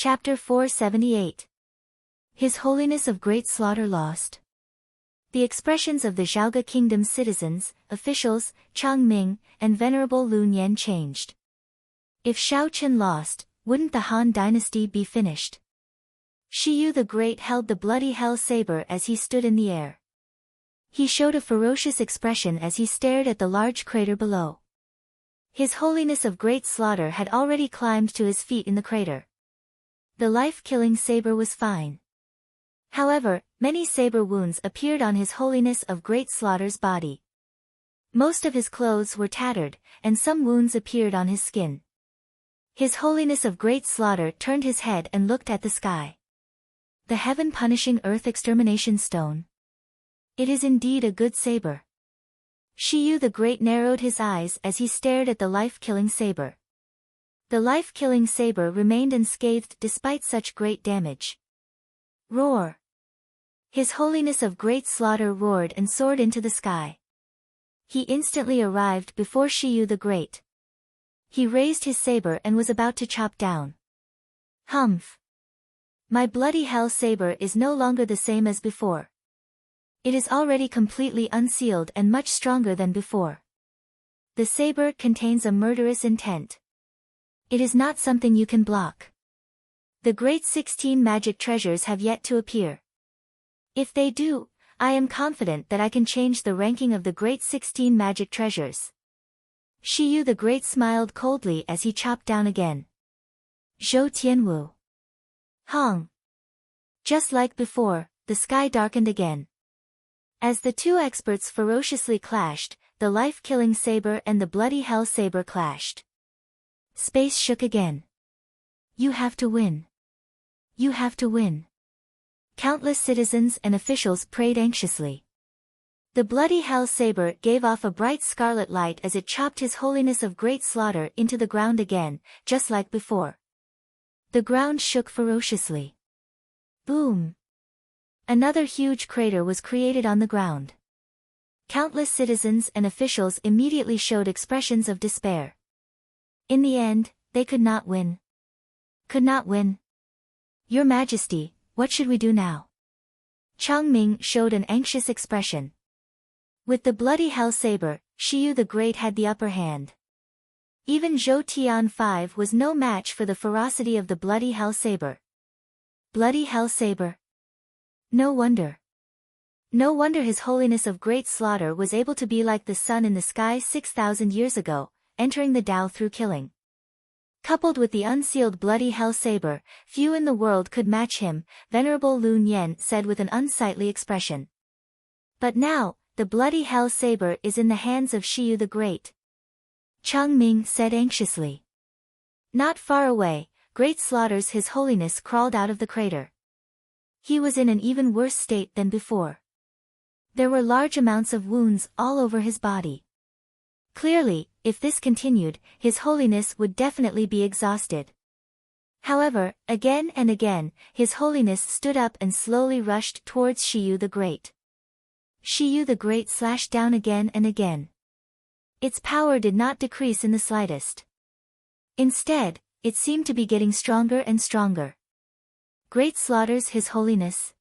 Chapter 478. His Holiness of Great Slaughter Lost. The expressions of the Zhaoge Kingdom's citizens, officials, Chang Ming, and Venerable Lu Nian changed. If Shao Chen lost, wouldn't the Han dynasty be finished? Shi Yu the Great held the bloody hell saber as he stood in the air. He showed a ferocious expression as he stared at the large crater below. His Holiness of Great Slaughter had already climbed to his feet in the crater. The life-killing saber was fine. However, many saber wounds appeared on His Holiness of Great Slaughter's body. Most of his clothes were tattered, and some wounds appeared on his skin. His Holiness of Great Slaughter turned his head and looked at the sky. The heaven-punishing earth extermination stone. It is indeed a good saber. Shi Yu the Great narrowed his eyes as he stared at the life-killing saber. The life-killing saber remained unscathed despite such great damage. Roar! His Holiness of Great Slaughter roared and soared into the sky. He instantly arrived before Shi Yu the Great. He raised his saber and was about to chop down. Humph! My bloody hell saber is no longer the same as before. It is already completely unsealed and much stronger than before. The saber contains a murderous intent. It is not something you can block. The great 16 magic treasures have yet to appear. If they do, I am confident that I can change the ranking of the great 16 magic treasures. Shi Yu the Great smiled coldly as he chopped down again. Zhou Tianwu. Hong. Just like before, the sky darkened again. As the two experts ferociously clashed, the life-killing saber and the bloody hell saber clashed. Space shook again. You have to win. You have to win. Countless citizens and officials prayed anxiously. The bloody hell saber gave off a bright scarlet light as it chopped His Holiness of Great Slaughter into the ground again, just like before. The ground shook ferociously. Boom! Another huge crater was created on the ground. Countless citizens and officials immediately showed expressions of despair. In the end, they could not win. Could not win. Your Majesty, what should we do now? Chang Ming showed an anxious expression. With the bloody hell saber, Shi Yu the Great had the upper hand. Even Zhou Tian was no match for the ferocity of the bloody hell saber. Bloody hell saber. No wonder. No wonder His Holiness of Great Slaughter was able to be like the sun in the sky 6,000 years ago, entering the Tao through killing. Coupled with the unsealed bloody hell saber, few in the world could match him, Venerable Lu Nian said with an unsightly expression. But now, the bloody hell saber is in the hands of Shi Yu the Great. Chang Ming said anxiously. Not far away, Great Slaughter's His Holiness crawled out of the crater. He was in an even worse state than before. There were large amounts of wounds all over his body. Clearly, if this continued, His Holiness would definitely be exhausted. However, again and again, His Holiness stood up and slowly rushed towards Shi Yu the Great. Shi Yu the Great slashed down again and again. Its power did not decrease in the slightest. Instead, it seemed to be getting stronger and stronger. Great Slaughter's His Holiness.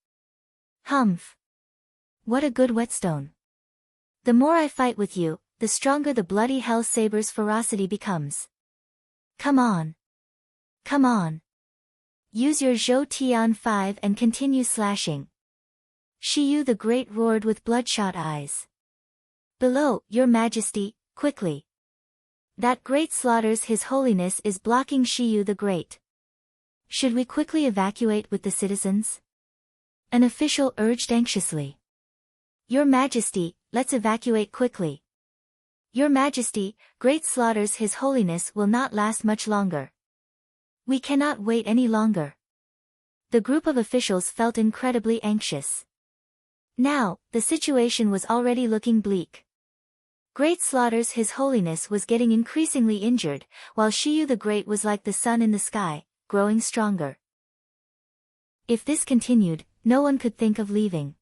Humph! What a good whetstone. The more I fight with you, the stronger the bloody hell saber's ferocity becomes. Come on. Come on. Use your Zhou Tian and continue slashing. Shi Yu the Great roared with bloodshot eyes. Below, Your Majesty, quickly. That Great Slaughter's His Holiness is blocking Shi Yu the Great. Should we quickly evacuate with the citizens? An official urged anxiously. Your Majesty, let's evacuate quickly. Your Majesty, Great Slaughter's His Holiness will not last much longer. We cannot wait any longer. The group of officials felt incredibly anxious. Now, the situation was already looking bleak. Great Slaughter's His Holiness was getting increasingly injured, while Shi Yu the Great was like the sun in the sky, growing stronger. If this continued, no one could think of leaving.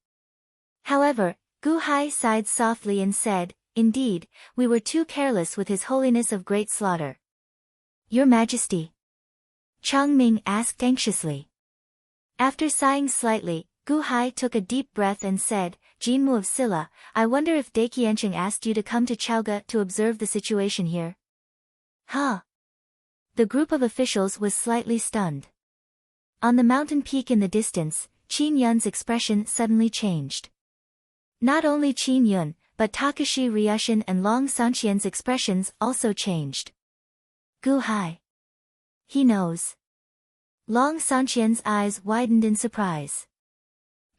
However, Gu Hai sighed softly and said, Indeed, we were too careless with His Holiness of Great Slaughter. Your Majesty. Changming asked anxiously. After sighing slightly, Gu Hai took a deep breath and said, Jinmu of Silla, I wonder if Daqiancheng asked you to come to Chaoga to observe the situation here. Huh? The group of officials was slightly stunned. On the mountain peak in the distance, Qin Yun's expression suddenly changed. Not only Qin Yun, but Takashi Ryushin and Long Sanqian's expressions also changed. Gu Hai. He knows. Long Sanqian's eyes widened in surprise.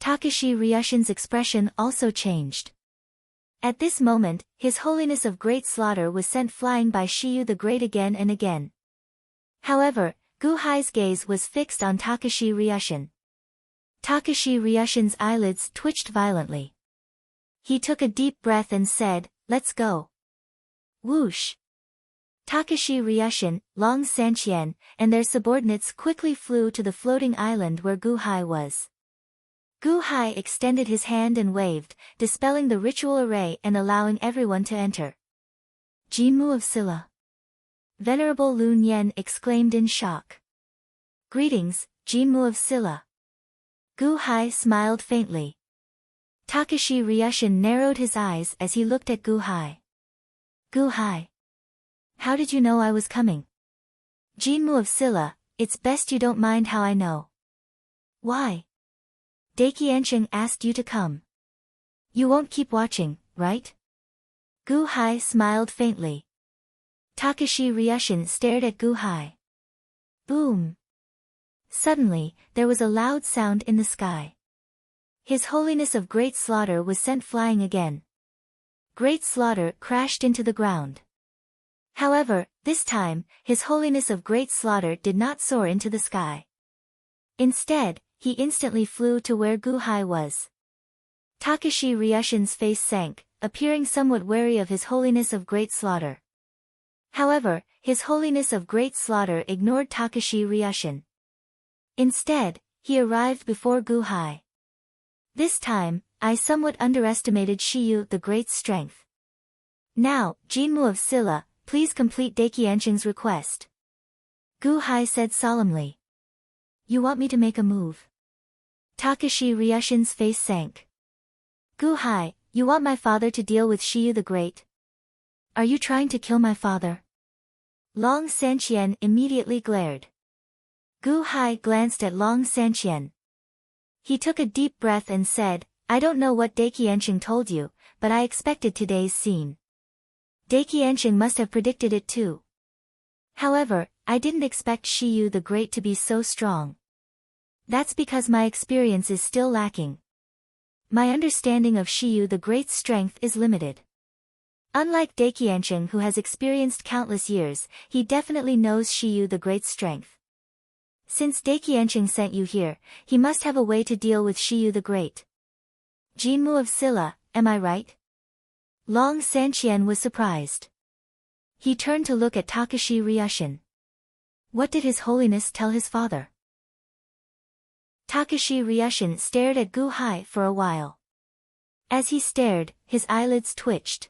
Takashi Ryushin's expression also changed. At this moment, His Holiness of Great Slaughter was sent flying by Shiyu the Great again and again. However, Gu Hai's gaze was fixed on Takashi Ryushin. Takashi Ryushin's eyelids twitched violently. He took a deep breath and said, let's go. Whoosh! Takashi Ryushin, Long Sanqian, and their subordinates quickly flew to the floating island where Gu Hai was. Gu Hai extended his hand and waved, dispelling the ritual array and allowing everyone to enter. Jinmu of Silla. Venerable Lun Yen exclaimed in shock. Greetings, Jinmu of Silla. Gu Hai smiled faintly. Takashi Ryushin narrowed his eyes as he looked at Gu Hai. Gu Hai. How did you know I was coming? Jinmu of Silla, it's best you don't mind how I know. Why? Daqiancheng asked you to come. You won't keep watching, right? Gu Hai smiled faintly. Takashi Ryushin stared at Gu Hai. Boom! Suddenly, there was a loud sound in the sky. His Holiness of Great Slaughter was sent flying again. Great Slaughter crashed into the ground. However, this time, His Holiness of Great Slaughter did not soar into the sky. Instead, he instantly flew to where Gu Hai was. Takashi Ryushin's face sank, appearing somewhat wary of His Holiness of Great Slaughter. However, His Holiness of Great Slaughter ignored Takashi Ryushin. Instead, he arrived before Gu Hai. This time, I somewhat underestimated Shiyu the Great's strength. Now, Jinmu of Silla, please complete Daqiancheng's request. Gu Hai said solemnly. You want me to make a move? Takashi Ryushin's face sank. Gu Hai, you want my father to deal with Shiyu the Great? Are you trying to kill my father? Long Sanqian immediately glared. Gu Hai glanced at Long Sanqian. He took a deep breath and said, I don't know what Daqiancheng told you, but I expected today's scene. Daqiancheng must have predicted it too. However, I didn't expect Shiyu the Great to be so strong. That's because my experience is still lacking. My understanding of Shiyu the Great's strength is limited. Unlike Daqiancheng who has experienced countless years, he definitely knows Shiyu the Great's strength. Since Daqiancheng sent you here, he must have a way to deal with Shiyu the Great. Jinmu of Silla, am I right? Long Sanqian was surprised. He turned to look at Takashi Ryushin. What did His Holiness tell his father? Takashi Ryushin stared at Gu Hai for a while. As he stared, his eyelids twitched.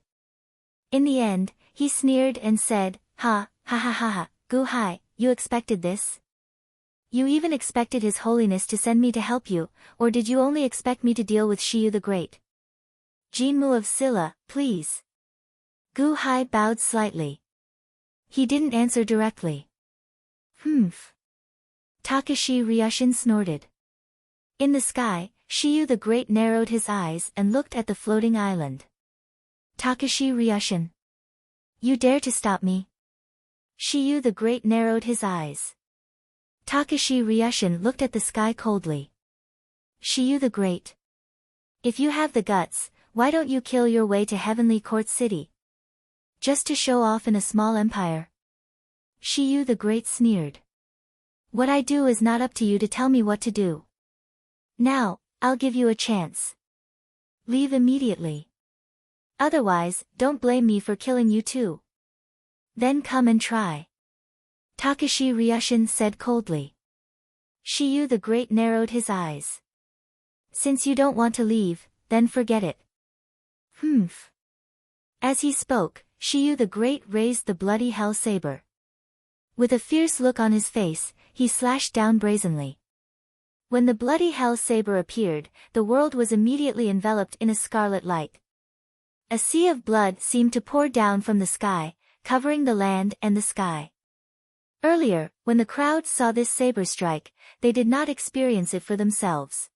In the end, he sneered and said, ha ha, Gu Hai, you expected this? You even expected His Holiness to send me to help you, or did you only expect me to deal with Shiyu the Great? Jinmu of Silla, please. Gu Hai bowed slightly. He didn't answer directly. Humph. Takashi Ryushin snorted. In the sky, Shiyu the Great narrowed his eyes and looked at the floating island. Takashi Ryushin. You dare to stop me? Shiyu the Great narrowed his eyes. Takashi Ryushin looked at the sky coldly. Shiyu the Great. If you have the guts, why don't you kill your way to Heavenly Court City? Just to show off in a small empire? Shiyu the Great sneered. What I do is not up to you to tell me what to do. Now, I'll give you a chance. Leave immediately. Otherwise, don't blame me for killing you too. Then come and try. Takashi Ryushin said coldly. Shiyu the Great narrowed his eyes. Since you don't want to leave, then forget it. Humph. As he spoke, Shiyu the Great raised the bloody hell saber. With a fierce look on his face, he slashed down brazenly. When the bloody hell saber appeared, the world was immediately enveloped in a scarlet light. A sea of blood seemed to pour down from the sky, covering the land and the sky. Earlier, when the crowd saw this saber strike, they did not experience it for themselves.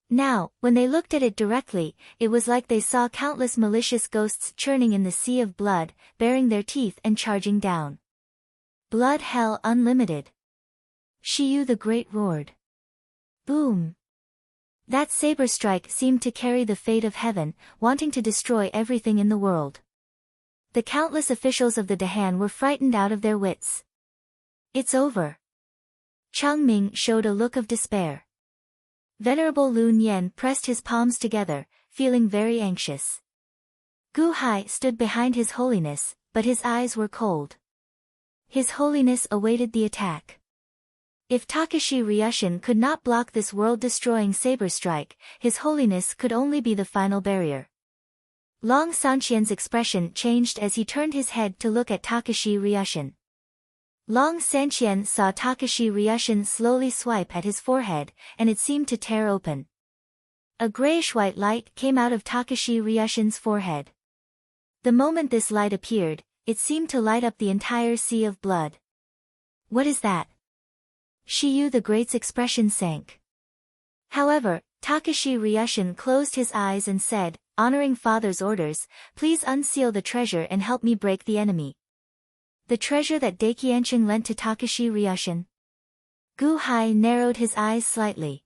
Now, when they looked at it directly, it was like they saw countless malicious ghosts churning in the sea of blood, baring their teeth and charging down. Blood Hell Unlimited. Shiyu the Great roared. Boom! That saber strike seemed to carry the fate of heaven, wanting to destroy everything in the world. The countless officials of the Dahan were frightened out of their wits. It's over. Changming showed a look of despair. Venerable Lun Yen pressed his palms together, feeling very anxious. Gu Hai stood behind His Holiness, but his eyes were cold. His Holiness awaited the attack. If Takashi Ryushin could not block this world-destroying saber strike, His Holiness could only be the final barrier. Long Sanqian's expression changed as he turned his head to look at Takashi Ryushin. Long Sanqian saw Takashi Ryushin slowly swipe at his forehead, and it seemed to tear open. A grayish-white light came out of Takashi Ryushin's forehead. The moment this light appeared, it seemed to light up the entire sea of blood. What is that? Shiyu the Great's expression sank. However, Takashi Ryushin closed his eyes and said, honoring father's orders, please unseal the treasure and help me break the enemy. The treasure that Daikiansheng lent to Takashi Ryushin? Gu Hai narrowed his eyes slightly.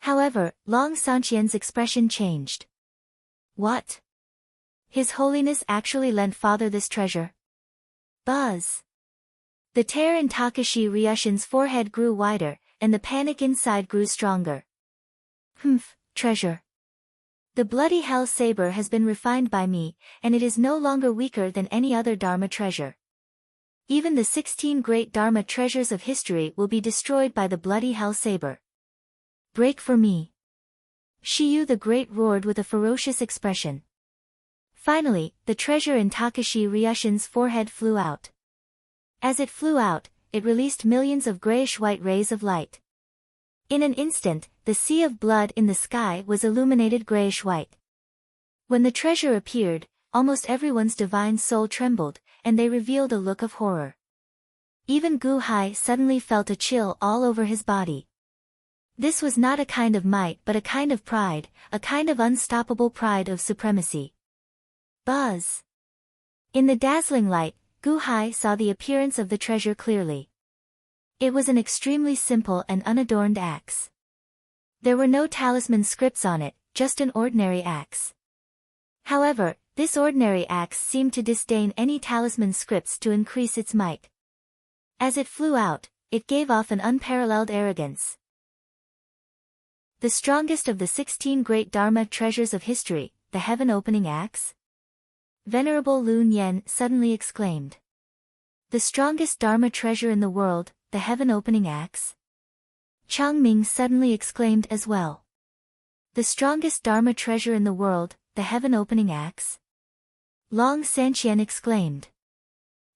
However, Long Sanqian's expression changed. What? His Holiness actually lent father this treasure? Buzz! The tear in Takashi Ryushin's forehead grew wider, and the panic inside grew stronger. Humph, treasure. The bloody hell saber has been refined by me, and it is no longer weaker than any other Dharma treasure. Even the 16 great Dharma treasures of history will be destroyed by the bloody hell saber. Break for me. Shiyu the Great roared with a ferocious expression. Finally, the treasure in Takashi Ryushin's forehead flew out. As it flew out, it released millions of grayish-white rays of light. In an instant, the sea of blood in the sky was illuminated grayish-white. When the treasure appeared, almost everyone's divine soul trembled, and they revealed a look of horror. Even Gu Hai suddenly felt a chill all over his body. This was not a kind of might but a kind of pride, a kind of unstoppable pride of supremacy. Buzz! In the dazzling light, Gu Hai saw the appearance of the treasure clearly. It was an extremely simple and unadorned axe. There were no talisman scripts on it, just an ordinary axe. However, this ordinary axe seemed to disdain any talisman scripts to increase its might. As it flew out, it gave off an unparalleled arrogance. The strongest of the 16 great Dharma treasures of history, the heaven-opening axe? Venerable Lun Yen suddenly exclaimed. The strongest Dharma treasure in the world, the heaven-opening axe? Changming suddenly exclaimed as well. The strongest Dharma treasure in the world, the heaven-opening axe? Long Sanqian exclaimed.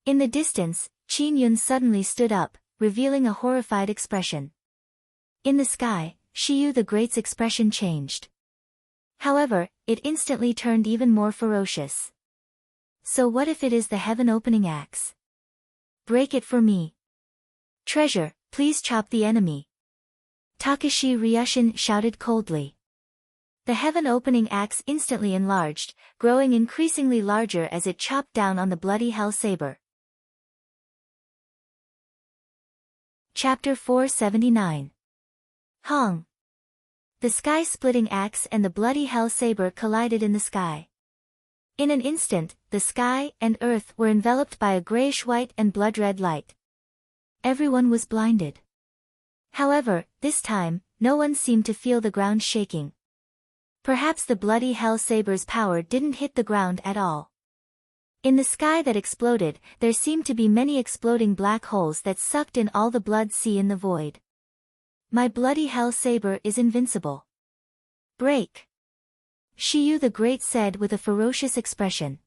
In the distance, Qin Yun suddenly stood up, revealing a horrified expression. In the sky, Shiyu the Great's expression changed. However, it instantly turned even more ferocious. So what if it is the heaven-opening axe? Break it for me. Treasure, please chop the enemy. Takashi Ryushin shouted coldly. The heaven-opening axe instantly enlarged, growing increasingly larger as it chopped down on the bloody hell saber. Chapter 479. Hong. The sky-splitting axe and the bloody hell saber collided in the sky. In an instant, the sky and earth were enveloped by a grayish-white and blood-red light. Everyone was blinded. However, this time, no one seemed to feel the ground shaking. Perhaps the bloody hell saber's power didn't hit the ground at all. In the sky that exploded, there seemed to be many exploding black holes that sucked in all the blood sea in the void. My bloody hell saber is invincible. Break! Shiyu the Great said with a ferocious expression.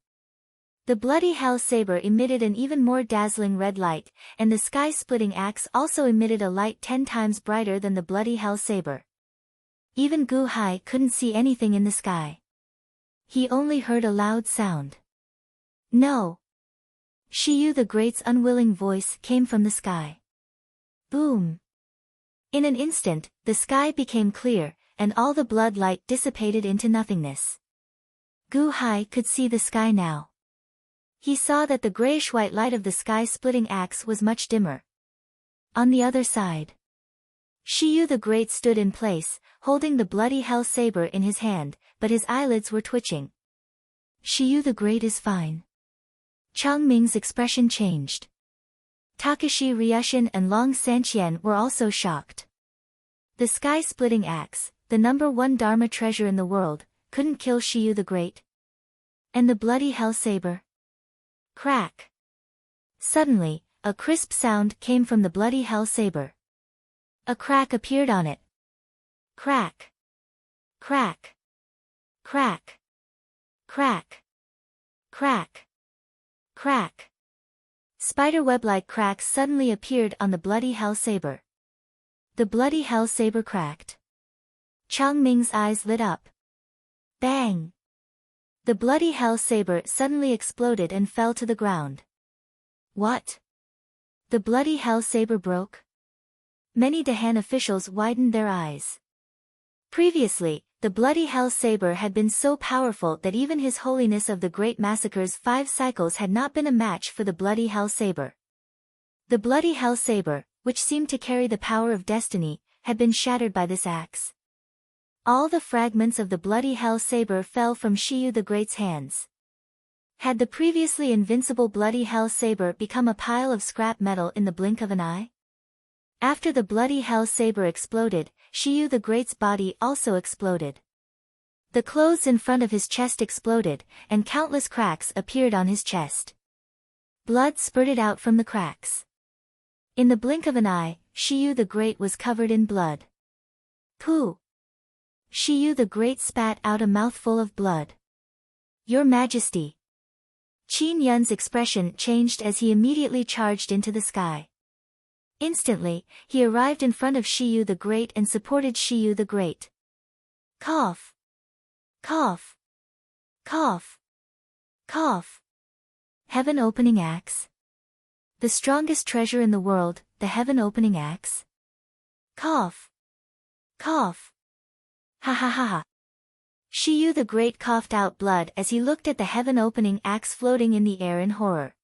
The bloody hell saber emitted an even more dazzling red light, and the sky-splitting axe also emitted a light 10 times brighter than the bloody hell saber. Even Gu Hai couldn't see anything in the sky. He only heard a loud sound. No! Shiyu the Great's unwilling voice came from the sky. Boom! In an instant, the sky became clear, and all the blood light dissipated into nothingness. Gu Hai could see the sky now. He saw that the grayish-white light of the sky-splitting axe was much dimmer. On the other side, Shiyu the Great stood in place, holding the bloody hell saber in his hand, but his eyelids were twitching. Shiyu the Great is fine. Chang Ming's expression changed. Takashi Ryushin and Long Sanqian were also shocked. The sky-splitting axe, the #1 Dharma treasure in the world, couldn't kill Shiyu the Great. And the bloody hell saber? Crack! Suddenly, a crisp sound came from the bloody hell saber. A crack appeared on it. Crack! Crack! Crack! Crack! Crack! Crack! Spiderweb-like cracks suddenly appeared on the bloody hell saber. The bloody hell saber cracked. Chang Ming's eyes lit up. Bang! The bloody hell saber suddenly exploded and fell to the ground. What? The bloody hell saber broke? Many Dahan officials widened their eyes. Previously, the bloody hell saber had been so powerful that even His Holiness of the Great Massacre's 5 cycles had not been a match for the bloody hell saber. The bloody hell saber, which seemed to carry the power of destiny, had been shattered by this axe. All the fragments of the bloody hell saber fell from Shiyu the Great's hands. Had the previously invincible bloody hell saber become a pile of scrap metal in the blink of an eye? After the bloody hell saber exploded, Shiyu the Great's body also exploded. The clothes in front of his chest exploded, and countless cracks appeared on his chest. Blood spurted out from the cracks. In the blink of an eye, Shiyu the Great was covered in blood. Pooh! Shiyu the Great spat out a mouthful of blood. Your Majesty! Qin Yun's expression changed as he immediately charged into the sky. Instantly, he arrived in front of Shiyu the Great and supported Shiyu the Great. Cough! Cough! Cough! Cough! Heaven-opening axe? The strongest treasure in the world, the heaven-opening axe? Cough! Cough! Ha ha ha ha! Shiyu the Great coughed out blood as he looked at the heaven-opening axe floating in the air in horror.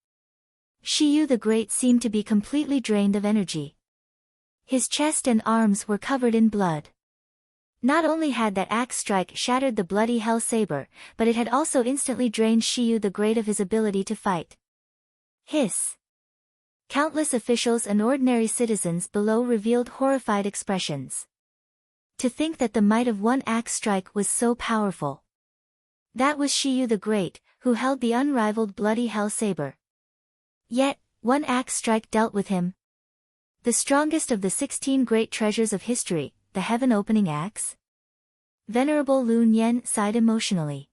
Shiyu the Great seemed to be completely drained of energy. His chest and arms were covered in blood. Not only had that axe strike shattered the bloody hell saber, but it had also instantly drained Shiyu the Great of his ability to fight. Hiss! Countless officials and ordinary citizens below revealed horrified expressions. To think that the might of one axe strike was so powerful. That was Shiyu the Great, who held the unrivaled bloody hell saber. Yet, one axe strike dealt with him. The strongest of the 16 great treasures of history, the heaven-opening axe? Venerable Lun Yen sighed emotionally.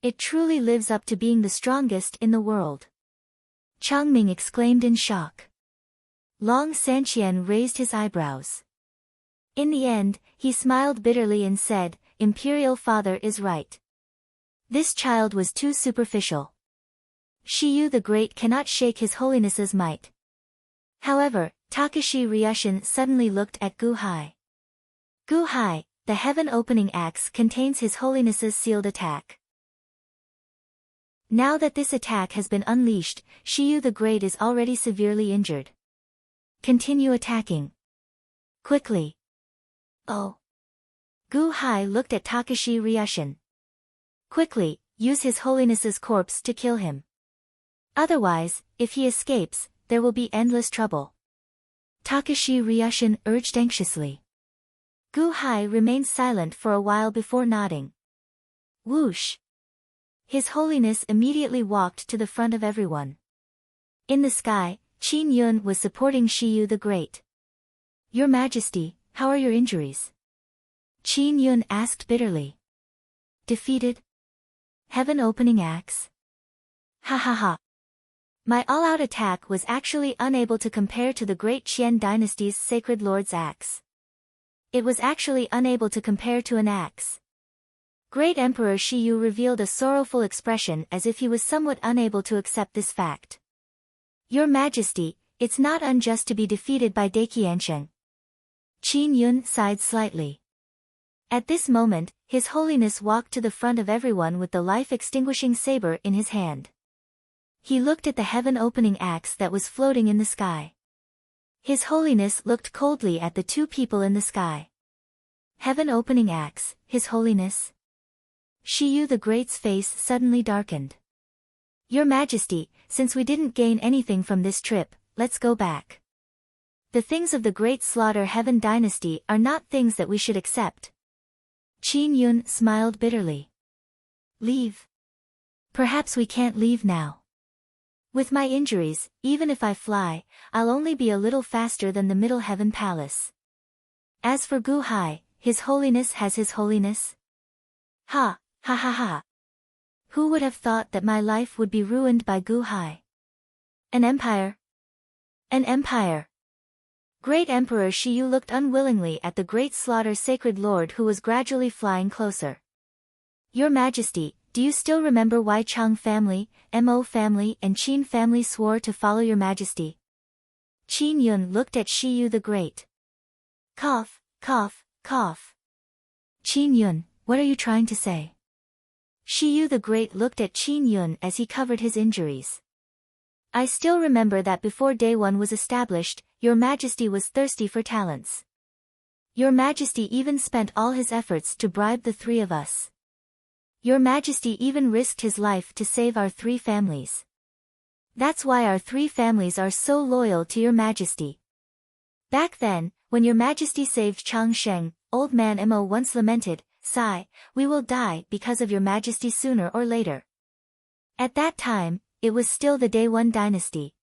It truly lives up to being the strongest in the world. Chang Ming exclaimed in shock. Long Sanqian raised his eyebrows. In the end, he smiled bitterly and said, Imperial Father is right. This child was too superficial. Shiyu the Great cannot shake His Holiness's might. However, Takashi Ryushin suddenly looked at Gu Hai. Gu Hai, the heaven-opening axe contains His Holiness's sealed attack. Now that this attack has been unleashed, Shiyu the Great is already severely injured. Continue attacking. Quickly. Oh. Gu Hai looked at Takashi Ryushin. Quickly, use His Holiness's corpse to kill him. Otherwise, if he escapes, there will be endless trouble. Takashi Ryushin urged anxiously. Gu Hai remained silent for a while before nodding. Whoosh! His Holiness immediately walked to the front of everyone. In the sky, Qin Yun was supporting Shiyu the Great. Your Majesty, how are your injuries? Qin Yun asked bitterly. Defeated? Heaven-opening axe? Ha ha ha. My all-out attack was actually unable to compare to the great Qian dynasty's sacred lord's axe. It was actually unable to compare to an axe. Great Emperor Shi Yu revealed a sorrowful expression as if he was somewhat unable to accept this fact. Your Majesty, it's not unjust to be defeated by Daiqiansheng. Qin Yun sighed slightly. At this moment, His Holiness walked to the front of everyone with the life-extinguishing saber in his hand. He looked at the heaven-opening axe that was floating in the sky. His Holiness looked coldly at the two people in the sky. Heaven-opening axe, His Holiness? Shi Yu the Great's face suddenly darkened. Your Majesty, since we didn't gain anything from this trip, let's go back. The things of the Great Slaughter Heaven Dynasty are not things that we should accept. Qin Yun smiled bitterly. Leave? Perhaps we can't leave now. With my injuries, even if I fly, I'll only be a little faster than the Middle Heaven Palace. As for Gu Hai, His Holiness has His Holiness? Ha, ha ha ha. Who would have thought that my life would be ruined by Gu Hai? An empire? An empire. Great Emperor Shi Yu looked unwillingly at the Great Slaughter Sacred Lord who was gradually flying closer. Your Majesty, do you still remember why Chang family, Mo family and Qin family swore to follow Your Majesty? Qin Yun looked at Shi Yu the Great. Cough, cough, cough. Qin Yun, what are you trying to say? Shi Yu the Great looked at Qin Yun as he covered his injuries. I still remember that before Day One was established, Your Majesty was thirsty for talents. Your Majesty even spent all his efforts to bribe the three of us. Your Majesty even risked his life to save our three families. That's why our three families are so loyal to Your Majesty. Back then, when Your Majesty saved Changsheng, old man Mo once lamented, "Sigh, we will die because of Your Majesty sooner or later." At that time, it was still the Day One dynasty.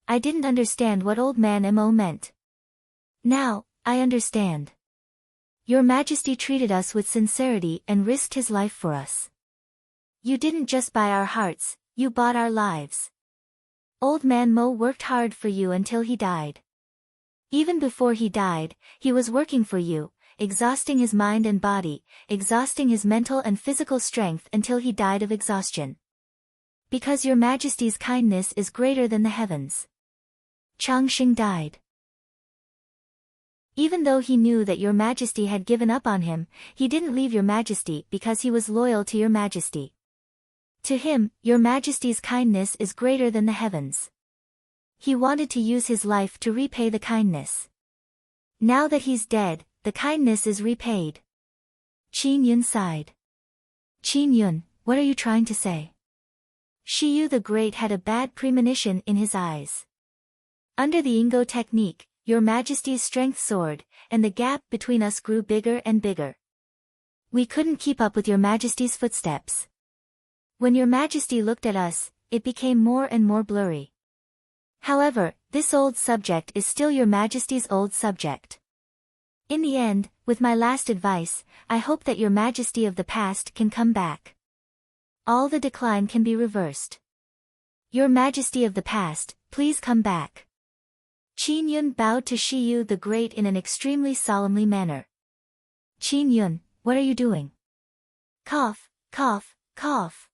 I didn't understand what old man Mo meant. Now, I understand. Your Majesty treated us with sincerity and risked his life for us. You didn't just buy our hearts, you bought our lives. Old man Mo worked hard for you until he died. Even before he died, he was working for you, exhausting his mind and body, exhausting his mental and physical strength until he died of exhaustion. Because Your Majesty's kindness is greater than the heavens. Changsheng died. Even though he knew that Your Majesty had given up on him, he didn't leave Your Majesty because he was loyal to Your Majesty. To him, Your Majesty's kindness is greater than the heavens. He wanted to use his life to repay the kindness. Now that he's dead, the kindness is repaid. Qin Yun sighed. Qin Yun, what are you trying to say? Shi Yu the Great had a bad premonition in his eyes. Under the Ingo technique, Your Majesty's strength soared, and the gap between us grew bigger and bigger. We couldn't keep up with Your Majesty's footsteps. When Your Majesty looked at us, it became more and more blurry. However, this old subject is still Your Majesty's old subject. In the end, with my last advice, I hope that Your Majesty of the past can come back. All the decline can be reversed. Your Majesty of the past, please come back. Qin Yun bowed to Shi Yu the Great in an extremely solemnly manner. Qin Yun, what are you doing? Cough, cough, cough.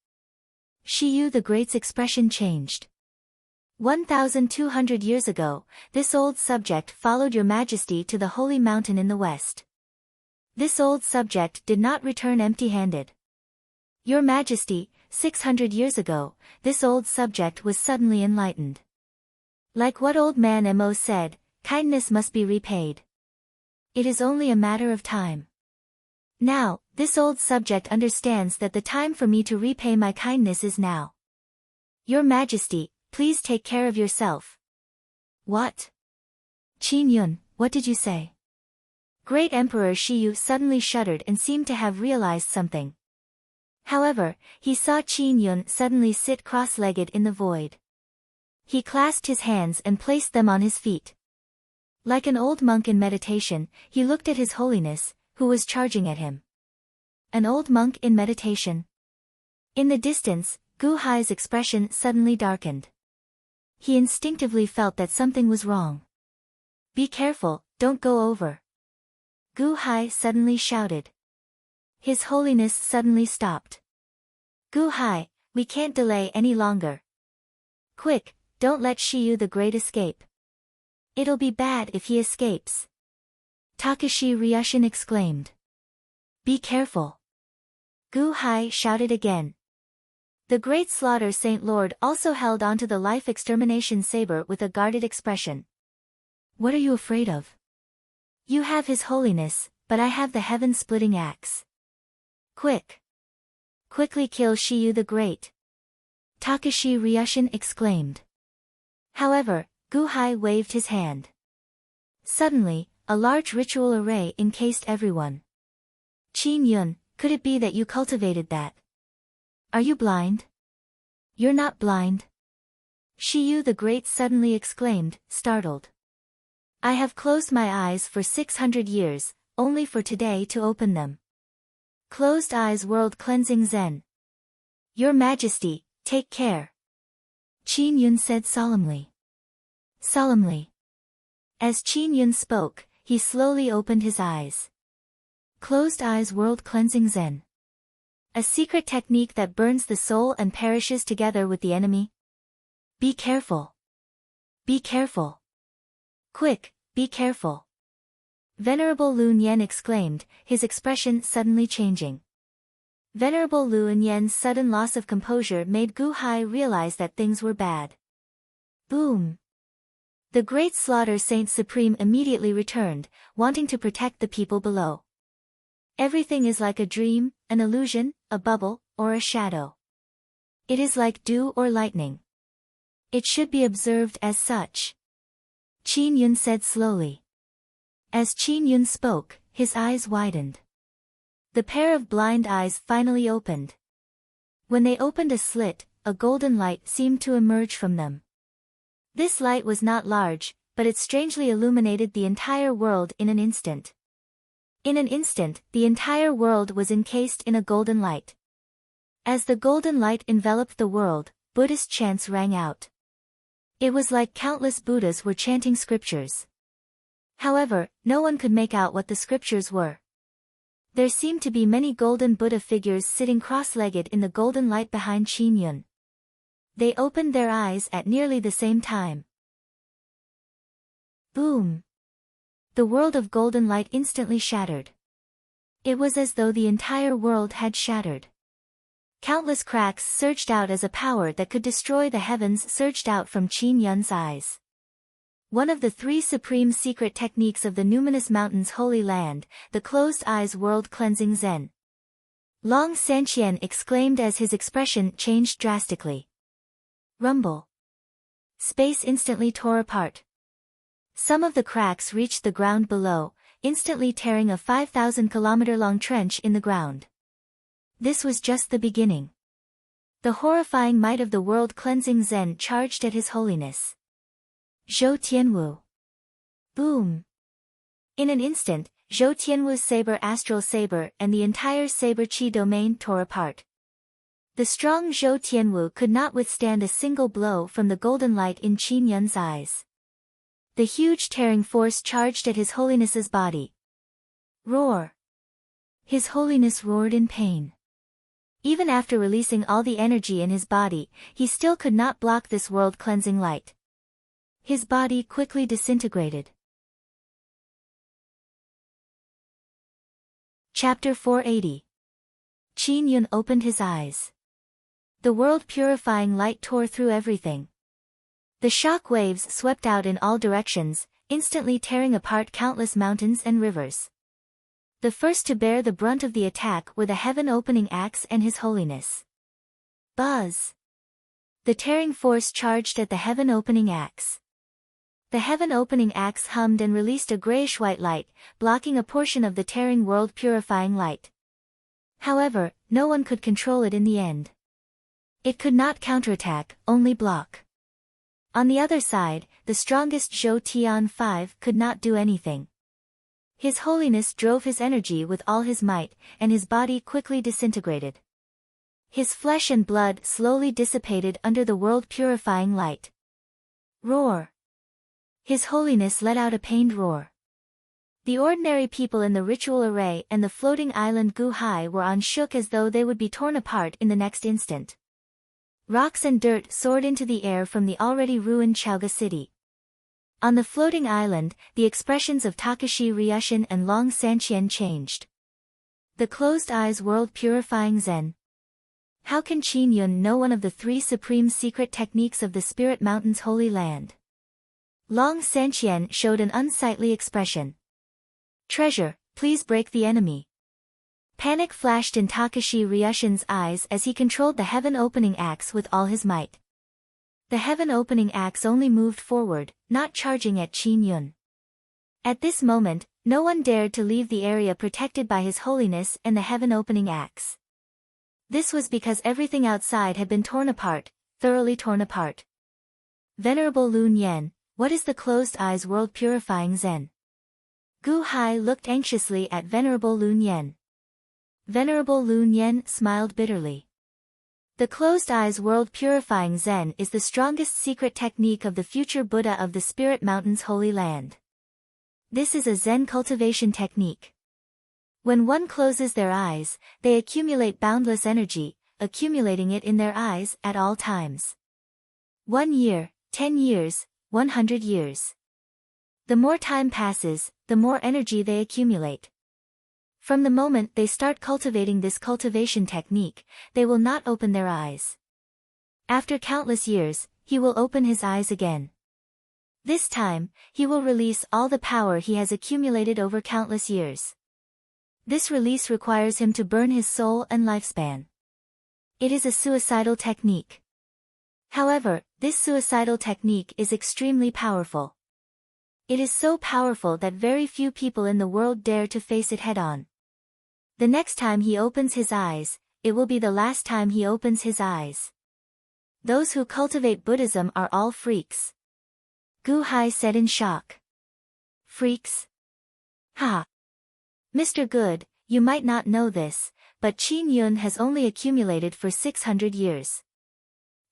Shi Yu the Great's expression changed. 1,200 years ago, this old subject followed Your Majesty to the holy mountain in the west. This old subject did not return empty-handed. Your Majesty, 600 years ago, this old subject was suddenly enlightened. Like what old man Mo said, kindness must be repaid. It is only a matter of time. Now, this old subject understands that the time for me to repay my kindness is now. Your Majesty, please take care of yourself. What? Qin Yun, what did you say? Great Emperor Shi Yu suddenly shuddered and seemed to have realized something. However, he saw Qin Yun suddenly sit cross-legged in the void. He clasped his hands and placed them on his feet. Like an old monk in meditation, he looked at His Holiness, who was charging at him. An old monk in meditation. In the distance, Gu Hai's expression suddenly darkened. He instinctively felt that something was wrong. Be careful, don't go over. Gu Hai suddenly shouted. His Holiness suddenly stopped. Gu Hai, we can't delay any longer. Quick, don't let Shiyu the Great escape. It'll be bad if he escapes. Takashi Ryushin exclaimed. Be careful. Gu Hai shouted again. The Great Slaughter Saint Lord also held onto the life extermination saber with a guarded expression. What are you afraid of? You have His Holiness, but I have the heaven-splitting axe. Quick! Quickly kill Shiyu the Great! Takashi Ryushin exclaimed. However, Gu Hai waved his hand. Suddenly, a large ritual array encased everyone. Qin Yun, could it be that you cultivated that? Are you blind? You're not blind. Shiyu the Great suddenly exclaimed, startled. I have closed my eyes for 600 years, only for today to open them. Closed eyes world cleansing Zen. Your Majesty, take care. Qin Yun said solemnly. Solemnly. As Qin Yun spoke, he slowly opened his eyes. Closed eyes world cleansing Zen. A secret technique that burns the soul and perishes together with the enemy. Be careful. Be careful. Quick, be careful. Venerable Lu Nian exclaimed, his expression suddenly changing. Venerable Lu Nian's sudden loss of composure made Gu Hai realize that things were bad. Boom! The Great Slaughter Saint Supreme immediately returned, wanting to protect the people below. Everything is like a dream, an illusion, a bubble, or a shadow. It is like dew or lightning. It should be observed as such. Qin Yun said slowly. As Qin Yun spoke, his eyes widened. The pair of blind eyes finally opened. When they opened a slit, a golden light seemed to emerge from them. This light was not large, but it strangely illuminated the entire world in an instant. In an instant, the entire world was encased in a golden light. As the golden light enveloped the world, Buddhist chants rang out. It was like countless Buddhas were chanting scriptures. However, no one could make out what the scriptures were. There seemed to be many golden Buddha figures sitting cross-legged in the golden light behind Qin Yun. They opened their eyes at nearly the same time. Boom! The world of golden light instantly shattered. It was as though the entire world had shattered. Countless cracks surged out as a power that could destroy the heavens surged out from Qin Yun's eyes. One of the three supreme secret techniques of the numinous mountains Holy Land, the closed eyes world cleansing Zen. Long Sanqian exclaimed as his expression changed drastically. Rumble. Space instantly tore apart. Some of the cracks reached the ground below, instantly tearing a 5,000-kilometer-long trench in the ground. This was just the beginning. The horrifying might of the world-cleansing Zen charged at His Holiness. Zhou Tianwu. Boom! In an instant, Zhou Tianwu's saber astral saber and the entire saber chi domain tore apart. The strong Zhou Tianwu could not withstand a single blow from the golden light in Qin Yun's eyes. The huge tearing force charged at His Holiness's body. Roar! His Holiness roared in pain. Even after releasing all the energy in his body, he still could not block this world-cleansing light. His body quickly disintegrated. Chapter 480. Qin Yun opened his eyes. The world-purifying light tore through everything. The shock waves swept out in all directions, instantly tearing apart countless mountains and rivers. The first to bear the brunt of the attack were the heaven-opening axe and His Holiness. Buzz! The tearing force charged at the heaven-opening axe. The heaven-opening axe hummed and released a grayish-white light, blocking a portion of the tearing world-purifying light. However, no one could control it in the end. It could not counterattack, only block. On the other side, the strongest Zhou Tian 5 could not do anything. His Holiness drove his energy with all his might, and his body quickly disintegrated. His flesh and blood slowly dissipated under the world-purifying light. Roar! His Holiness let out a pained roar. The ordinary people in the ritual array and the floating island Gu-hai were unshook as though they would be torn apart in the next instant. Rocks and dirt soared into the air from the already ruined Chaoga city. On the floating island, the expressions of Takashi Ryushin and Long Sanqian changed. The closed eyes world-purifying Zen. How can Qin Yun know one of the 3 supreme secret techniques of the Spirit Mountain's Holy Land? Long Sanqian showed an unsightly expression. Treasure, please break the enemy. Panic flashed in Takashi Ryushin's eyes as he controlled the heaven-opening axe with all his might. The heaven-opening axe only moved forward, not charging at Qin Yun. At this moment, no one dared to leave the area protected by His Holiness and the heaven-opening axe. This was because everything outside had been torn apart, thoroughly torn apart. Venerable Lun Yen, what is the closed eyes world-purifying Zen? Gu-hai looked anxiously at Venerable Lun Yen. Venerable Lun Yen smiled bitterly. The closed eyes world-purifying Zen is the strongest secret technique of the future Buddha of the Spirit Mountain's Holy Land. This is a Zen cultivation technique. When one closes their eyes, they accumulate boundless energy, accumulating it in their eyes at all times. 1 year, 10 years, 100 years. The more time passes, the more energy they accumulate. From the moment they start cultivating this cultivation technique, they will not open their eyes. After countless years, he will open his eyes again. This time, he will release all the power he has accumulated over countless years. This release requires him to burn his soul and lifespan. It is a suicidal technique. However, this suicidal technique is extremely powerful. It is so powerful that very few people in the world dare to face it head-on. The next time he opens his eyes, it will be the last time he opens his eyes. Those who cultivate Buddhism are all freaks. Gu-hai said in shock. Freaks? Ha! Mr. Good, you might not know this, but Qin Yun has only accumulated for 600 years.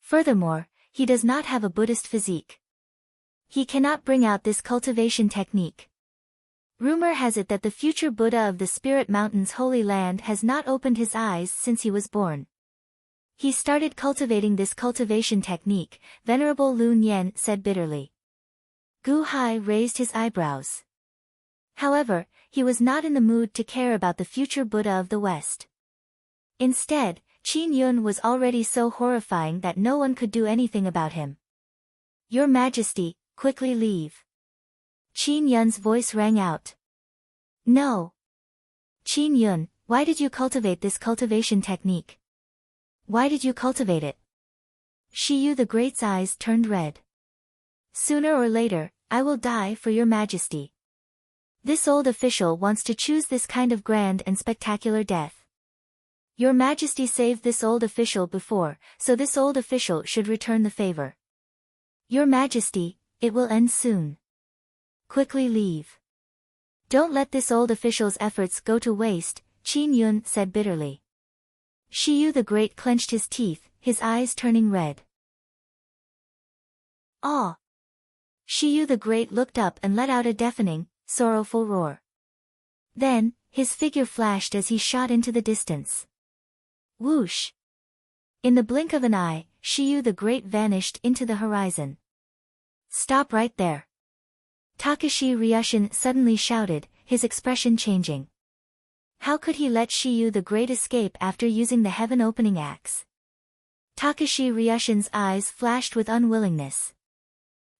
Furthermore, he does not have a Buddhist physique. He cannot bring out this cultivation technique. Rumor has it that the future Buddha of the Spirit Mountain's Holy Land has not opened his eyes since he was born. He started cultivating this cultivation technique, Venerable Lun Yen said bitterly. Gu-hai raised his eyebrows. However, he was not in the mood to care about the future Buddha of the West. Instead, Qin Yun was already so horrifying that no one could do anything about him. Your Majesty, quickly leave. Qin Yun's voice rang out. No. Qin Yun, why did you cultivate this cultivation technique? Why did you cultivate it? Shiyu the Great's eyes turned red. Sooner or later, I will die for your Majesty. This old official wants to choose this kind of grand and spectacular death. Your Majesty saved this old official before, so this old official should return the favor. Your Majesty, it will end soon. Quickly leave. Don't let this old official's efforts go to waste, Qin Yun said bitterly. Shiyu the Great clenched his teeth, his eyes turning red. Ah! Shiyu the Great looked up and let out a deafening, sorrowful roar. Then, his figure flashed as he shot into the distance. Whoosh! In the blink of an eye, Shiyu the Great vanished into the horizon. Stop right there! Takashi Ryushin suddenly shouted, his expression changing. How could he let Shiyu the Great escape after using the heaven-opening axe? Takashi Ryushin's eyes flashed with unwillingness.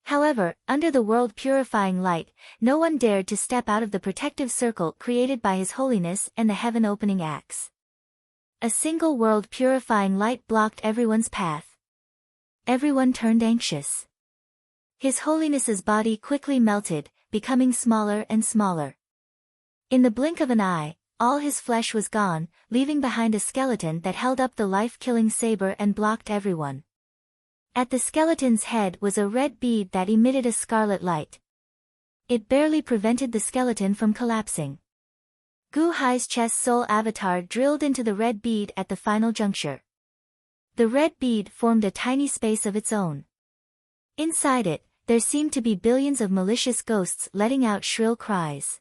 However, under the world-purifying light, no one dared to step out of the protective circle created by His Holiness and the heaven-opening axe. A single world-purifying light blocked everyone's path. Everyone turned anxious. His Holiness's body quickly melted, becoming smaller and smaller. In the blink of an eye, all his flesh was gone, leaving behind a skeleton that held up the life-killing saber and blocked everyone. At the skeleton's head was a red bead that emitted a scarlet light. It barely prevented the skeleton from collapsing. Gu-hai's chest soul avatar drilled into the red bead at the final juncture. The red bead formed a tiny space of its own. Inside it, there seemed to be billions of malicious ghosts letting out shrill cries.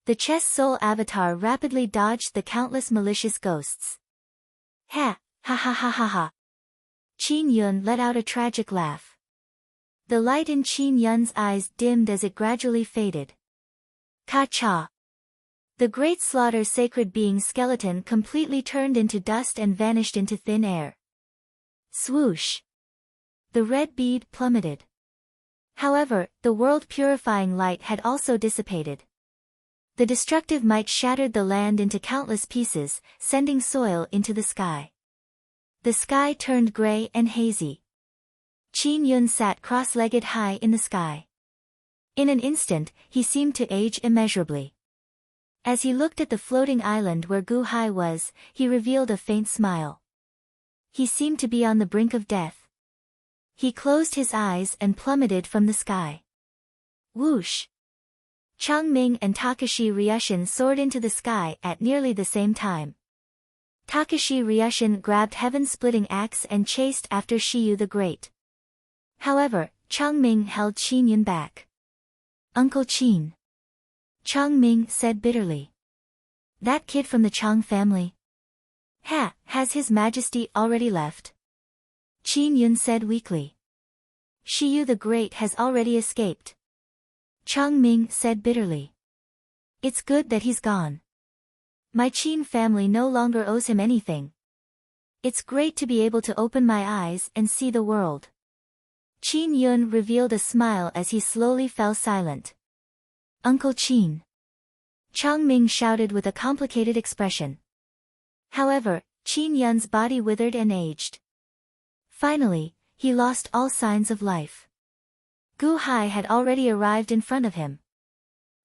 The chess soul avatar rapidly dodged the countless malicious ghosts. Ha! Ha ha ha ha ha! Qin Yun let out a tragic laugh. The light in Qin Yun's eyes dimmed as it gradually faded. Ka-cha! The great slaughter sacred being skeleton completely turned into dust and vanished into thin air. Swoosh! The red bead plummeted. However, the world-purifying light had also dissipated. The destructive might shattered the land into countless pieces, sending soil into the sky. The sky turned gray and hazy. Qin Yun sat cross-legged high in the sky. In an instant, he seemed to age immeasurably. As he looked at the floating island where Gu Hai was, he revealed a faint smile. He seemed to be on the brink of death. He closed his eyes and plummeted from the sky. Whoosh! Changming and Takashi Ryushin soared into the sky at nearly the same time. Takashi Ryushin grabbed heaven-splitting axe and chased after Shiyu the Great. However, Changming held Qin Yun back. Uncle Qin. Changming said bitterly. That kid from the Chang family. Has His Majesty already left? Qin Yun said weakly. Shiyu the Great has already escaped. Changming said bitterly. It's good that he's gone. My Qin family no longer owes him anything. It's great to be able to open my eyes and see the world. Qin Yun revealed a smile as he slowly fell silent. Uncle Qin. Changming shouted with a complicated expression. However, Qin Yun's body withered and aged. Finally, he lost all signs of life. Gu Hai had already arrived in front of him.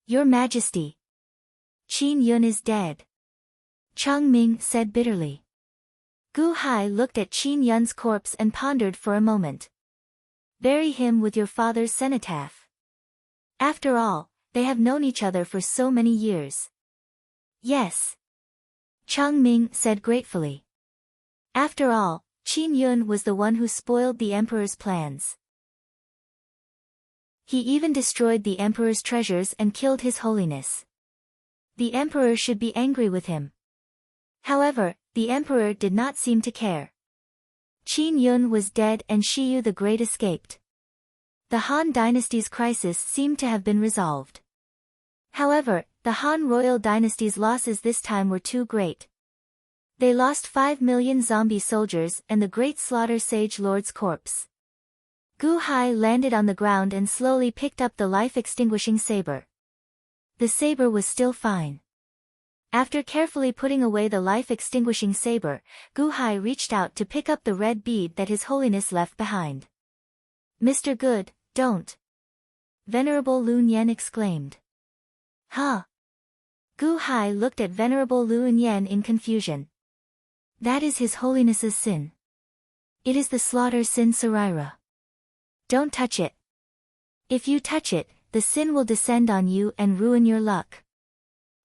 Your Majesty. Qin Yun is dead. Changming said bitterly. Gu Hai looked at Qin Yun's corpse and pondered for a moment. Bury him with your father's cenotaph. After all, they have known each other for so many years. Yes. Changming said gratefully. After all, Qin Yun was the one who spoiled the emperor's plans. He even destroyed the emperor's treasures and killed His Holiness. The emperor should be angry with him. However, the emperor did not seem to care. Qin Yun was dead and Shiyu the Great escaped. The Han dynasty's crisis seemed to have been resolved. However, the Han royal dynasty's losses this time were too great. They lost 5 million zombie soldiers and the great slaughter sage lord's corpse. Gu Hai landed on the ground and slowly picked up the life-extinguishing saber. The saber was still fine. After carefully putting away the life-extinguishing saber, Gu Hai reached out to pick up the red bead that His Holiness left behind. Mr. Good, don't. Venerable Lun Yen exclaimed. Huh? Gu Hai looked at Venerable Lun Yen in confusion. That is His Holiness's sin. It is the slaughter sin Saraira. Don't touch it. If you touch it, the sin will descend on you and ruin your luck.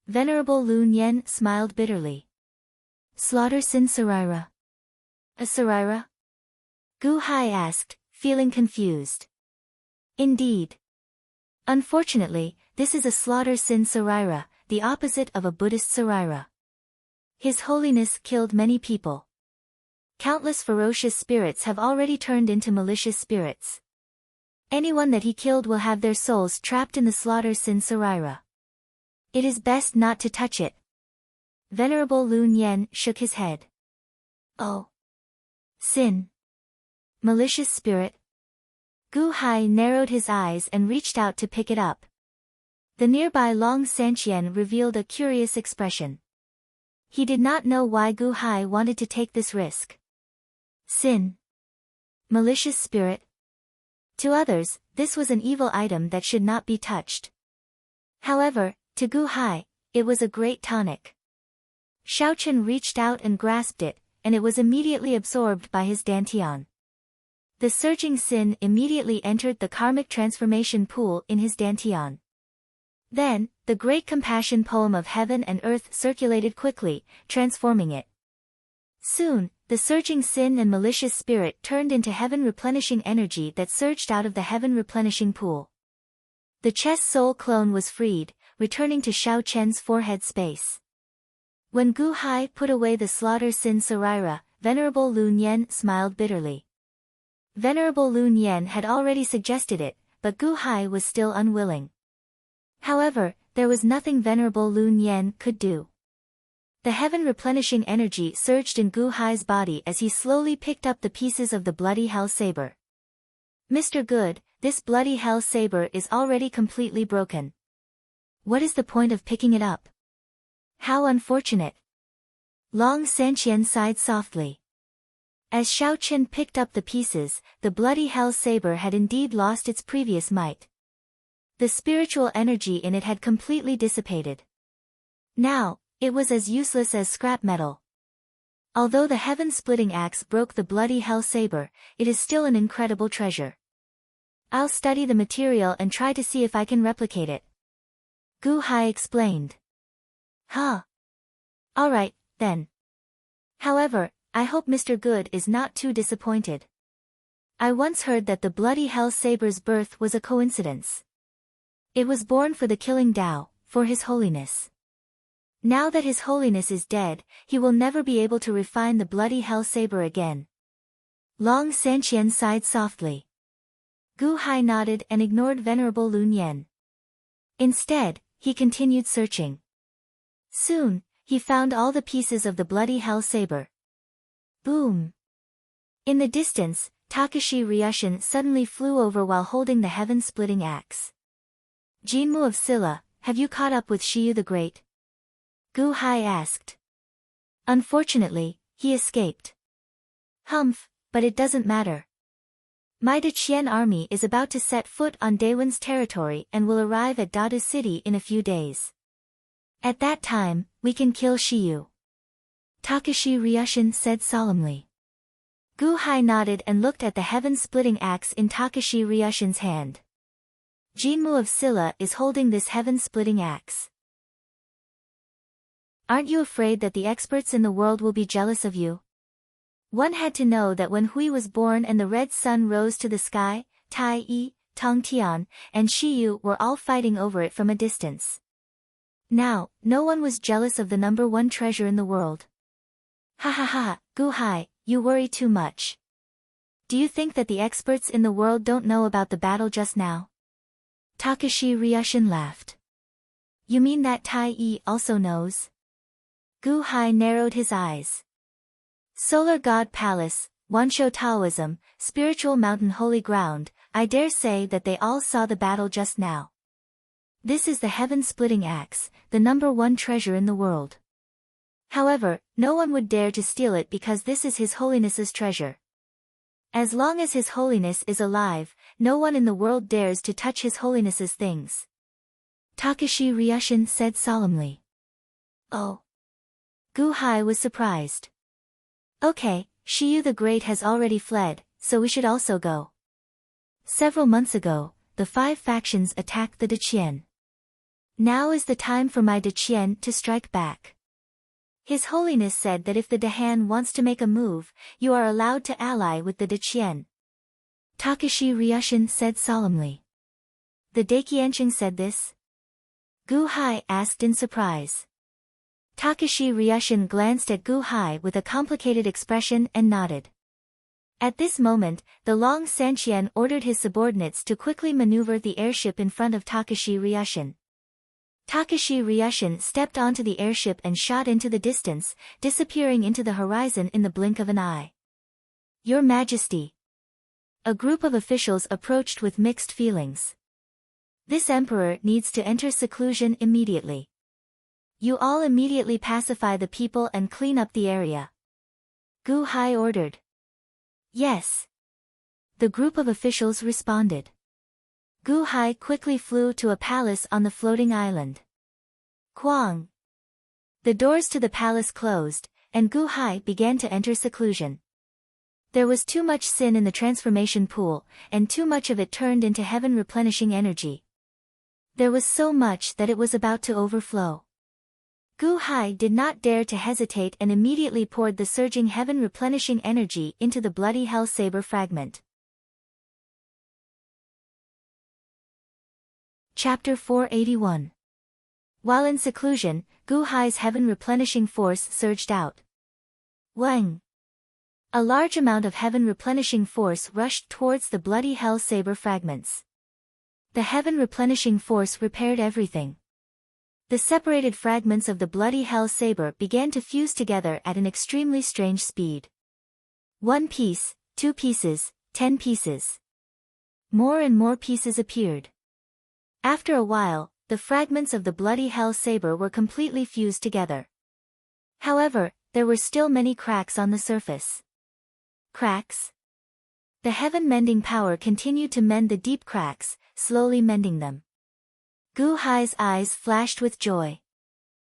Venerable Lun Yen smiled bitterly. Slaughter sin Saraira. A Saraira? Gu Hai asked, feeling confused. Indeed. Unfortunately, this is a slaughter sin Saraira, the opposite of a Buddhist Saraira. His Holiness killed many people. Countless ferocious spirits have already turned into malicious spirits. Anyone that he killed will have their souls trapped in the slaughter sin Saraira. It is best not to touch it. Venerable Lun Yen shook his head. Oh. Sin. Malicious spirit. Gu Hai narrowed his eyes and reached out to pick it up. The nearby Long Sanqian revealed a curious expression. He did not know why Gu Hai wanted to take this risk. Sin. Malicious spirit. To others, this was an evil item that should not be touched. However, to Gu Hai, it was a great tonic. Xiaochen reached out and grasped it, and it was immediately absorbed by his dantian. The surging sin immediately entered the karmic transformation pool in his dantian. Then, the great compassion poem of heaven and earth circulated quickly, transforming it. Soon, the surging sin and malicious spirit turned into heaven-replenishing energy that surged out of the heaven-replenishing pool. The chest soul clone was freed, returning to Xiao Chen's forehead space. When Gu Hai put away the slaughter sin Sarira, Venerable Lun Yen smiled bitterly. Venerable Lun Yen had already suggested it, but Gu Hai was still unwilling. However, there was nothing Venerable Lun Yen could do. The heaven-replenishing energy surged in Gu Hai's body as he slowly picked up the pieces of the bloody hell saber. Mr. Good, this bloody hell saber is already completely broken. What is the point of picking it up? How unfortunate. Long Sanqian sighed softly. As Xiao Chen picked up the pieces, the bloody hell saber had indeed lost its previous might. The spiritual energy in it had completely dissipated. Now, it was as useless as scrap metal. Although the heaven-splitting axe broke the bloody hell saber, it is still an incredible treasure. I'll study the material and try to see if I can replicate it. Gu Hai explained. Huh. Alright, then. However, I hope Mr. Good is not too disappointed. I once heard that the bloody hell saber's birth was a coincidence. It was born for the killing Tao, for His Holiness. Now that His Holiness is dead, he will never be able to refine the bloody hell saber again. Long Sanqian sighed softly. Gu Hai nodded and ignored Venerable Lun Yen. Instead, he continued searching. Soon, he found all the pieces of the bloody hell saber. Boom! In the distance, Takashi Ryushin suddenly flew over while holding the heaven-splitting axe. Jinmu of Silla, have you caught up with Shiyu the Great? Gu Hai asked. Unfortunately, he escaped. Humph, but it doesn't matter. My Deqian army is about to set foot on Daewon's territory and will arrive at Dadu City in a few days. At that time, we can kill Shiyu. Takashi Ryushin said solemnly. Gu Hai nodded and looked at the heaven-splitting axe in Takashi Ryushin's hand. Jinmu of Silla is holding this heaven-splitting axe. Aren't you afraid that the experts in the world will be jealous of you? One had to know that when Hui was born and the red sun rose to the sky, Tai Yi, Tong Tian, and Shiyu were all fighting over it from a distance. Now, no one was jealous of the number one treasure in the world. Ha ha ha, Gu Hai, you worry too much. Do you think that the experts in the world don't know about the battle just now? Takashi Ryushin laughed. You mean that Tai Yi also knows? Gu Hai narrowed his eyes. Solar God Palace, Wansho Taoism, Spiritual Mountain Holy Ground, I dare say that they all saw the battle just now. This is the heaven-splitting axe, the number one treasure in the world. However, no one would dare to steal it because this is His Holiness's treasure. As long as His Holiness is alive, no one in the world dares to touch His Holiness's things. Takashi Ryushin said solemnly. Oh. Gu Hai was surprised. Okay, Shiyu the Great has already fled, so we should also go. Several months ago, the 5 factions attacked the Deqian. Now is the time for my Deqian to strike back. His Holiness said that if the Dehan wants to make a move, you are allowed to ally with the Deqian. Takashi Ryushin said solemnly. The Daikienshing said this? Gu Hai asked in surprise. Takashi Ryushin glanced at Gu Hai with a complicated expression and nodded. At this moment, the Long Sanqian ordered his subordinates to quickly maneuver the airship in front of Takashi Ryushin. Takashi Ryushin stepped onto the airship and shot into the distance, disappearing into the horizon in the blink of an eye. Your Majesty. A group of officials approached with mixed feelings. This emperor needs to enter seclusion immediately. You all immediately pacify the people and clean up the area. Gu Hai ordered. Yes. The group of officials responded. Gu Hai quickly flew to a palace on the floating island. Kwang. The doors to the palace closed, and Gu Hai began to enter seclusion. There was too much sin in the transformation pool, and too much of it turned into heaven-replenishing energy. There was so much that it was about to overflow. Gu Hai did not dare to hesitate and immediately poured the surging heaven-replenishing energy into the bloody hell saber fragment. Chapter 481. While in seclusion, Gu Hai's heaven-replenishing force surged out. Wang! A large amount of heaven-replenishing force rushed towards the bloody hell saber fragments. The heaven-replenishing force repaired everything. The separated fragments of the bloody hell saber began to fuse together at an extremely strange speed. 1 piece, 2 pieces, 10 pieces. More and more pieces appeared. After a while, the fragments of the bloody hell saber were completely fused together. However, there were still many cracks on the surface. Cracks? The heaven-mending power continued to mend the deep cracks, slowly mending them. Gu Hai's eyes flashed with joy.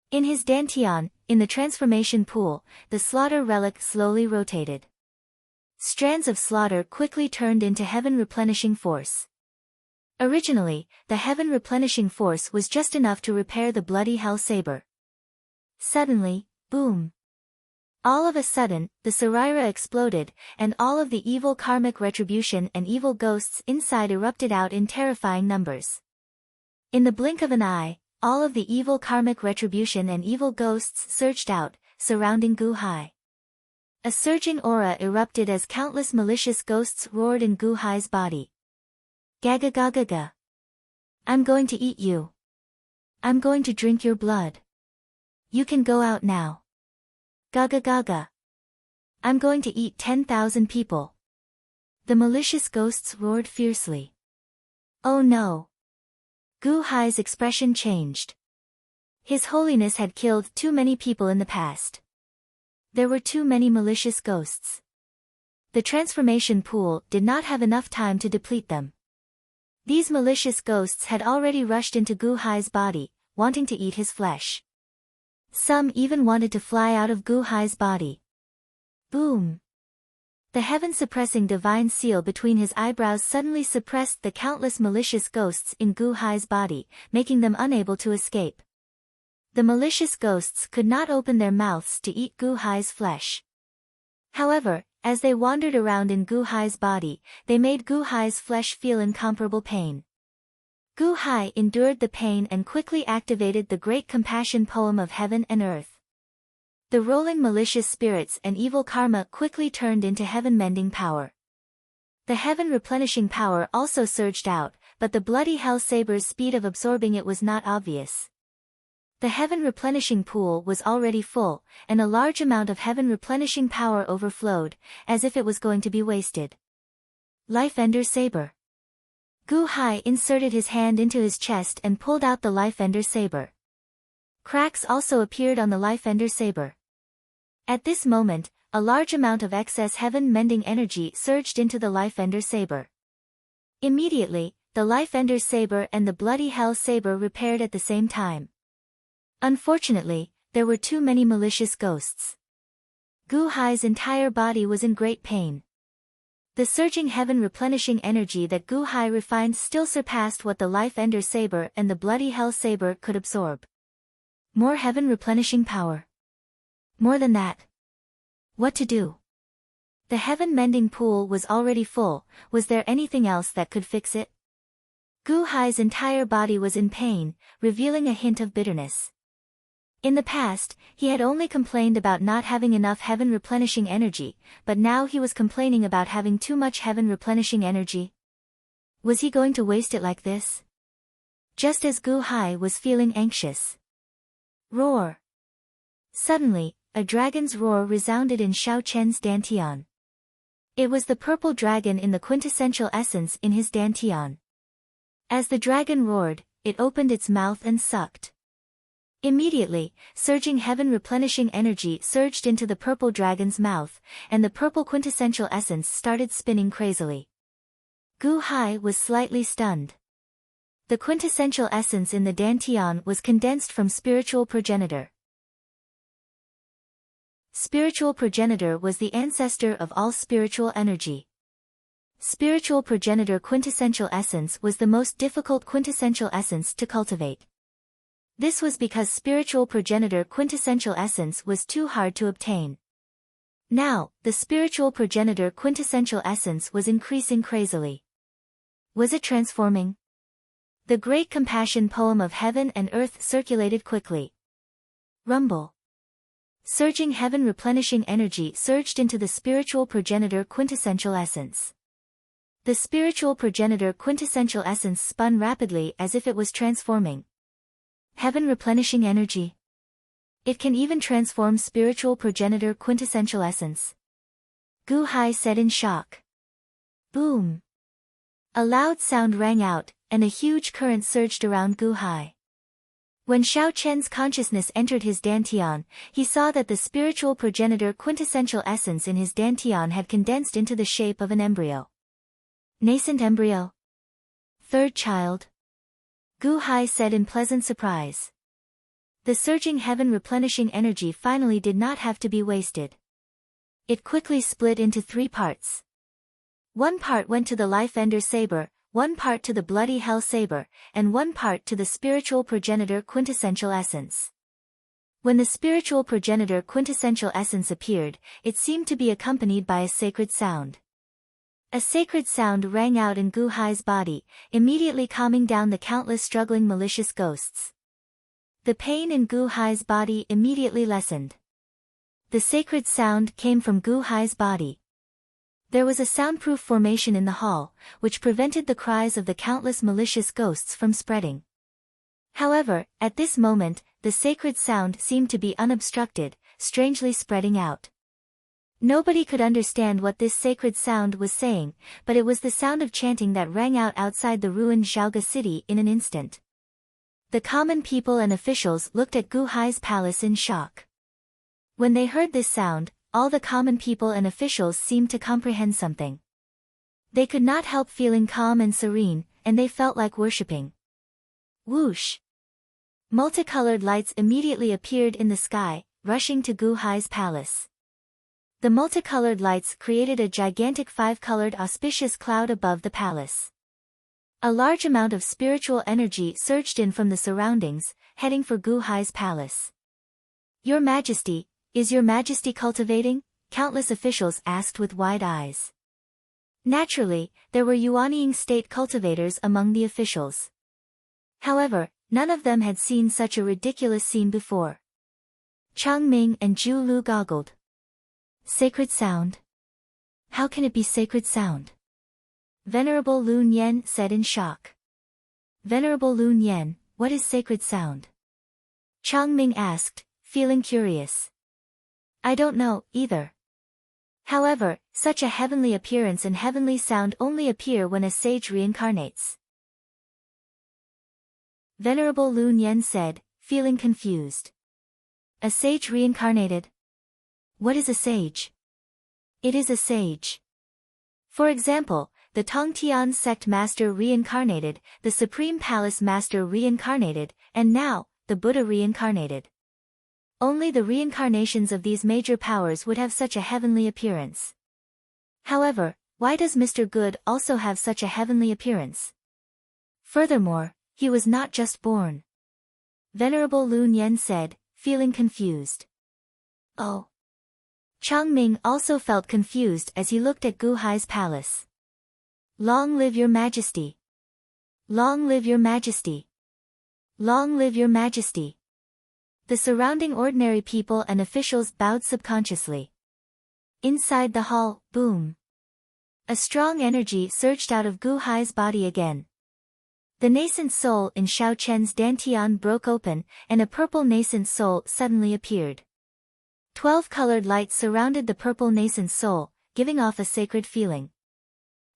In his dantian, in the transformation pool, the slaughter relic slowly rotated. Strands of slaughter quickly turned into heaven-replenishing force. Originally, the heaven-replenishing force was just enough to repair the bloody hell saber. Suddenly, boom! All of a sudden, the Saraira exploded, and all of the evil karmic retribution and evil ghosts inside erupted out in terrifying numbers. In the blink of an eye, all of the evil karmic retribution and evil ghosts surged out, surrounding Gu Hai. A surging aura erupted as countless malicious ghosts roared in Gu Hai's body. Gaga gaga ga. I'm going to eat you. I'm going to drink your blood. You can go out now. Gaga gaga. I'm going to eat 10,000 people. The malicious ghosts roared fiercely. Oh no. Gu Hai's expression changed. His Holiness had killed too many people in the past. There were too many malicious ghosts. The transformation pool did not have enough time to deplete them. These malicious ghosts had already rushed into Gu Hai's body, wanting to eat his flesh. Some even wanted to fly out of Gu Hai's body. Boom! The heaven-suppressing divine seal between his eyebrows suddenly suppressed the countless malicious ghosts in Gu Hai's body, making them unable to escape. The malicious ghosts could not open their mouths to eat Gu Hai's flesh. However, as they wandered around in Gu Hai's body, they made Gu Hai's flesh feel incomparable pain. Gu Hai endured the pain and quickly activated the great compassion poem of heaven and earth. The rolling malicious spirits and evil karma quickly turned into heaven-mending power. The heaven-replenishing power also surged out, but the bloody hell saber's speed of absorbing it was not obvious. The heaven-replenishing pool was already full, and a large amount of heaven-replenishing power overflowed, as if it was going to be wasted. Life-ender saber. Gu Hai inserted his hand into his chest and pulled out the life-ender saber. Cracks also appeared on the life-ender saber. At this moment, a large amount of excess heaven-mending energy surged into the life-ender saber. Immediately, the life-ender saber and the bloody hell saber repaired at the same time. Unfortunately, there were too many malicious ghosts. Gu Hai's entire body was in great pain. The surging heaven-replenishing energy that Gu Hai refined still surpassed what the life-ender saber and the bloody hell saber could absorb. More heaven-replenishing power. More than that. What to do? The heaven-mending pool was already full. Was there anything else that could fix it? Gu Hai's entire body was in pain, revealing a hint of bitterness. In the past, he had only complained about not having enough heaven-replenishing energy, but now he was complaining about having too much heaven-replenishing energy. Was he going to waste it like this? Just as Gu Hai was feeling anxious. Roar! Suddenly, a dragon's roar resounded in Xiao Chen's dantian. It was the purple dragon in the quintessential essence in his dantian. As the dragon roared, it opened its mouth and sucked. Immediately, surging heaven-replenishing energy surged into the purple dragon's mouth, and the purple quintessential essence started spinning crazily. Gu Hai was slightly stunned. The quintessential essence in the dantian was condensed from spiritual progenitor. Spiritual progenitor was the ancestor of all spiritual energy. Spiritual progenitor quintessential essence was the most difficult quintessential essence to cultivate. This was because spiritual progenitor quintessential essence was too hard to obtain. Now, the spiritual progenitor quintessential essence was increasing crazily. Was it transforming? The great compassion poem of heaven and earth circulated quickly. Rumble. Surging heaven replenishing energy surged into the spiritual progenitor quintessential essence. The spiritual progenitor quintessential essence spun rapidly as if it was transforming. Heaven replenishing energy. It can even transform spiritual progenitor quintessential essence. Gu Hai said in shock. Boom. A loud sound rang out, and a huge current surged around Gu Hai. When Xiao Chen's consciousness entered his dantian, he saw that the spiritual progenitor quintessential essence in his dantian had condensed into the shape of an embryo. Nascent embryo? Third child? Gu Hai said in pleasant surprise. The surging heaven replenishing energy finally did not have to be wasted. It quickly split into 3 parts. One part went to the life ender saber, one part to the bloody hell saber, and one part to the spiritual progenitor quintessential essence. When the spiritual progenitor quintessential essence appeared, it seemed to be accompanied by a sacred sound. A sacred sound rang out in Gu Hai's body, immediately calming down the countless struggling malicious ghosts. The pain in Gu Hai's body immediately lessened. The sacred sound came from Gu Hai's body. There was a soundproof formation in the hall, which prevented the cries of the countless malicious ghosts from spreading. However, at this moment, the sacred sound seemed to be unobstructed, strangely spreading out. Nobody could understand what this sacred sound was saying, but it was the sound of chanting that rang out outside the ruined Zhaoga city in an instant. The common people and officials looked at Gu Hai's palace in shock. When they heard this sound, all the common people and officials seemed to comprehend something. They could not help feeling calm and serene, and they felt like worshipping. Whoosh! Multicolored lights immediately appeared in the sky, rushing to Gu Hai's palace. The multicolored lights created a gigantic 5-colored auspicious cloud above the palace. A large amount of spiritual energy surged in from the surroundings, heading for Gu Hai's palace. Your Majesty, is your Majesty cultivating? Countless officials asked with wide eyes. Naturally, there were Yuanying state cultivators among the officials. However, none of them had seen such a ridiculous scene before. Chang Ming and Zhu Lu goggled. Sacred sound? How can it be sacred sound? Venerable Lu Nian said in shock. Venerable Lu Nian, what is sacred sound? Chang Ming asked, feeling curious. I don't know, either. However, such a heavenly appearance and heavenly sound only appear when a sage reincarnates. Venerable Lu Nian said, feeling confused. A sage reincarnated? What is a sage? It is a sage. For example, the Tongtian sect master reincarnated, the Supreme Palace master reincarnated, and now, the Buddha reincarnated. Only the reincarnations of these major powers would have such a heavenly appearance. However, why does Mr. Good also have such a heavenly appearance? Furthermore, he was not just born. Venerable Lu Nian said, feeling confused. Oh. Chang Ming also felt confused as he looked at Gu Hai's palace. Long live your Majesty! Long live your Majesty! Long live your Majesty! The surrounding ordinary people and officials bowed subconsciously. Inside the hall, boom! A strong energy surged out of Gu Hai's body again. The nascent soul in Xiao Chen's dantian broke open, and a purple nascent soul suddenly appeared. 12 colored lights surrounded the purple nascent soul, giving off a sacred feeling.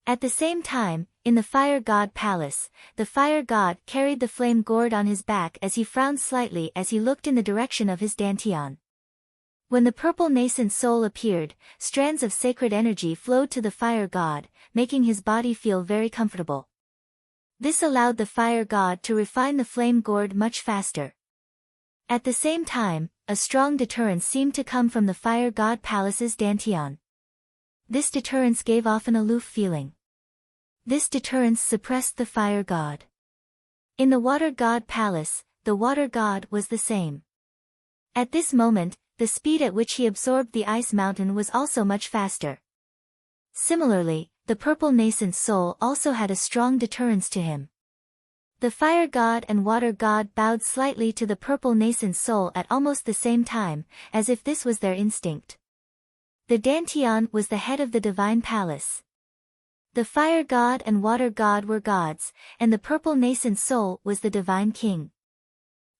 At the same time, in the fire god palace, the fire god carried the flame gourd on his back as he frowned slightly as he looked in the direction of his dantian. When the purple nascent soul appeared, strands of sacred energy flowed to the fire god, making his body feel very comfortable. This allowed the fire god to refine the flame gourd much faster. At the same time, a strong deterrence seemed to come from the fire god palace's dantian. This deterrence gave off an aloof feeling. This deterrence suppressed the fire god. In the water god palace, the water god, was the same. At this moment, the speed at which he absorbed the ice mountain was also much faster. Similarly, the purple nascent soul also had a strong deterrence to him. The fire god and water god bowed slightly to the purple nascent soul at almost the same time, as if this was their instinct. The Dantian was the head of the divine palace. The fire god and water god were gods, and the purple nascent soul was the divine king.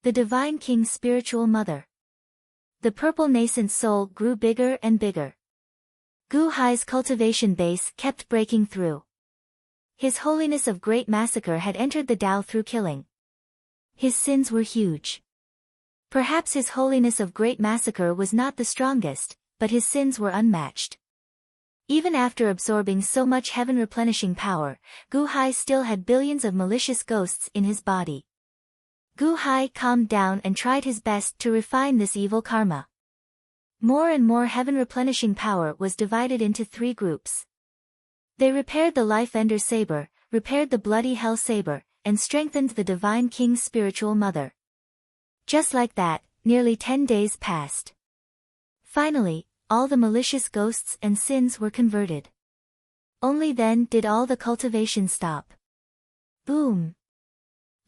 The divine king's spiritual mother. The purple nascent soul grew bigger and bigger. Gu Hai's cultivation base kept breaking through. His holiness of great massacre had entered the Tao through killing. His sins were huge. Perhaps his holiness of great massacre was not the strongest, but his sins were unmatched. Even after absorbing so much heaven-replenishing power, Gu Hai still had billions of malicious ghosts in his body. Gu Hai calmed down and tried his best to refine this evil karma. More and more heaven-replenishing power was divided into 3 groups. They repaired the Life-Ender Saber, repaired the Bloody Hell Saber, and strengthened the Divine King's spiritual mother. Just like that, nearly 10 days passed. Finally, all the malicious ghosts and sins were converted. Only then did all the cultivation stop. Boom!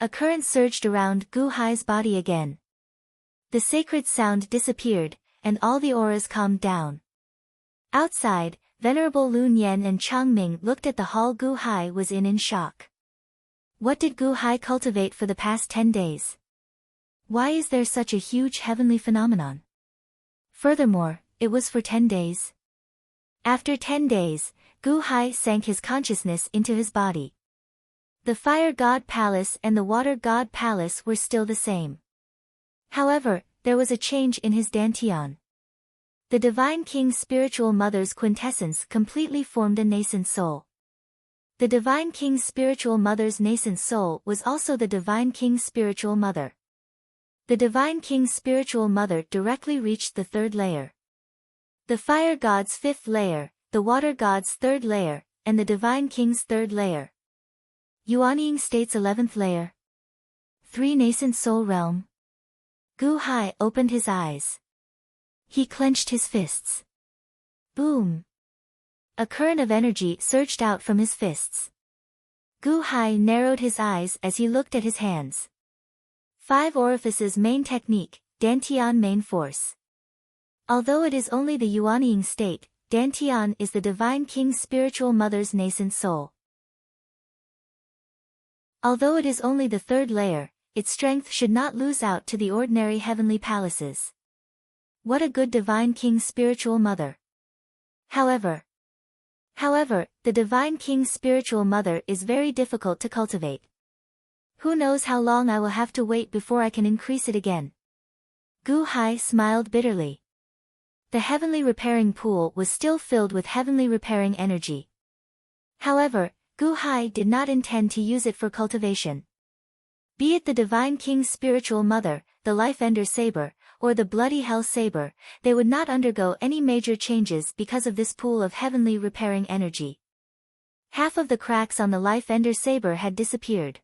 A current surged around Gu Hai's body again. The sacred sound disappeared, and all the auras calmed down. Outside, Venerable Lun Yen and Chang Ming looked at the hall Gu Hai was in shock. What did Gu Hai cultivate for the past 10 days? Why is there such a huge heavenly phenomenon? Furthermore, it was for 10 days. After 10 days, Gu Hai sank his consciousness into his body. The Fire God Palace and the Water God Palace were still the same. However, there was a change in his Dantian. The Divine King's spiritual mother's quintessence completely formed a nascent soul. The Divine King's spiritual mother's nascent soul was also the Divine King's spiritual mother. The Divine King's spiritual mother directly reached the 3rd layer. The Fire God's 5th layer, the Water God's 3rd layer, and the Divine King's 3rd layer. Yuanying State's 11th layer. 3 nascent soul realm. Gu Hai opened his eyes. He clenched his fists. Boom! A current of energy surged out from his fists. Gu Hai narrowed his eyes as he looked at his hands. 5 orifices main technique, Dantian main force. Although it is only the Yuanying state, Dantian is the Divine King's spiritual mother's nascent soul. Although it is only the 3rd layer, its strength should not lose out to the ordinary heavenly palaces. What a good Divine King's spiritual mother. However, the Divine King's spiritual mother is very difficult to cultivate. Who knows how long I will have to wait before I can increase it again. Gu Hai smiled bitterly. The heavenly repairing pool was still filled with heavenly repairing energy. However, Gu Hai did not intend to use it for cultivation. Be it the Divine King's spiritual mother, the Life-Ender Saber, or the Bloody Hell Saber, they would not undergo any major changes because of this pool of heavenly repairing energy. Half of the cracks on the Life-Ender Saber had disappeared.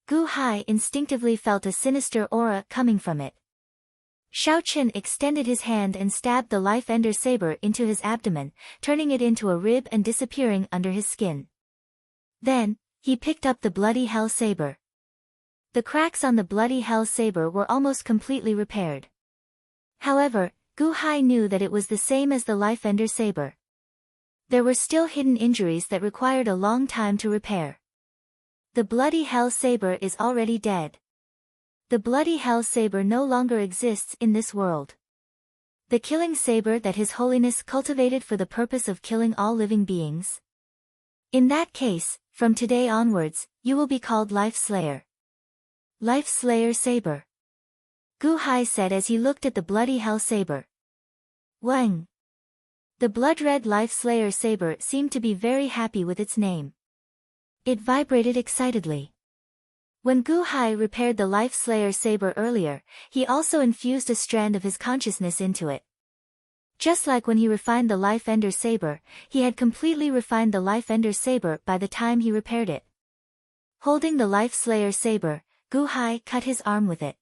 Gu Hai instinctively felt a sinister aura coming from it. Xiaochen extended his hand and stabbed the Life-Ender Saber into his abdomen, turning it into a rib and disappearing under his skin. Then, he picked up the Bloody Hell Saber. The cracks on the Bloody Hell Saber were almost completely repaired. However, Gu Hai knew that it was the same as the Life-Ender Saber. There were still hidden injuries that required a long time to repair. The Bloody Hell Saber is already dead. The Bloody Hell Saber no longer exists in this world. The killing saber that His Holiness cultivated for the purpose of killing all living beings. In that case, from today onwards, you will be called Life Slayer. Life Slayer Saber. Gu Hai said as he looked at the Bloody Hell Saber. Wang. The blood-red Life Slayer Saber seemed to be very happy with its name. It vibrated excitedly. When Gu Hai repaired the Life Slayer Saber earlier, he also infused a strand of his consciousness into it. Just like when he refined the Life-Ender Saber, he had completely refined the Life-Ender Saber by the time he repaired it. Holding the Life Slayer Saber, Gu Hai cut his arm with it.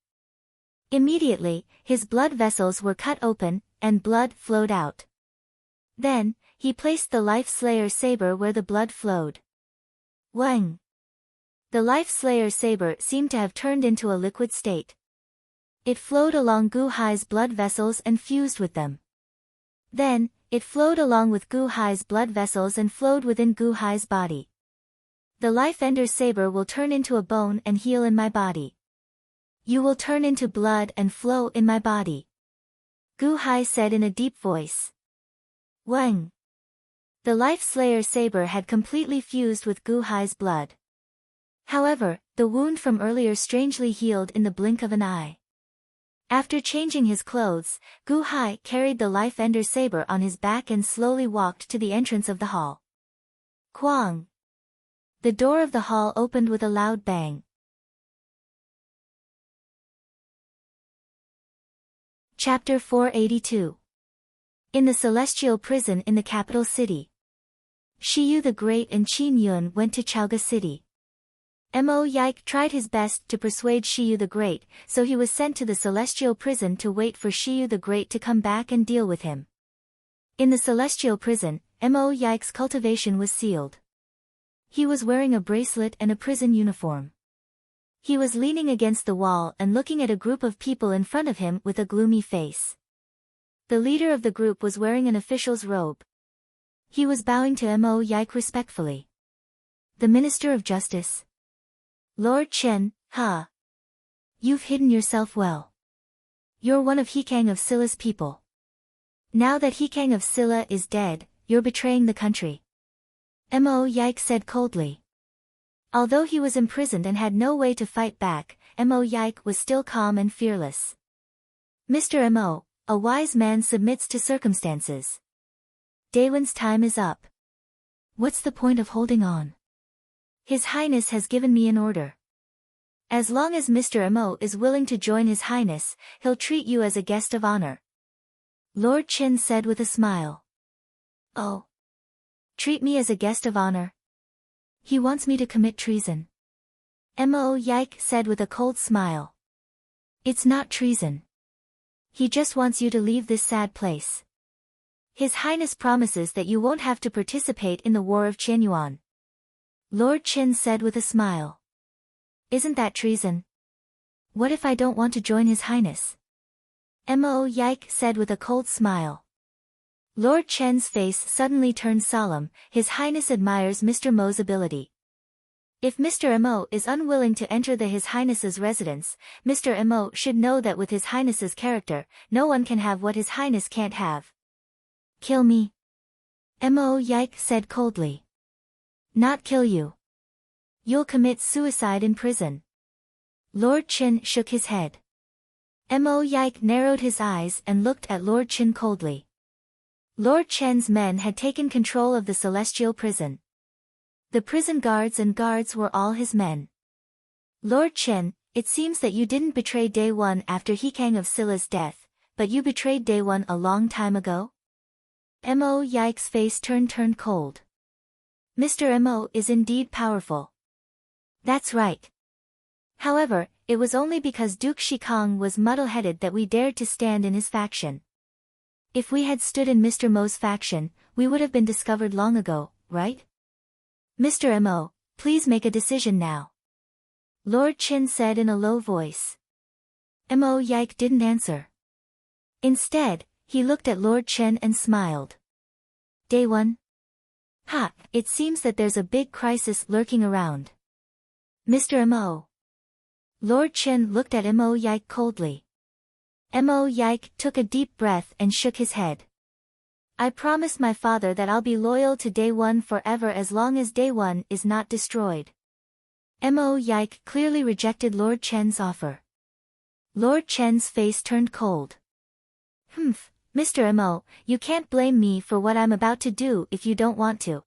Immediately, his blood vessels were cut open, and blood flowed out. Then, he placed the Life Slayer saber where the blood flowed. Wang! The Life Slayer saber seemed to have turned into a liquid state. It flowed along Gu Hai's blood vessels and fused with them. Then, it flowed along with Gu Hai's blood vessels and flowed within Gu Hai's body. The Life Ender's saber will turn into a bone and heal in my body. You will turn into blood and flow in my body. Gu Hai said in a deep voice. Wang! The Life Slayer saber had completely fused with Gu Hai's blood. However, the wound from earlier strangely healed in the blink of an eye. After changing his clothes, Gu Hai carried the Life Ender's saber on his back and slowly walked to the entrance of the hall. Kwang! The door of the hall opened with a loud bang. Chapter 482. In the Celestial Prison in the capital city. Shiyu the Great and Qin Yun went to Chaoga City. Mo Yike tried his best to persuade Shiyu the Great, so he was sent to the Celestial Prison to wait for Shiyu the Great to come back and deal with him. In the Celestial Prison, Mo Yike's cultivation was sealed. He was wearing a bracelet and a prison uniform. He was leaning against the wall and looking at a group of people in front of him with a gloomy face. The leader of the group was wearing an official's robe. He was bowing to Mo Yike respectfully. The Minister of Justice. Lord Chen, ha! You've hidden yourself well. You're one of Hikang of Silla's people. Now that Hikang of Silla is dead, you're betraying the country. Mo Yike said coldly. Although he was imprisoned and had no way to fight back, Mo Yike was still calm and fearless. Mr. Mo, a wise man submits to circumstances. Daewon's time is up. What's the point of holding on? His Highness has given me an order. As long as Mr. Mo is willing to join His Highness, he'll treat you as a guest of honor. Lord Chen said with a smile. Oh. Treat me as a guest of honor? He wants me to commit treason. Mo Yike said with a cold smile. It's not treason. He just wants you to leave this sad place. His Highness promises that you won't have to participate in the War of Qianyuan. Lord Chen said with a smile. Isn't that treason? What if I don't want to join His Highness? Mo Yike said with a cold smile. Lord Chen's face suddenly turned solemn. His Highness admires Mr. Mo's ability. If Mr. Mo is unwilling to enter His Highness's residence, Mr. Mo should know that with His Highness's character, no one can have what His Highness can't have. Kill me? Mo Yike said coldly. Not kill you. You'll commit suicide in prison. Lord Chen shook his head. Mo Yike narrowed his eyes and looked at Lord Chen coldly. Lord Chen's men had taken control of the Celestial Prison. The prison guards and guards were all his men. Lord Chen, it seems that you didn't betray Daewon after Hikang of Silla's death, but you betrayed Daewon a long time ago? Mo Yike's face turned cold. Mr. Mo is indeed powerful. That's right. However, it was only because Duke Shikang was muddle-headed that we dared to stand in his faction. If we had stood in Mr. Mo's faction, we would have been discovered long ago, right? Mr. Mo, please make a decision now. Lord Chen said in a low voice. Mo Yike didn't answer. Instead, he looked at Lord Chen and smiled. Daewon? Ha, it seems that there's a big crisis lurking around. Mr. Mo. Lord Chen looked at Mo Yike coldly. Mo Yike took a deep breath and shook his head. I promised my father that I'll be loyal to Daewon forever as long as Daewon is not destroyed. Mo Yike clearly rejected Lord Chen's offer. Lord Chen's face turned cold. Humph, Mr. Mo, you can't blame me for what I'm about to do if you don't want to.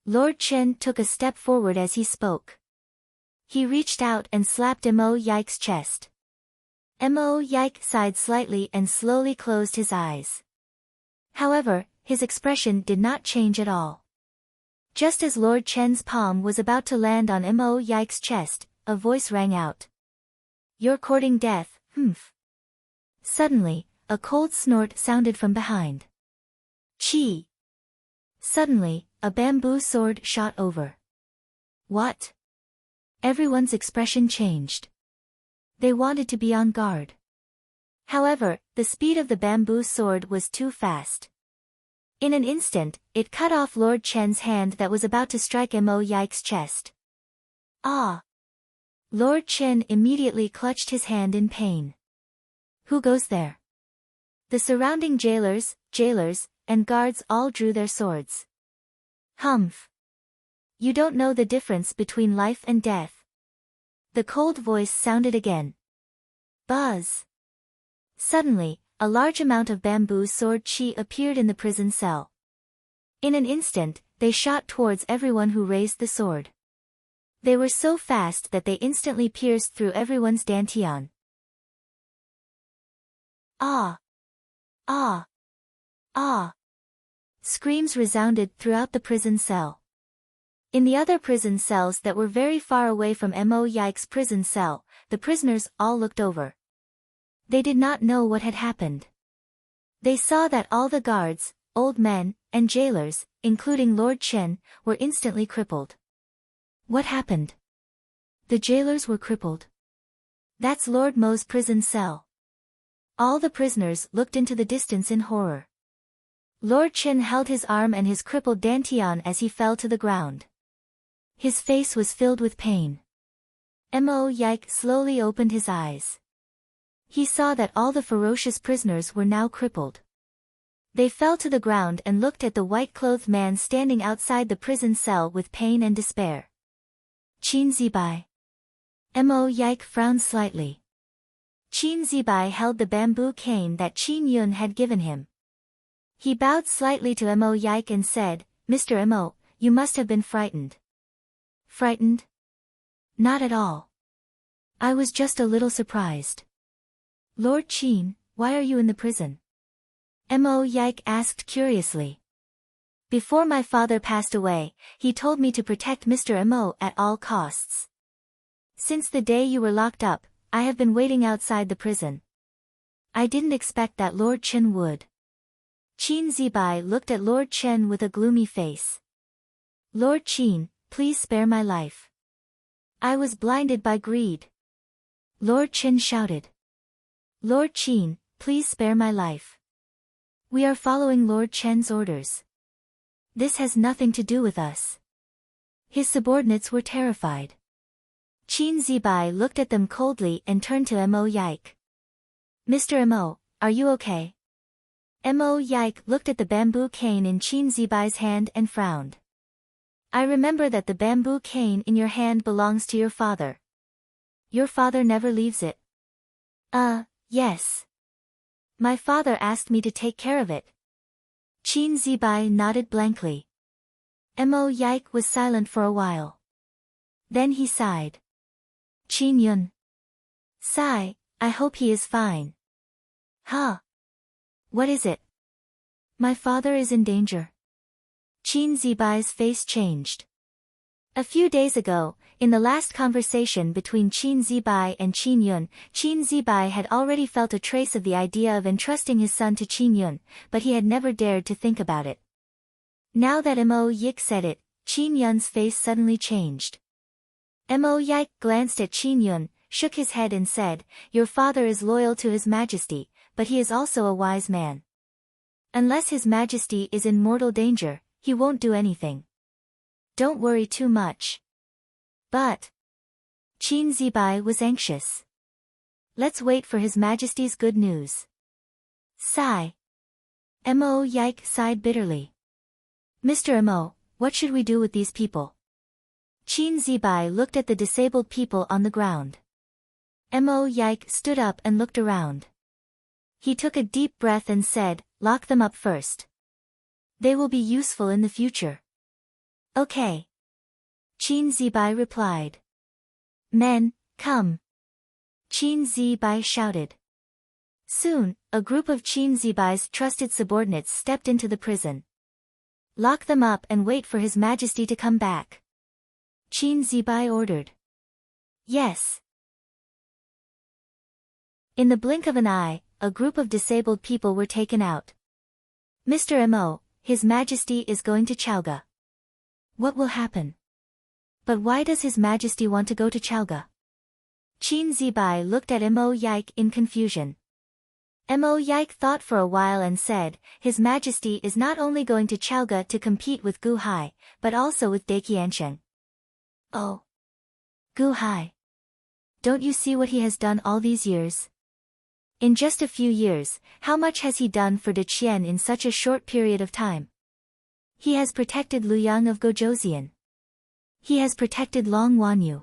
Lord Chen took a step forward as he spoke. He reached out and slapped Mo Yike's chest. Mo Yike sighed slightly and slowly closed his eyes. However, his expression did not change at all. Just as Lord Chen's palm was about to land on Mo Yike's chest, a voice rang out. You're courting death, humph. Suddenly, a cold snort sounded from behind. Chi! Suddenly, a bamboo sword shot over. What? Everyone's expression changed. They wanted to be on guard. However, the speed of the bamboo sword was too fast. In an instant, it cut off Lord Chen's hand that was about to strike Mo Yike's chest. Ah! Lord Chen immediately clutched his hand in pain. Who goes there? The surrounding jailers, and guards all drew their swords. Humph! You don't know the difference between life and death. The cold voice sounded again. Buzz! Suddenly, a large amount of bamboo sword chi appeared in the prison cell. In an instant, they shot towards everyone who raised the sword. They were so fast that they instantly pierced through everyone's dantian. Ah! Ah! Ah! Screams resounded throughout the prison cell. In the other prison cells that were very far away from Mo Yike's prison cell, the prisoners all looked over. They did not know what had happened. They saw that all the guards, old men, and jailers, including Lord Chen, were instantly crippled. What happened? The jailers were crippled. That's Lord Mo's prison cell. All the prisoners looked into the distance in horror. Lord Chen held his arm and his crippled dantian as he fell to the ground. His face was filled with pain. Mo Yike slowly opened his eyes. He saw that all the ferocious prisoners were now crippled. They fell to the ground and looked at the white-clothed man standing outside the prison cell with pain and despair. Qin Zibai. Mo Yike frowned slightly. Qin Zibai held the bamboo cane that Qin Yun had given him. He bowed slightly to Mo Yike and said, Mr. Mo, you must have been frightened. Frightened? Not at all. I was just a little surprised. Lord Qin, why are you in the prison? Mo Yike asked curiously. Before my father passed away, he told me to protect Mr. Mo at all costs. Since the day you were locked up, I have been waiting outside the prison. I didn't expect that Lord Chen would. Qin Zibai looked at Lord Chen with a gloomy face. Lord Qin, please spare my life. I was blinded by greed. Lord Chen shouted. Lord Qin, please spare my life. We are following Lord Chen's orders. This has nothing to do with us. His subordinates were terrified. Qin Zibai looked at them coldly and turned to Mo Yike. Mr. Mo, are you okay? Mo Yike looked at the bamboo cane in Qin Zibai's hand and frowned. I remember that the bamboo cane in your hand belongs to your father. Your father never leaves it. Yes. My father asked me to take care of it. Qin Zibai nodded blankly. Mo Yike was silent for a while. Then he sighed. Qin Yun. Sigh, I hope he is fine. Huh? What is it? My father is in danger. Qin Zibai's face changed. A few days ago, in the last conversation between Qin Zibai and Qin Yun, Qin Zibai had already felt a trace of the idea of entrusting his son to Qin Yun, but he had never dared to think about it. Now that Mo Yike said it, Qin Yun's face suddenly changed. Mo Yike glanced at Qin Yun, shook his head and said, Your father is loyal to His Majesty, but he is also a wise man. Unless His Majesty is in mortal danger, he won't do anything. Don't worry too much. But Qin Zibai was anxious. Let's wait for His Majesty's good news. Sigh. Mo Yike sighed bitterly. Mr. Mo, what should we do with these people? Qin Zibai looked at the disabled people on the ground. Mo Yike stood up and looked around. He took a deep breath and said, Lock them up first. They will be useful in the future. Okay. Qin Zibai replied. Men, come. Qin Zibai shouted. Soon, a group of Qin Zibai's trusted subordinates stepped into the prison. Lock them up and wait for His Majesty to come back. Qin Zibai ordered. Yes. In the blink of an eye, a group of disabled people were taken out. Mr. Mo, His Majesty is going to Chaoga. What will happen? But why does His Majesty want to go to Chaoga? Qin Zibai looked at Mo Yike in confusion. Mo Yike thought for a while and said, His Majesty is not only going to Chaoga to compete with Gu Hai, but also with Dai Qiansheng. Oh. Gu Hai. Don't you see what he has done all these years? In just a few years, how much has he done for De Qian in such a short period of time? He has protected Liu Yang of Gozhouzian. He has protected Long Wanyu.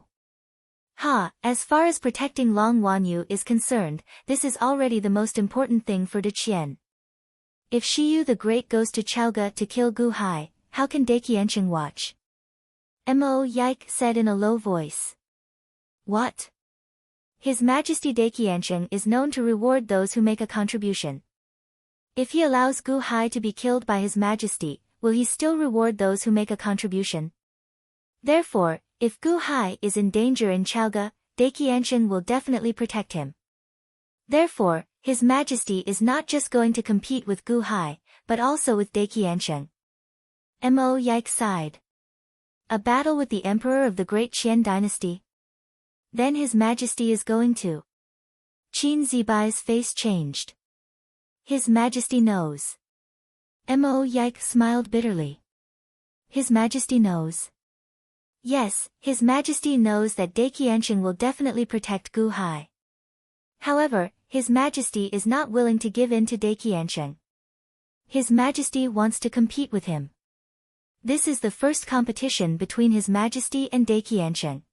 As far as protecting Long Wanyu is concerned, this is already the most important thing for De Qian. If Shiyu the Great goes to Chaoga to kill Gu Hai, how can Dai Qiansheng watch? Mo Yike said in a low voice. What? His Majesty Dai Qiansheng is known to reward those who make a contribution. If he allows Gu Hai to be killed by His Majesty, will he still reward those who make a contribution? Therefore, if Gu Hai is in danger in Chaoga, Dai Qiansheng will definitely protect him. Therefore, His Majesty is not just going to compete with Gu Hai, but also with Dai Qiansheng. Mo Yike sighed. A battle with the Emperor of the Great Qian Dynasty? Then His Majesty is going to. Qin Zibai's face changed. His Majesty knows. Mo Yike smiled bitterly. His Majesty knows. Yes, His Majesty knows that Dai Qiansheng will definitely protect Gu Hai. However, His Majesty is not willing to give in to Dai Qiansheng. His Majesty wants to compete with him. This is the first competition between His Majesty and Dai Qiansheng.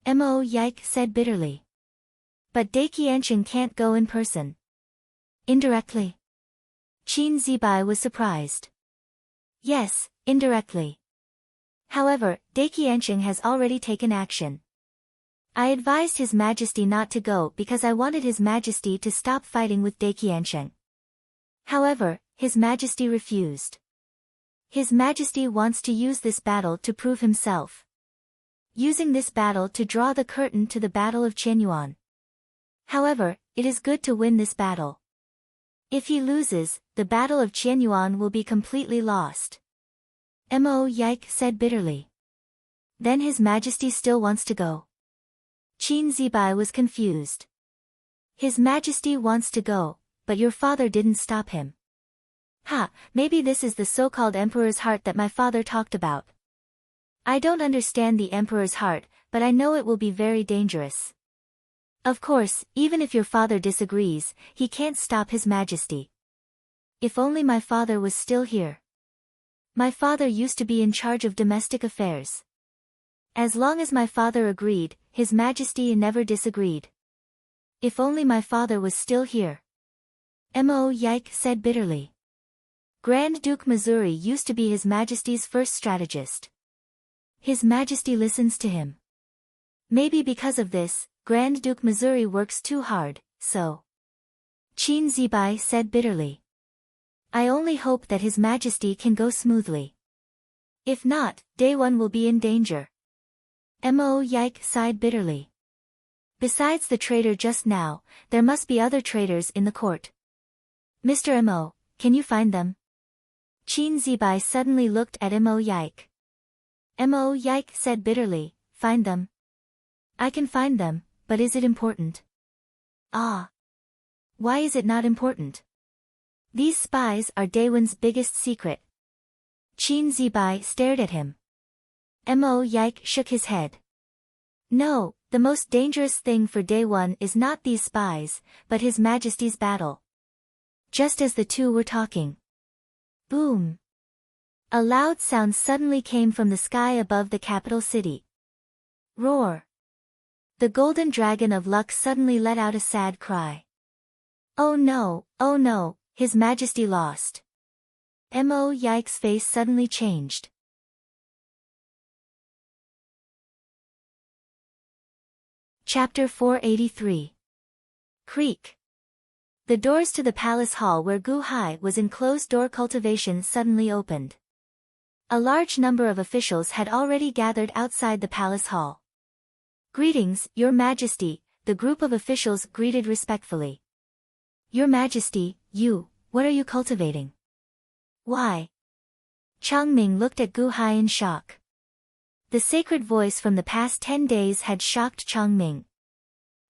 Mo Yike said bitterly. But Dai Qiansheng can't go in person. Indirectly? Qin Zibai was surprised. Yes, indirectly. However, Dai Qiansheng has already taken action. I advised His Majesty not to go because I wanted His Majesty to stop fighting with Dai Qiansheng. However, His Majesty refused. His Majesty wants to use this battle to prove himself. Using this battle to draw the curtain to the Battle of Qianyuan. However, it is good to win this battle. If he loses, the Battle of Qianyuan will be completely lost. Mo Yike said bitterly. Then His Majesty still wants to go. Qin Zibai was confused. His Majesty wants to go, but your father didn't stop him. Maybe this is the so-called Emperor's heart that my father talked about. I don't understand the Emperor's heart, but I know it will be very dangerous. Of course, even if your father disagrees, he can't stop His Majesty. If only my father was still here. My father used to be in charge of domestic affairs. As long as my father agreed, His Majesty never disagreed. If only my father was still here. Mo Yike said bitterly. Grand Duke Missouri used to be His Majesty's first strategist. His Majesty listens to him. Maybe because of this, Grand Duke Missouri works too hard, so. Qin Zibai said bitterly. I only hope that His Majesty can go smoothly. If not, Day One will be in danger. Mo Yike sighed bitterly. Besides the traitor just now, there must be other traitors in the court. Mr. Mo, can you find them? Qin Zibai suddenly looked at Mo Yike. Mo Yike said bitterly, find them. I can find them, but is it important? Why is it not important? These spies are Daewon's biggest secret. Qin Zibai stared at him. Mo Yike shook his head. No, the most dangerous thing for Daewon is not these spies, but His Majesty's battle. Just as the two were talking. Boom! A loud sound suddenly came from the sky above the capital city. Roar! The golden dragon of luck suddenly let out a sad cry. Oh no, His Majesty lost. Mo Yike's face suddenly changed. Chapter 483. Creak. The doors to the palace hall where Gu Hai was in closed-door cultivation suddenly opened. A large number of officials had already gathered outside the palace hall. Greetings, Your Majesty, the the group of officials greeted respectfully. Your Majesty, what are you cultivating? Why? Changming looked at Gu Hai in shock. The sacred voice from the past 10 days had shocked Changming.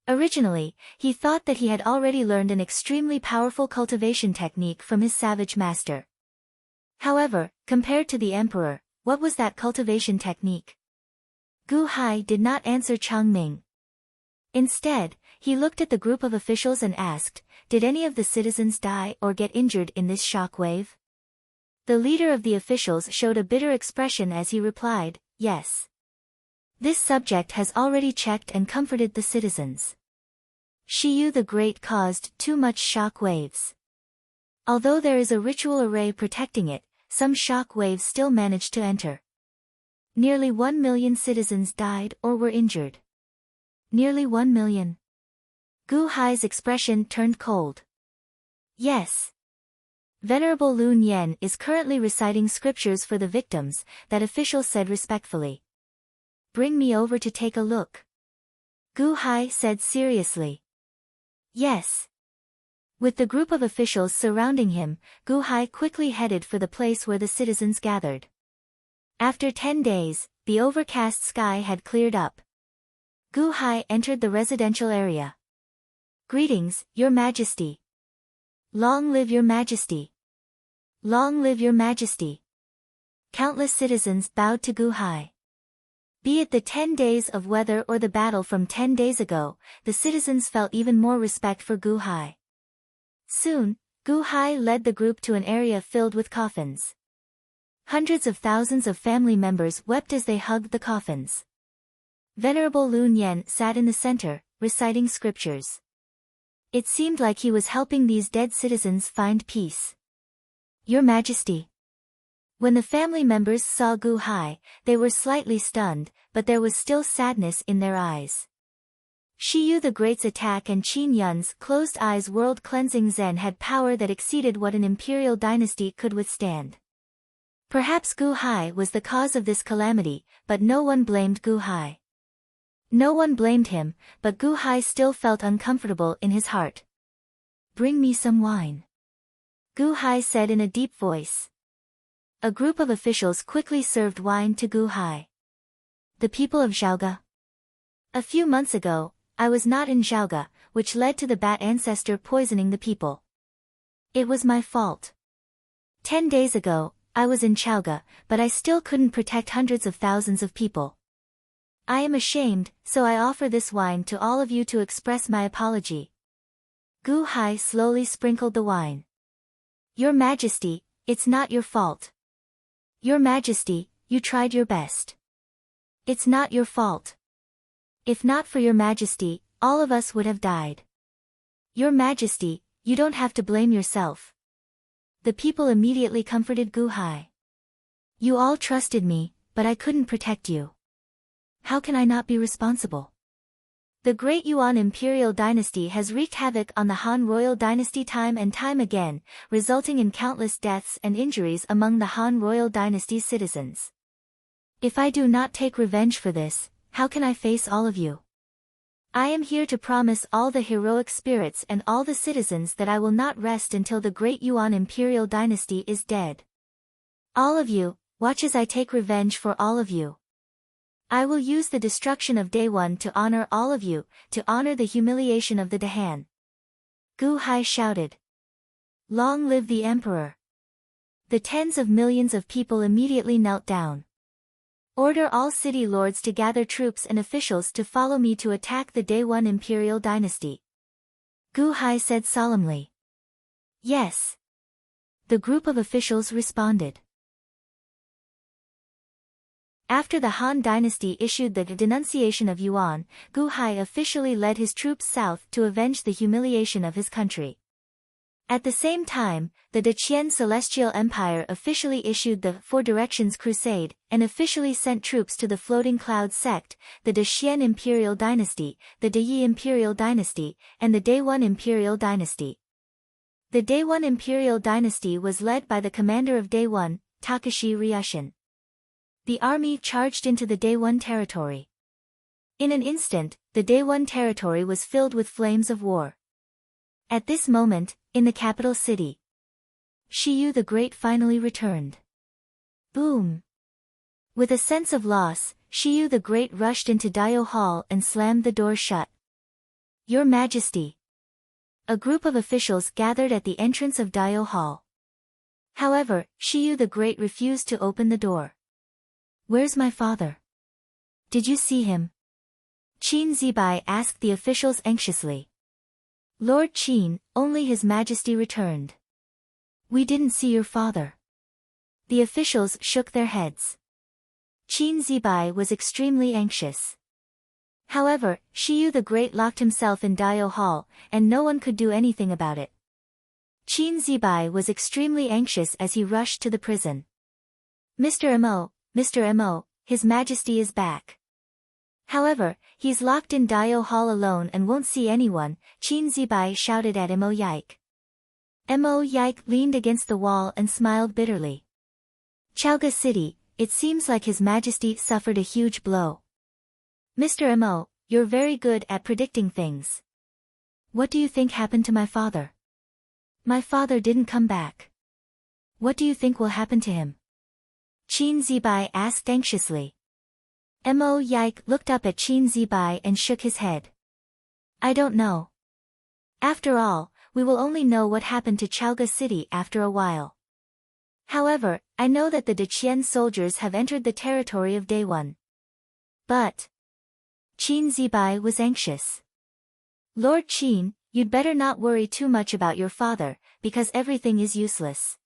Originally, he thought that he had already learned an extremely powerful cultivation technique from his savage master. However, compared to the emperor, what was that cultivation technique? Gu Hai did not answer Changming. Instead, he looked at the group of officials and asked, did any of the citizens die or get injured in this shock wave? The leader of the officials showed a bitter expression as he replied, yes. This subject has already checked and comforted the citizens. Shiyu the Great caused too much shock waves. Although there is a ritual array protecting it, some shock waves still managed to enter. Nearly 1 million citizens died or were injured. Nearly 1 million. Gu Hai's expression turned cold. Yes. Venerable Lun Yen is currently reciting scriptures for the victims, that official said respectfully. Bring me over to take a look. Gu Hai said seriously. Yes. With the group of officials surrounding him, Gu Hai quickly headed for the place where the citizens gathered. After 10 days, the overcast sky had cleared up. Gu Hai entered the residential area. Greetings, Your Majesty. Long live Your Majesty. Long live Your Majesty. Countless citizens bowed to Gu Hai. Be it the 10 days of weather or the battle from 10 days ago, the citizens felt even more respect for Gu Hai. Soon, Gu Hai led the group to an area filled with coffins. Hundreds of thousands of family members wept as they hugged the coffins. Venerable Lun Yen sat in the center, reciting scriptures. It seemed like he was helping these dead citizens find peace. Your Majesty. When the family members saw Gu Hai, they were slightly stunned, but there was still sadness in their eyes. Shiyu the Great's attack and Qin Yun's closed eyes world-cleansing Zen had power that exceeded what an imperial dynasty could withstand. Perhaps Gu Hai was the cause of this calamity, but no one blamed Gu Hai. No one blamed him, but Gu Hai still felt uncomfortable in his heart. Bring me some wine. Gu Hai said in a deep voice. A group of officials quickly served wine to Gu Hai. The people of Zhaoga. A few months ago, I was not in Zhaoga, which led to the bat ancestor poisoning the people. It was my fault. 10 days ago, I was in Zhaoga, but I still couldn't protect hundreds of thousands of people. I am ashamed, so I offer this wine to all of you to express my apology. Gu Hai slowly sprinkled the wine. Your Majesty, it's not your fault. Your Majesty, you tried your best. It's not your fault. If not for Your Majesty, all of us would have died. Your Majesty, you don't have to blame yourself. The people immediately comforted Gu Hai. You all trusted me, but I couldn't protect you. How can I not be responsible? The Great Yuan imperial dynasty has wreaked havoc on the Han royal dynasty time and time again, resulting in countless deaths and injuries among the Han royal dynasty's citizens. If I do not take revenge for this, how can I face all of you? I am here to promise all the heroic spirits and all the citizens that I will not rest until the Great Yuan imperial dynasty is dead. All of you, watch as I take revenge for all of you. I will use the destruction of Day One to honor all of you, to honor the humiliation of the Dahan. Gu Hai shouted. Long live the Emperor! The tens of millions of people immediately knelt down. Order all city lords to gather troops and officials to follow me to attack the Day One imperial dynasty. Gu Hai said solemnly. Yes. The group of officials responded. After the Han dynasty issued the denunciation of Yuan, Gu Hai officially led his troops south to avenge the humiliation of his country. At the same time, the Deqian Celestial Empire officially issued the Four Directions Crusade, and officially sent troops to the Floating Cloud sect, the Deqian Imperial Dynasty, the Deyi Imperial Dynasty, and the Day One Imperial Dynasty. The Day One Imperial Dynasty was led by the commander of Day One, Takashi Ryushin. The army charged into the Day One territory. In an instant, the Daewon territory was filled with flames of war. At this moment, in the capital city, Shiyu the Great finally returned. Boom! With a sense of loss, Shiyu the Great rushed into Daio Hall and slammed the door shut. Your Majesty! A group of officials gathered at the entrance of Daio Hall. However, Shiyu the Great refused to open the door. Where's my father? Did you see him? Qin Zibai asked the officials anxiously. Lord Qin, only His Majesty returned. We didn't see your father. The officials shook their heads. Qin Zibai was extremely anxious. However, Shiyu the Great locked himself in Daio Hall, and no one could do anything about it. Qin Zibai was extremely anxious as he rushed to the prison. Mr. Mo, His Majesty is back. However, he's locked in Daio Hall alone and won't see anyone, Qin Zibai shouted at Mo Yike. Mo Yike leaned against the wall and smiled bitterly. Chaoga City, it seems like His Majesty suffered a huge blow. Mr. Mo, you're very good at predicting things. What do you think happened to my father? My father didn't come back. What do you think will happen to him? Qin Zibai asked anxiously. Mo Yike looked up at Qin Zibai and shook his head. I don't know. After all, we will only know what happened to Chaoga City after a while. However, I know that the Deqian soldiers have entered the territory of Daewon. But Qin Zibai was anxious. Lord Qin, you'd better not worry too much about your father, because everything is useless.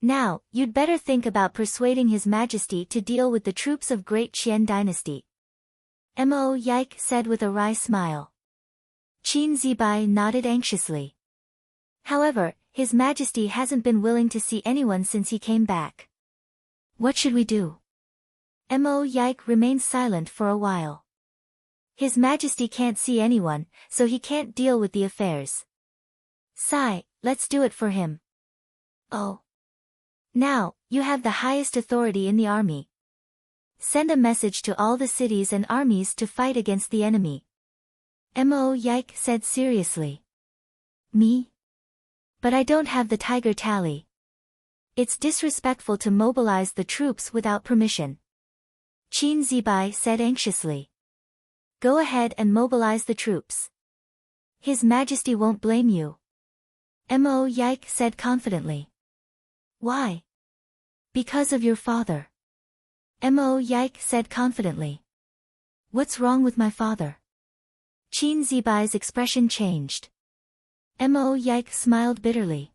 Now, you'd better think about persuading His Majesty to deal with the troops of Great Qian Dynasty. Mo Yike said with a wry smile. Qin Zibai nodded anxiously. However, His Majesty hasn't been willing to see anyone since he came back. What should we do? Mo Yike remained silent for a while. His Majesty can't see anyone, so he can't deal with the affairs. Sigh, let's do it for him. Oh. Now, you have the highest authority in the army. Send a message to all the cities and armies to fight against the enemy. Mo Yike said seriously. Me? But I don't have the tiger tally. It's disrespectful to mobilize the troops without permission. Qin Zibai said anxiously. Go ahead and mobilize the troops. His Majesty won't blame you. Mo Yike said confidently. Why? Because of your father. Mo Yike said confidently. What's wrong with my father? Qin Zibai's expression changed. Mo Yike smiled bitterly.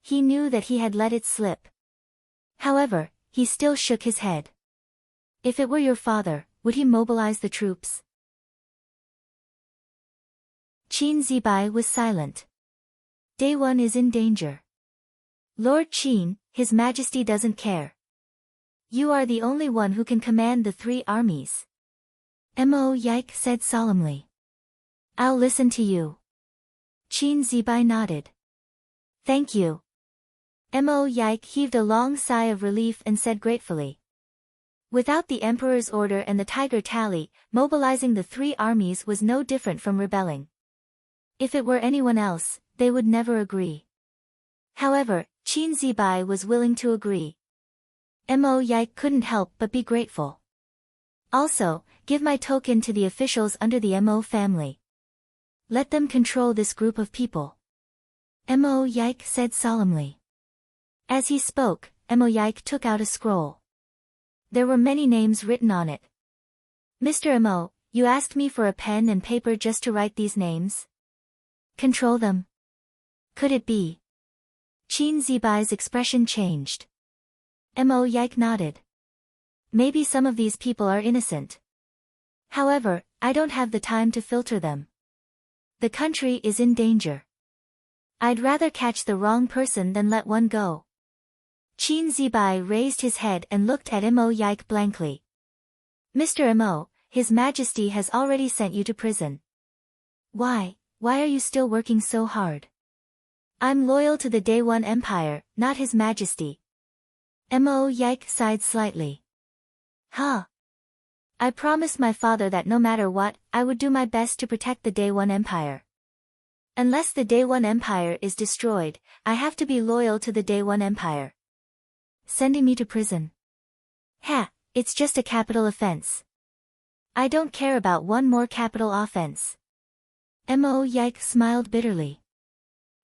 He knew that he had let it slip. However, he still shook his head. If it were your father, would he mobilize the troops? Qin Zibai was silent. Daewon is in danger. Lord Qin, His Majesty doesn't care. You are the only one who can command the 3 armies. Mo Yike said solemnly. I'll listen to you. Qin Zibai nodded. Thank you. Mo Yike heaved a long sigh of relief and said gratefully. Without the Emperor's order and the tiger tally, mobilizing the 3 armies was no different from rebelling. If it were anyone else, they would never agree. However, Qin Zibai was willing to agree. Mo Yike couldn't help but be grateful. Also, give my token to the officials under the Mo family. Let them control this group of people. Mo Yike said solemnly. As he spoke, Mo Yike took out a scroll. There were many names written on it. Mr. Mo, you asked me for a pen and paper just to write these names? Control them. Could it be? Qin Zibai's expression changed. Mo Yike nodded. Maybe some of these people are innocent. However, I don't have the time to filter them. The country is in danger. I'd rather catch the wrong person than let one go. Qin Zibai raised his head and looked at Mo Yike blankly. Mr. Mo, His Majesty has already sent you to prison. Why are you still working so hard? I'm loyal to the Daewon Empire, not His Majesty. Mo Yike sighed slightly. Huh. I promised my father that no matter what, I would do my best to protect the Day One Empire. Unless the Day One Empire is destroyed, I have to be loyal to the Day One Empire. Sending me to prison? Ha, it's just a capital offense. I don't care about one more capital offense. Mo Yike smiled bitterly.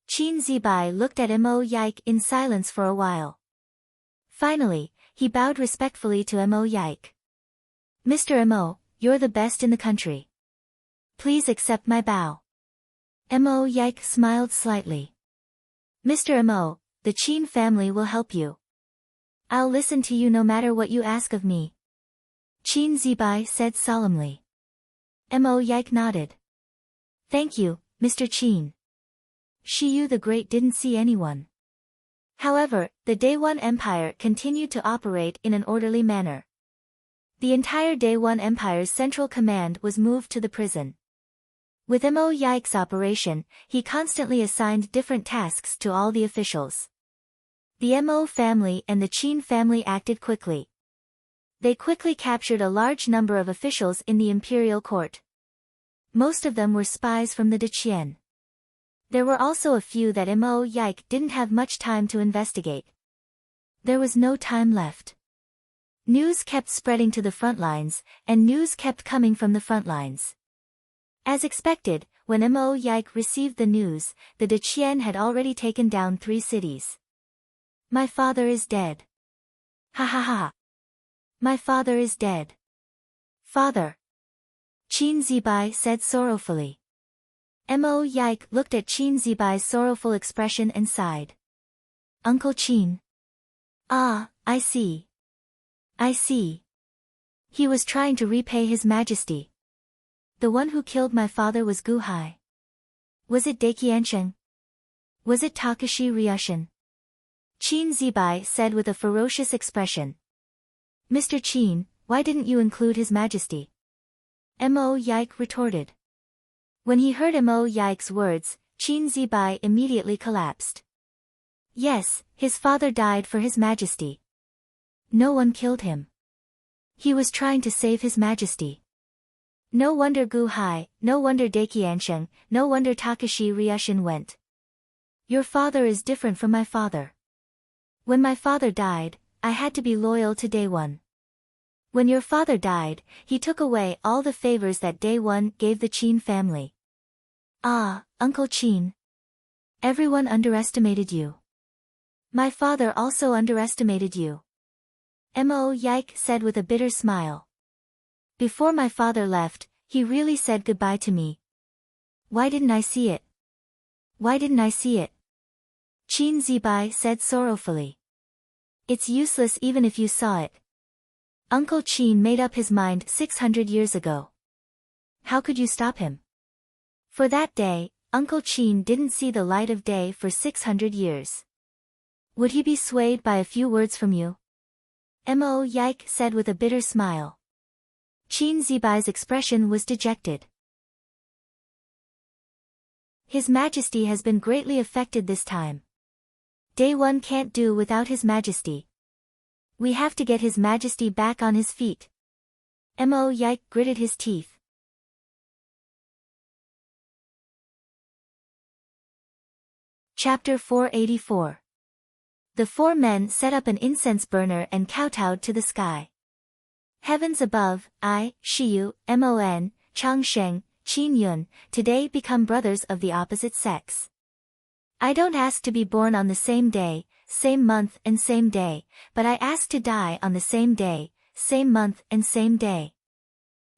Qin Zibai looked at Mo Yike in silence for a while. Finally, he bowed respectfully to Mo Yike. Mr. Mo, you're the best in the country. Please accept my bow. Mo Yike smiled slightly. Mr. Mo, the Qin family will help you. I'll listen to you no matter what you ask of me. Qin Zibai said solemnly. Mo Yike nodded. Thank you, Mr. Qin. Shiyu the Great didn't see anyone. However, the Day One Empire continued to operate in an orderly manner. The entire Day One Empire's central command was moved to the prison. With Mo Yike's operation, he constantly assigned different tasks to all the officials. The Mo family and the Qin family acted quickly. They quickly captured a large number of officials in the imperial court. Most of them were spies from the Deqian. There were also a few that Mo Yike didn't have much time to investigate. There was no time left. News kept spreading to the front lines, and news kept coming from the front lines. As expected, when Mo Yike received the news, the Deqian had already taken down 3 cities. My father is dead. Ha ha ha. My father is dead. Father. Qin Zibai said sorrowfully. Mo Yike looked at Qin Zibai's sorrowful expression and sighed. Uncle Qin. Ah, I see. I see. He was trying to repay his majesty. The one who killed my father was Gu Hai. Was it Daiqiansheng? Was it Takashi Ryushin? Qin Zibai said with a ferocious expression. Mr. Qin, why didn't you include his majesty? Mo Yike retorted. When he heard Mo Yike's words, Qin Zibai immediately collapsed. Yes, his father died for his majesty. No one killed him. He was trying to save his majesty. No wonder Gu Hai, no wonder Daiqiansheng, no wonder Takashi Ryushin went. Your father is different from my father. When my father died, I had to be loyal to Day One. When your father died, he took away all the favors that Day One gave the Qin family. Ah, Uncle Qin. Everyone underestimated you. My father also underestimated you. Mo Yike said with a bitter smile. Before my father left, he really said goodbye to me. Why didn't I see it? Why didn't I see it? Qin Zibai said sorrowfully. It's useless even if you saw it. Uncle Qin made up his mind 600 years ago. How could you stop him? For that day, Uncle Qin didn't see the light of day for 600 years. Would he be swayed by a few words from you? Mo Yike said with a bitter smile. Qin Zibai's expression was dejected. His Majesty has been greatly affected this time. Day One can't do without His Majesty. We have to get His Majesty back on his feet. Mo Yike gritted his teeth. Chapter 484. The 4 men set up an incense burner and kowtowed to the sky. Heavens above, I, Shiyu, Mon, Changsheng, Qin Yun, today become brothers of the opposite sex. I don't ask to be born on the same day, same month and same day, but I ask to die on the same day, same month and same day.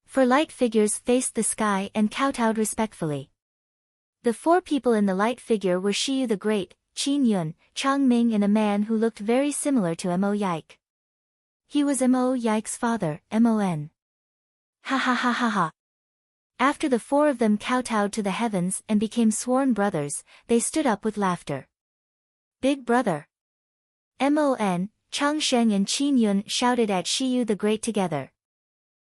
For light figures faced the sky and kowtowed respectfully. The 4 people in the light figure were Shiyu the Great, Qin Yun, Chang Ming and a man who looked very similar to Mo Yike. He was Mo Yike's father, Mon. Ha ha ha ha ha. After the 4 of them kowtowed to the heavens and became sworn brothers, they stood up with laughter. Big brother. Mon, Changsheng and Qin Yun shouted at Shiyu the Great together.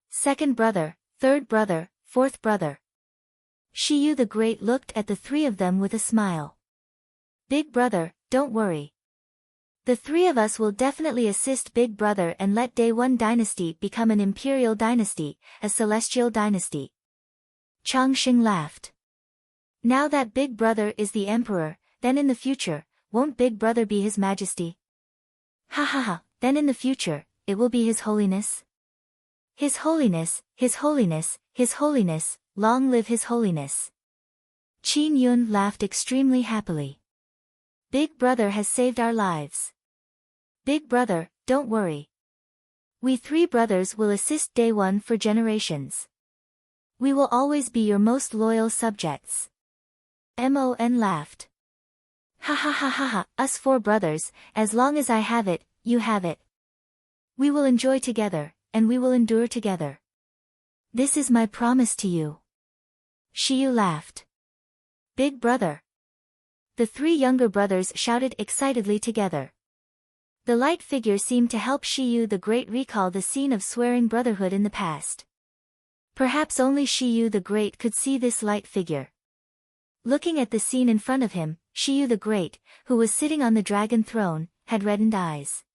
Second brother, third brother, fourth brother. Shiyu the Great looked at the 3 of them with a smile. Big brother, don't worry. The three of us will definitely assist Big Brother and let Day 1 dynasty become an imperial dynasty, a celestial dynasty. Chang Xing laughed. Now that Big Brother is the emperor, then in the future, won't Big Brother be His Majesty? Ha ha ha, then in the future, it will be His Holiness? His Holiness, His Holiness, His Holiness, long live His Holiness. Qin Yun laughed extremely happily. Big Brother has saved our lives. Big Brother, don't worry. We three brothers will assist Day 1 for generations. We will always be your most loyal subjects. Mon laughed. Ha ha ha ha ha, us four brothers, as long as I have it, you have it. We will enjoy together, and we will endure together. This is my promise to you. Shiyu laughed. Big Brother. The three younger brothers shouted excitedly together. The light figure seemed to help Shiyu the Great recall the scene of swearing brotherhood in the past. Perhaps only Shiyu the Great could see this light figure. Looking at the scene in front of him, Shiyu the Great, who was sitting on the dragon throne, had reddened eyes.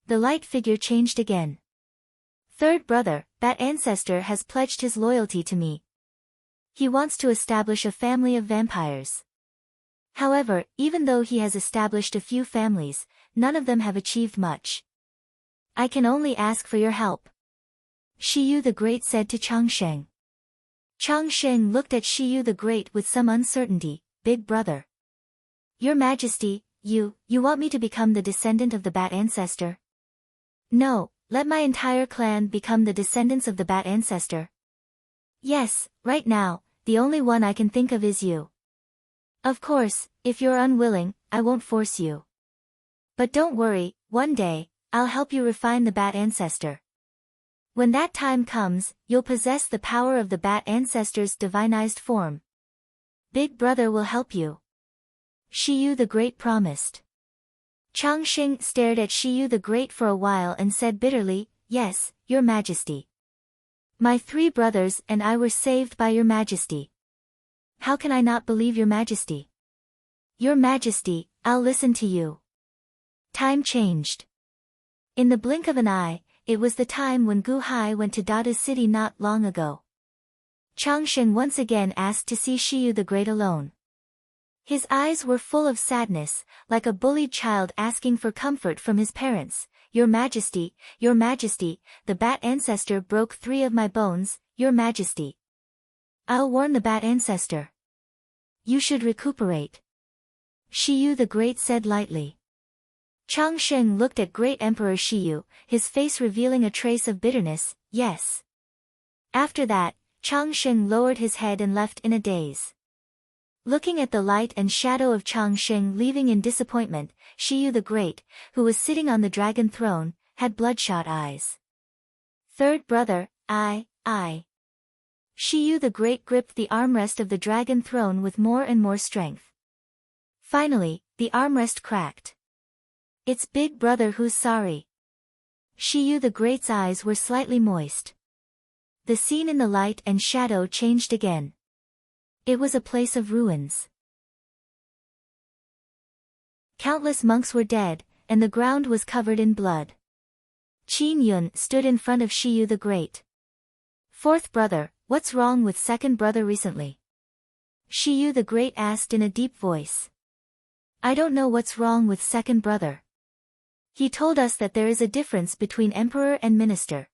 The light figure changed again. Third brother, that ancestor has pledged his loyalty to me. He wants to establish a family of vampires. However, even though he has established a few families, none of them have achieved much. I can only ask for your help. Shiyu the Great said to Chang Sheng. Chang Sheng looked at Shiyu the Great with some uncertainty. Big Brother. Your Majesty, you want me to become the descendant of the Bat Ancestor? No, let my entire clan become the descendants of the Bat Ancestor. Yes, right now, the only one I can think of is you. Of course, if you're unwilling, I won't force you. But don't worry, one day, I'll help you refine the Bat Ancestor. When that time comes, you'll possess the power of the Bat Ancestor's divinized form. Big Brother will help you. Shiyu the Great promised. Chang Xing stared at Shiyu the Great for a while and said bitterly, Yes, Your Majesty. My three brothers and I were saved by Your Majesty. How can I not believe Your Majesty? Your Majesty, I'll listen to you. Time changed. In the blink of an eye, it was the time when Gu Hai went to Dada's city not long ago. Chang Sheng once again asked to see Shiyu the Great alone. His eyes were full of sadness, like a bullied child asking for comfort from his parents. Your Majesty, the Bat Ancestor broke 3 of my bones, Your Majesty. I'll warn the Bat Ancestor. You should recuperate. Shiyu the Great said lightly. Chang Sheng looked at Great Emperor Shiyu, his face revealing a trace of bitterness. Yes. After that, Chang Sheng lowered his head and left in a daze. Looking at the light and shadow of Chang Sheng leaving in disappointment, Shiyu the Great, who was sitting on the dragon throne, had bloodshot eyes. Third brother, I. Shiyu the Great gripped the armrest of the dragon throne with more and more strength. Finally, the armrest cracked. It's Big Brother who's sorry. Shiyu the Great's eyes were slightly moist. The scene in the light and shadow changed again. It was a place of ruins. Countless monks were dead, and the ground was covered in blood. Qin Yun stood in front of Shiyu the Great. Fourth brother, what's wrong with second brother recently? Shiyu the Great asked in a deep voice. I don't know what's wrong with second brother. He told us that there is a difference between emperor and minister.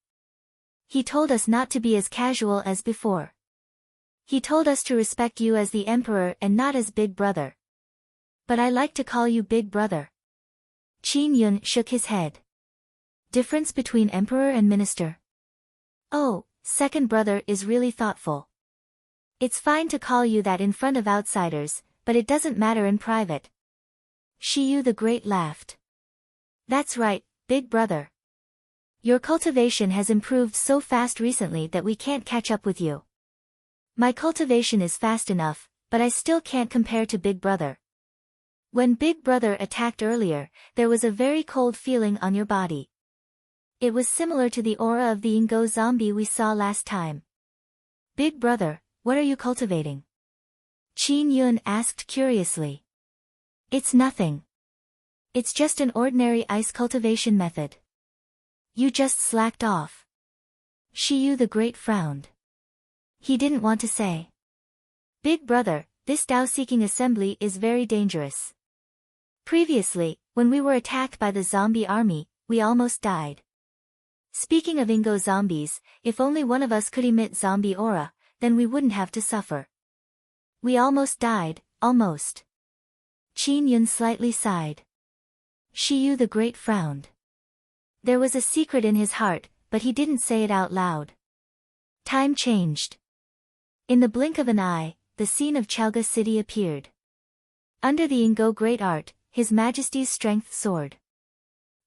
He told us not to be as casual as before. He told us to respect you as the emperor and not as Big Brother. But I like to call you Big Brother. Qin Yun shook his head. Difference between emperor and minister? Oh, second brother is really thoughtful. It's fine to call you that in front of outsiders, but it doesn't matter in private. Shiyu the Great laughed. That's right, Big Brother. Your cultivation has improved so fast recently that we can't catch up with you. My cultivation is fast enough, but I still can't compare to Big Brother. When Big Brother attacked earlier, there was a very cold feeling on your body. It was similar to the aura of the Ingo zombie we saw last time. Big Brother, what are you cultivating? Qin Yun asked curiously. It's nothing. It's just an ordinary ice cultivation method. You just slacked off. Shiyu the Great frowned. He didn't want to say. Big brother, this Tao-seeking assembly is very dangerous. Previously, when we were attacked by the zombie army, we almost died. Speaking of Ingo zombies, if only one of us could emit zombie aura, then we wouldn't have to suffer. We almost died, almost. Qin Yun slightly sighed. Shiyu the Great frowned. There was a secret in his heart, but he didn't say it out loud. Time changed. In the blink of an eye, the scene of Chaoga City appeared. Under the Ingo Great Art, His Majesty's strength soared.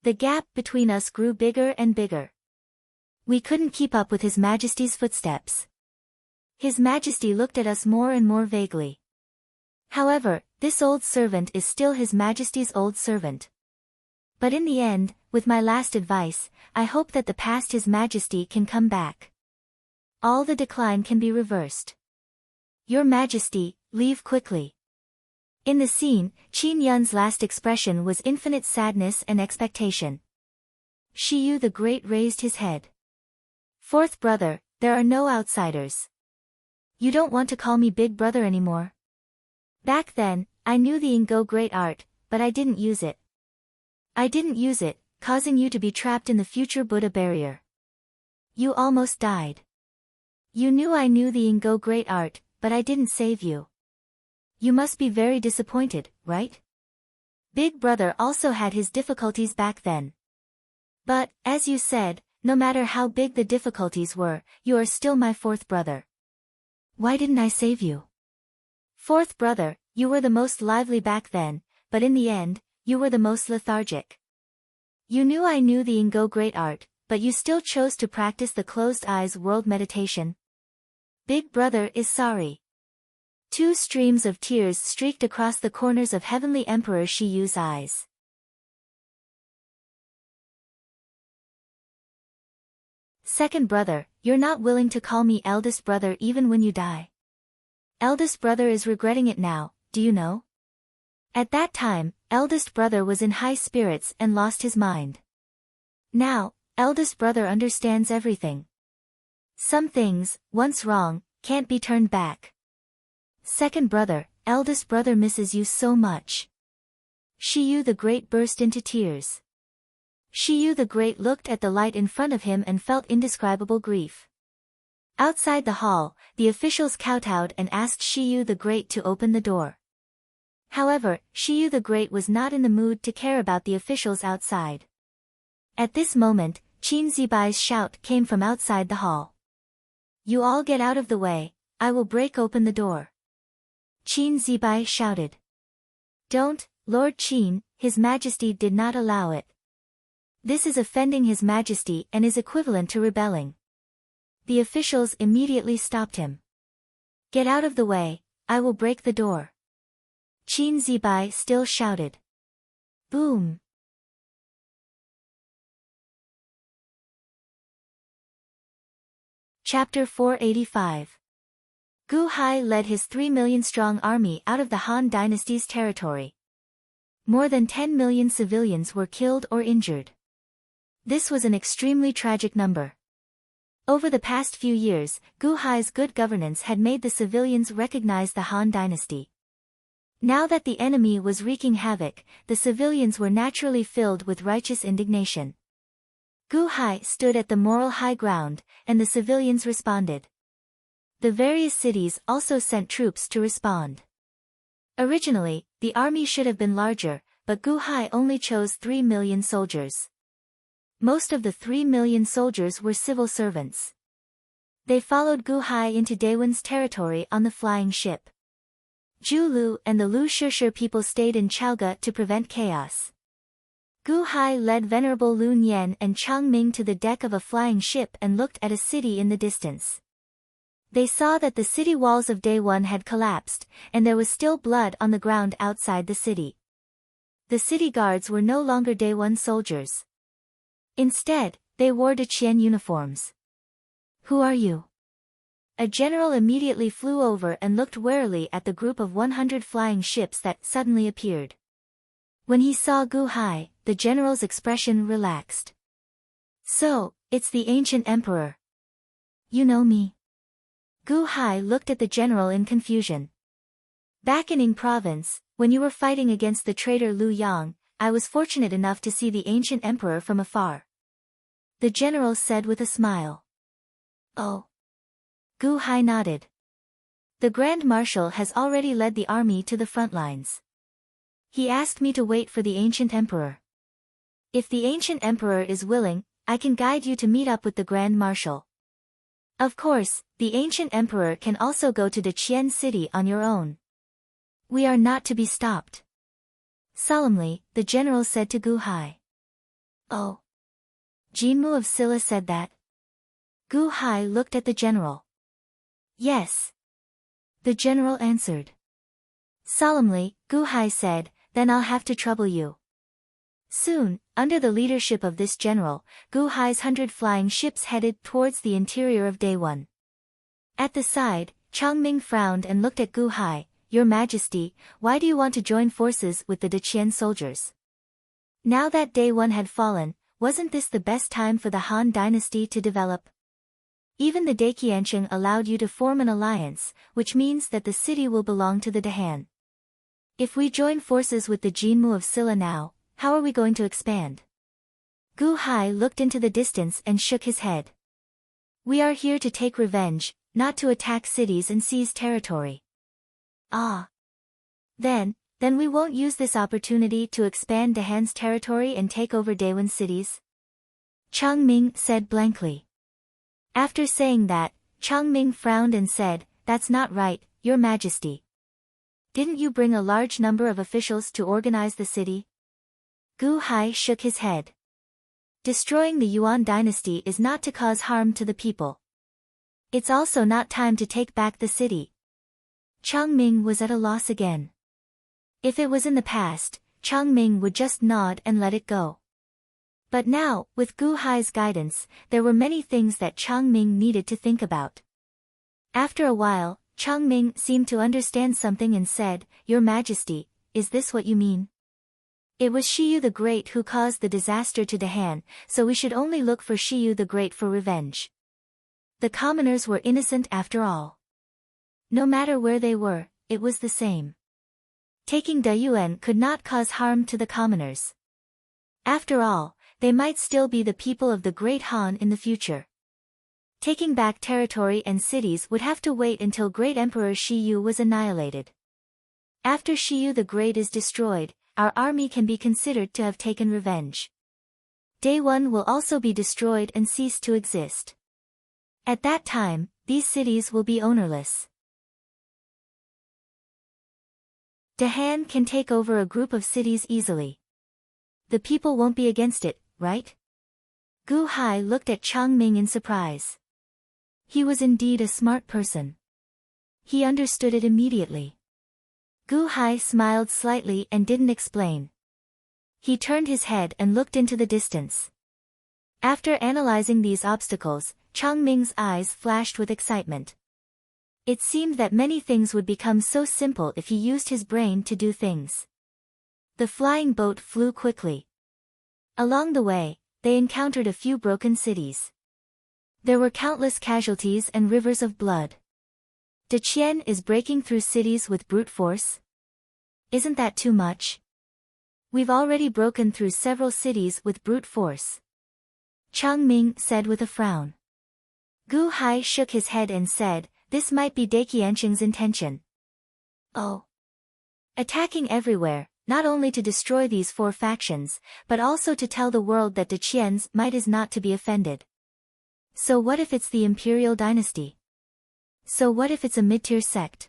The gap between us grew bigger and bigger. We couldn't keep up with His Majesty's footsteps. His Majesty looked at us more and more vaguely. However, this old servant is still His Majesty's old servant. But in the end, with my last advice, I hope that the past His Majesty can come back. All the decline can be reversed. Your Majesty, leave quickly. In the scene, Qin Yun's last expression was infinite sadness and expectation. Shiyu the Great raised his head. Fourth brother, there are no outsiders. You don't want to call me big brother anymore? Back then, I knew the Ingo Great Art, but I didn't use it. I didn't use it, causing you to be trapped in the future Buddha barrier. You almost died. You knew I knew the Ingo Great Art, but I didn't save you. You must be very disappointed, right? Big brother also had his difficulties back then. But, as you said, no matter how big the difficulties were, you are still my fourth brother. Why didn't I save you? Fourth brother, you were the most lively back then, but in the end, you were the most lethargic. You knew I knew the Ingo Great Art, but you still chose to practice the closed eyes world meditation. Big brother is sorry. Two streams of tears streaked across the corners of Heavenly Emperor Shiyu's eyes. Second brother, you're not willing to call me eldest brother even when you die. Eldest brother is regretting it now, do you know? At that time, eldest brother was in high spirits and lost his mind. Now, eldest brother understands everything. Some things, once wrong, can't be turned back. Second brother, eldest brother misses you so much. Shiyu the Great burst into tears. Shiyu the Great looked at the light in front of him and felt indescribable grief. Outside the hall, the officials kowtowed and asked Shiyu the Great to open the door. However, Shiyu the Great was not in the mood to care about the officials outside. At this moment, Qin Zibai's shout came from outside the hall. You all get out of the way, I will break open the door. Qin Zibai shouted. Don't, Lord Qin, His Majesty did not allow it. This is offending His Majesty and is equivalent to rebelling. The officials immediately stopped him. Get out of the way, I will break the door. Qin Zibai still shouted. Boom. Chapter 485. Gu Hai led his 3 million-strong army out of the Han dynasty's territory. More than 10 million civilians were killed or injured. This was an extremely tragic number. Over the past few years, Gu Hai's good governance had made the civilians recognize the Han dynasty. Now that the enemy was wreaking havoc, the civilians were naturally filled with righteous indignation. Gu Hai stood at the moral high ground, and the civilians responded. The various cities also sent troops to respond. Originally, the army should have been larger, but Gu Hai only chose 3 million soldiers. Most of the 3 million soldiers were civil servants. They followed Gu Hai into Daewon's territory on the flying ship. Zhu Lu and the Lu Shishir people stayed in Chaoga to prevent chaos. Gu Hai led Venerable Lun Yan and Chang Ming to the deck of a flying ship and looked at a city in the distance. They saw that the city walls of Daewon had collapsed, and there was still blood on the ground outside the city. The city guards were no longer Daewon soldiers. Instead, they wore Deqian uniforms. Who are you? A general immediately flew over and looked warily at the group of 100 flying ships that suddenly appeared. When he saw Gu Hai, the general's expression relaxed. So, it's the ancient emperor. You know me? Gu Hai looked at the general in confusion. Back in Ying province, when you were fighting against the traitor Lu Yang, I was fortunate enough to see the ancient emperor from afar. The general said with a smile. Oh. Gu Hai nodded. The Grand Marshal has already led the army to the front lines. He asked me to wait for the ancient emperor. If the ancient emperor is willing, I can guide you to meet up with the Grand Marshal. Of course, the ancient emperor can also go to Deqian city on your own. We are not to be stopped. Solemnly, the general said to Gu Hai. Oh. Jinmu of Silla said that. Gu Hai looked at the general. Yes. The general answered. Solemnly, Gu Hai said, then I'll have to trouble you. Soon, under the leadership of this general, Gu Hai's 100 flying ships headed towards the interior of Day-1. At the side, Changming frowned and looked at Gu Hai. Your Majesty, why do you want to join forces with the Deqian soldiers? Now that Day-1 had fallen, wasn't this the best time for the Han dynasty to develop? Even the Daqiansheng allowed you to form an alliance, which means that the city will belong to the Dahan. If we join forces with the Jinmu of Silla now, how are we going to expand? Gu Hai looked into the distance and shook his head. We are here to take revenge, not to attack cities and seize territory. Ah. Then we won't use this opportunity to expand Dahan's territory and take over Daewon cities? Changming said blankly. After saying that, Changming frowned and said, that's not right, Your Majesty. Didn't you bring a large number of officials to organize the city? Gu Hai shook his head. Destroying the Yuan dynasty is not to cause harm to the people. It's also not time to take back the city. Changming was at a loss again. If it was in the past, Changming would just nod and let it go. But now, with Gu Hai's guidance, there were many things that Changming needed to think about. After a while, Changming seemed to understand something and said, Your Majesty, is this what you mean? It was Shiyu the Great who caused the disaster to Dahan, so we should only look for Shiyu the Great for revenge. The commoners were innocent after all. No matter where they were, it was the same. Taking Dayuan could not cause harm to the commoners. After all, they might still be the people of the Great Han in the future. Taking back territory and cities would have to wait until Great Emperor Shiyu was annihilated. After Shiyu the Great is destroyed, our army can be considered to have taken revenge. Day-1 will also be destroyed and cease to exist. At that time, these cities will be ownerless. Dahan can take over a group of cities easily. The people won't be against it, right? Gu Hai looked at Changming in surprise. He was indeed a smart person. He understood it immediately. Gu Hai smiled slightly and didn't explain. He turned his head and looked into the distance. After analyzing these obstacles, Changming's eyes flashed with excitement. It seemed that many things would become so simple if he used his brain to do things. The flying boat flew quickly. Along the way, they encountered a few broken cities. There were countless casualties and rivers of blood. Deqian is breaking through cities with brute force? Isn't that too much? We've already broken through several cities with brute force. Changming said with a frown. Gu Hai shook his head and said, this might be Daqiansheng's intention. Oh. Attacking everywhere, not only to destroy these 4 factions, but also to tell the world that Deqian's might is not to be offended. So what if it's the imperial dynasty? So what if it's a mid-tier sect?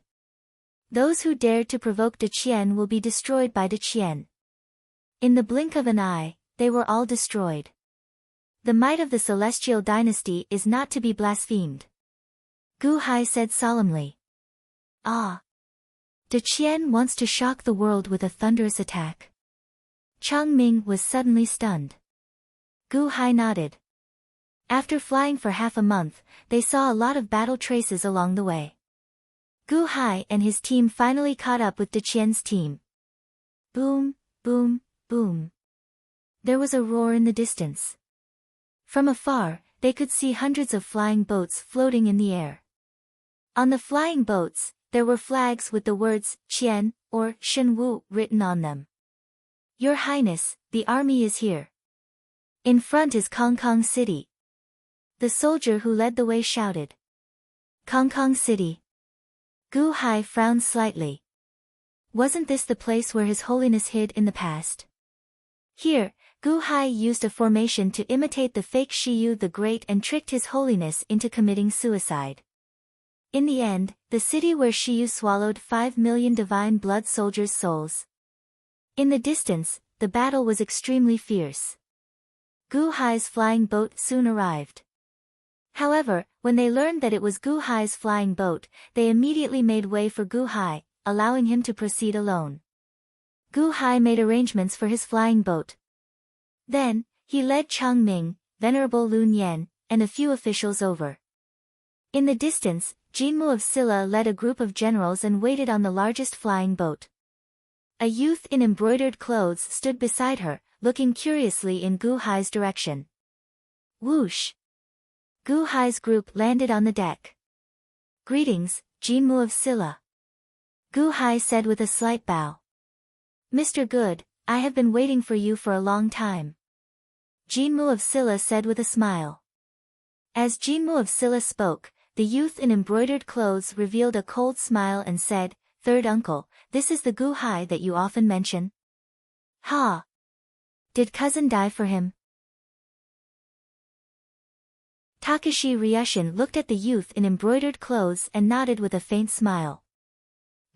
Those who dare to provoke Deqian will be destroyed by Deqian. In the blink of an eye, they were all destroyed. The might of the celestial dynasty is not to be blasphemed. Gu Hai said solemnly. Ah. Deqian wants to shock the world with a thunderous attack. Changming was suddenly stunned. Gu Hai nodded. After flying for half a month, they saw a lot of battle traces along the way. Gu Hai and his team finally caught up with Deqian's team. Boom, boom, boom. There was a roar in the distance. From afar, they could see hundreds of flying boats floating in the air. On the flying boats, there were flags with the words, Qian, or Shenwu, written on them. Your Highness, the army is here. In front is Kong City. The soldier who led the way shouted. Kong City. Gu Hai frowned slightly. Wasn't this the place where His Holiness hid in the past? Here, Gu Hai used a formation to imitate the fake Shiyu the Great and tricked His Holiness into committing suicide. In the end, the city where Shiyu swallowed 5 million divine blood soldiers' souls. In the distance, the battle was extremely fierce. Gu Hai's flying boat soon arrived. However, when they learned that it was Gu Hai's flying boat, they immediately made way for Gu Hai, allowing him to proceed alone. Gu Hai made arrangements for his flying boat. Then, he led Chang Ming, Venerable Lun Yan, and a few officials over. In the distance, Jinmu of Silla led a group of generals and waited on the largest flying boat. A youth in embroidered clothes stood beside her, looking curiously in Gu Hai's direction. Whoosh! Gu Hai's group landed on the deck. Greetings, Jinmu of Silla. Gu Hai said with a slight bow. Mr. Good, I have been waiting for you for a long time. Jinmu of Silla said with a smile. As Jinmu of Silla spoke, the youth in embroidered clothes revealed a cold smile and said, Third uncle, this is the Gu Hai that you often mention? Ha! Did cousin die for him? Takashi Ryushin looked at the youth in embroidered clothes and nodded with a faint smile.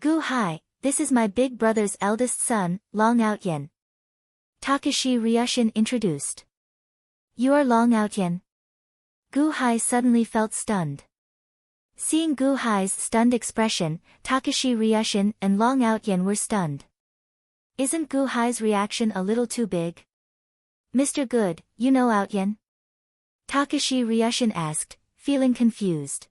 Gu Hai, this is my big brother's eldest son, Long Outyen. Takashi Ryushin introduced. You are Long Outyen? Gu Hai suddenly felt stunned. Seeing Gu Hai's stunned expression, Takashi Ryushin and Long Outyen were stunned. Isn't Gu Hai's reaction a little too big? Mr. Good, you know Outyen? Takashi Ryushin asked, feeling confused.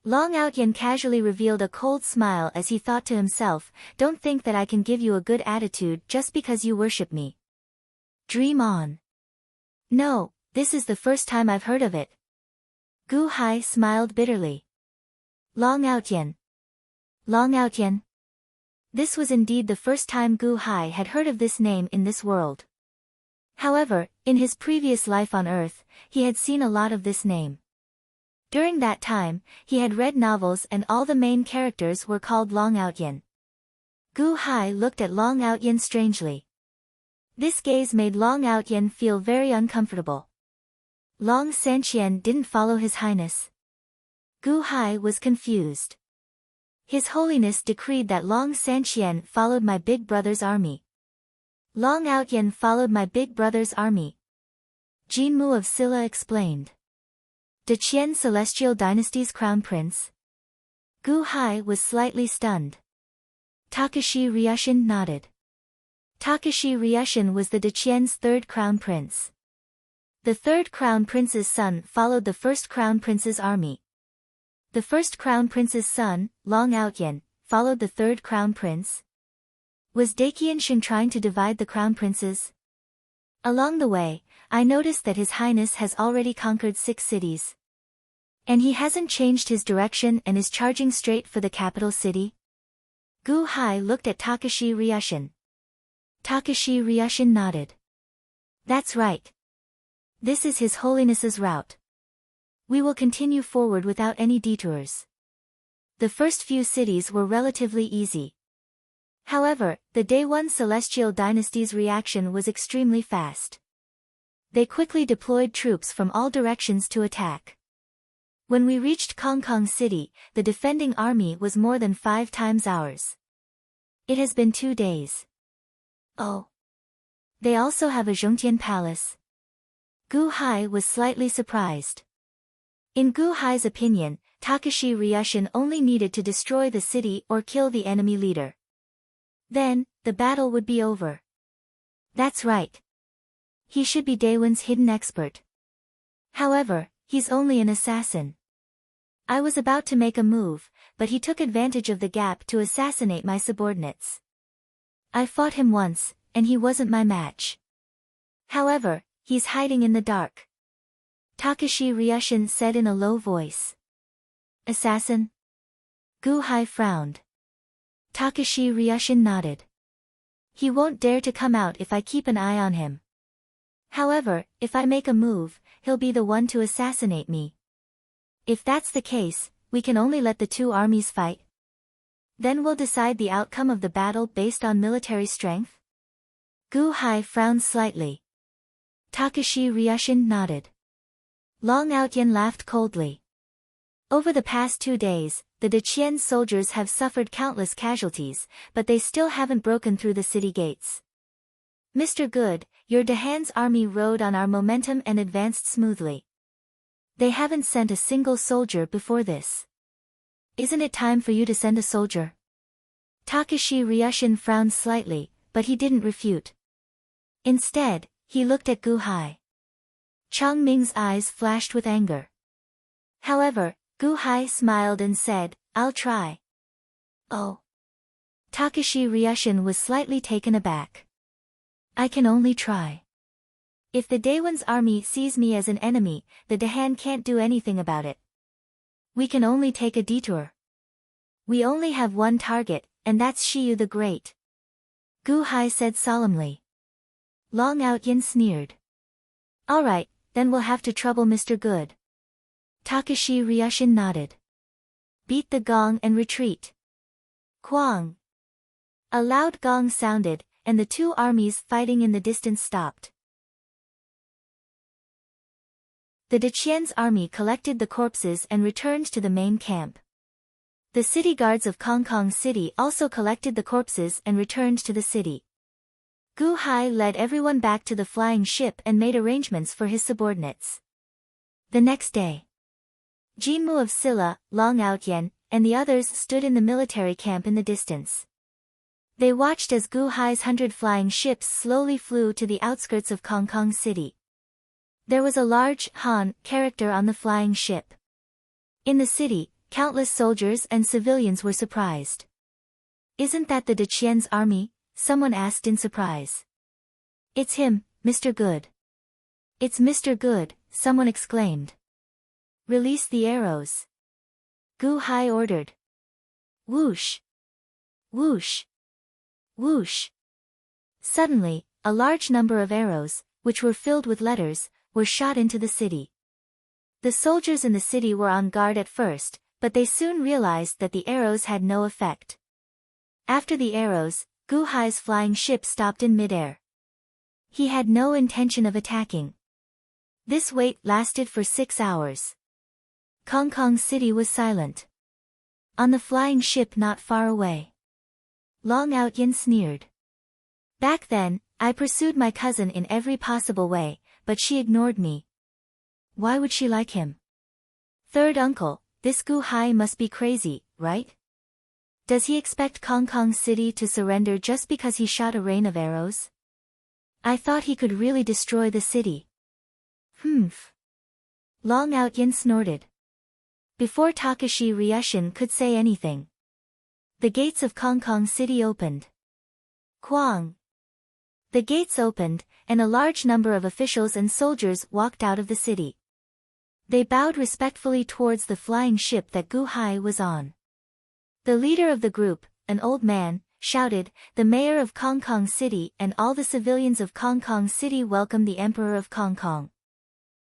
Long Outyen casually revealed a cold smile as he thought to himself, Don't think that I can give you a good attitude just because you worship me. Dream on. No, this is the first time I've heard of it. Gu Hai smiled bitterly. Long Outyen. Long Outyen. This was indeed the first time Gu Hai had heard of this name in this world. However, in his previous life on Earth, he had seen a lot of this name. During that time, he had read novels and all the main characters were called Long Outyen. Gu Hai looked at Long Outyen strangely. This gaze made Long Outyen feel very uncomfortable. Long Sanqian didn't follow His Highness. Gu Hai was confused. His Holiness decreed that Long Sanqian followed my big brother's army. Long Outyen followed my big brother's army. Jinmu of Silla explained. The Qian Celestial Dynasty's crown prince? Gu Hai was slightly stunned. Takashi Ryushin nodded. Takashi Ryushin was the Deqian's third crown prince. The third crown prince's son followed the first crown prince's army. The first crown prince's son, Long Outyen, followed the third crown prince. Was Dakian Shin trying to divide the crown princes? Along the way, I noticed that His Highness has already conquered 6 cities. And he hasn't changed his direction and is charging straight for the capital city? Gu Hai looked at Takashi Ryushin. Takashi Ryushin nodded. That's right. This is His Holiness's route. We will continue forward without any detours. The first few cities were relatively easy. However, the Day 1 Celestial Dynasty's reaction was extremely fast. They quickly deployed troops from all directions to attack. When we reached Kong City, the defending army was more than 5 times ours. It has been 2 days. Oh. They also have a Zhongtian palace. Gu Hai was slightly surprised. In Gu Hai's opinion, Takashi Ryushin only needed to destroy the city or kill the enemy leader. Then, the battle would be over. That's right. He should be Daewon's hidden expert. However, he's only an assassin. I was about to make a move, but he took advantage of the gap to assassinate my subordinates. I fought him once, and he wasn't my match. However, he's hiding in the dark. Takashi Ryushin said in a low voice. Assassin? Gu-hai frowned. Takashi Ryushin nodded. He won't dare to come out if I keep an eye on him. However, if I make a move, he'll be the one to assassinate me. If that's the case, we can only let the two armies fight. Then we'll decide the outcome of the battle based on military strength? Gu-hai frowned slightly. Takashi Ryushin nodded. Long Outyen laughed coldly. Over the past 2 days, the Deqian soldiers have suffered countless casualties, but they still haven't broken through the city gates. Mr. Good, your Dahan's army rode on our momentum and advanced smoothly. They haven't sent a single soldier before this. Isn't it time for you to send a soldier? Takashi Ryushin frowned slightly, but he didn't refute. Instead, he looked at Gu-hai. Chang Ming's eyes flashed with anger. However, Gu-hai smiled and said, I'll try. Oh. Takashi Ryushin was slightly taken aback. I can only try. If the Daewon's army sees me as an enemy, the Dahan can't do anything about it. We can only take a detour. We only have one target, and that's Shiyu the Great. Gu-hai said solemnly. Long Outyen sneered. Alright, then we'll have to trouble Mr. Good. Takashi Ryushin nodded. Beat the gong and retreat. Kwang. A loud gong sounded, and the two armies fighting in the distance stopped. The Deqian's army collected the corpses and returned to the main camp. The city guards of Kong City also collected the corpses and returned to the city. Gu-hai led everyone back to the flying ship and made arrangements for his subordinates. The next day, Jinmu of Silla, Long Outyen, and the others stood in the military camp in the distance. They watched as Gu-hai's 100 flying ships slowly flew to the outskirts of Kong City. There was a large Han character on the flying ship. In the city, countless soldiers and civilians were surprised. Isn't that the Deqian's army? Someone asked in surprise. It's him, Mr. Good. It's Mr. Good, someone exclaimed. Release the arrows. Gu-hai ordered. Whoosh. Whoosh. Whoosh. Suddenly, a large number of arrows, which were filled with letters, were shot into the city. The soldiers in the city were on guard at first, but they soon realized that the arrows had no effect. After the arrows, Gu-hai's flying ship stopped in midair. He had no intention of attacking. This wait lasted for 6 hours. Kong City was silent. On the flying ship not far away, Long Outyen sneered. Back then, I pursued my cousin in every possible way, but she ignored me. Why would she like him? Third uncle, this Gu-hai must be crazy, right? Does he expect Kong City to surrender just because he shot a rain of arrows? I thought he could really destroy the city. Humph. Long Outyen snorted. Before Takashi Ryushin could say anything, the gates of Kong City opened. Kwang. The gates opened, and a large number of officials and soldiers walked out of the city. They bowed respectfully towards the flying ship that Gu-hai was on. The leader of the group, an old man, shouted, "The mayor of Kong City and all the civilians of Kong City welcome the Emperor of Kong Kong.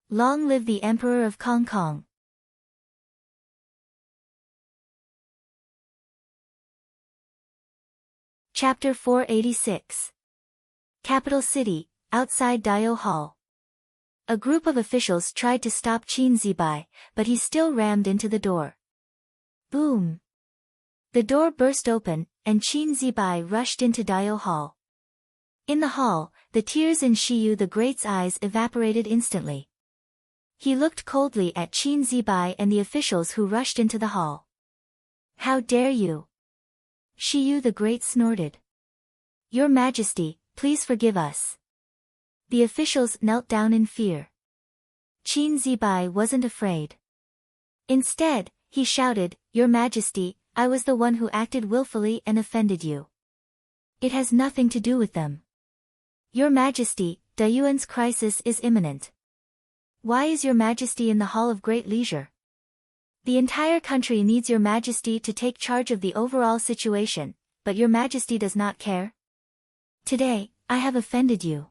Long live the Emperor of Kong Kong." Chapter 486. Capital City, outside Daio Hall. A group of officials tried to stop Qin Zibai, but he still rammed into the door. Boom! The door burst open, and Qin Zibai rushed into Daio Hall. In the hall, the tears in Shiyu the Great's eyes evaporated instantly. He looked coldly at Qin Zibai and the officials who rushed into the hall. "How dare you!" Shiyu the Great snorted. "Your Majesty, please forgive us." The officials knelt down in fear. Qin Zibai wasn't afraid. Instead, he shouted, "Your Majesty, I was the one who acted willfully and offended you. It has nothing to do with them. Your Majesty, Dayuan's crisis is imminent. Why is your Majesty in the Hall of Great Leisure? The entire country needs your Majesty to take charge of the overall situation, but your Majesty does not care? Today, I have offended you.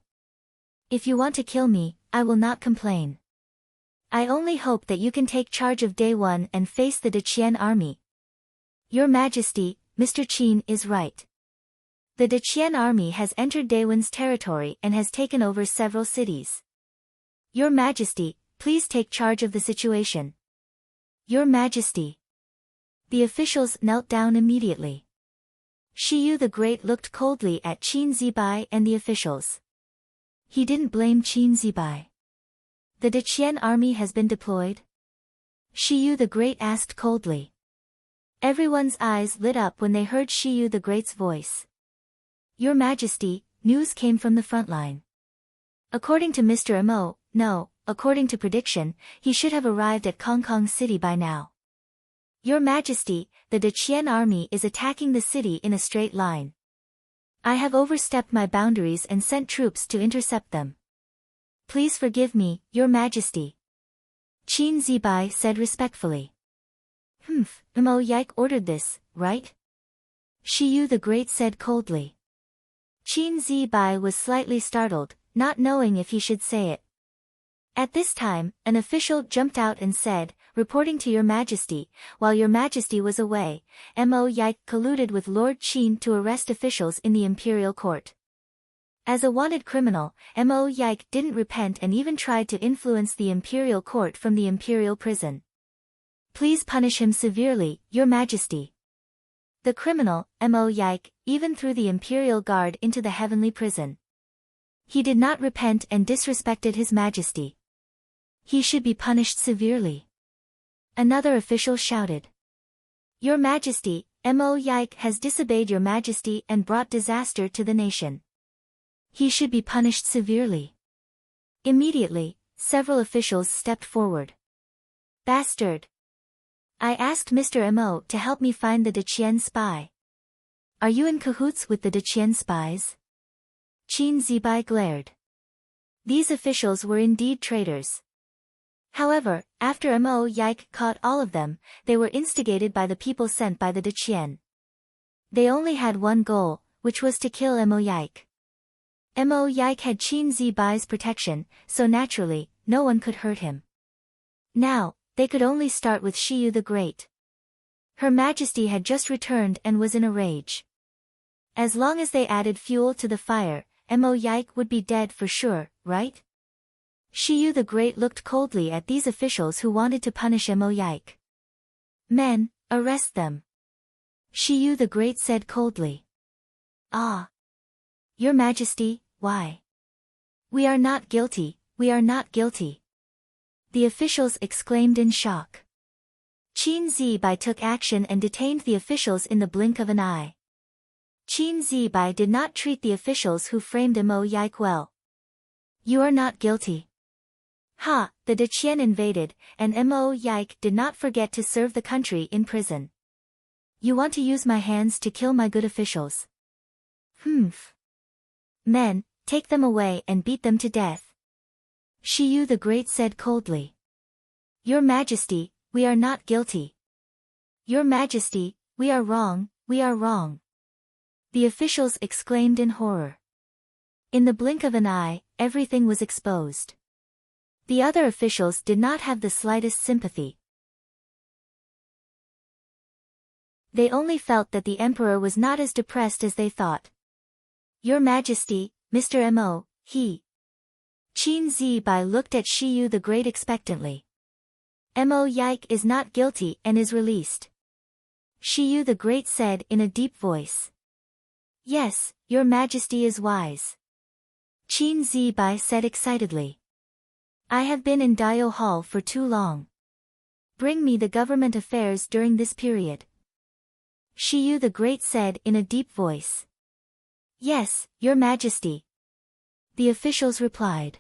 If you want to kill me, I will not complain. I only hope that you can take charge of Day 1 and face the Deqian army. Your Majesty, Mr. Qin is right. The Deqian army has entered Daewon's territory and has taken over several cities. Your Majesty, please take charge of the situation. Your Majesty. The officials knelt down immediately. Shiyu the Great looked coldly at Qin Zibai and the officials. He didn't blame Qin Zibai. The Deqian army has been deployed? Shiyu the Great asked coldly. Everyone's eyes lit up when they heard Shiyu the Great's voice. Your Majesty, news came from the front line. According to Mr. Mo, no, according to prediction, he should have arrived at Kong City by now. Your Majesty, the Deqian army is attacking the city in a straight line. I have overstepped my boundaries and sent troops to intercept them. Please forgive me, Your Majesty. Qin Zibai said respectfully. Mo Yike ordered this, right? Shiyu the Great said coldly. Qin Zibai was slightly startled, not knowing if he should say it. At this time, an official jumped out and said, reporting to Your Majesty, while Your Majesty was away, Mo Yike colluded with Lord Qin to arrest officials in the imperial court. As a wanted criminal, Mo Yike didn't repent and even tried to influence the imperial court from the imperial prison. Please punish him severely, Your Majesty. The criminal, Mo Yike, even threw the imperial guard into the heavenly prison. He did not repent and disrespected His Majesty. He should be punished severely. Another official shouted. Your Majesty, Mo Yike has disobeyed Your Majesty and brought disaster to the nation. He should be punished severely. Immediately, several officials stepped forward. Bastard! I asked Mr. Mo to help me find the Deqian spy. Are you in cahoots with the Deqian spies? Qin Zibai glared. These officials were indeed traitors. However, after Mo Yike caught all of them, they were instigated by the people sent by the Deqian. They only had one goal, which was to kill Mo Yike. Mo Yike had Qin Zibai's protection, so naturally, no one could hurt him. Now, they could only start with Shiyu the Great. Her Majesty had just returned and was in a rage. As long as they added fuel to the fire, Mo Yike would be dead for sure, right? Shiyu the Great looked coldly at these officials who wanted to punish Mo Yike. Men, arrest them. Shiyu the Great said coldly. Ah. Your Majesty, why? We are not guilty, we are not guilty. The officials exclaimed in shock. Qin Zibai took action and detained the officials in the blink of an eye. Qin Zibai did not treat the officials who framed Mo Yike well. You are not guilty. Ha, the Deqian invaded, and Mo Yike did not forget to serve the country in prison. You want to use my hands to kill my good officials? Men, take them away and beat them to death. Shiyu the Great said coldly. Your Majesty, we are not guilty. Your Majesty, we are wrong, we are wrong. The officials exclaimed in horror. In the blink of an eye, everything was exposed. The other officials did not have the slightest sympathy. They only felt that the emperor was not as depressed as they thought. Your Majesty, Mr. Mo, he. Qin Zibai looked at Shiyu the Great expectantly. Mo Yike is not guilty and is released. Shiyu the Great said in a deep voice. Yes, Your Majesty is wise. Qin Zibai said excitedly. I have been in Daio Hall for too long. Bring me the government affairs during this period. Shiyu the Great said in a deep voice. Yes, Your Majesty. The officials replied.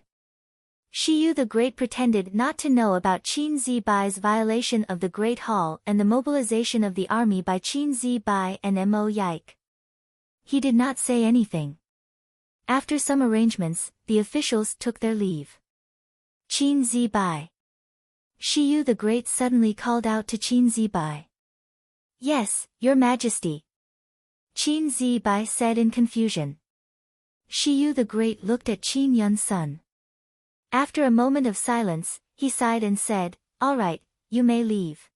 Shiyu the Great pretended not to know about Qin Zibai's violation of the Great Hall and the mobilization of the army by Qin Zibai and Mo Yike. He did not say anything. After some arrangements, the officials took their leave. Qin Zibai. Shiyu the Great suddenly called out to Qin Zibai. Yes, Your Majesty. Qin Zibai said in confusion. Shiyu the Great looked at Qin Yun's son. After a moment of silence, he sighed and said, All right, you may leave.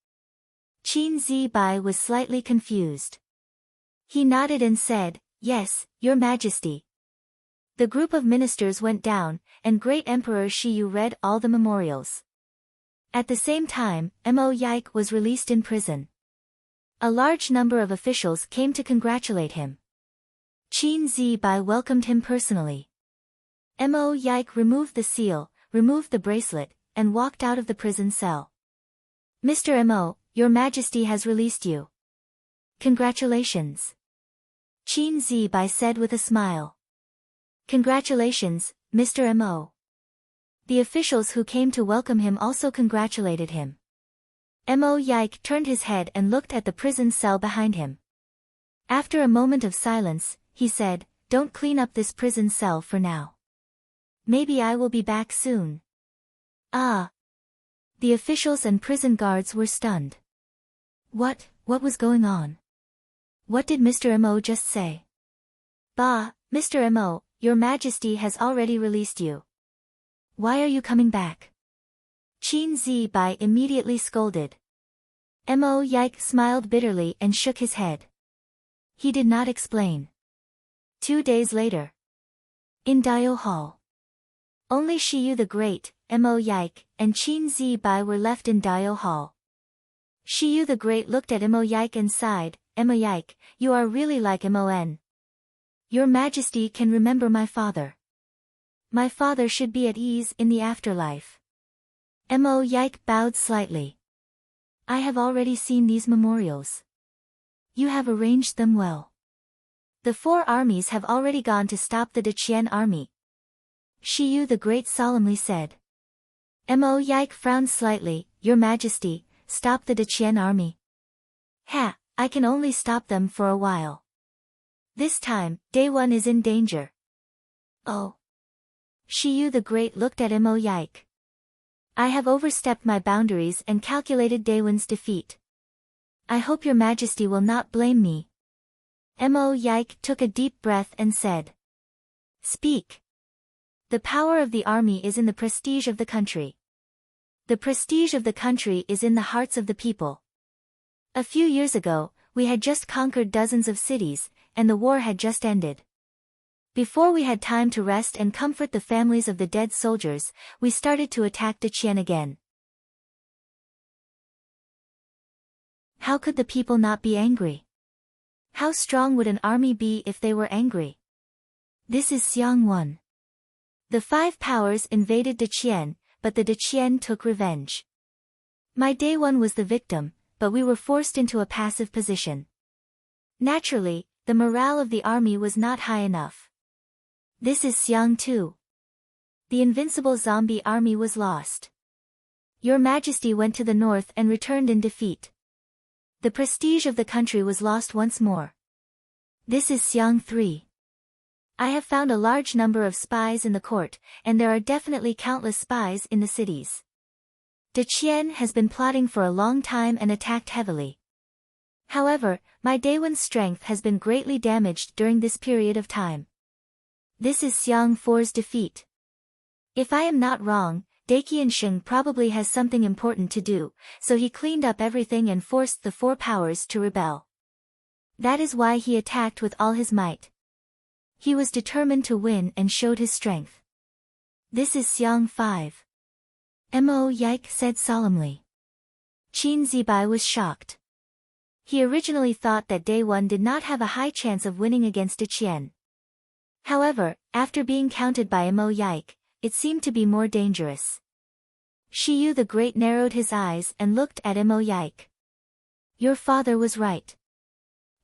Qin Zibai was slightly confused. He nodded and said, Yes, Your Majesty. The group of ministers went down, and Great Emperor Shiyu read all the memorials. At the same time, Mo Yike was released in prison. A large number of officials came to congratulate him. Qin Zibai welcomed him personally. Mo Yike removed the seal, removed the bracelet, and walked out of the prison cell. Mr. Mo, Your Majesty has released you. Congratulations. Qin Zibai said with a smile. Congratulations, Mr. Mo. The officials who came to welcome him also congratulated him. Mo Yike turned his head and looked at the prison cell behind him. After a moment of silence, he said, Don't clean up this prison cell for now. Maybe I will be back soon. Ah. The officials and prison guards were stunned. What was going on? What did Mr. Mo just say? Bah, Mr. Mo, Your Majesty has already released you. Why are you coming back? Qin Zibai immediately scolded. Mo Yike smiled bitterly and shook his head. He did not explain. 2 days later. In Dio Hall. Only Shiyu the Great, Mo Yike, and Qin Zibai were left in Dio Hall. Shiyu the Great looked at Mo Yike and sighed, Mo Yike, you are really like Mon. Your Majesty can remember my father. My father should be at ease in the afterlife. Mo Yike bowed slightly. I have already seen these memorials. You have arranged them well. The 4 armies have already gone to stop the Deqian army. Shiyu the Great solemnly said. Mo Yike frowned slightly, Your Majesty, stop the Deqian army. I can only stop them for a while. This time, Daewon is in danger. Oh. Shiyu the Great looked at Mo Yike. I have overstepped my boundaries and calculated Daewon's defeat. I hope Your Majesty will not blame me. Mo Yike took a deep breath and said. Speak. The power of the army is in the prestige of the country. The prestige of the country is in the hearts of the people. A few years ago, we had just conquered dozens of cities, and the war had just ended. Before we had time to rest and comfort the families of the dead soldiers, we started to attack Deqian again. How could the people not be angry? How strong would an army be if they were angry? This is Xiang 1. The 5 powers invaded Deqian, but the Deqian took revenge. My Daewon was the victim, but we were forced into a passive position. Naturally, the morale of the army was not high enough. This is Xiang 2. The invincible zombie army was lost. Your Majesty went to the north and returned in defeat. The prestige of the country was lost once more. This is Xiang 3. I have found a large number of spies in the court, and there are definitely countless spies in the cities. Deqian has been plotting for a long time and attacked heavily. However, my Daewon's strength has been greatly damaged during this period of time. This is Xiang 4's defeat. If I am not wrong, Daqiansheng probably has something important to do, so he cleaned up everything and forced the 4 powers to rebel. That is why he attacked with all his might. He was determined to win and showed his strength. This is Xiang 5. Mo Yike said solemnly. Qin Zibai was shocked. He originally thought that Daewon did not have a high chance of winning against Deqian. However, after being counted by Mo Yike, it seemed to be more dangerous. Shiyu the Great narrowed his eyes and looked at Mo Yike. Your father was right.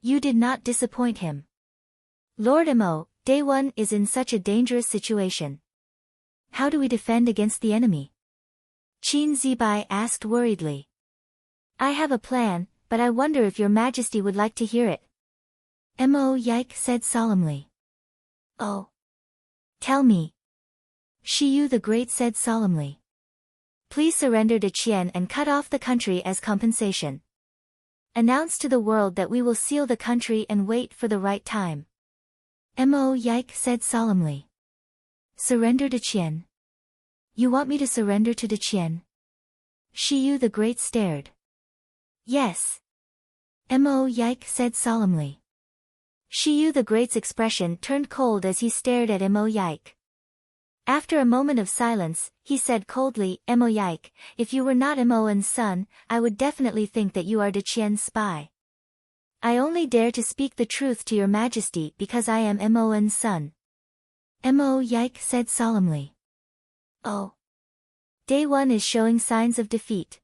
You did not disappoint him. Lord Mo, Daewon is in such a dangerous situation. How do we defend against the enemy? Qin Zibai asked worriedly. I have a plan, but I wonder if Your Majesty would like to hear it. Mo Yike said solemnly. Oh. Tell me. Shiyu the Great said solemnly. Please surrender to Qian and cut off the country as compensation. Announce to the world that we will seal the country and wait for the right time. Mo Yike said solemnly. Surrender to Qian? You want me to surrender to Qian? Shiyu the Great stared. Yes. Mo Yike said solemnly. Shiyu the Great's expression turned cold as he stared at Mo Yike. After a moment of silence, he said coldly, Mo Yike, if you were not Mo's son, I would definitely think that you are Qian's spy. I only dare to speak the truth to your majesty because I am Mo's son. Mo Yike said solemnly. Oh. Day 1 is showing signs of defeat.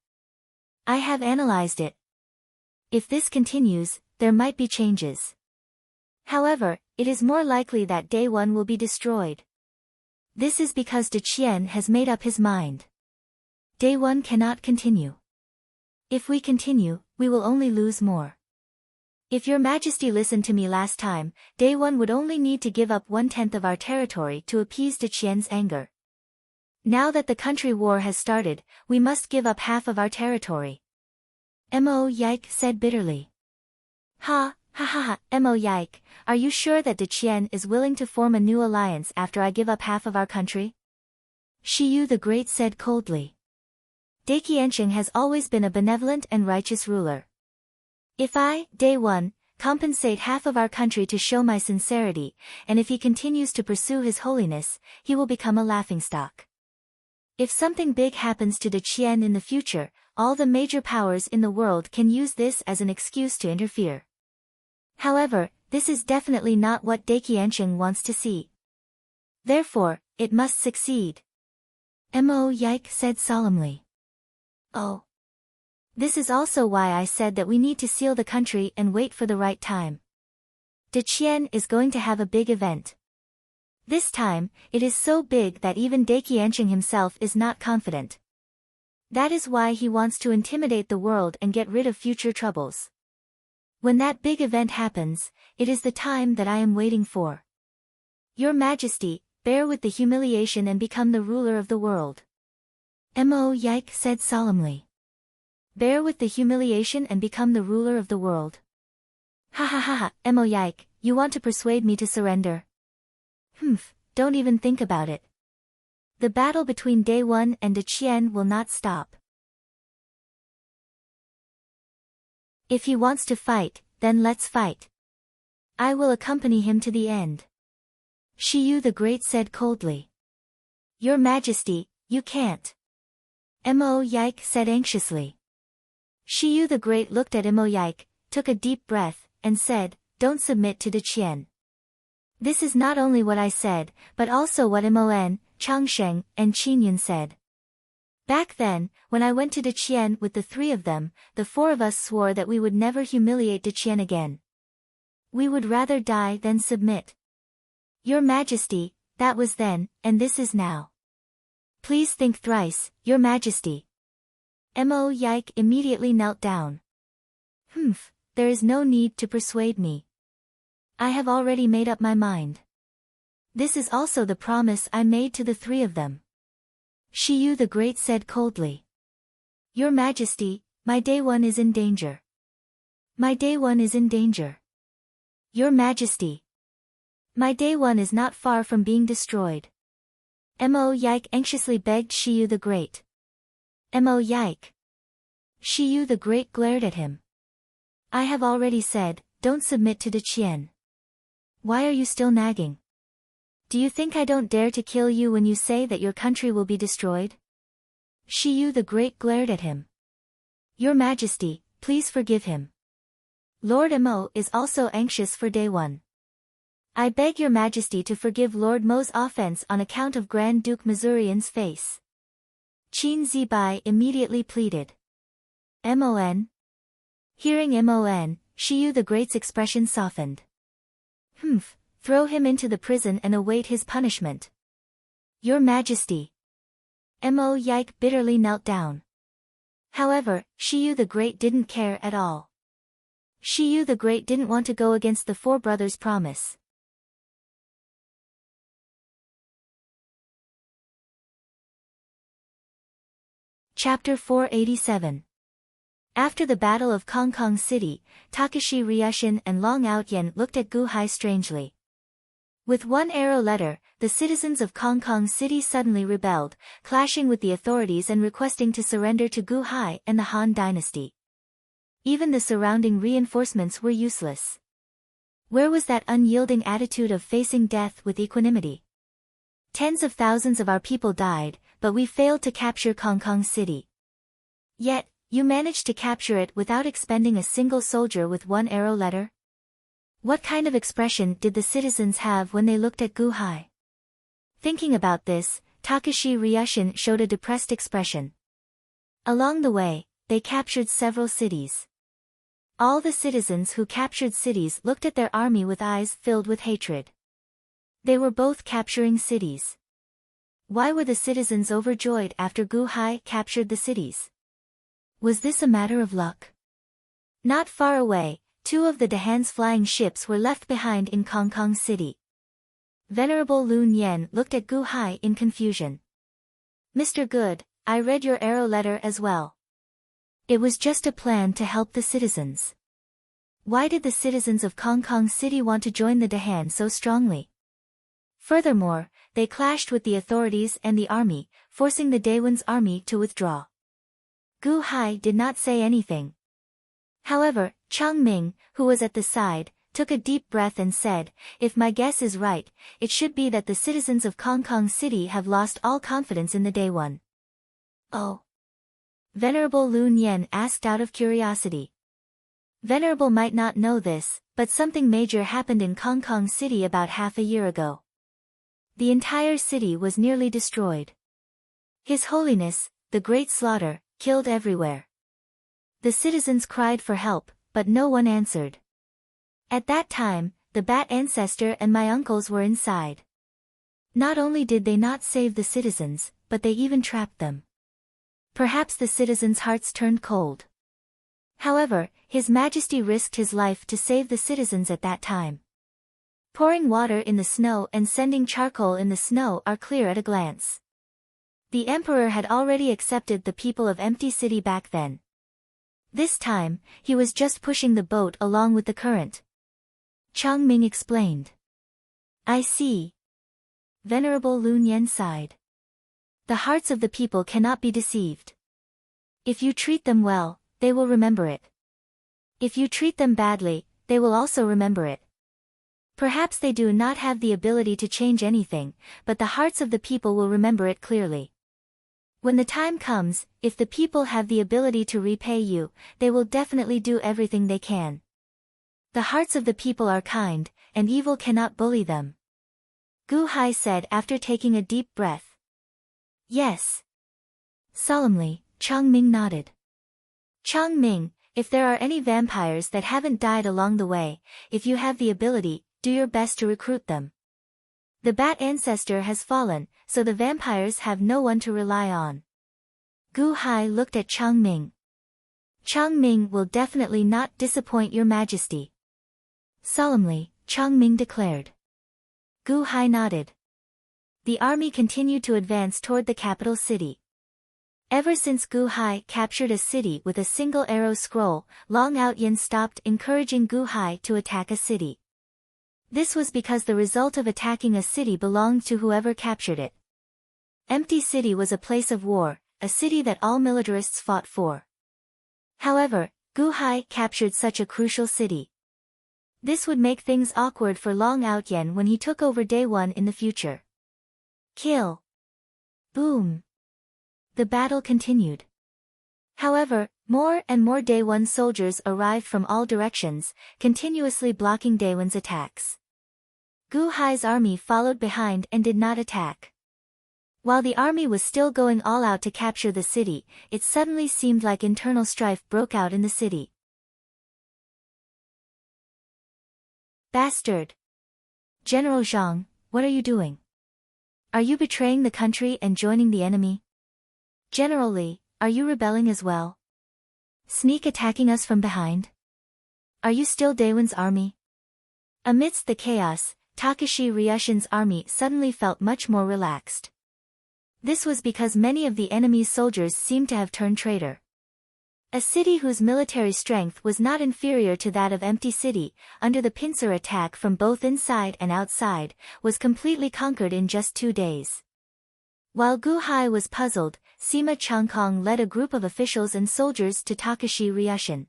I have analyzed it. If this continues, there might be changes. However, it is more likely that Day 1 will be destroyed. This is because Qian has made up his mind. Day 1 cannot continue. If we continue, we will only lose more. If your majesty listened to me last time, Day 1 would only need to give up 1/10 of our territory to appease Qian's anger. Now that the country war has started, we must give up half of our territory. Mo Yike said bitterly. Ha ha, Mo Yike, are you sure that Qian is willing to form a new alliance after I give up half of our country? Shiyu the Great said coldly. Qiansheng has always been a benevolent and righteous ruler. If I, Day 1, compensate half of our country to show my sincerity, and if he continues to pursue his holiness, he will become a laughingstock. If something big happens to Qian in the future, all the major powers in the world can use this as an excuse to interfere. However, this is definitely not what Qiansheng wants to see. Therefore, it must succeed. Mo Yike said solemnly. Oh. This is also why I said that we need to seal the country and wait for the right time. Qian is going to have a big event. This time, it is so big that even Qiansheng himself is not confident. That is why he wants to intimidate the world and get rid of future troubles. When that big event happens, it is the time that I am waiting for. Your Majesty, bear with the humiliation and become the ruler of the world. Mo Yike said solemnly. Bear with the humiliation and become the ruler of the world. Ha ha ha, Mo Yike, you want to persuade me to surrender? Don't even think about it. The battle between Day 1 and Qian will not stop. If he wants to fight, then let's fight. I will accompany him to the end. Shiyu the Great said coldly. Your Majesty, you can't. Mo Yike said anxiously. Shiyu the Great looked at Mo Yike, took a deep breath, and said, Don't submit to Qian. This is not only what I said, but also what Mon, Changsheng, and Qingyun said. Back then, when I went to Qian with the 3 of them, the 4 of us swore that we would never humiliate Qian again. We would rather die than submit. Your Majesty, that was then, and this is now. Please think thrice, Your Majesty. Mo Yike immediately knelt down. There is no need to persuade me. I have already made up my mind. This is also the promise I made to the 3 of them. Shiyu the Great said coldly. Your Majesty, my Day 1 is in danger. My Day 1 is in danger. Your Majesty. My Day 1 is not far from being destroyed. Mo Yike anxiously begged Shiyu the Great. Mo Yike. Shiyu the Great glared at him. I have already said, don't submit to Qian. Why are you still nagging? Do you think I don't dare to kill you when you say that your country will be destroyed? Shiyu the Great glared at him. Your Majesty, please forgive him. Lord Mo is also anxious for Day 1. I beg your Majesty to forgive Lord Mo's offense on account of Grand Duke Missourian's face. Qin Zibai immediately pleaded. Mon. Hearing Mon, Shiyu the Great's expression softened. Throw him into the prison and await his punishment. Your Majesty. Mo Yike bitterly knelt down. However, Shiyu the Great didn't care at all. Shiyu the Great didn't want to go against the 4 brothers' promise. Chapter 487. After the Battle of Kong City, Takashi Ryushin and Long Outyen looked at Guhai strangely. With one arrow letter, the citizens of Kong City suddenly rebelled, clashing with the authorities and requesting to surrender to Guhai and the Han dynasty. Even the surrounding reinforcements were useless. Where was that unyielding attitude of facing death with equanimity? Tens of thousands of our people died, but we failed to capture Kong City. Yet, you managed to capture it without expending a single soldier with one arrow letter? What kind of expression did the citizens have when they looked at Guhai? Thinking about this, Takashi Ryushin showed a depressed expression. Along the way, they captured several cities. All the citizens who captured cities looked at their army with eyes filled with hatred. They were both capturing cities. Why were the citizens overjoyed after Guhai captured the cities? Was this a matter of luck? Not far away, two of the Dahan's flying ships were left behind in Kong City. Venerable Lun Yen looked at Guhai in confusion. Mr. Good, I read your arrow letter as well. It was just a plan to help the citizens. Why did the citizens of Kong City want to join the Dahan so strongly? Furthermore, they clashed with the authorities and the army, forcing the Daewon's army to withdraw. Guhai did not say anything. However, Changming, who was at the side, took a deep breath and said, if my guess is right, it should be that the citizens of Kong City have lost all confidence in the Daewon. Oh? Venerable Lun Yen asked out of curiosity. Venerable might not know this, but something major happened in Kong City about half a year ago. The entire city was nearly destroyed. His Holiness, the Great Slaughter, killed everywhere. The citizens cried for help, but no one answered. At that time, the Bat Ancestor and my uncles were inside. Not only did they not save the citizens, but they even trapped them. Perhaps the citizens' hearts turned cold. However, His Majesty risked his life to save the citizens at that time. Pouring water in the snow and sending charcoal in the snow are clear at a glance. The Emperor had already accepted the people of Empty City back then. This time, he was just pushing the boat along with the current. Changming explained. I see. Venerable Lun Yen sighed. The hearts of the people cannot be deceived. If you treat them well, they will remember it. If you treat them badly, they will also remember it. Perhaps they do not have the ability to change anything, but the hearts of the people will remember it clearly. When the time comes, if the people have the ability to repay you, they will definitely do everything they can. The hearts of the people are kind, and evil cannot bully them. Guhai said after taking a deep breath. Yes. Solemnly, Changming nodded. Changming, if there are any vampires that haven't died along the way, if you have the ability, do your best to recruit them. The Bat Ancestor has fallen, so the vampires have no one to rely on. Guhai looked at Changming. Changming will definitely not disappoint your majesty. Solemnly, Changming declared. Guhai nodded. The army continued to advance toward the capital city. Ever since Guhai captured a city with a single arrow scroll, Long Outyen stopped encouraging Guhai to attack a city. This was because the result of attacking a city belonged to whoever captured it. Empty City was a place of war, a city that all militarists fought for. However, Guhai captured such a crucial city. This would make things awkward for Long Outyen when he took over Daewon in the future. Kill. Boom. The battle continued. However, more and more Daewon soldiers arrived from all directions, continuously blocking Daewon's attacks. Guhai's army followed behind and did not attack. While the army was still going all out to capture the city, it suddenly seemed like internal strife broke out in the city. Bastard! General Zhang, what are you doing? Are you betraying the country and joining the enemy? General Li, are you rebelling as well? Sneak attacking us from behind? Are you still Daewon's army? Amidst the chaos, Takashi Ryushin's army suddenly felt much more relaxed. This was because many of the enemy's soldiers seemed to have turned traitor. A city whose military strength was not inferior to that of Empty City, under the pincer attack from both inside and outside, was completely conquered in just 2 days. While Gu Hai was puzzled, Sima Changkong led a group of officials and soldiers to Takashi Ryushin.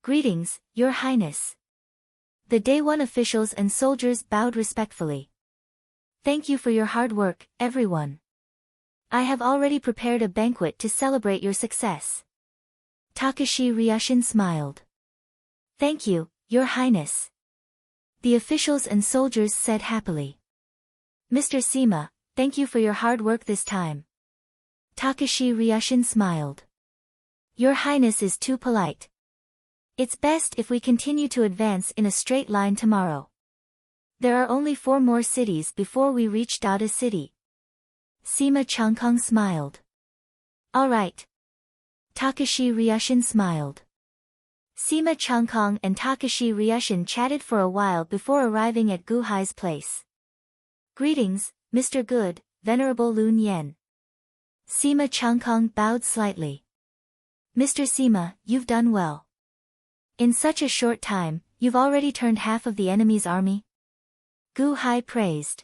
"Greetings, Your Highness." The Day 1 officials and soldiers bowed respectfully. "Thank you for your hard work, everyone. I have already prepared a banquet to celebrate your success." Takashi Ryushin smiled. "Thank you, Your Highness." The officials and soldiers said happily. "Mr. Sima, thank you for your hard work this time." Takashi Ryushin smiled. "Your Highness is too polite. It's best if we continue to advance in a straight line tomorrow. There are only 4 more cities before we reach Dada City." Sima Changkong smiled. "All right." Takashi Ryushin smiled. Sima Changkong and Takashi Ryushin chatted for a while before arriving at Gu Hai's place. "Greetings, Mr. Good, Venerable Lun Yen." Sima Changkong bowed slightly. "Mr. Sima, you've done well. In such a short time, you've already turned half of the enemy's army." Gu Hai praised.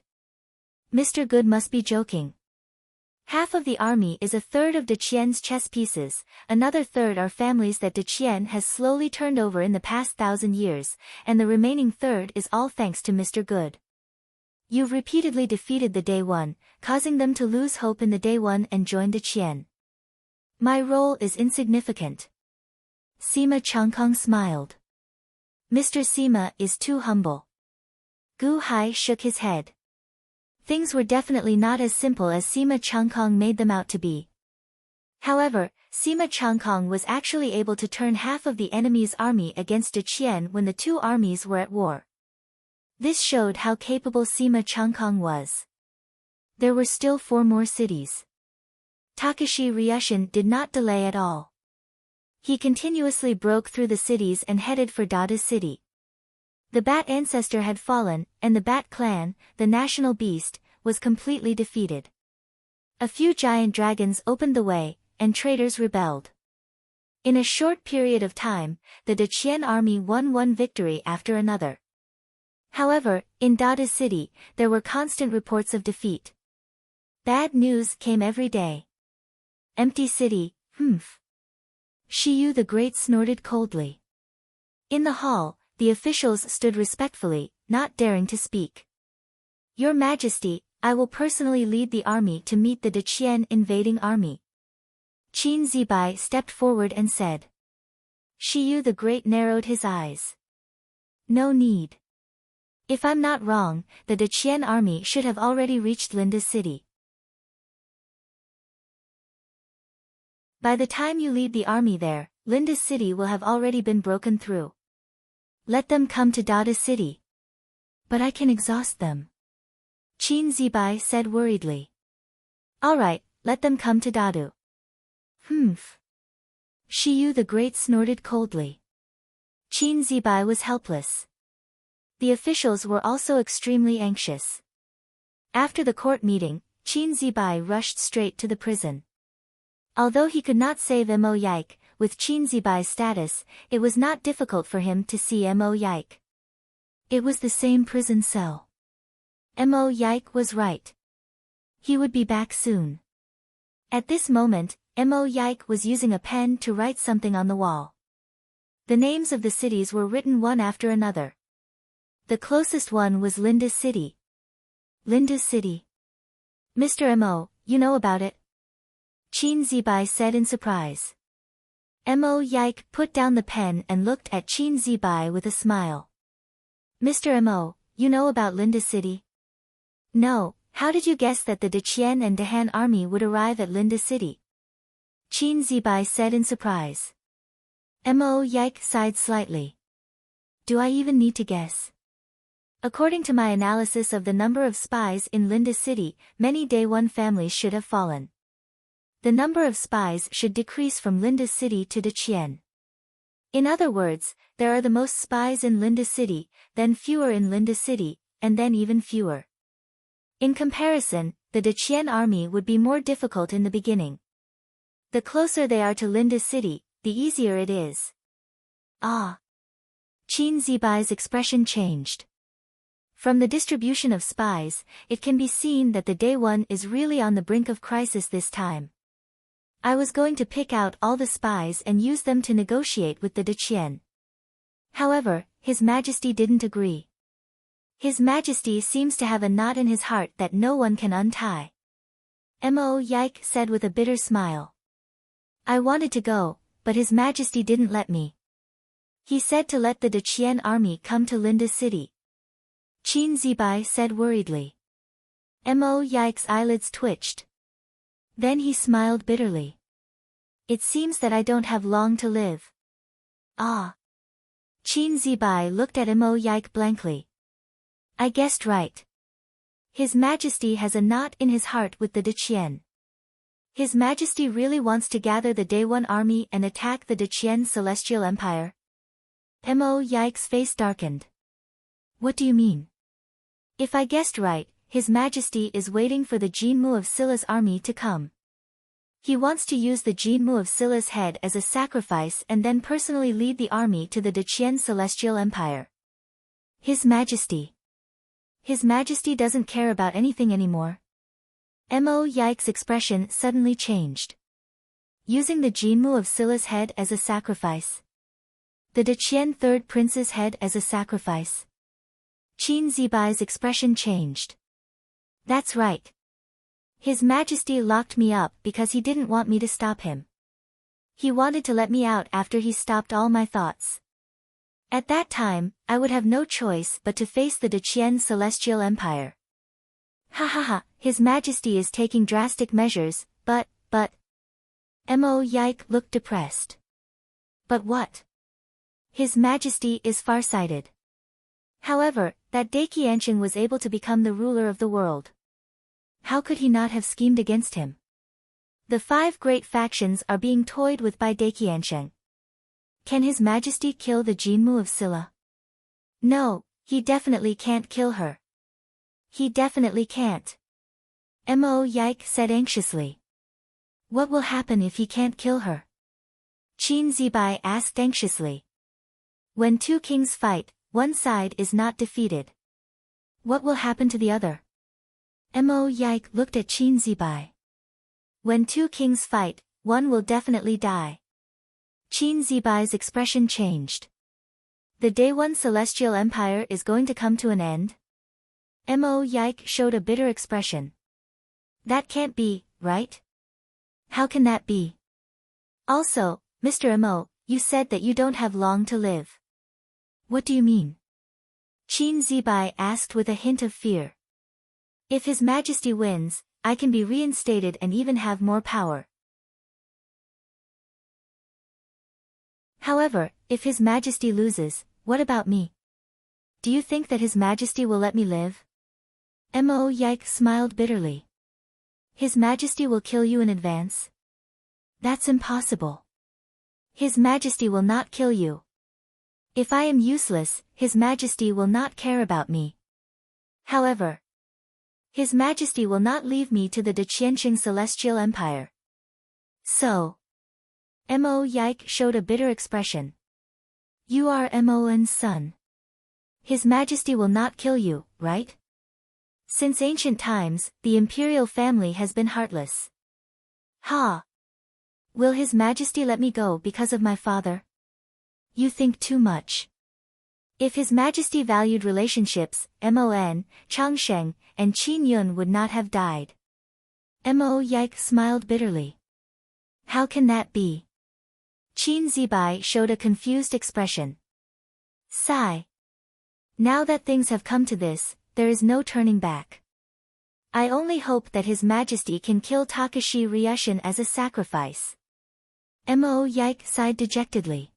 "Mr. Good must be joking. Half of the army is a third of De Qian's chess pieces, another third are families that De Qian has slowly turned over in the past 1,000 years, and the remaining third is all thanks to Mr. Good. You've repeatedly defeated the Day 1, causing them to lose hope in the Day 1 and join De Qian. My role is insignificant." Sima Changkong smiled. "Mr. Sima is too humble." Gu Hai shook his head. Things were definitely not as simple as Sima Changkong made them out to be. However, Sima Changkong was actually able to turn half of the enemy's army against De Qian when the 2 armies were at war. This showed how capable Sima Changkong was. There were still 4 more cities. Takashi Ryushin did not delay at all. He continuously broke through the cities and headed for Dada City. The Bat ancestor had fallen, and the Bat clan, the national beast, was completely defeated. A few giant dragons opened the way, and traitors rebelled. In a short period of time, the De Qian army won one victory after another. However, in Dada City, there were constant reports of defeat. Bad news came every day. "Empty City, humph." Shiyu the Great snorted coldly. In the hall, the officials stood respectfully, not daring to speak. "Your Majesty, I will personally lead the army to meet the De Qian invading army." Qin Zibai stepped forward and said. Shiyu the Great narrowed his eyes. "No need. If I'm not wrong, the De Qian army should have already reached Linda City. By the time you lead the army there, Linda City will have already been broken through. Let them come to Dada City." "But I can exhaust them," Qin Zibai said worriedly. "All right, let them come to Dadu." "Humph." Shiyu the Great snorted coldly. Qin Zibai was helpless. The officials were also extremely anxious. After the court meeting, Qin Zibai rushed straight to the prison. Although he could not save Mo Yike, with Qin Zibai's status, it was not difficult for him to see Mo Yike. It was the same prison cell. Mo Yike was right. He would be back soon. At this moment, Mo Yike was using a pen to write something on the wall. The names of the cities were written one after another. The closest one was Linda City. Linda City. "Mr. Mo, you know about it?" Qin Zibai said in surprise. Mo Yike put down the pen and looked at Qin Zibai with a smile. "Mr. Mo, you know about Linda City?" "No, how did you guess that the De Qian and Dehan army would arrive at Linda City?" Qin Zibai said in surprise. Mo Yike sighed slightly. "Do I even need to guess? According to my analysis of the number of spies in Linda City, many Day 1 families should have fallen. The number of spies should decrease from Linda City to De Qian. In other words, there are the most spies in Linda City, then fewer in Linda City, and then even fewer. In comparison, the Deqian army would be more difficult in the beginning. The closer they are to Linda's city, the easier it is. Ah! Qin Zibai's expression changed. From the distribution of spies, it can be seen that the Day One is really on the brink of crisis this time. I was going to pick out all the spies and use them to negotiate with the Deqian. However, His Majesty didn't agree. His Majesty seems to have a knot in his heart that no one can untie. Mo Yike said with a bitter smile. I wanted to go, but His Majesty didn't let me. He said to let the Deqian army come to Linda's city. Qin Zibai said worriedly. Mo Yike's eyelids twitched. Then he smiled bitterly. It seems that I don't have long to live. Ah! Qin Zibai looked at Mo Yike blankly. I guessed right. His Majesty has a knot in his heart with the Deqian. His Majesty really wants to gather the Day One army and attack the Deqian Celestial Empire? Mo Yike's face darkened. What do you mean? If I guessed right, His Majesty is waiting for the Jinmu of Scylla's army to come. He wants to use the Jinmu of Scylla's head as a sacrifice and then personally lead the army to the Deqian Celestial Empire. His Majesty. His Majesty doesn't care about anything anymore. Mo Yike's expression suddenly changed. Using the Jinmu of Scylla's head as a sacrifice. The Deqian Third Prince's head as a sacrifice. Qin Zibai's expression changed. That's right. His Majesty locked me up because he didn't want me to stop him. He wanted to let me out after he stopped all my thoughts. At that time, I would have no choice but to face the Deqian Celestial Empire. Ha ha ha, His Majesty is taking drastic measures, but... Mo Yike looked depressed. But what? His Majesty is farsighted. However, that Daqiansheng was able to become the ruler of the world. How could he not have schemed against him? The 5 great factions are being toyed with by Daqiansheng. Can His Majesty kill the Jinmu of Scylla? No, he definitely can't kill her. He definitely can't. Mo Yike said anxiously. What will happen if he can't kill her? Qin Zibai asked anxiously. When 2 kings fight, one side is not defeated. What will happen to the other? Mo Yike looked at Qin Zibai. When 2 kings fight, one will definitely die. Qin Zibai's expression changed. The Day One Celestial Empire is going to come to an end? Mo Yike showed a bitter expression. That can't be, right? How can that be? Also, Mr. Mo, you said that you don't have long to live. What do you mean? Qin Zibai asked with a hint of fear. If His Majesty wins, I can be reinstated and even have more power. However, if His Majesty loses, what about me? Do you think that His Majesty will let me live? Mo Yike smiled bitterly. His Majesty will kill you in advance? That's impossible. His Majesty will not kill you. If I am useless, His Majesty will not care about me. However, His Majesty will not leave me to the Deqiansheng Celestial Empire. So, Mo Yike showed a bitter expression. You are Mo's son. His Majesty will not kill you, right? Since ancient times, the imperial family has been heartless. Ha! Will His Majesty let me go because of my father? You think too much. If His Majesty valued relationships, Mon, Changsheng, and Qin Yun would not have died. Mo Yike smiled bitterly. How can that be? Qin Zibai showed a confused expression. Sigh. Now that things have come to this, there is no turning back. I only hope that His Majesty can kill Takashi Ryushin as a sacrifice. Mo Yike sighed dejectedly.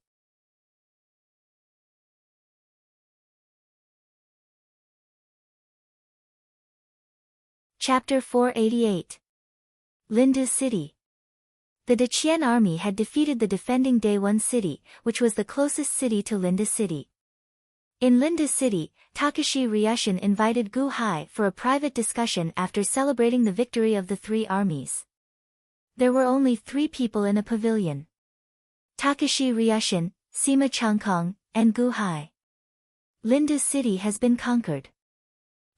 Chapter 488. Linda's City. The Deqian army had defeated the defending Day One city, which was the closest city to Linda's city. In Linda City, Takashi Ryushin invited Gu Hai for a private discussion after celebrating the victory of the three armies. There were only 3 people in a pavilion: Takashi Ryushin, Sima Changkong, and Gu Hai. Linda City has been conquered.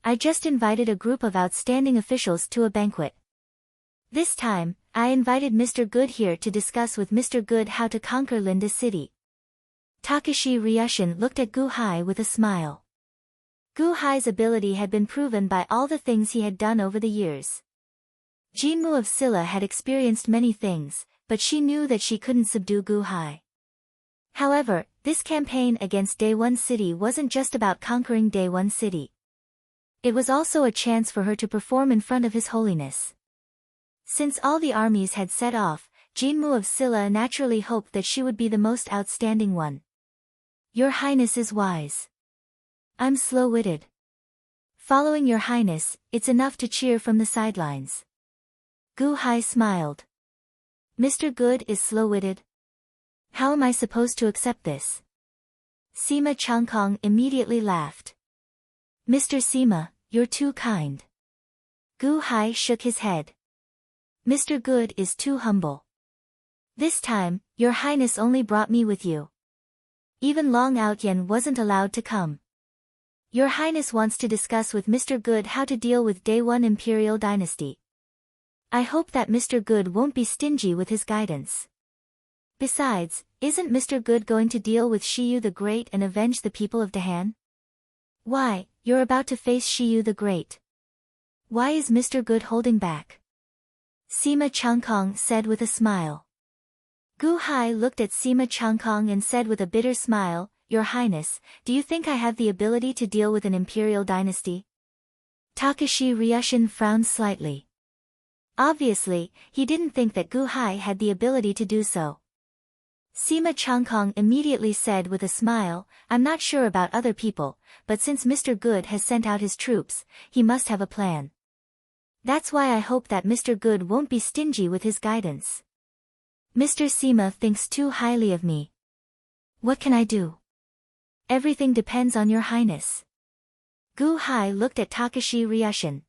I just invited a group of outstanding officials to a banquet. This time, I invited Mr. Good here to discuss with Mr. Good how to conquer Linda City. Takashi Ryushin looked at Gu Hai with a smile. Gu Hai's ability had been proven by all the things he had done over the years. Jinmu of Silla had experienced many things, but she knew that she couldn't subdue Gu Hai. However, this campaign against Daewon City wasn't just about conquering Daewon City. It was also a chance for her to perform in front of His Holiness. Since all the armies had set off, Jinmu of Silla naturally hoped that she would be the most outstanding one. Your Highness is wise. I'm slow-witted. Following Your Highness, it's enough to cheer from the sidelines. Gu Hai smiled. Mr. Good is slow-witted? How am I supposed to accept this? Sima Changkong immediately laughed. Mr. Sima, you're too kind. Gu Hai shook his head. Mr. Good is too humble. This time, Your Highness only brought me with you. Even Long Outyen wasn't allowed to come. Your Highness wants to discuss with Mr. Good how to deal with Daewon Imperial Dynasty. I hope that Mr. Good won't be stingy with his guidance. Besides, isn't Mr. Good going to deal with Shiyu the Great and avenge the people of Dahan? Why, you're about to face Shiyu the Great. Why is Mr. Good holding back? Sima Changkong said with a smile. Gu Hai looked at Sima Changkong and said with a bitter smile, Your Highness, do you think I have the ability to deal with an imperial dynasty? Takashi Ryushin frowned slightly. Obviously, he didn't think that Gu Hai had the ability to do so. Sima Changkong immediately said with a smile, I'm not sure about other people, but since Mr. Good has sent out his troops, he must have a plan. That's why I hope that Mr. Good won't be stingy with his guidance. Mr. Sima thinks too highly of me. What can I do? Everything depends on Your Highness. Gu Hai looked at Takashi Ryushin.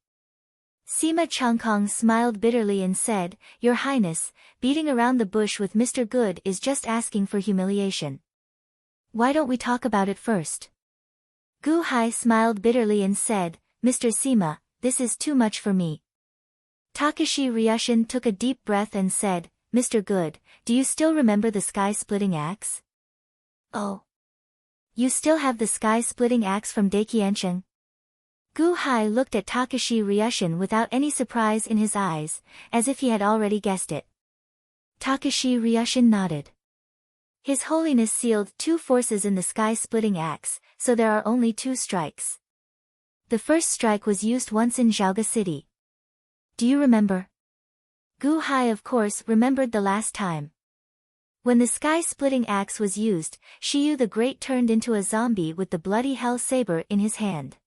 Sima Changkong smiled bitterly and said, Your Highness, beating around the bush with Mr. Good is just asking for humiliation. Why don't we talk about it first? Gu Hai smiled bitterly and said, Mr. Sima, this is too much for me. Takashi Ryushin took a deep breath and said, Mr. Good, do you still remember the sky-splitting axe? Oh. You still have the sky-splitting axe from Daikiensheng? Gu Hai looked at Takashi Ryushin without any surprise in his eyes, as if he had already guessed it. Takashi Ryushin nodded. His Holiness sealed 2 forces in the sky-splitting axe, so there are only 2 strikes. The first strike was used once in Zhaoga City. Do you remember? Gu Hai of course remembered the last time. When the sky-splitting axe was used, Shiyu the Great turned into a zombie with the bloody hell saber in his hand.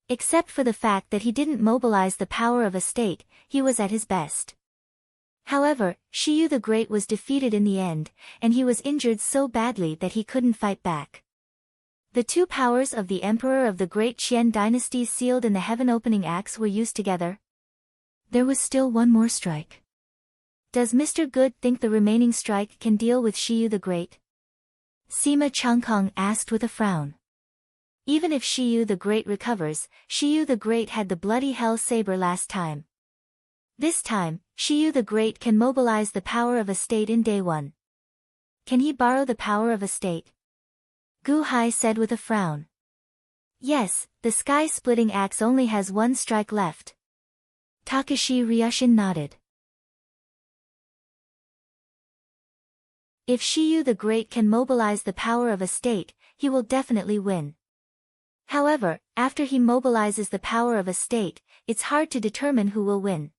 Except for the fact that he didn't mobilize the power of a state, he was at his best. However, Shiyu the Great was defeated in the end, and he was injured so badly that he couldn't fight back. The 2 powers of the Emperor of the Great Qian Dynasty sealed in the heaven-opening axe were used together. There was still 1 more strike. Does Mr. Good think the remaining strike can deal with Shiyu the Great? Sima Changkong asked with a frown. Even if Shiyu the Great recovers, Shiyu the Great had the bloody hell saber last time. This time, Shiyu the Great can mobilize the power of a state in Daewon. Can he borrow the power of a state? Gu Hai said with a frown. Yes, the sky-splitting axe only has 1 strike left. Takashi Ryushin nodded. If Shiyu the Great can mobilize the power of a state, he will definitely win. However, after he mobilizes the power of a state, it's hard to determine who will win.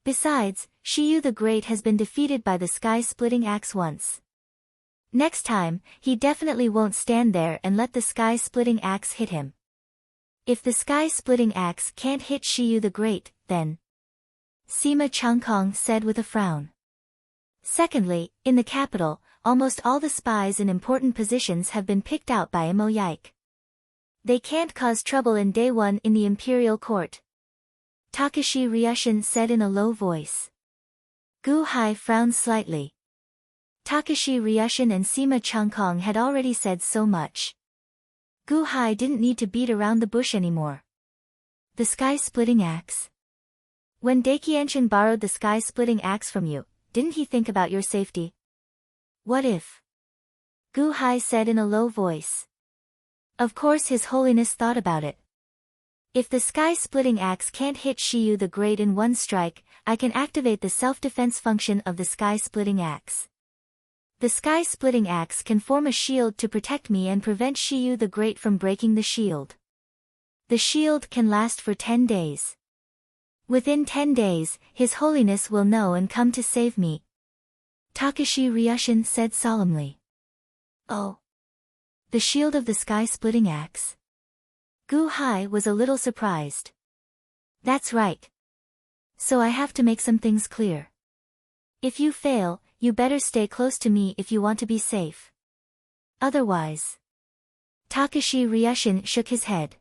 Besides, Shiyu the Great has been defeated by the sky-splitting axe once. Next time, he definitely won't stand there and let the sky-splitting axe hit him. If the sky-splitting axe can't hit Shiyu the Great, then... Sima Changkong said with a frown. Secondly, in the capital, almost all the spies in important positions have been picked out by Imo Yike. They can't cause trouble in day one in the imperial court. Takashi Ryushin said in a low voice. Gu Hai frowned slightly. Takashi Ryushin and Sima Changkong had already said so much. Gu Hai didn't need to beat around the bush anymore. The sky-splitting axe. When Daikienshin borrowed the sky-splitting axe from you, didn't he think about your safety? What if? Gu Hai said in a low voice. Of course His Holiness thought about it. If the sky-splitting axe can't hit Shiyu the Great in one strike, I can activate the self-defense function of the sky-splitting axe. The sky-splitting axe can form a shield to protect me and prevent Shiyu the Great from breaking the shield. The shield can last for 10 days. Within 10 days, His Holiness will know and come to save me. Takashi Ryushin said solemnly. Oh. The shield of the sky-splitting axe? Gu Hai was a little surprised. That's right. So I have to make some things clear. If you fail, you better stay close to me if you want to be safe. Otherwise. Takashi Ryushin shook his head.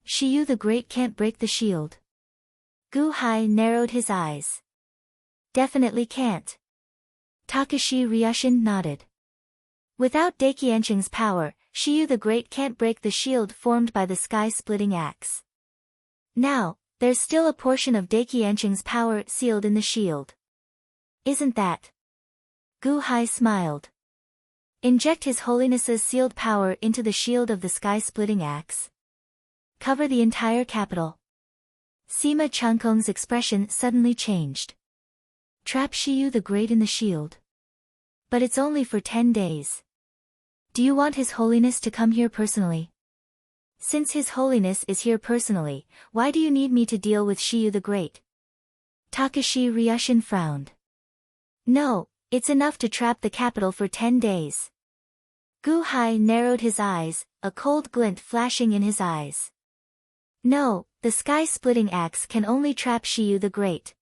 Shiyu the Great can't break the shield. Gu Hai narrowed his eyes. Definitely can't. Takashi Ryushin nodded. Without Daikienshin's power, Shiyu the Great can't break the shield formed by the sky-splitting axe. Now, there's still a portion of Daikienshin's power sealed in the shield. Isn't that? Gu Hai smiled. Inject His Holiness's sealed power into the shield of the sky-splitting axe. Cover the entire capital. Sima Changkong's expression suddenly changed. Trap Shiyu the Great in the shield. But it's only for 10 days. Do you want His Holiness to come here personally? Since His Holiness is here personally, why do you need me to deal with Shiyu the Great? Takashi Ryushin frowned. No, it's enough to trap the capital for 10 days. Gu Hai narrowed his eyes, a cold glint flashing in his eyes. No, the sky-splitting axe can only trap Shiyu the Great.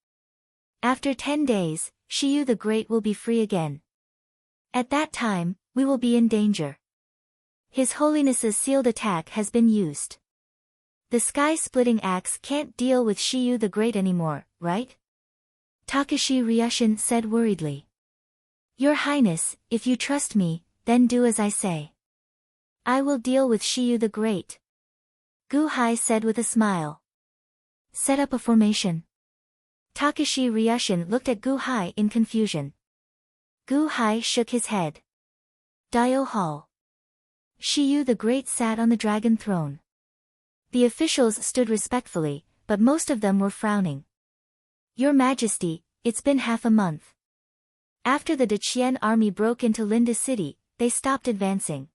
After 10 days, Shiyu the Great will be free again. At that time, we will be in danger. His Holiness's sealed attack has been used. The sky-splitting axe can't deal with Shiyu the Great anymore, right? Takashi Ryushin said worriedly. Your Highness, if you trust me, then do as I say. I will deal with Shiyu the Great. Gu Hai said with a smile. Set up a formation. Takashi Ryushin looked at Gu Hai in confusion. Gu Hai shook his head. Dio Hall. Shiyu the Great sat on the dragon throne. The officials stood respectfully, but most of them were frowning. Your Majesty, it's been half a month. After the Deqian army broke into Linda City, they stopped advancing.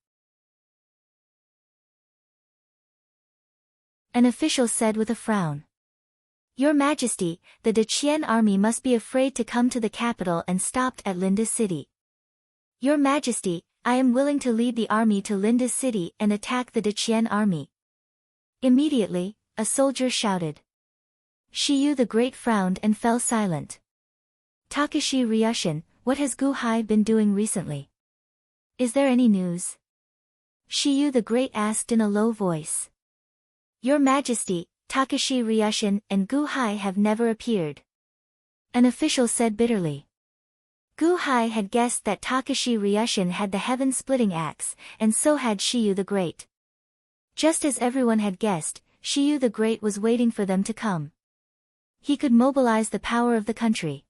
An official said with a frown. Your Majesty, the Deqian army must be afraid to come to the capital and stopped at Linda City. Your Majesty, I am willing to lead the army to Linda City and attack the Deqian army. Immediately, a soldier shouted. Shiyu the Great frowned and fell silent. Takashi Ryushin, what has Gu Hai been doing recently? Is there any news? Shiyu the Great asked in a low voice. Your Majesty, Takashi Ryushin and Gu Hai have never appeared. An official said bitterly. Gu Hai had guessed that Takashi Ryushin had the heaven-splitting axe, and so had Shiyu the Great. Just as everyone had guessed, Shiyu the Great was waiting for them to come. He could mobilize the power of the country.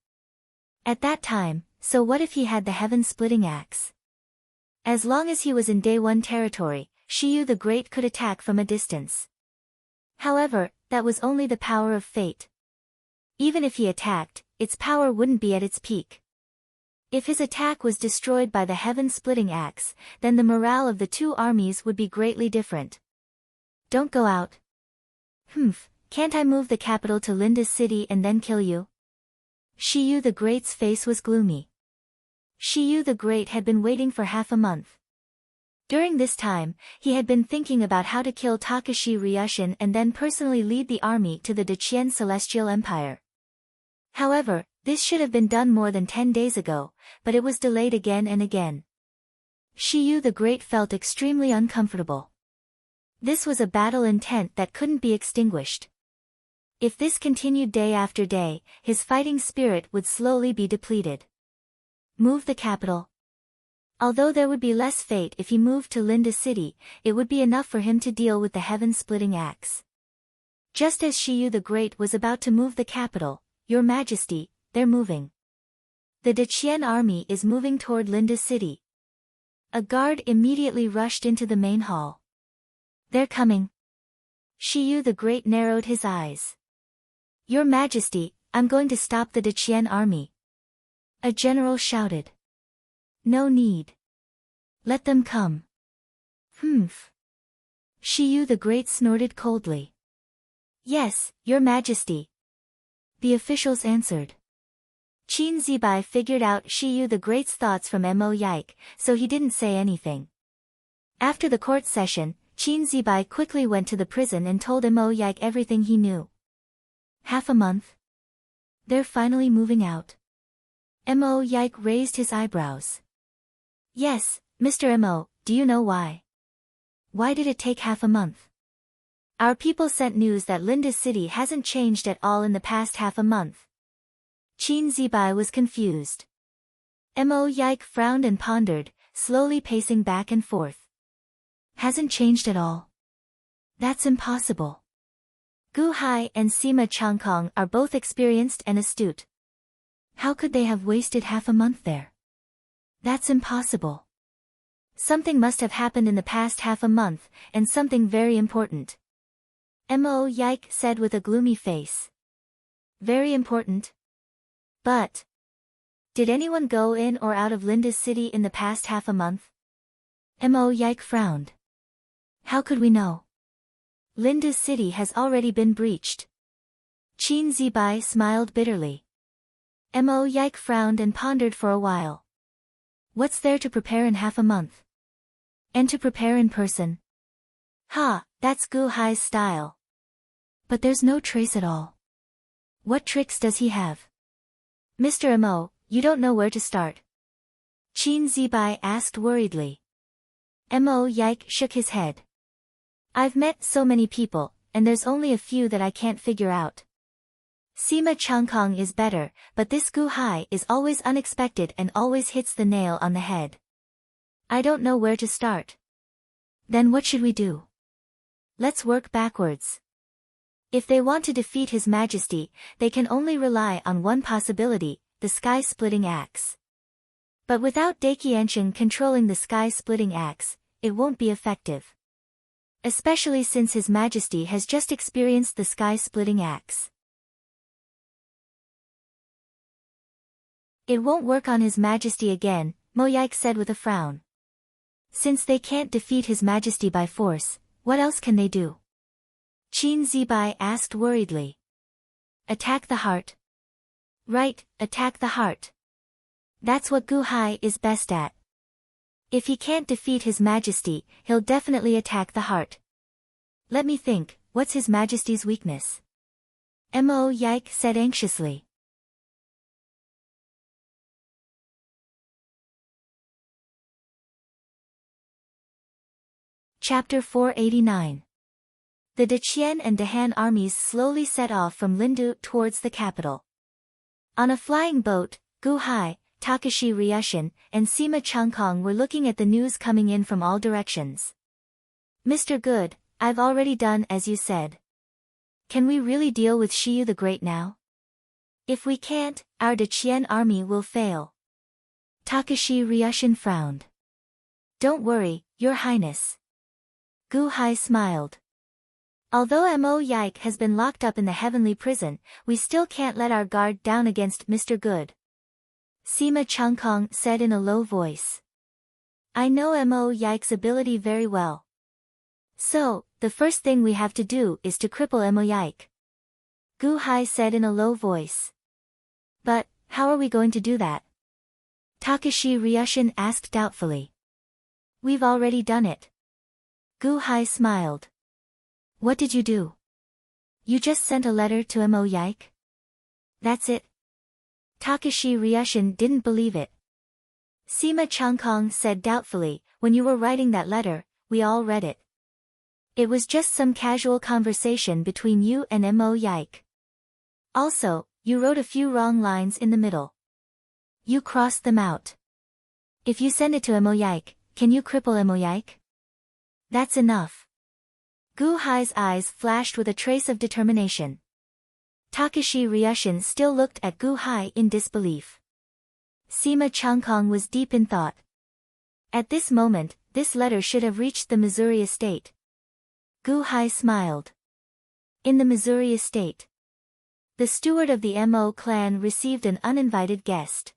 At that time, so what if he had the heaven-splitting axe? As long as he was in Day 1 territory, Shiyu the Great could attack from a distance. However, that was only the power of fate. Even if he attacked, its power wouldn't be at its peak. If his attack was destroyed by the heaven-splitting axe, then the morale of the two armies would be greatly different. Don't go out. Can't I move the capital to Linda City and then kill you? Shiyu the Great's face was gloomy. Shiyu the Great had been waiting for half a month. During this time, he had been thinking about how to kill Takashi Ryushin and then personally lead the army to the Deqian Celestial Empire. However, this should have been done more than 10 days ago, but it was delayed again and again. Shiyu the Great felt extremely uncomfortable. This was a battle intent that couldn't be extinguished. If this continued day after day, his fighting spirit would slowly be depleted. Move the capital. Although there would be less fate if he moved to Linda City, it would be enough for him to deal with the heaven-splitting axe. Just as Shiyu the Great was about to move the capital, Your Majesty, they're moving. The Deqian army is moving toward Linda City. A guard immediately rushed into the main hall. They're coming. Shiyu the Great narrowed his eyes. Your Majesty, I'm going to stop the Deqian army. A general shouted. No need. Let them come. Humph. Shiyu the Great snorted coldly. Yes, Your Majesty. The officials answered. Qin Zibai figured out Shiyu the Great's thoughts from Mo Yike, so he didn't say anything. After the court session, Qin Zibai quickly went to the prison and told Mo Yike everything he knew. Half a month? They're finally moving out. Mo Yike raised his eyebrows. Yes, Mr. Mo, do you know why? Why did it take half a month? Our people sent news that Linda City hasn't changed at all in the past half a month. Qin Zibai was confused. Mo Yike frowned and pondered, slowly pacing back and forth. Hasn't changed at all? That's impossible. Gu Hai and Sima Changkong are both experienced and astute. How could they have wasted half a month there? That's impossible. Something must have happened in the past half a month, and something very important. Mo Yike said with a gloomy face. Very important? But did anyone go in or out of Linda's city in the past half a month? Mo Yike frowned. How could we know? Linda's city has already been breached. Qin Zibai smiled bitterly. Mo Yike frowned and pondered for a while. What's there to prepare in half a month? And to prepare in person? Ha, that's Gu Hai's style. But there's no trace at all. What tricks does he have? Mr. Mo, you don't know where to start. Qin Zibai asked worriedly. Mo Yike shook his head. I've met so many people, and there's only a few that I can't figure out. Sima Changkong is better, but this Gu Hai is always unexpected and always hits the nail on the head. I don't know where to start. Then what should we do? Let's work backwards. If they want to defeat His Majesty, they can only rely on one possibility, the sky-splitting axe. But without Daiqianshan controlling the sky-splitting axe, it won't be effective. Especially since His Majesty has just experienced the sky-splitting axe. It won't work on His Majesty again, Mo Yike said with a frown. Since they can't defeat His Majesty by force, what else can they do? Qin Zibai asked worriedly. Attack the heart. Right, attack the heart. That's what Gu Hai is best at. If he can't defeat His Majesty, he'll definitely attack the heart. Let me think, what's His Majesty's weakness? Mo Yike said anxiously. Chapter 489. The Deqian and Dehan armies slowly set off from Lindu towards the capital. On a flying boat, Gu Hai, Takashi Ryushin, and Sima Changkong were looking at the news coming in from all directions. Mr. Good, I've already done as you said. Can we really deal with Shiyu the Great now? If we can't, our Deqian army will fail. Takashi Ryushin frowned. Don't worry, Your Highness. Gu Hai smiled. Although Mo Yike has been locked up in the heavenly prison, we still can't let our guard down against Mr. Good. Sima Changkong said in a low voice. I know Mo Yike's ability very well. So, the first thing we have to do is to cripple Mo Yike. Gu Hai said in a low voice. But, how are we going to do that? Takashi Ryushin asked doubtfully. We've already done it. Gu Hai smiled. What did you do? You just sent a letter to Mo Yike? That's it. Takashi Ryushin didn't believe it. Sima Changkong said doubtfully, when you were writing that letter, we all read it. It was just some casual conversation between you and Mo Yike. Also, you wrote a few wrong lines in the middle. You crossed them out. If you send it to Mo Yike, can you cripple Mo Yike? That's enough. Gu Hai's eyes flashed with a trace of determination. Takashi Ryushin still looked at Gu Hai in disbelief. Sima Changkong was deep in thought. At this moment, this letter should have reached the Missouri estate. Gu Hai smiled. In the Missouri estate. The steward of the Mo clan received an uninvited guest.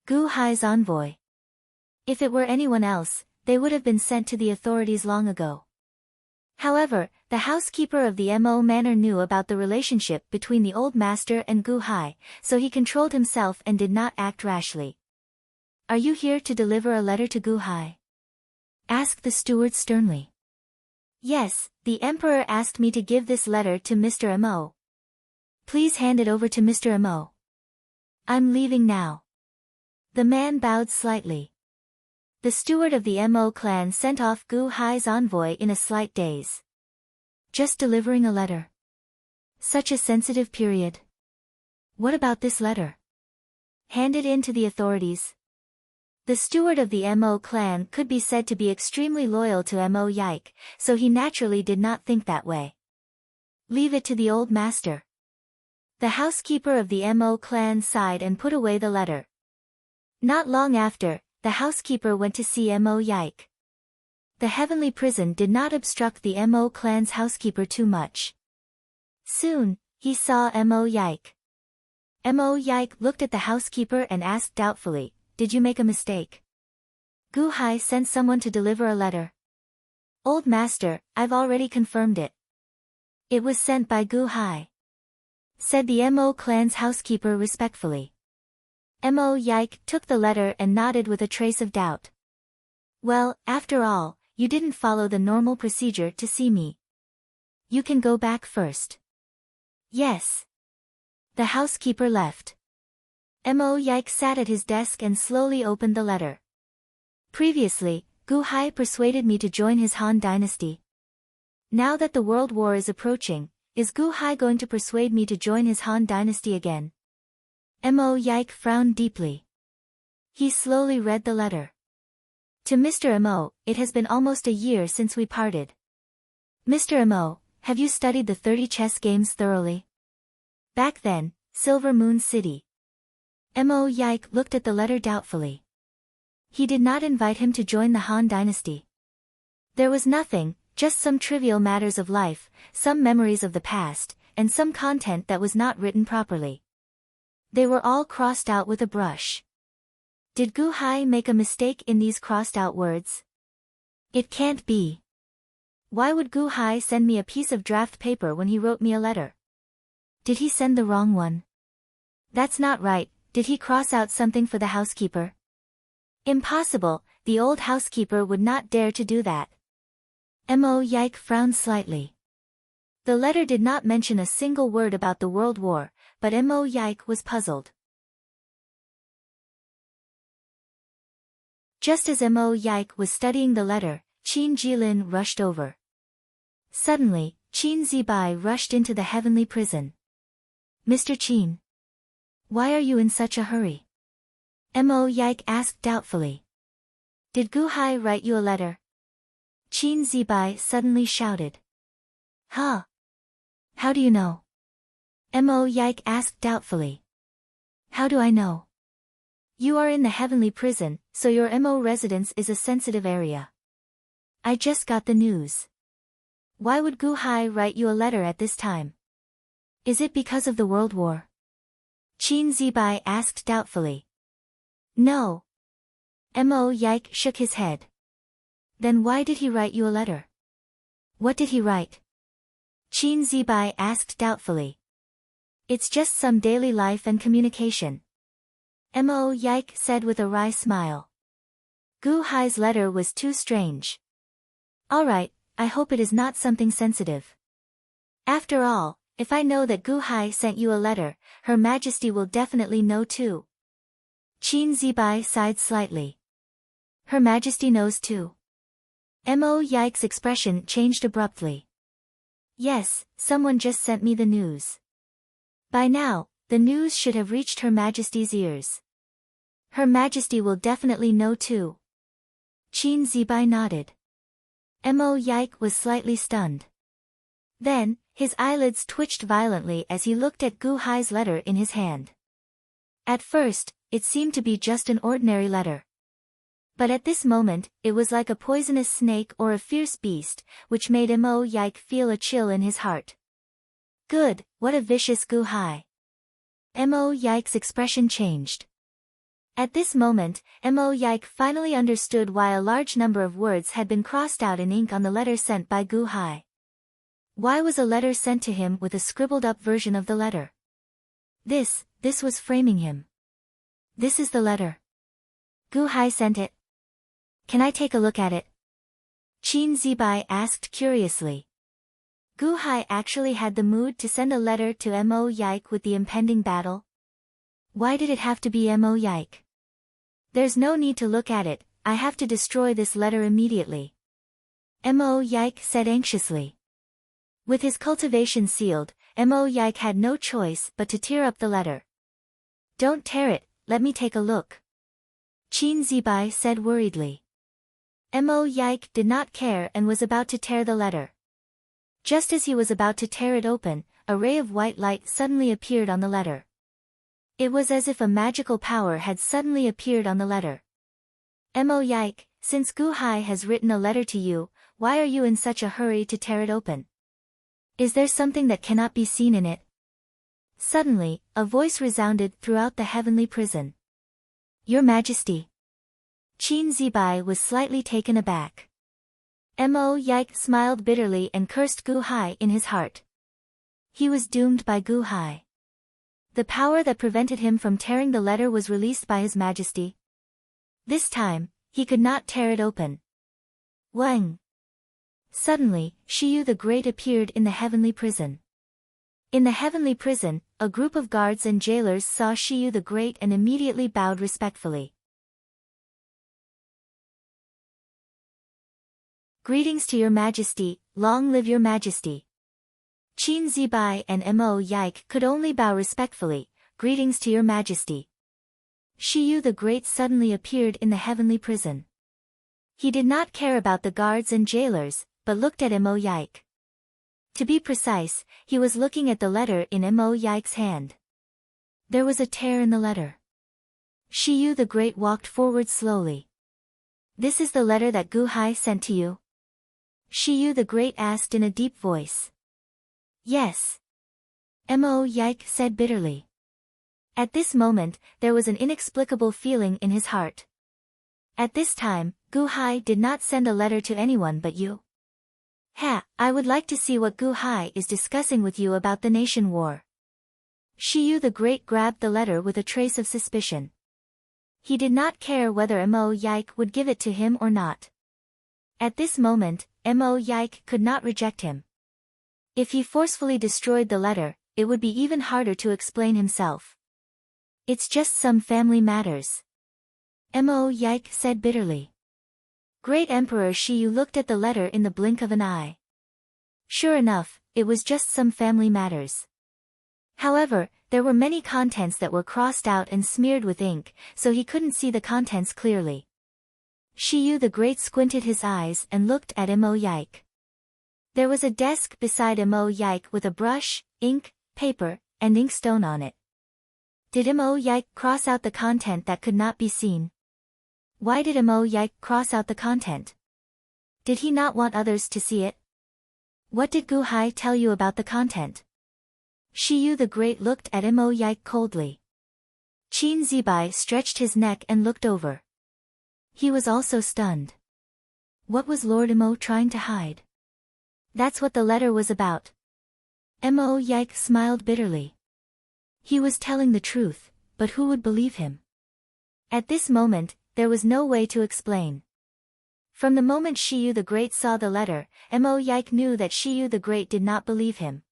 Gu Hai's envoy. If it were anyone else, they would have been sent to the authorities long ago. However, the housekeeper of the Mo manor knew about the relationship between the old master and Gu Hai, so he controlled himself and did not act rashly. Are you here to deliver a letter to Gu Hai? Asked the steward sternly. Yes, the emperor asked me to give this letter to Mr. Mo. Please hand it over to Mr. Mo. I'm leaving now. The man bowed slightly. The steward of the Mo clan sent off Gu Hai's envoy in a slight daze. Just delivering a letter. Such a sensitive period. What about this letter? Hand it in to the authorities. The steward of the Mo clan could be said to be extremely loyal to Mo Yike, so he naturally did not think that way. Leave it to the old master. The housekeeper of the Mo clan sighed and put away the letter. Not long after, the housekeeper went to see Mo Yike. The heavenly prison did not obstruct the Mo clan's housekeeper too much. Soon, he saw Mo Yike. Mo Yike looked at the housekeeper and asked doubtfully, "Did you make a mistake? Gu Hai sent someone to deliver a letter." "Old master, I've already confirmed it. It was sent by Gu Hai," said the Mo clan's housekeeper respectfully. Mo Yike took the letter and nodded with a trace of doubt. "Well, after all, you didn't follow the normal procedure to see me. You can go back first." "Yes." The housekeeper left. Mo Yike sat at his desk and slowly opened the letter. "Previously, Gu Hai persuaded me to join his Han dynasty. Now that the World War is approaching, is Gu Hai going to persuade me to join his Han dynasty again?" Mo Yike frowned deeply. He slowly read the letter. To Mr. Mo, it has been almost a year since we parted. Mr. Mo, have you studied the 30 chess games thoroughly? Back then, Silver Moon City. Mo Yike looked at the letter doubtfully. He did not invite him to join the Han dynasty. There was nothing, just some trivial matters of life, some memories of the past, and some content that was not written properly. They were all crossed out with a brush. Did Gu Hai make a mistake in these crossed out words? It can't be. Why would Gu Hai send me a piece of draft paper when he wrote me a letter? Did he send the wrong one? That's not right. Did he cross out something for the housekeeper? Impossible, the old housekeeper would not dare to do that. Mo Yike frowned slightly. The letter did not mention a single word about the World War, but Mo Yike was puzzled. Just as Mo Yike was studying the letter, Qin Jilin rushed over. Suddenly, Qin Zibai rushed into the heavenly prison. "Mr. Qin. Why are you in such a hurry?" Mo Yike asked doubtfully. "Did Gu Hai write you a letter?" Qin Zibai suddenly shouted. "Huh? How do you know?" Mo Yike asked doubtfully. "How do I know? You are in the heavenly prison, so your Mo residence is a sensitive area. I just got the news. Why would Gu Hai write you a letter at this time? Is it because of the World War?" Qin Zibai asked doubtfully. "No." Mo Yike shook his head. "Then why did he write you a letter? What did he write?" Qin Zibai asked doubtfully. "It's just some daily life and communication," Mo Yike said with a wry smile. Gu Hai's letter was too strange. "All right, I hope it is not something sensitive. After all, if I know that Gu Hai sent you a letter, Her Majesty will definitely know too." Qin Zibai sighed slightly. "Her Majesty knows too." Mo Yike's expression changed abruptly. Yes, someone just sent me the news. By now, the news should have reached Her Majesty's ears. Her Majesty will definitely know too. Qin Zibai nodded. Mo Yike was slightly stunned. Then, his eyelids twitched violently as he looked at Gu Hai's letter in his hand. At first, it seemed to be just an ordinary letter. But at this moment, it was like a poisonous snake or a fierce beast, which made Mo Yike feel a chill in his heart. Good, what a vicious Gu Hai. Mo Yike's expression changed. At this moment, Mo Yike finally understood why a large number of words had been crossed out in ink on the letter sent by Gu Hai. Why was a letter sent to him with a scribbled-up version of the letter? This was framing him. This is the letter. Gu Hai sent it. Can I take a look at it? Qin Zibai asked curiously. Gu Hai actually had the mood to send a letter to Mo Yike with the impending battle? Why did it have to be Mo Yike? There's no need to look at it, I have to destroy this letter immediately. Mo Yike said anxiously. With his cultivation sealed, Mo Yike had no choice but to tear up the letter. Don't tear it, let me take a look. Qin Zibai said worriedly. Mo Yike did not care and was about to tear the letter. Just as he was about to tear it open, a ray of white light suddenly appeared on the letter. It was as if a magical power had suddenly appeared on the letter. Mo Yike, since Gu Hai has written a letter to you, why are you in such a hurry to tear it open? Is there something that cannot be seen in it? Suddenly, a voice resounded throughout the heavenly prison. Your Majesty. Qin Zibai was slightly taken aback. Mo Yike smiled bitterly and cursed Gu Hai in his heart. He was doomed by Gu Hai. The power that prevented him from tearing the letter was released by His Majesty. This time, he could not tear it open. Wang! Suddenly, Shiyu the Great appeared in the heavenly prison. In the heavenly prison, a group of guards and jailers saw Shiyu the Great and immediately bowed respectfully. Greetings to Your Majesty, long live Your Majesty. Qin Zibai and Mo Yike could only bow respectfully, greetings to Your Majesty. Shiyu the Great suddenly appeared in the heavenly prison. He did not care about the guards and jailers, but looked at Mo Yike. To be precise, he was looking at the letter in Mo Yike's hand. There was a tear in the letter. Shiyu the Great walked forward slowly. This is the letter that Gu Hai sent to you? Shiyu the Great asked in a deep voice. Yes. Mo Yike said bitterly. At this moment, there was an inexplicable feeling in his heart. At this time, Gu Hai did not send a letter to anyone but you. I would like to see what Gu Hai is discussing with you about the nation war. Shiyu the Great grabbed the letter with a trace of suspicion. He did not care whether Mo Yike would give it to him or not. At this moment, Mo Yike could not reject him. If he forcefully destroyed the letter, it would be even harder to explain himself. It's just some family matters. Mo Yike said bitterly. Great Emperor Shiyu looked at the letter in the blink of an eye. Sure enough, it was just some family matters. However, there were many contents that were crossed out and smeared with ink, so he couldn't see the contents clearly. Shiyu the Great squinted his eyes and looked at Mo Yike. There was a desk beside Mo Yike with a brush, ink, paper, and inkstone on it. Did Mo Yike cross out the content that could not be seen? Why did Mo Yike cross out the content? Did he not want others to see it? What did Gu Hai tell you about the content? Shiyu the Great looked at Mo Yike coldly. Qin Zibai stretched his neck and looked over. He was also stunned. What was Lord Mo trying to hide? That's what the letter was about. Mo Yike smiled bitterly. He was telling the truth, but who would believe him? At this moment, there was no way to explain. From the moment Shiyu the Great saw the letter, Mo Yike knew that Shiyu the Great did not believe him.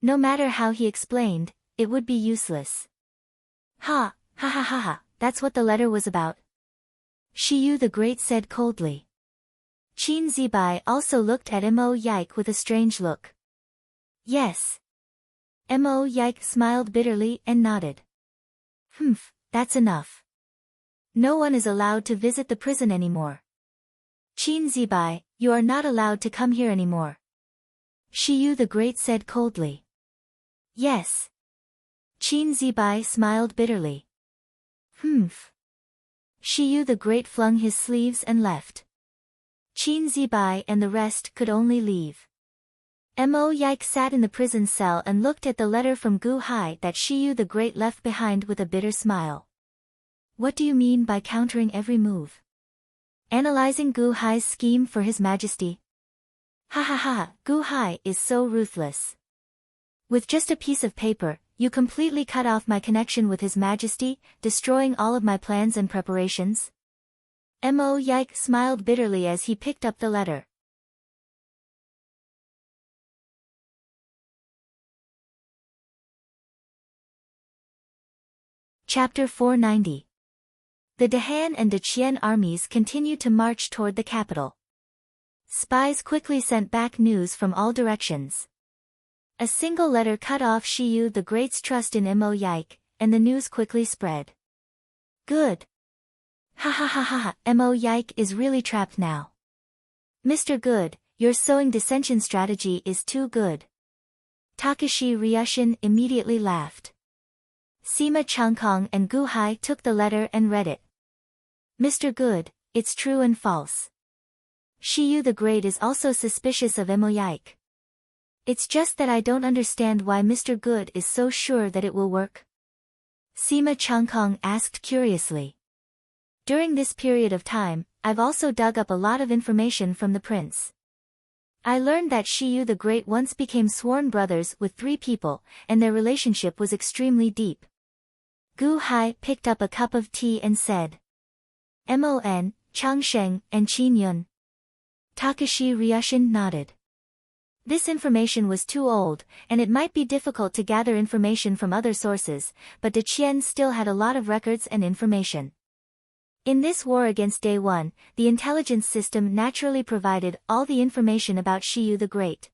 No matter how he explained, it would be useless. Ha, that's what the letter was about. Shiyu the Great said coldly. Qin Zibai also looked at Mo Yike with a strange look. Yes. Mo Yike smiled bitterly and nodded. That's enough. No one is allowed to visit the prison anymore. Qin Zibai, you are not allowed to come here anymore. Shiyu the Great said coldly. Yes. Qin Zibai smiled bitterly. Shiyu the Great flung his sleeves and left. Qin Zibai and the rest could only leave. Mo Yike sat in the prison cell and looked at the letter from Gu Hai that Shiyu the Great left behind with a bitter smile. What do you mean by countering every move? Analyzing Gu Hai's scheme for His Majesty? Gu Hai is so ruthless. With just a piece of paper, you completely cut off my connection with His Majesty, destroying all of my plans and preparations? Mo Yike smiled bitterly as he picked up the letter. Chapter 490. The Dehan and Deqian armies continued to march toward the capital. Spies quickly sent back news from all directions. A single letter cut off Shiyu the Great's trust in Mo Yike, and the news quickly spread. Good. Mo Yike is really trapped now. Mr. Good, your sowing dissension strategy is too good. Takashi Ryushin immediately laughed. Sima Changkong and Gu Hai took the letter and read it. Mr. Good, it's true and false. Shiyu the Great is also suspicious of Mo Yike. It's just that I don't understand why Mr. Good is so sure that it will work. Sima Changkong asked curiously. During this period of time, I've also dug up a lot of information from the prince. I learned that Shiyu the Great once became sworn brothers with 3 people, and their relationship was extremely deep. Gu Hai picked up a cup of tea and said. Mon, Changsheng, and Qin Yun. Takashi Ryushin nodded. This information was too old, and it might be difficult to gather information from other sources, but Deqian still had a lot of records and information. In this war against Day One, the intelligence system naturally provided all the information about Shiyu the Great.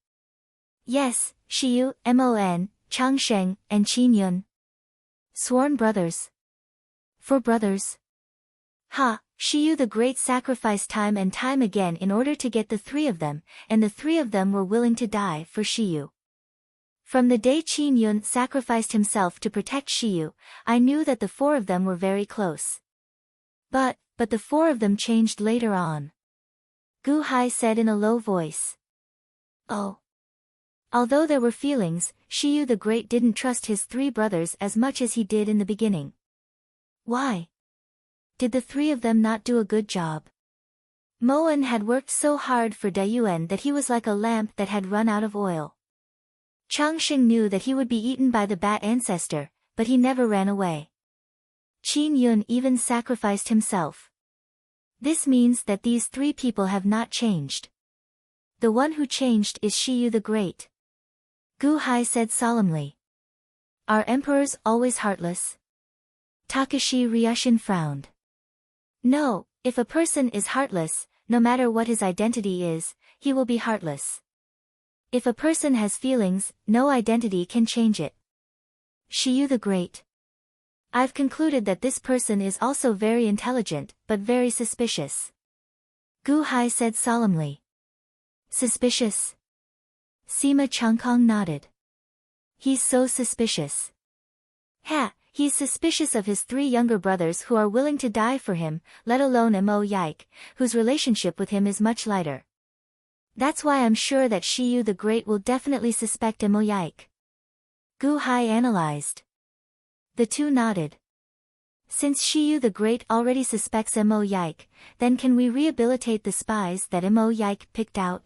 Yes, Shiyu, Mon, Changsheng, and Qin Yun. Sworn brothers. 4 brothers. Shiyu the Great sacrificed time and time again in order to get the 3 of them, and the 3 of them were willing to die for Shiyu. From the day Qin Yun sacrificed himself to protect Shiyu, I knew that the 4 of them were very close. But the 4 of them changed later on. Gu Hai said in a low voice. Oh. Although there were feelings, Shiyu the Great didn't trust his 3 brothers as much as he did in the beginning. Why? Did the 3 of them not do a good job? Moen had worked so hard for Dayuan that he was like a lamp that had run out of oil. Changsheng knew that he would be eaten by the bat ancestor, but he never ran away. Qin Yun even sacrificed himself. This means that these 3 people have not changed. The one who changed is Shiyu the Great. Gu Hai said solemnly. Are emperors always heartless? Takashi Ryushin frowned. No, if a person is heartless, no matter what his identity is, he will be heartless. If a person has feelings, no identity can change it. Shiyu the Great. I've concluded that this person is also very intelligent, but very suspicious. Gu Hai said solemnly. Suspicious? Sima Changkong nodded. He's so suspicious. He's suspicious of his 3 younger brothers who are willing to die for him, let alone Mo Yike, whose relationship with him is much lighter. That's why I'm sure that Shiyu the Great will definitely suspect Mo Yike. Gu Hai analyzed. The 2 nodded. Since Shiyu the Great already suspects Mo Yike, then can we rehabilitate the spies that Mo Yike picked out?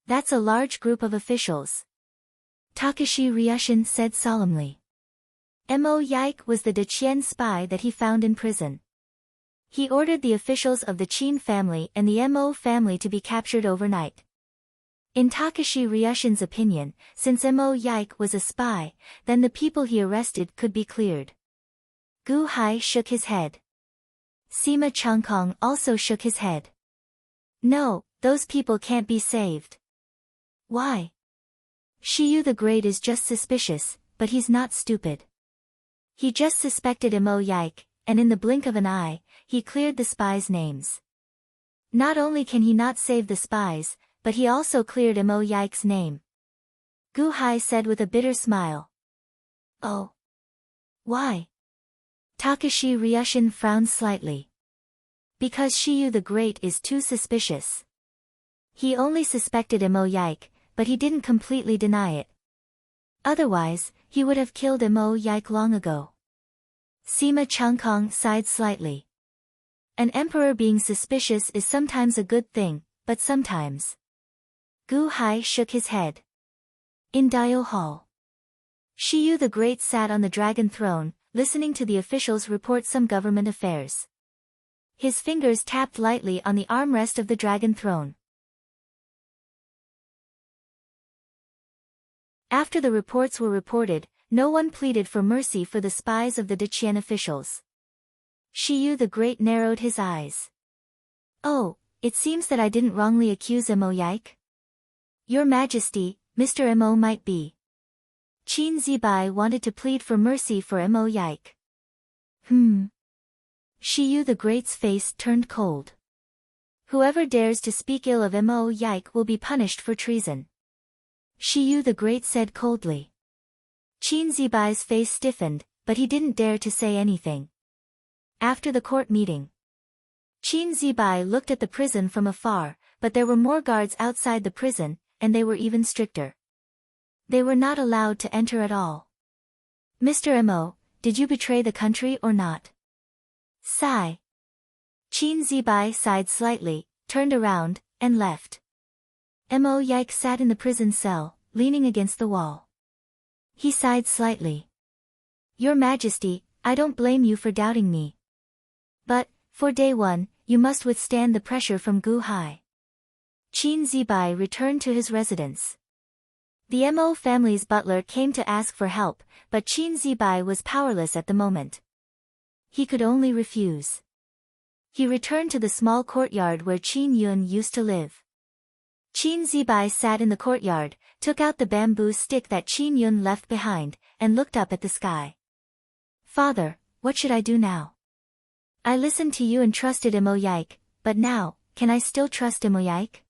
That's a large group of officials. Takashi Ryushin said solemnly. Mo Yike was the Deqian spy that he found in prison. He ordered the officials of the Qin family and the Mo family to be captured overnight. In Takashi Ryushin's opinion, since Mo Yike was a spy, then the people he arrested could be cleared. Gu Hai shook his head. Sima Changkong also shook his head. No, those people can't be saved. Why? Shiyu the Great is just suspicious, but he's not stupid. He just suspected Imo Yike, and in the blink of an eye, he cleared the spies' names. Not only can he not save the spies, but he also cleared Imo Yike's name. Gu Hai said with a bitter smile. Oh. Why? Takashi Ryushin frowned slightly. Because Shiyu the Great is too suspicious. He only suspected Imo Yike, but he didn't completely deny it. Otherwise, he would have killed Imo Yike long ago. Sima Changkong sighed slightly. An emperor being suspicious is sometimes a good thing, but sometimes. Gu Hai shook his head. In Dio Hall. Shiyu the Great sat on the dragon throne, listening to the officials report some government affairs. His fingers tapped lightly on the armrest of the dragon throne. After the reports were reported, no one pleaded for mercy for the spies of the Daqian officials. Shiyu the Great narrowed his eyes. Oh, it seems that I didn't wrongly accuse Imo Yike. Your Majesty, Mr. Imo might be. Qin Zibai wanted to plead for mercy for Imo Yike. Shiyu the Great's face turned cold. Whoever dares to speak ill of Imo Yike will be punished for treason. Shiyu the Great said coldly. Qin Zibai's face stiffened, but he didn't dare to say anything. After the court meeting, Qin Zibai looked at the prison from afar, but there were more guards outside the prison, and they were even stricter. They were not allowed to enter at all. Mr. Imo, did you betray the country or not? Sigh. Qin Zibai sighed slightly, turned around, and left. Imo Yike sat in the prison cell, leaning against the wall. He sighed slightly. Your Majesty, I don't blame you for doubting me. But, for day one, you must withstand the pressure from Gu Hai. Qin Zibai returned to his residence. The Mo family's butler came to ask for help, but Qin Zibai was powerless at the moment. He could only refuse. He returned to the small courtyard where Qin Yun used to live. Qin Zibai sat in the courtyard, took out the bamboo stick that Qin Yun left behind, and looked up at the sky. Father, what should I do now? I listened to you and trusted Imo Yike, but now, can I still trust Imo Yike?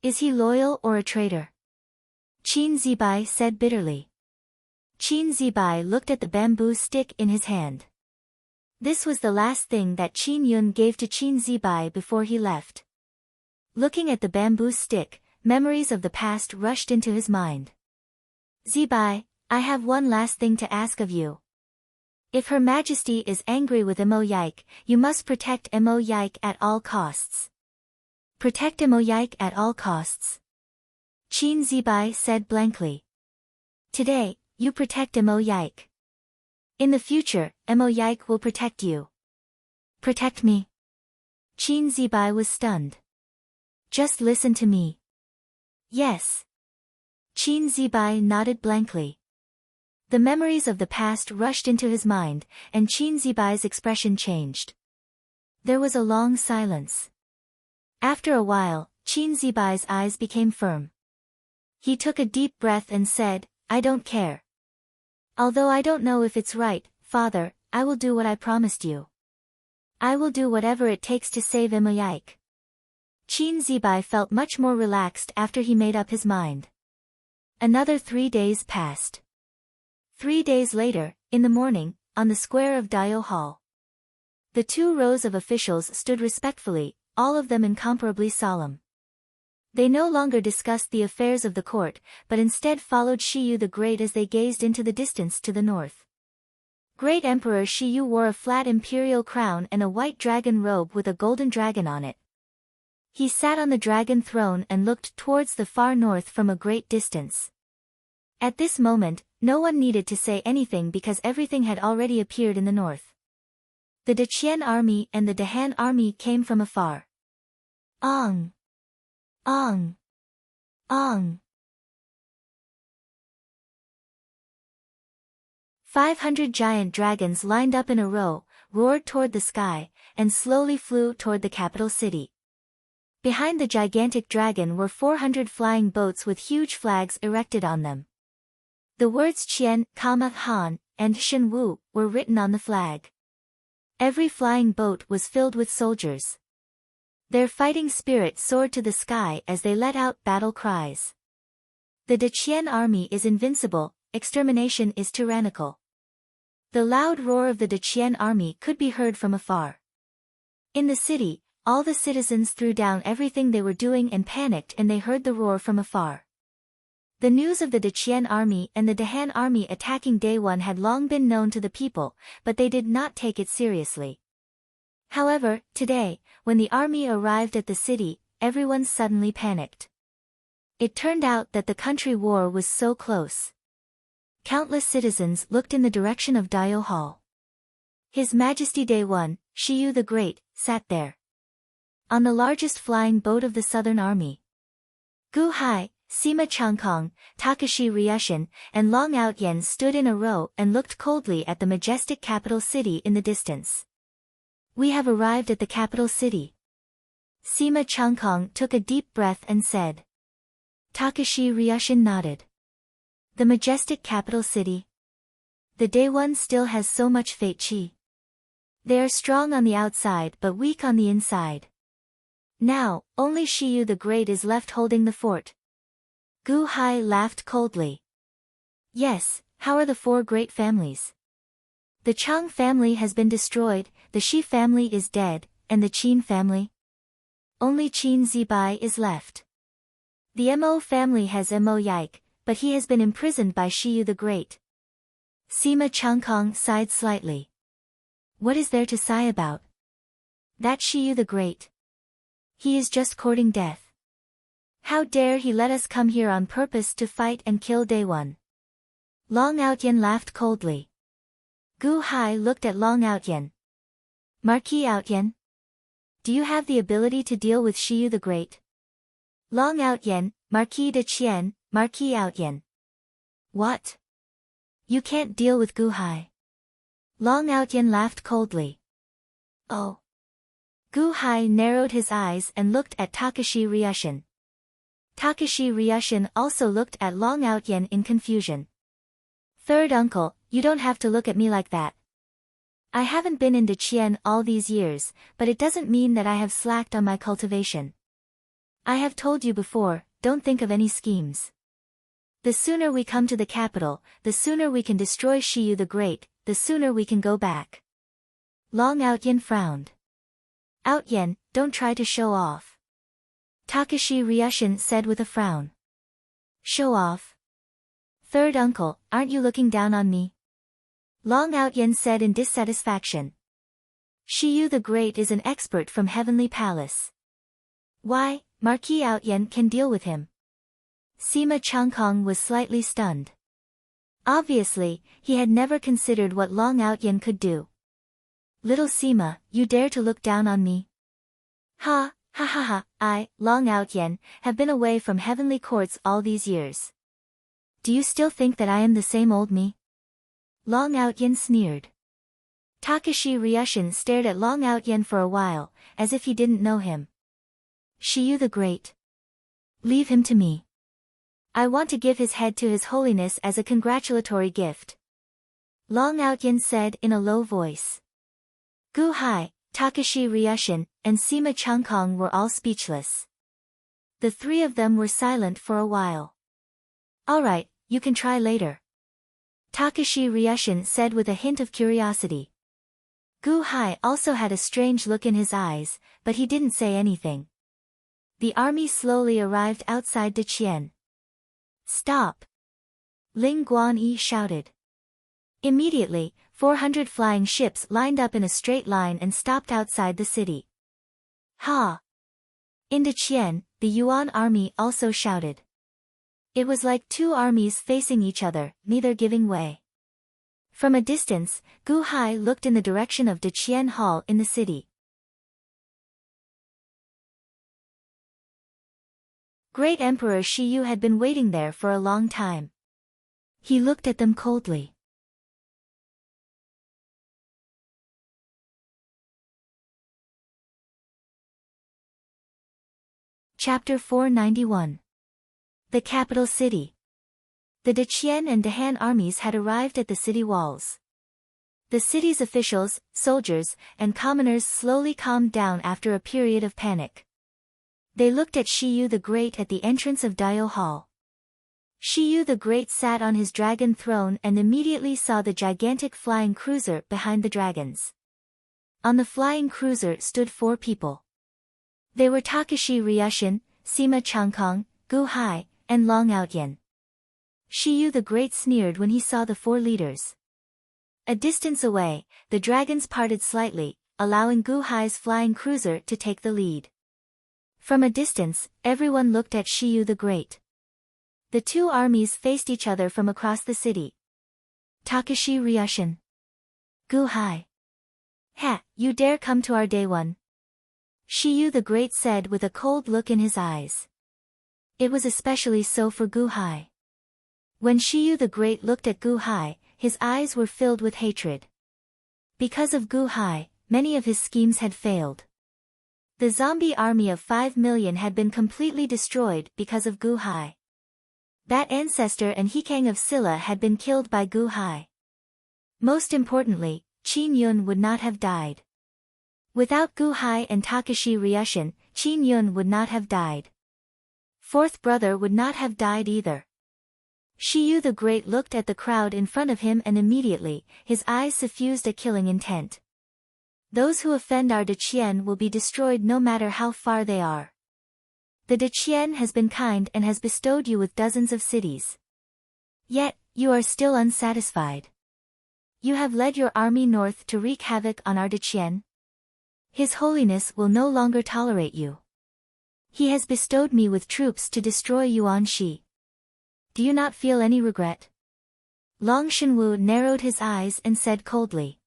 Is he loyal or a traitor? Qin Zibai said bitterly. Qin Zibai looked at the bamboo stick in his hand. This was the last thing that Qin Yun gave to Qin Zibai before he left. Looking at the bamboo stick, memories of the past rushed into his mind. Zibai, I have one last thing to ask of you. If Her Majesty is angry with Imo Yike, you must protect Imo Yike at all costs. Protect Imo Yike at all costs. Qin Zibai said blankly. Today, you protect Imo Yike. In the future, Imo Yike will protect you. Protect me? Qin Zibai was stunned. Just listen to me. Yes. Qin Zibai nodded blankly. The memories of the past rushed into his mind, and Qin Zibai's expression changed. There was a long silence. After a while, Qin Zibai's eyes became firm. He took a deep breath and said, I don't care. Although I don't know if it's right, Father, I will do what I promised you. I will do whatever it takes to save Imo Yike. Qin Zibai felt much more relaxed after he made up his mind. Another 3 days passed. 3 days later, in the morning, on the square of Dio Hall. The 2 rows of officials stood respectfully, all of them incomparably solemn. They no longer discussed the affairs of the court, but instead followed Shiyu the Great as they gazed into the distance to the north. Great Emperor Shiyu wore a flat imperial crown and a white dragon robe with a golden dragon on it. He sat on the dragon throne and looked towards the far north from a great distance. At this moment, no one needed to say anything because everything had already appeared in the north. The Daqian army and the Dahan army came from afar. Ong! Ong! Ong! 500 giant dragons lined up in a row, roared toward the sky, and slowly flew toward the capital city. Behind the gigantic dragon were 400 flying boats with huge flags erected on them. The words Qian, Han, and Shen Wu were written on the flag. Every flying boat was filled with soldiers. Their fighting spirit soared to the sky as they let out battle cries. The Deqian army is invincible, extermination is tyrannical. The loud roar of the Deqian army could be heard from afar. In the city, all the citizens threw down everything they were doing and panicked, and they heard the roar from afar. The news of the Deqian army and the Dehan army attacking Day One had long been known to the people, but they did not take it seriously. However, today, when the army arrived at the city, everyone suddenly panicked. It turned out that the country war was so close. Countless citizens looked in the direction of Dayo Hall. His Majesty Day One, Shiyu the Great, sat there. On the largest flying boat of the Southern Army. Gu Hai, Sima Changkong, Takashi Ryushin, and Long Outyen stood in a row and looked coldly at the majestic capital city in the distance. We have arrived at the capital city. Sima Changkong took a deep breath and said. Takashi Ryushin nodded. The majestic capital city. The Day One still has so much fate chi. They are strong on the outside but weak on the inside. Now, only Shiyu the Great is left holding the fort. Gu Hai laughed coldly. Yes, how are the four great families? The Chang family has been destroyed, the Shi family is dead, and the Qin family? Only Qin Zibai is left. The Mo family has Mo Yike, but he has been imprisoned by Shiyu the Great. Sima Changkong sighed slightly. What is there to sigh about? That Shiyu the Great. He is just courting death. How dare he let us come here on purpose to fight and kill Day One? Long Outyen laughed coldly. Gu Hai looked at Long Outyen. Marquis Outyen? Do you have the ability to deal with Shiyu the Great? Long Outyen, Marquis de Qian, Marquis Outyen. What? You can't deal with Gu Hai. Long Outyen laughed coldly. Oh. Gu Hai narrowed his eyes and looked at Takashi Ryushin. Takashi Ryushin also looked at Long Outyen in confusion. Third uncle, you don't have to look at me like that. I haven't been in Deqian all these years, but it doesn't mean that I have slacked on my cultivation. I have told you before, don't think of any schemes. The sooner we come to the capital, the sooner we can destroy Shiyu the Great, the sooner we can go back. Long Outyen frowned. Outyen, don't try to show off. Takashi Ryushin said with a frown. Show off? Third uncle, aren't you looking down on me? Long Outyen said in dissatisfaction. Shiyu the Great is an expert from Heavenly Palace. Why, Marquis Outyen can deal with him. Sima Changkong was slightly stunned. Obviously, he had never considered what Long Outyen could do. Little Sima, you dare to look down on me? Ha ha, I, Long Outyen, have been away from heavenly courts all these years. Do you still think that I am the same old me? Long Outyen sneered. Takashi Ryushin stared at Long Outyen for a while, as if he didn't know him. Shiyu the Great. Leave him to me. I want to give his head to His Holiness as a congratulatory gift. Long Outyen said in a low voice. Gu Hai, Takashi Ryushin, and Sima Changkong were all speechless. The three of them were silent for a while. Alright, you can try later. Takashi Ryushin said with a hint of curiosity. Gu Hai also had a strange look in his eyes, but he didn't say anything. The army slowly arrived outside Deqian. Stop! Ling Guanyi shouted. Immediately, 400 flying ships lined up in a straight line and stopped outside the city. Ha! In Deqian, the Yuan army also shouted. It was like two armies facing each other, neither giving way. From a distance, Gu Hai looked in the direction of Deqian Hall in the city. Great Emperor Shiyu had been waiting there for a long time. He looked at them coldly. Chapter 491. The capital city. The Deqian and Dehan armies had arrived at the city walls. The city's officials, soldiers, and commoners slowly calmed down after a period of panic. They looked at Shiyu the Great at the entrance of Dio Hall. Shiyu the Great sat on his dragon throne and immediately saw the gigantic flying cruiser behind the dragons. On the flying cruiser stood 4 people. They were Takashi Ryushin, Sima Changkong, Gu Hai, and Long Outyen. Shiyu the Great sneered when he saw the 4 leaders. A distance away, the dragons parted slightly, allowing Gu Hai's flying cruiser to take the lead. From a distance, everyone looked at Shiyu the Great. The 2 armies faced each other from across the city. Takashi Ryushin. Gu Hai. Ha, you dare come to our day one? Shiyu the Great said with a cold look in his eyes. It was especially so for Gu Hai. When Shiyu the Great looked at Gu Hai, his eyes were filled with hatred. Because of Gu Hai, many of his schemes had failed. The zombie army of 5 million had been completely destroyed because of Gu Hai. That ancestor and Hikang of Silla had been killed by Gu Hai. Most importantly, Qin Yun would not have died. Without Gu Hai and Takashi Ryushin, Qin Yun would not have died. 4th brother would not have died either. Shiyu the Great looked at the crowd in front of him and immediately, his eyes suffused a killing intent. Those who offend our Deqian will be destroyed no matter how far they are. The Deqian has been kind and has bestowed you with dozens of cities. Yet, you are still unsatisfied. You have led your army north to wreak havoc on our Deqian. His Holiness will no longer tolerate you. He has bestowed me with troops to destroy Yuan Shi. Do you not feel any regret? Long Shenwu narrowed his eyes and said coldly.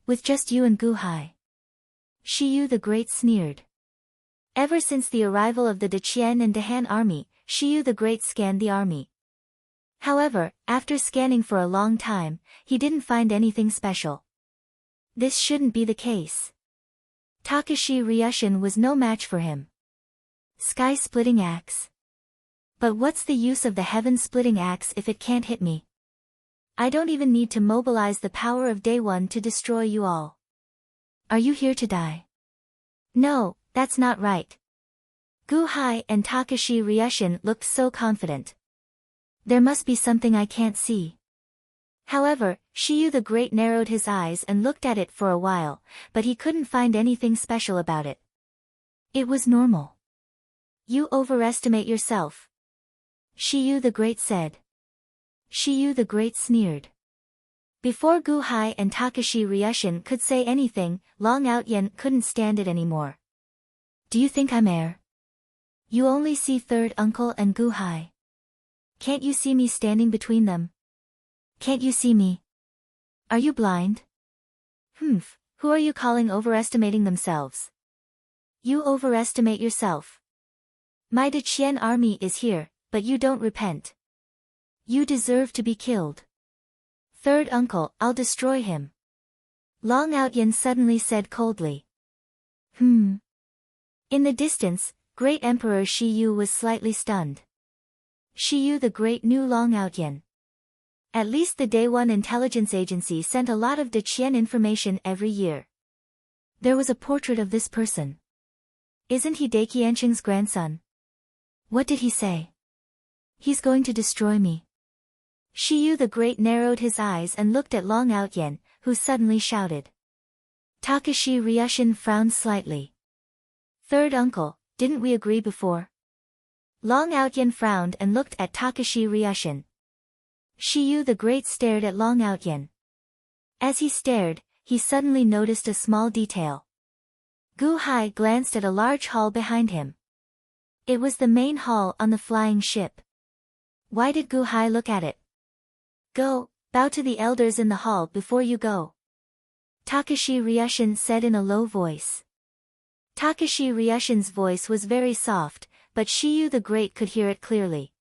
With just you and Gu Hai. Shiyu the Great sneered. Ever since the arrival of the Deqian and Dehan army, Shiyu the Great scanned the army. However, after scanning for a long time, he didn't find anything special. This shouldn't be the case. Takashi Ryushin was no match for him. Sky-splitting axe. But what's the use of the heaven-splitting axe if it can't hit me? I don't even need to mobilize the power of Day One to destroy you all. Are you here to die? No, that's not right. Gu Hai and Takashi Ryushin looked so confident. There must be something I can't see. However, Shiyu the Great narrowed his eyes and looked at it for a while, but he couldn't find anything special about it. It was normal. You overestimate yourself. Shiyu the Great said. Shiyu the Great sneered. Before Gu Hai and Takashi Ryushin could say anything, Long Outyen couldn't stand it anymore. Do you think I'm heir? You only see 3rd uncle and Gu Hai. Can't you see me standing between them? Can't you see me? Are you blind? Who are you calling overestimating themselves? You overestimate yourself. My Deqian army is here, but you don't repent. You deserve to be killed. 3rd uncle, I'll destroy him. Long Outyen suddenly said coldly. In the distance, Great Emperor Shiyu was slightly stunned. Shiyu the Great knew Long Outyen. At least the Day One Intelligence Agency sent a lot of Deqian information every year. There was a portrait of this person. Isn't he Dai Qianqing's grandson? What did he say? He's going to destroy me. Shiyu the Great narrowed his eyes and looked at Long Outyen, who suddenly shouted. Takashi Ryushin frowned slightly. 3rd uncle, didn't we agree before? Long Outyen frowned and looked at Takashi Ryushin. Shiyu the Great stared at Long Outyen. As he stared, he suddenly noticed a small detail. Gu Hai glanced at a large hall behind him. It was the main hall on the flying ship. Why did Gu Hai look at it? Go, bow to the elders in the hall before you go. Takashi Ryushin said in a low voice. Takashi Ryushin's voice was very soft, but Shiyu the Great could hear it clearly.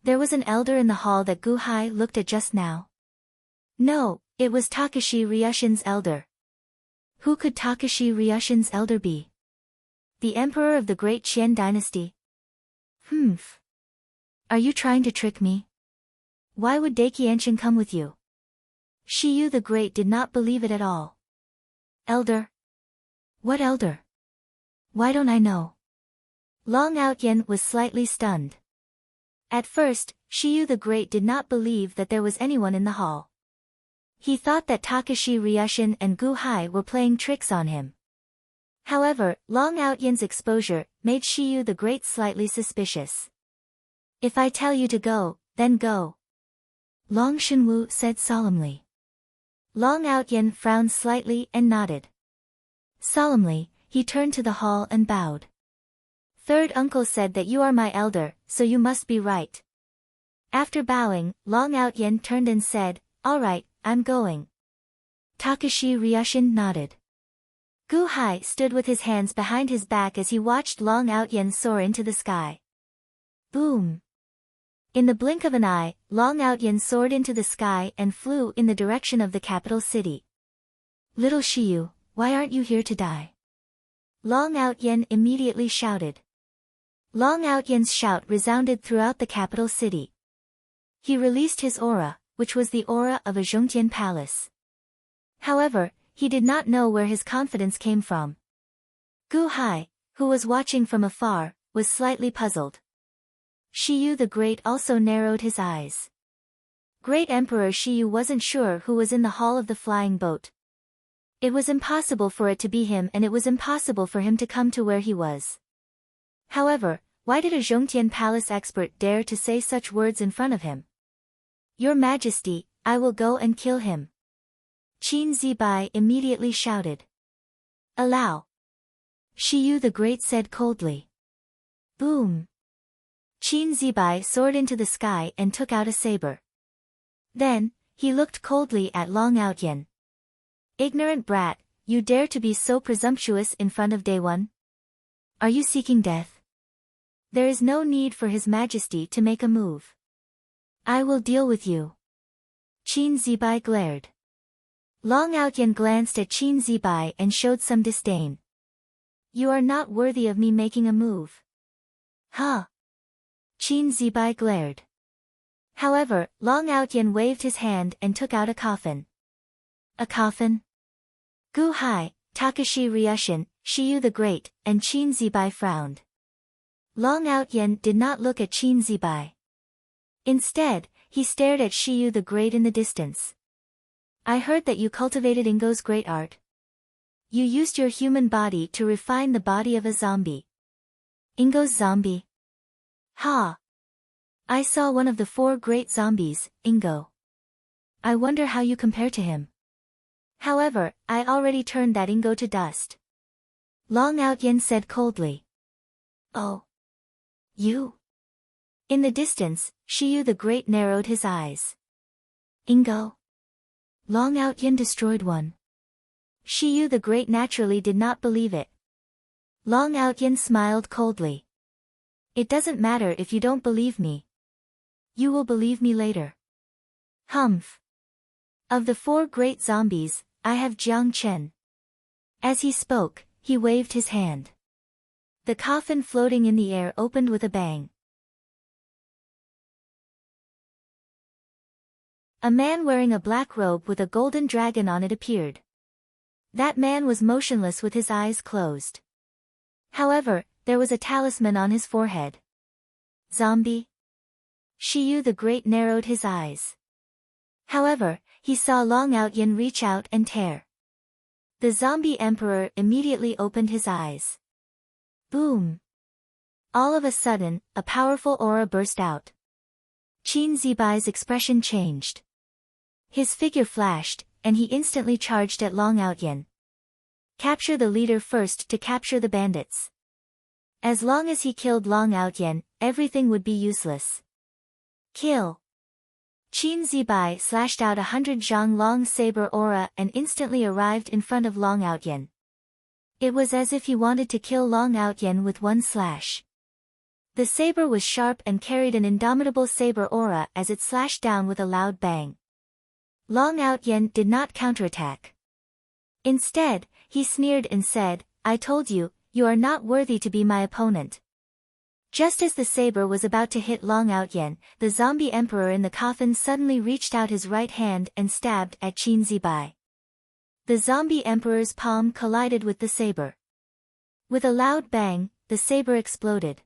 There was an elder in the hall that Gu Hai looked at just now. No, it was Takashi Ryushin's elder. Who could Takashi Ryushin's elder be? The emperor of the great Qian dynasty? Humph. Are you trying to trick me? Why would Daikienshin come with you? Shiyu the Great did not believe it at all. Elder? What elder? Why don't I know? Long Outyen was slightly stunned. At first, Shiyu the Great did not believe that there was anyone in the hall. He thought that Takashi Ryushin and Gu Hai were playing tricks on him. However, Long Outyen's exposure made Shiyu the Great slightly suspicious. If I tell you to go, then go. Long Shenwu said solemnly. Long Outyen frowned slightly and nodded. Solemnly, he turned to the hall and bowed. Third uncle said that you are my elder, so you must be right. After bowing, Long Outyen turned and said, all right, I'm going. Takashi Ryushin nodded. Gu Hai stood with his hands behind his back as he watched Long Outyen soar into the sky. Boom! In the blink of an eye, Long Outyen soared into the sky and flew in the direction of the capital city. Little Shiyu, why aren't you here to die? Long Outyen immediately shouted. Long Outyen's shout resounded throughout the capital city. He released his aura, which was the aura of a Zhongtian palace. However, he did not know where his confidence came from. Gu Hai, who was watching from afar, was slightly puzzled. Shiyu the Great also narrowed his eyes. Great Emperor Shiyu wasn't sure who was in the hall of the flying boat. It was impossible for it to be him, and it was impossible for him to come to where he was. However, why did a Zhongtian palace expert dare to say such words in front of him? Your Majesty, I will go and kill him. Qin Zibai immediately shouted. Allow. Shiyu the Great said coldly. Boom. Qin Zibai soared into the sky and took out a saber. Then, he looked coldly at Long Outyen. Ignorant brat, you dare to be so presumptuous in front of Day One? Are you seeking death? There is no need for His Majesty to make a move. I will deal with you. Qin Zibai glared. Long Outyen glanced at Qin Zibai and showed some disdain. You are not worthy of me making a move. Huh? Qin Zibai glared. However, Long Outyen waved his hand and took out a coffin. A coffin? Gu Hai, Takashi Ryushin, Shiyu the Great, and Qin Zibai frowned. Long Outyen did not look at Qin Zibai. Instead, he stared at Shiyu the Great in the distance. I heard that you cultivated Ingo's great art. You used your human body to refine the body of a zombie. Ingo's zombie? Ha! I saw one of the 4 great zombies, Ingo. I wonder how you compare to him. However, I already turned that Ingo to dust. Long Outyen said coldly. Oh. You? In the distance, Shiyu the Great narrowed his eyes. Ingo? Long Outyen destroyed one. Shiyu the Great naturally did not believe it. Long Outyen smiled coldly. It doesn't matter if you don't believe me. You will believe me later. Humph. Of the 4 great zombies, I have Jiang Chen. As he spoke, he waved his hand. The coffin floating in the air opened with a bang. A man wearing a black robe with a golden dragon on it appeared. That man was motionless with his eyes closed. However, there was a talisman on his forehead. Zombie? Shiyu the Great narrowed his eyes. However, he saw Long Outyen reach out and tear. The zombie emperor immediately opened his eyes. Boom! All of a sudden, a powerful aura burst out. Qin Zibai's expression changed. His figure flashed, and he instantly charged at Long Outyen. Capture the leader first to capture the bandits. As long as he killed Long Outyen, everything would be useless. Kill! Qin Zibai slashed out 100 Zhang Long saber aura and instantly arrived in front of Long Outyen. It was as if he wanted to kill Long Outyen with one slash. The saber was sharp and carried an indomitable saber aura as it slashed down with a loud bang. Long Outyen did not counterattack. Instead, he sneered and said, "I told you, you are not worthy to be my opponent." Just as the saber was about to hit Long Outyen, the zombie emperor in the coffin suddenly reached out his right hand and stabbed at Qin Zibai. The zombie emperor's palm collided with the saber. With a loud bang, the saber exploded.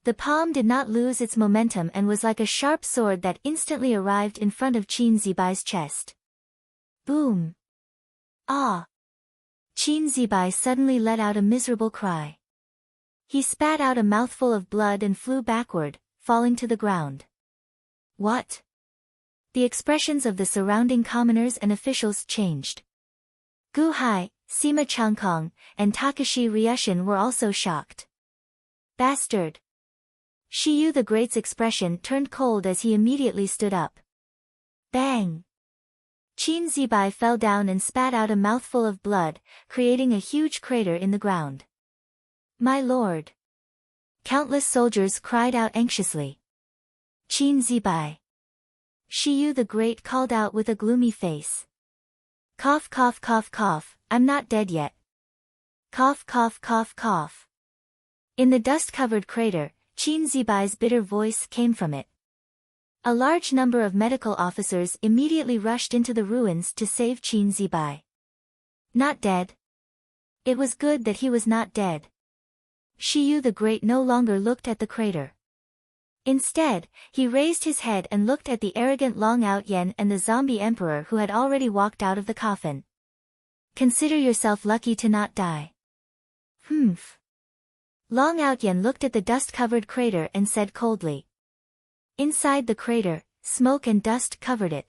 The palm did not lose its momentum and was like a sharp sword that instantly arrived in front of Qin Zibai's chest. Boom! Ah! Qin Zibai suddenly let out a miserable cry. He spat out a mouthful of blood and flew backward, falling to the ground. What? The expressions of the surrounding commoners and officials changed. Gu Hai, Sima Changkong, and Takashi Ryushin were also shocked. Bastard! Shiyu the Great's expression turned cold as he immediately stood up. Bang! Qin Zibai fell down and spat out a mouthful of blood, creating a huge crater in the ground. My lord! Countless soldiers cried out anxiously. Qin Zibai! Shiyu the Great called out with a gloomy face. Cough cough cough cough, I'm not dead yet. Cough cough cough cough. In the dust-covered crater, Qin Zibai's bitter voice came from it. A large number of medical officers immediately rushed into the ruins to save Qin Zibai. Not dead. It was good that he was not dead. Shiyu the Great no longer looked at the crater. Instead, he raised his head and looked at the arrogant Long Outyen and the zombie emperor who had already walked out of the coffin. Consider yourself lucky to not die. Humph. Long Outyen looked at the dust-covered crater and said coldly. Inside the crater, smoke and dust covered it.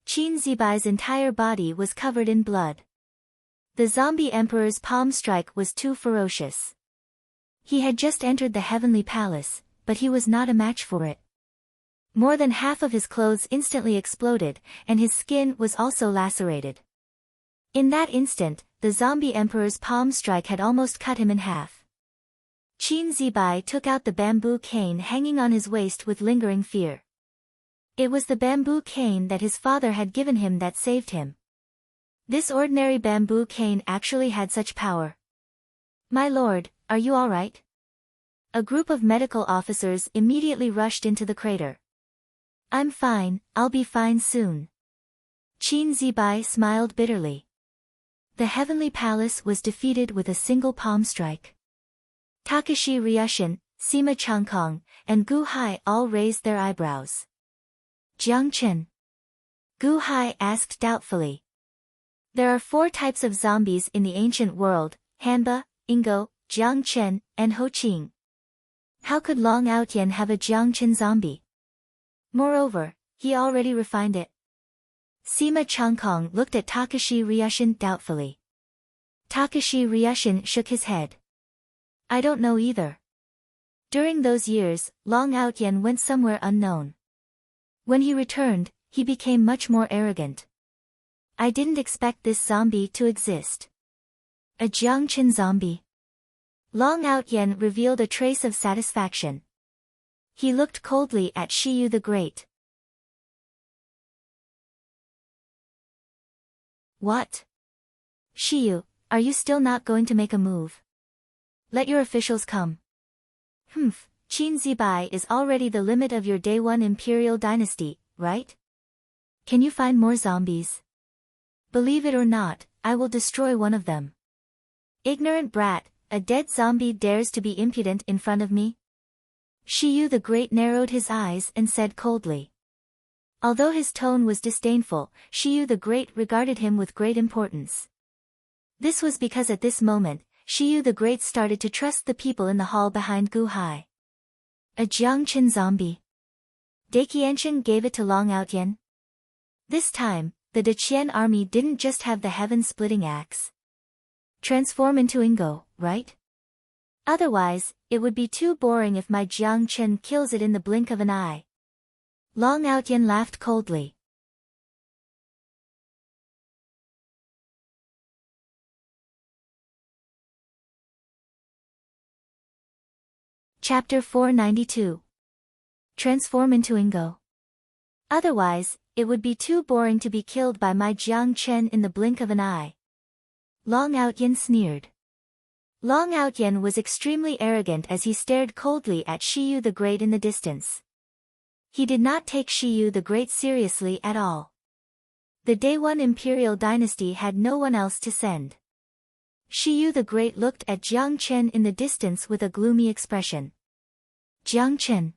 Qin Zibai's entire body was covered in blood. The zombie emperor's palm strike was too ferocious. He had just entered the heavenly palace, but he was not a match for it. More than half of his clothes instantly exploded, and his skin was also lacerated. In that instant, the zombie emperor's palm strike had almost cut him in half. Qin Zibai took out the bamboo cane hanging on his waist with lingering fear. It was the bamboo cane that his father had given him that saved him. This ordinary bamboo cane actually had such power. My lord, are you all right? A group of medical officers immediately rushed into the crater. I'm fine, I'll be fine soon. Qin Zibai smiled bitterly. The heavenly palace was defeated with a single palm strike. Takashi Ryushin, Sima Changkong, and Gu Hai all raised their eyebrows. Jiangchen? Gu Hai asked doubtfully. There are 4 types of zombies in the ancient world, Hanba, Ingo, Jiangchen, and Hoqing. How could Long Outyen have a Jiangchen zombie? Moreover, he already refined it. Sima Changkong looked at Takashi Ryushin doubtfully. Takashi Ryushin shook his head. I don't know either. During those years, Long Outyen went somewhere unknown. When he returned, he became much more arrogant. I didn't expect this zombie to exist. A Jiangchen zombie. Long Outyen revealed a trace of satisfaction. He looked coldly at Shiyu the Great. What? Shiyu, are you still not going to make a move? Let your officials come. Humph, Qin Zibai is already the limit of your day 1 imperial dynasty, right? Can you find more zombies? Believe it or not, I will destroy one of them. Ignorant brat, a dead zombie dares to be impudent in front of me? Shiyu the Great narrowed his eyes and said coldly. Although his tone was disdainful, Shiyu the Great regarded him with great importance. This was because at this moment, Shiyu the Great started to trust the people in the hall behind Gu Hai. A Jiangchen zombie. Daqianshan gave it to Long Outyen. This time, the Daqian army didn't just have the heaven-splitting axe. Transform into Ingo, right? Otherwise, it would be too boring if my Jiangchen kills it in the blink of an eye. Long Outyen laughed coldly. Chapter 492. Transform into Ingo. Otherwise, it would be too boring to be killed by my Jiangchen in the blink of an eye. Long Outyen sneered. Long Outyen was extremely arrogant as he stared coldly at Shiyu the Great in the distance. He did not take Shiyu the Great seriously at all. The Day One Imperial Dynasty had no one else to send. Shiyu the Great looked at Jiang Chen in the distance with a gloomy expression. Jiang Chen.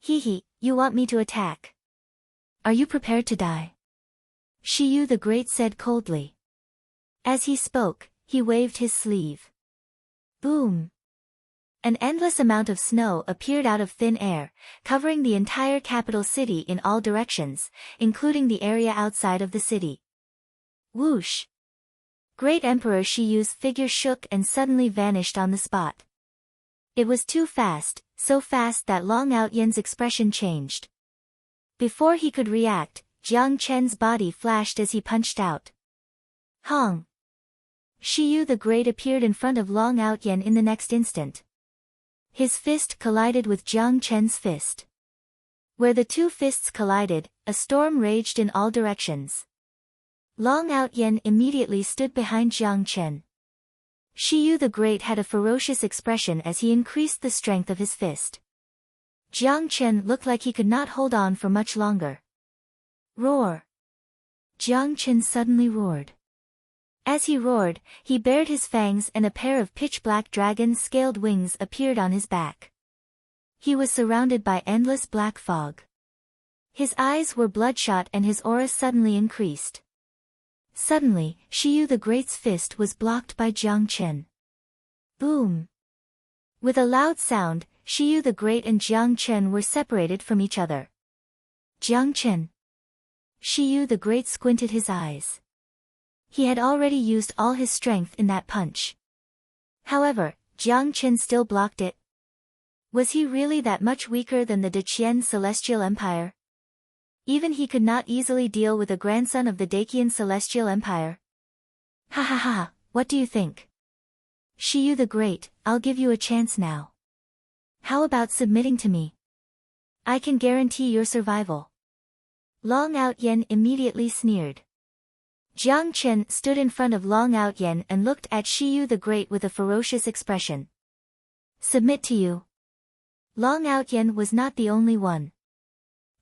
Hehe, you want me to attack? Are you prepared to die? Shiyu the Great said coldly. As he spoke, he waved his sleeve. Boom! An endless amount of snow appeared out of thin air, covering the entire capital city in all directions, including the area outside of the city. Whoosh! Great Emperor Shiyu's figure shook and suddenly vanished on the spot. It was too fast, so fast that Long Outyen's expression changed. Before he could react, Jiang Chen's body flashed as he punched out. Hong! Shiyu the Great appeared in front of Long Outyen in the next instant. His fist collided with Jiang Chen's fist. Where the two fists collided, a storm raged in all directions. Long Outyen immediately stood behind Jiang Chen. Shiyu the Great had a ferocious expression as he increased the strength of his fist. Jiang Chen looked like he could not hold on for much longer. Roar! Jiang Chen suddenly roared. As he roared, he bared his fangs and a pair of pitch-black dragon-scaled wings appeared on his back. He was surrounded by endless black fog. His eyes were bloodshot and his aura suddenly increased. Suddenly, Shiyu the Great's fist was blocked by Jiang Chen. Boom! With a loud sound, Shiyu the Great and Jiang Chen were separated from each other. Jiang Chen. Shiyu the Great squinted his eyes. He had already used all his strength in that punch. However, Jiang Chen still blocked it. Was he really that much weaker than the Daqian Celestial Empire? Even he could not easily deal with a grandson of the Daqian Celestial Empire. Ha ha ha, what do you think? Shiyu the Great, I'll give you a chance now. How about submitting to me? I can guarantee your survival. Long Outyen immediately sneered. Jiang Chen stood in front of Long Outyen and looked at Shiyu the Great with a ferocious expression. Submit to you. Long Outyen was not the only one.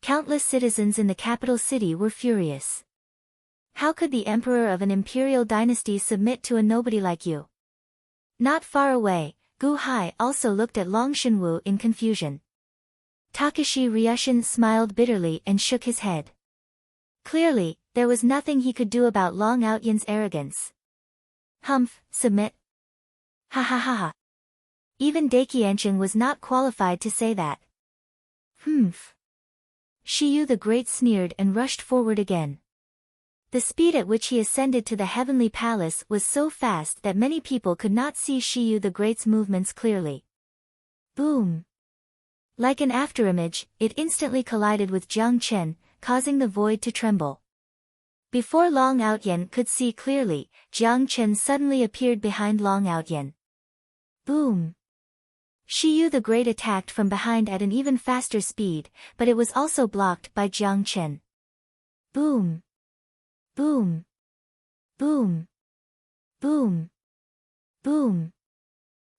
Countless citizens in the capital city were furious. How could the emperor of an imperial dynasty submit to a nobody like you? Not far away, Gu Hai also looked at Long Shenwu in confusion. Takashi Ryushin smiled bitterly and shook his head. Clearly, there was nothing he could do about Long Outyen's arrogance. Humph, submit. Ha ha ha ha. Even Daqiancheng was not qualified to say that. Humph. Shiyu the Great sneered and rushed forward again. The speed at which he ascended to the heavenly palace was so fast that many people could not see Shiyu the Great's movements clearly. Boom! Like an afterimage, it instantly collided with Jiang Chen, causing the void to tremble. Before Long Outyen could see clearly, Jiang Chen suddenly appeared behind Long Outyen. Boom! Shiyu the Great attacked from behind at an even faster speed, but it was also blocked by Jiang Chen. Boom! Boom! Boom! Boom! Boom!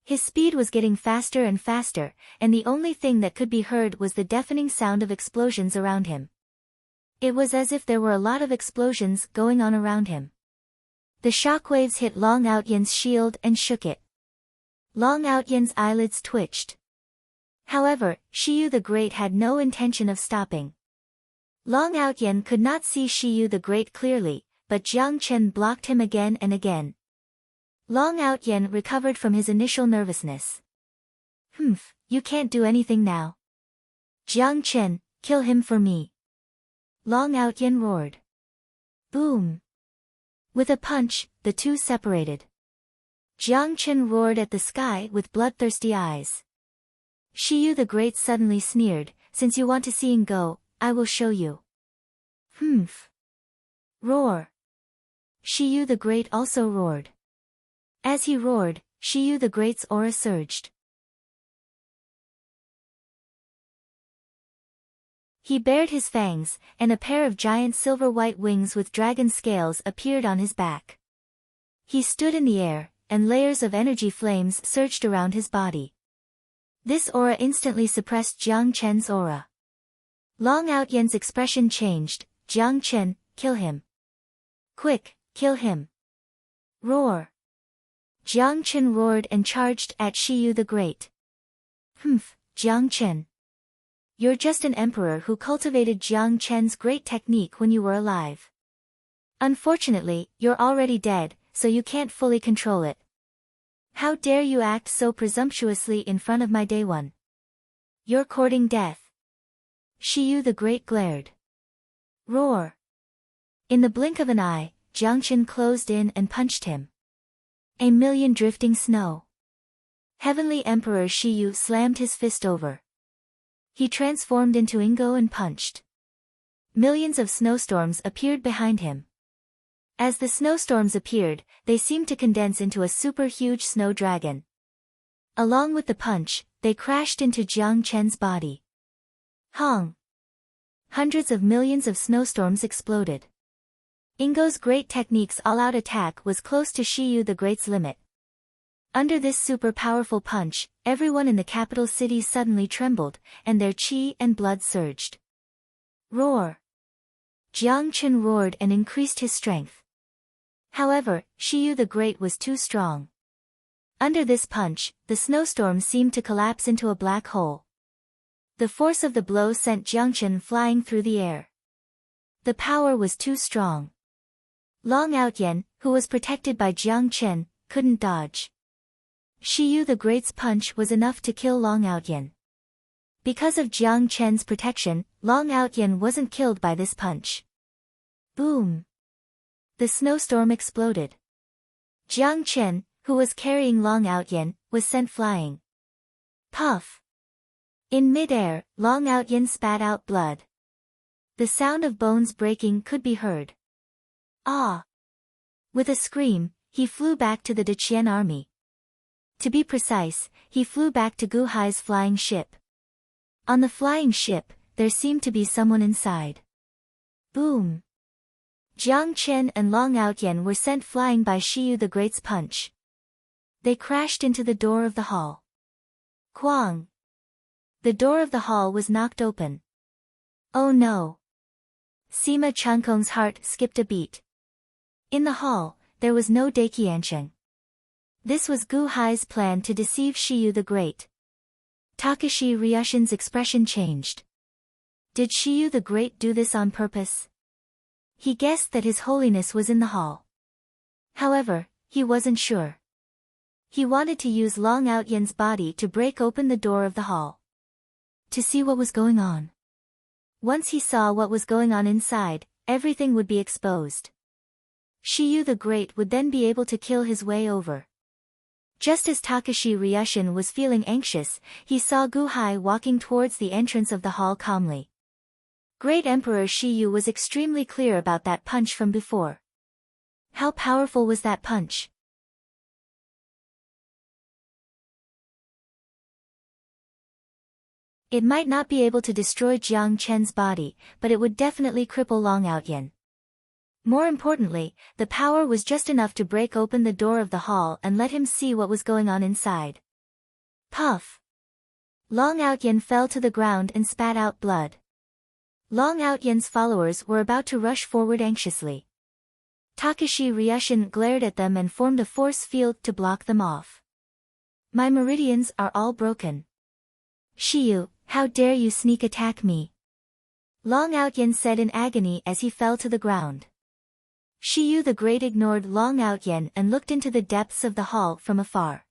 His speed was getting faster and faster, and the only thing that could be heard was the deafening sound of explosions around him. It was as if there were a lot of explosions going on around him. The shockwaves hit Long Outyen's shield and shook it. Long Outyen's eyelids twitched. However, Shiyu the Great had no intention of stopping. Long Outyen could not see Shiyu the Great clearly, but Jiang Chen blocked him again and again. Long Outyen recovered from his initial nervousness. Humph, you can't do anything now. Jiang Chen, kill him for me. Long Outyen roared. Boom! With a punch, the two separated. Jiang Chen roared at the sky with bloodthirsty eyes. Shiyu the Great suddenly sneered, since you want to see him go, I will show you. Humph! Roar! Shiyu the Great also roared. As he roared, Shiyu the Great's aura surged. He bared his fangs, and a pair of giant silver-white wings with dragon scales appeared on his back. He stood in the air, and layers of energy flames surged around his body. This aura instantly suppressed Jiang Chen's aura. Long Outyen's expression changed. Jiang Chen, kill him. Quick, kill him. Roar. Jiang Chen roared and charged at Shiyu the Great. Humph, Jiang Chen. You're just an emperor who cultivated Jiang Chen's great technique when you were alive. Unfortunately, you're already dead, so you can't fully control it. How dare you act so presumptuously in front of my day one? You're courting death. Shiyu the Great glared. Roar. In the blink of an eye, Jiang Chen closed in and punched him. A million drifting snow. Heavenly Emperor Shiyu slammed his fist over. He transformed into Ingo and punched. Millions of snowstorms appeared behind him. As the snowstorms appeared, they seemed to condense into a super-huge snow dragon. Along with the punch, they crashed into Jiang Chen's body. Hong! Hundreds of millions of snowstorms exploded. Ingo's great technique's all-out attack was close to Shiyu the Great's limit. Under this super-powerful punch, everyone in the capital city suddenly trembled, and their chi and blood surged. Roar! Jiang Chen roared and increased his strength. However, Shiyu the Great was too strong. Under this punch, the snowstorm seemed to collapse into a black hole. The force of the blow sent Jiang Chen flying through the air. The power was too strong. Long Outyen, who was protected by Jiang Chen, couldn't dodge. Shiyu the Great's punch was enough to kill Long Outyen. Because of Jiang Chen's protection, Long Outyen wasn't killed by this punch. Boom! The snowstorm exploded. Jiang Chen, who was carrying Long Outyen, was sent flying. Puff! In mid-air, Long Outyen spat out blood. The sound of bones breaking could be heard. Ah! With a scream, he flew back to the Deqian army. To be precise, he flew back to Gu Hai's flying ship. On the flying ship, there seemed to be someone inside. Boom! Jiang Chen and Long Outyen were sent flying by Shiyu the Great's punch. They crashed into the door of the hall. Quang! The door of the hall was knocked open. Oh no! Sima Changkong's heart skipped a beat. In the hall, there was no Daiqiansheng. This was Gu Hai's plan to deceive Shiyu the Great. Takashi Ryushin's expression changed. Did Shiyu the Great do this on purpose? He guessed that His Holiness was in the hall. However, he wasn't sure. He wanted to use Long Outyen's body to break open the door of the hall. To see what was going on. Once he saw what was going on inside, everything would be exposed. Shiyu the Great would then be able to kill his way over. Just as Takashi Ryushin was feeling anxious, he saw Gu Hai walking towards the entrance of the hall calmly. Great Emperor Shiyu was extremely clear about that punch from before. How powerful was that punch? It might not be able to destroy Jiang Chen's body, but it would definitely cripple Long Outyen. More importantly, the power was just enough to break open the door of the hall and let him see what was going on inside. Puff! Long Outyen fell to the ground and spat out blood. Long Outyen's followers were about to rush forward anxiously. Takashi Ryushin glared at them and formed a force field to block them off. My meridians are all broken. Shiyu, how dare you sneak attack me? Long Outyen said in agony as he fell to the ground. Shiyu the Great ignored Long Outyen and looked into the depths of the hall from afar.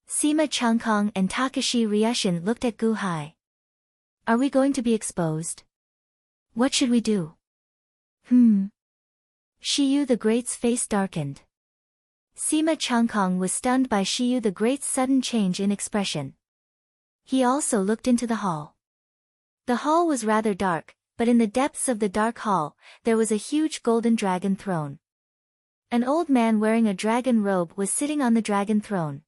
Sima Changkong and Takashi Ryushin looked at Gu Hai. Are we going to be exposed? What should we do? Shiyu the Great's face darkened. Sima Changkong was stunned by Shiyu the Great's sudden change in expression. He also looked into the hall. The hall was rather dark, but in the depths of the dark hall, there was a huge golden dragon throne. An old man wearing a dragon robe was sitting on the dragon throne.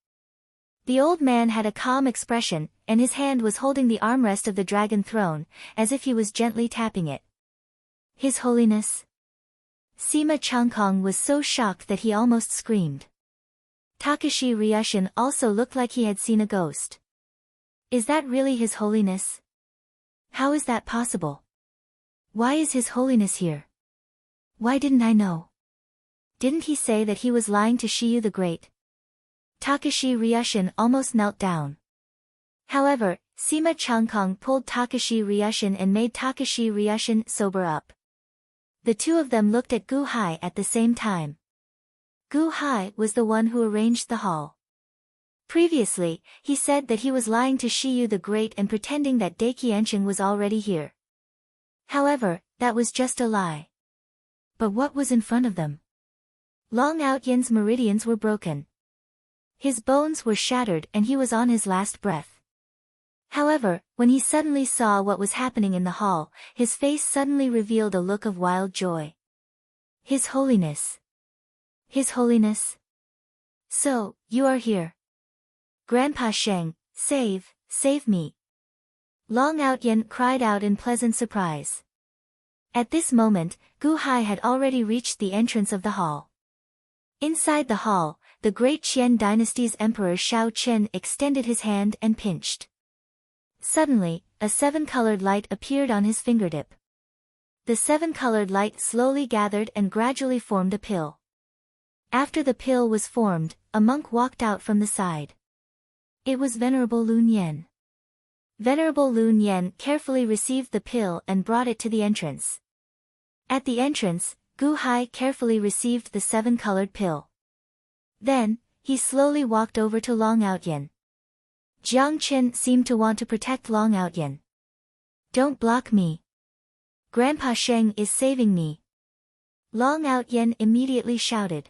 The old man had a calm expression, and his hand was holding the armrest of the dragon throne, as if he was gently tapping it. His Holiness. Sima Changkong was so shocked that he almost screamed. Takashi Ryushin also looked like he had seen a ghost. Is that really His Holiness? How is that possible? Why is His Holiness here? Why didn't I know? Didn't he say that he was lying to Shiyu the Great? Takashi Ryushin almost knelt down. However, Sima Changkong pulled Takashi Ryushin and made Takashi Ryushin sober up. The two of them looked at Gu Hai at the same time. Gu Hai was the one who arranged the hall. Previously, he said that he was lying to Shiyu the Great and pretending that Daikienshing was already here. However, that was just a lie. But what was in front of them? Long Outyen's meridians were broken. His bones were shattered and he was on his last breath. However, when he suddenly saw what was happening in the hall, his face suddenly revealed a look of wild joy. His Holiness. His Holiness. So, you are here. Grandpa Sheng, save me. Long Outyen cried out in pleasant surprise. At this moment, Gu Hai had already reached the entrance of the hall. Inside the hall, the great Qian dynasty's emperor Shao Qian extended his hand and pinched. Suddenly, a seven-colored light appeared on his fingertip. The seven-colored light slowly gathered and gradually formed a pill. After the pill was formed, a monk walked out from the side. It was Venerable Lun Yen. Venerable Lun Yen carefully received the pill and brought it to the entrance. At the entrance, Gu Hai carefully received the seven-colored pill. Then, he slowly walked over to Long Outyen. Jiang Qin seemed to want to protect Long Outyen. Don't block me. Grandpa Sheng is saving me. Long Outyen immediately shouted.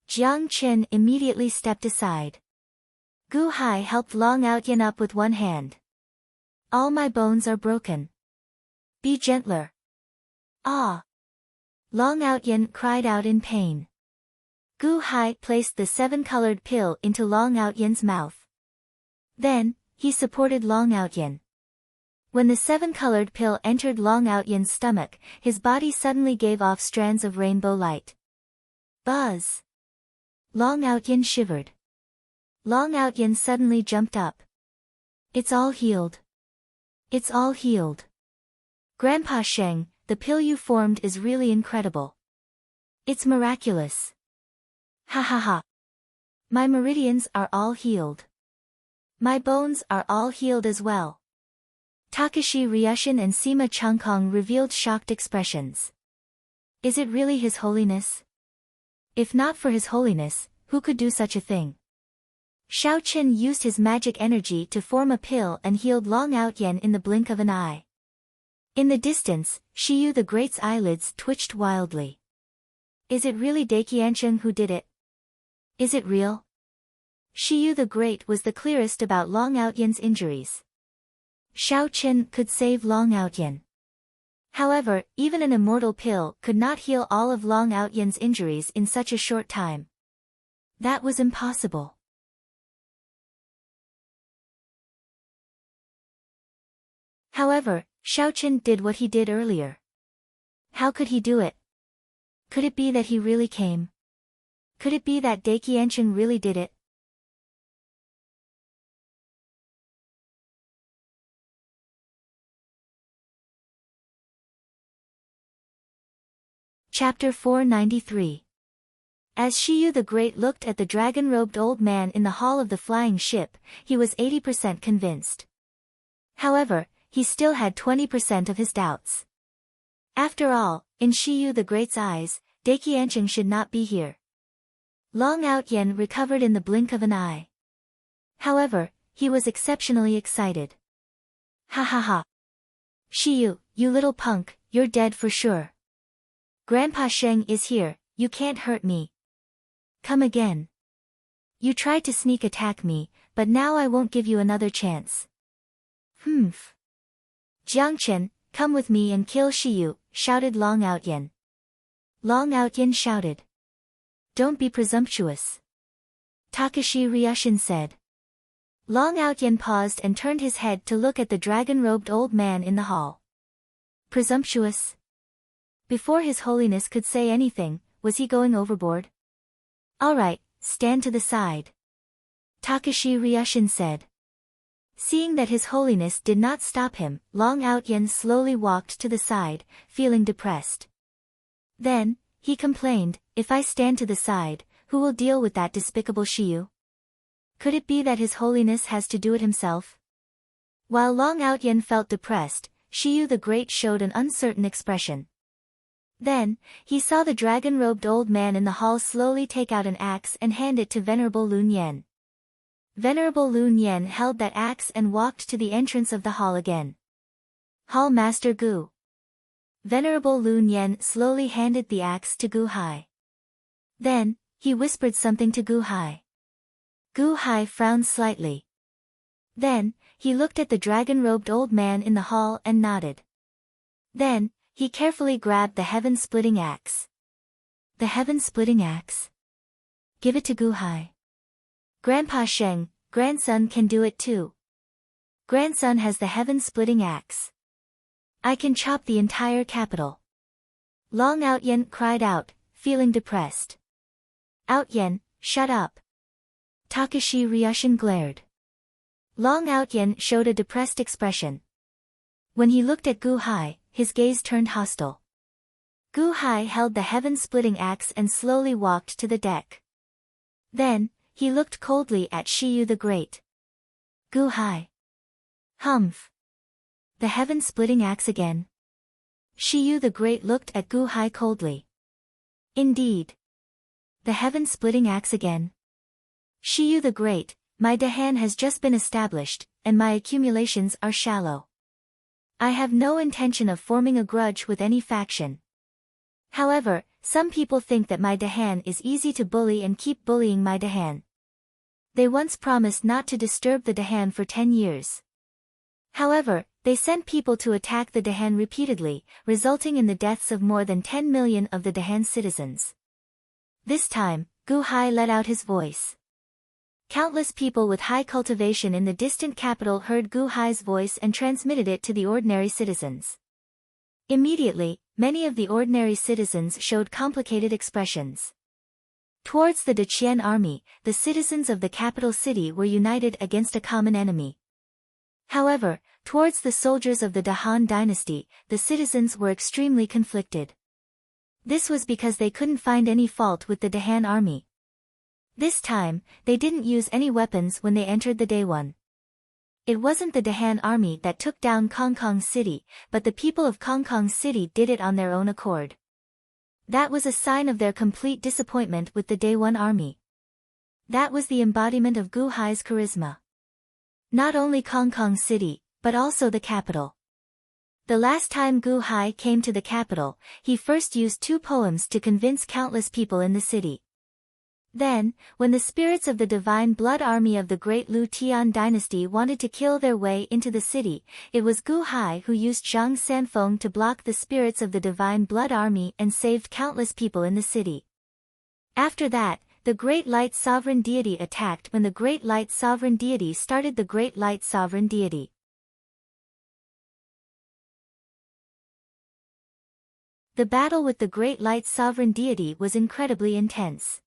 Jiang Qin immediately stepped aside. Gu Hai helped Long Outyen up with one hand. All my bones are broken. Be gentler. Ah! Long Outyen cried out in pain. Gu Hai placed the seven-colored pill into Long Outyen's mouth. Then, he supported Long Outyen. When the seven-colored pill entered Long Outyen's stomach, his body suddenly gave off strands of rainbow light. Buzz! Long Outyen shivered. Long Outyen suddenly jumped up. It's all healed. It's all healed. Grandpa Sheng, the pill you formed is really incredible. It's miraculous. Ha ha ha. My meridians are all healed. My bones are all healed as well. Takashi Ryushin and Sima Changkong revealed shocked expressions. Is it really His Holiness? If not for His Holiness, who could do such a thing? Shao Qin used his magic energy to form a pill and healed Long Outyen in the blink of an eye. In the distance, Shiyu the Great's eyelids twitched wildly. Is it really Daikiensheng who did it? Is it real? Shiyu the Great was the clearest about Long Outyen's injuries. Shao Qin could save Long Outyen. However, even an immortal pill could not heal all of Long Outyen's injuries in such a short time. That was impossible. However, Shao Qin did what he did earlier. How could he do it? Could it be that he really came? Could it be that Daikiensheng really did it? Chapter 493. As Shiyu the Great looked at the dragon-robed old man in the hall of the flying ship, he was 80% convinced. However, he still had 20% of his doubts. After all, in Shiyu the Great's eyes, Daikiensheng should not be here. Long Outyen recovered in the blink of an eye. However, he was exceptionally excited. Ha ha ha. Shiyu, you little punk, you're dead for sure. Grandpa Sheng is here, you can't hurt me. Come again. You tried to sneak attack me, but now I won't give you another chance. Humph. Jiang Qin, come with me and kill Shiyu, shouted Long Outyen. Long Outyen shouted. Don't be presumptuous. Takashi Ryushin said. Long Outyen paused and turned his head to look at the dragon-robed old man in the hall. Presumptuous? Before His Holiness could say anything, was he going overboard? All right, stand to the side, Takashi Ryushin said. Seeing that His Holiness did not stop him, Long Outyen slowly walked to the side, feeling depressed. Then, he complained, if I stand to the side, who will deal with that despicable Shiyu? Could it be that His Holiness has to do it himself? While Long Outyen felt depressed, Shiyu the Great showed an uncertain expression. Then, he saw the dragon-robed old man in the hall slowly take out an axe and hand it to Venerable Lun Yen. Venerable Lun Yen held that axe and walked to the entrance of the hall again. Hall Master Gu. Venerable Lun Yen slowly handed the axe to Gu Hai. Then, he whispered something to Gu Hai. Gu Hai frowned slightly. Then, he looked at the dragon-robed old man in the hall and nodded. Then, he carefully grabbed the heaven-splitting axe. The heaven-splitting axe? Give it to Gu Hai. Grandpa Sheng, grandson can do it too. Grandson has the heaven-splitting axe. I can chop the entire capital. Long Outyen cried out, feeling depressed. Outyen, shut up. Takashi Ryushin glared. Long Outyen showed a depressed expression. When he looked at Gu Hai, his gaze turned hostile. Gu Hai held the heaven-splitting axe and slowly walked to the deck. Then, he looked coldly at Shiyu the Great. Gu Hai. Humph. The heaven-splitting axe again? Shiyu the Great looked at Gu Hai coldly. Indeed. The heaven-splitting axe again? Shiyu the Great, my Dahan has just been established, and my accumulations are shallow. I have no intention of forming a grudge with any faction. However, some people think that my Dahan is easy to bully and keep bullying my Dahan. They once promised not to disturb the Dahan for 10 years. However, they sent people to attack the Dahan repeatedly, resulting in the deaths of more than 10 million of the Dahan citizens. This time, Gu Hai let out his voice. Countless people with high cultivation in the distant capital heard Gu Hai's voice and transmitted it to the ordinary citizens. Immediately, many of the ordinary citizens showed complicated expressions. Towards the Deqian army, the citizens of the capital city were united against a common enemy. However, towards the soldiers of the Dahan dynasty, the citizens were extremely conflicted. This was because they couldn't find any fault with the Dahan army. This time, they didn't use any weapons when they entered the Daewon. It wasn't the Dahan army that took down Kong City, but the people of Kong City did it on their own accord. That was a sign of their complete disappointment with the Daewon army. That was the embodiment of Gu Hai's charisma. Not only Kong City, but also the capital. The last time Gu Hai came to the capital, he first used 2 poems to convince countless people in the city. Then, when the spirits of the divine blood army of the great Lu Tian dynasty wanted to kill their way into the city, it was Gu Hai who used Zhang Sanfeng to block the spirits of the divine blood army and saved countless people in the city. After that, the Great Light Sovereign Deity attacked when the Great Light Sovereign Deity started the Great Light Sovereign Deity. The battle with the Great Light Sovereign Deity was incredibly intense.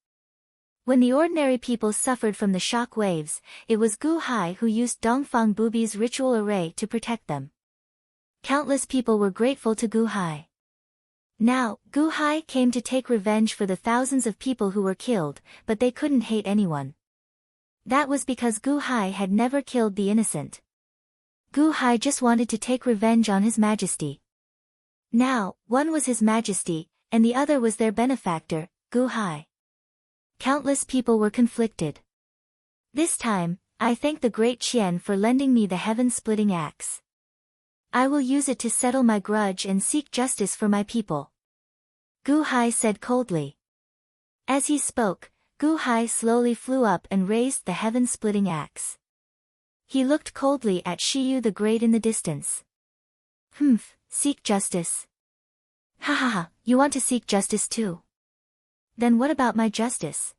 When the ordinary people suffered from the shock waves, it was Gu Hai who used Dongfang Bubi's ritual array to protect them. Countless people were grateful to Gu Hai. Now, Gu Hai came to take revenge for the thousands of people who were killed, but they couldn't hate anyone. That was because Gu Hai had never killed the innocent. Gu Hai just wanted to take revenge on His Majesty. Now, one was His Majesty, and the other was their benefactor, Gu Hai. Countless people were conflicted. This time, I thank the Great Qian for lending me the heaven-splitting axe. I will use it to settle my grudge and seek justice for my people. Gu Hai said coldly. As he spoke, Gu Hai slowly flew up and raised the heaven-splitting axe. He looked coldly at Shiyu the Great in the distance. Seek justice. Ha ha ha, you want to seek justice too? Then what about my justice?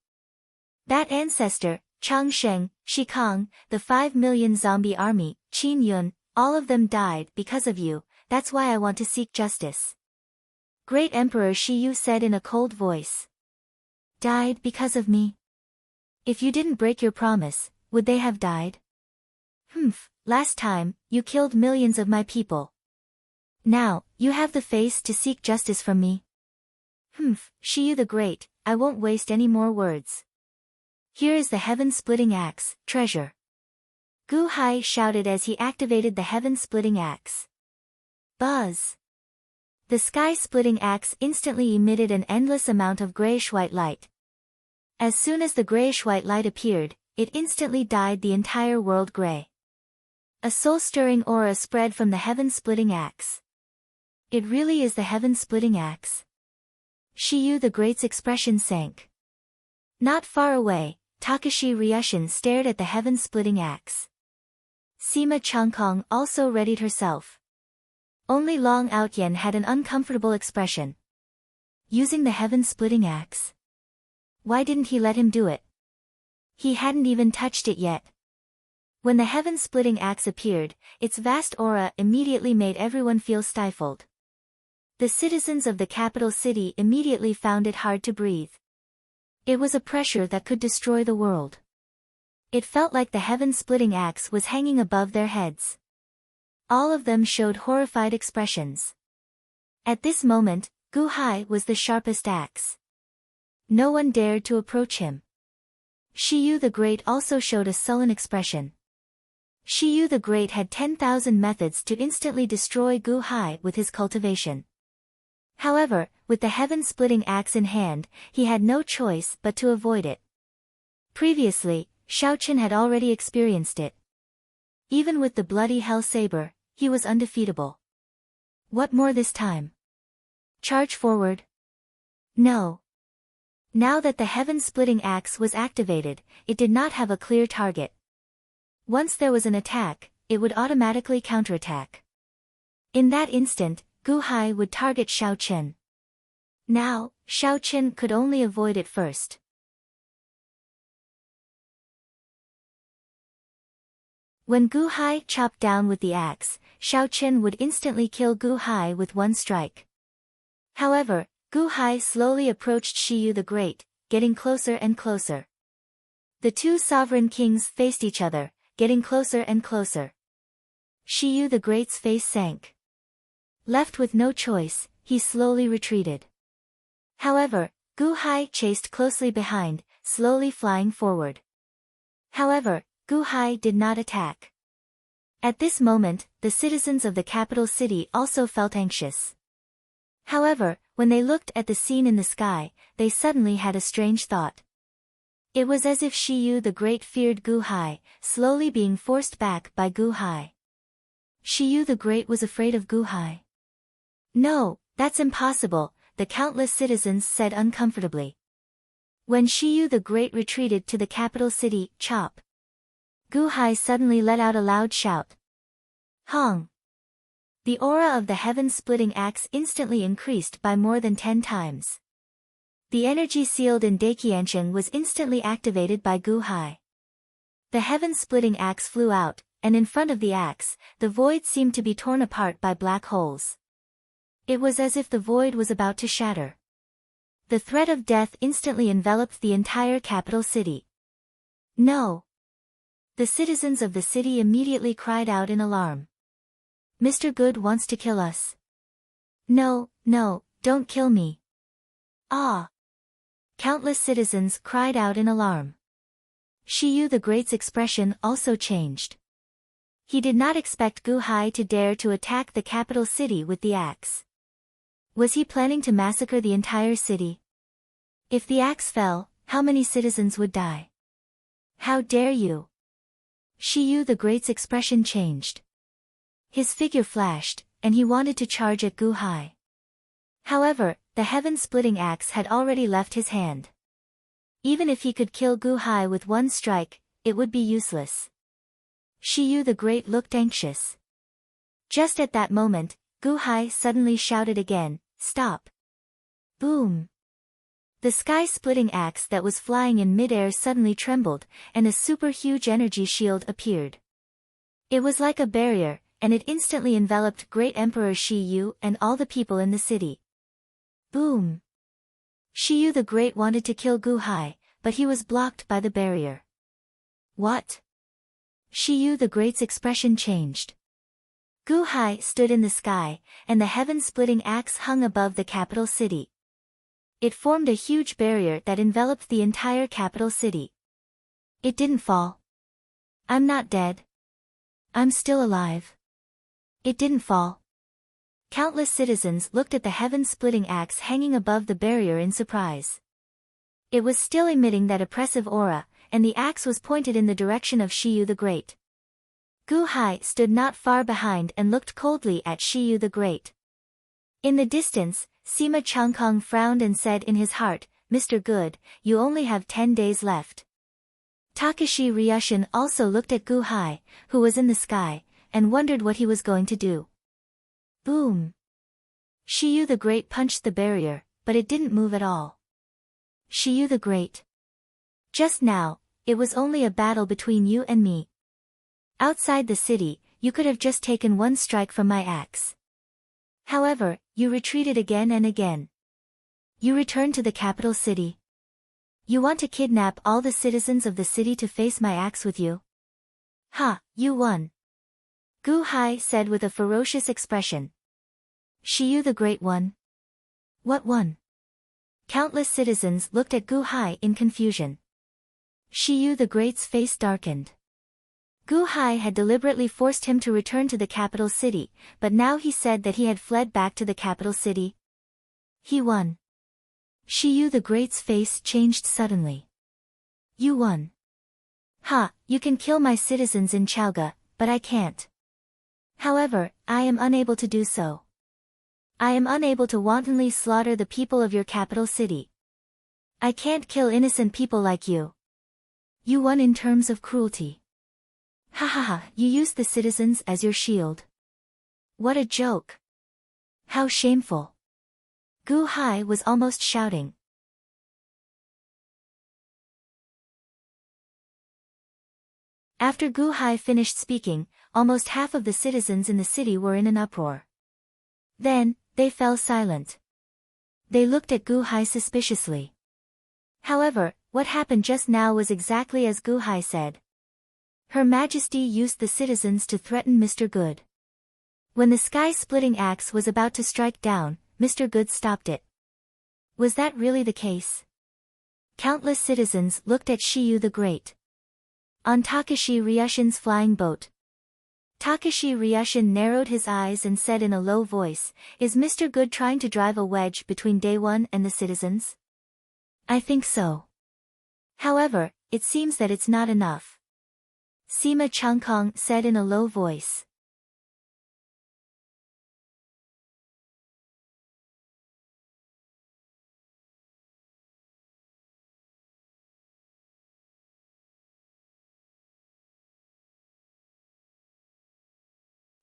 That ancestor, Chang Sheng, Shi Kang, the 5 million zombie army, Qin Yun, all of them died because of you, that's why I want to seek justice. Great Emperor Shiyu said in a cold voice. Died because of me? If you didn't break your promise, would they have died? Last time, you killed millions of my people. Now, you have the face to seek justice from me. Shiyu the Great, I won't waste any more words. Here is the heaven-splitting axe, treasure. Gu Hai shouted as he activated the heaven-splitting axe. Buzz! The sky-splitting axe instantly emitted an endless amount of grayish-white light. As soon as the grayish-white light appeared, it instantly dyed the entire world gray. A soul-stirring aura spread from the heaven-splitting axe. It really is the heaven-splitting axe. Shiyu the Great's expression sank. Not far away, Takashi Ryushin stared at the heaven-splitting axe. Sima Changkong also readied herself. Only Long Outyen had an uncomfortable expression. Using the heaven-splitting axe? Why didn't he let him do it? He hadn't even touched it yet. When the heaven-splitting axe appeared, its vast aura immediately made everyone feel stifled. The citizens of the capital city immediately found it hard to breathe. It was a pressure that could destroy the world. It felt like the heaven-splitting axe was hanging above their heads. All of them showed horrified expressions. At this moment, Gu Hai was the sharpest axe. No one dared to approach him. Shiyu the Great also showed a sullen expression. Shiyu the Great had 10,000 methods to instantly destroy Gu Hai with his cultivation. However, with the heaven-splitting axe in hand, he had no choice but to avoid it. Previously, Xiaoqin had already experienced it. Even with the bloody hell saber, he was undefeatable. What more this time? Charge forward? No. Now that the heaven-splitting axe was activated, it did not have a clear target. Once there was an attack, it would automatically counterattack. In that instant, Gu Hai would target Xiaoqin. Now, Xiaoqin could only avoid it first. When Gu Hai chopped down with the axe, Xiaoqin would instantly kill Gu Hai with one strike. However, Gu Hai slowly approached Shiyu the Great, getting closer and closer. The two sovereign kings faced each other, getting closer and closer. Shiyu the Great's face sank. Left with no choice, he slowly retreated. However, Gu Hai chased closely behind, slowly flying forward. However, Gu Hai did not attack. At this moment, the citizens of the capital city also felt anxious. However, when they looked at the scene in the sky, they suddenly had a strange thought. It was as if Shiyu the Great feared Gu Hai, slowly being forced back by Gu Hai. Shiyu the Great was afraid of Gu Hai. No, that's impossible, the countless citizens said uncomfortably. When Shiyu the Great retreated to the capital city, Chop, Gu Hai suddenly let out a loud shout. Hong! The aura of the heaven-splitting axe instantly increased by more than 10 times. The energy sealed in Daiqiansheng was instantly activated by Gu Hai. The heaven-splitting axe flew out, and in front of the axe, the void seemed to be torn apart by black holes. It was as if the void was about to shatter. The threat of death instantly enveloped the entire capital city. No! The citizens of the city immediately cried out in alarm. Mr. Good wants to kill us. No, no, don't kill me. Ah! Countless citizens cried out in alarm. Shiyu the Great's expression also changed. He did not expect Gu Hai to dare to attack the capital city with the axe. Was he planning to massacre the entire city? If the axe fell, how many citizens would die? How dare you! Shiyu the Great's expression changed. His figure flashed, and he wanted to charge at Gu Hai. However, the heaven-splitting axe had already left his hand. Even if he could kill Gu Hai with one strike, it would be useless. Shiyu the Great looked anxious. Just at that moment, Gu Hai suddenly shouted again, "Stop!" Boom! The sky-splitting axe that was flying in mid-air suddenly trembled, and a super-huge energy shield appeared. It was like a barrier, and it instantly enveloped Great Emperor Shiyu and all the people in the city. Boom! Shiyu the Great wanted to kill Gu Hai, but he was blocked by the barrier. What? Shiyu the Great's expression changed. Gu Hai stood in the sky, and the heaven-splitting axe hung above the capital city. It formed a huge barrier that enveloped the entire capital city. It didn't fall. I'm not dead. I'm still alive. It didn't fall. Countless citizens looked at the heaven-splitting axe hanging above the barrier in surprise. It was still emitting that oppressive aura, and the axe was pointed in the direction of Shiyu the Great. Gu Hai stood not far behind and looked coldly at Shiyu the Great. In the distance, Sima Changkong frowned and said in his heart, "Mr. Good, you only have 10 days left." Takashi Ryushin also looked at Gu Hai, who was in the sky, and wondered what he was going to do. Boom! Shiyu the Great punched the barrier, but it didn't move at all. Shiyu the Great. Just now, it was only a battle between you and me. Outside the city, you could have just taken one strike from my axe. However, you retreated again and again. You returned to the capital city. You want to kidnap all the citizens of the city to face my axe with you? Ha, you won. Gu Hai said with a ferocious expression. Shiyu the Great won? What won? Countless citizens looked at Gu Hai in confusion. Shiyu the Great's face darkened. Gu Hai had deliberately forced him to return to the capital city, but now he said that he had fled back to the capital city. He won. Shiyu the Great's face changed suddenly. You won. Ha, you can kill my citizens in Chaoga, but I can't. However, I am unable to do so. I am unable to wantonly slaughter the people of your capital city. I can't kill innocent people like you. You won in terms of cruelty. Ha ha ha, you used the citizens as your shield. What a joke. How shameful. Gu Hai was almost shouting. After Gu Hai finished speaking, almost half of the citizens in the city were in an uproar. Then, they fell silent. They looked at Gu Hai suspiciously. However, what happened just now was exactly as Gu Hai said. Her Majesty used the citizens to threaten Mr. Good. When the sky-splitting axe was about to strike down, Mr. Good stopped it. Was that really the case? Countless citizens looked at Shiyu the Great. On Takashi Ryushin's flying boat. Takashi Ryushin narrowed his eyes and said in a low voice, "Is Mr. Good trying to drive a wedge between Day One and the citizens?" I think so. However, it seems that it's not enough. Sima Changkong said in a low voice.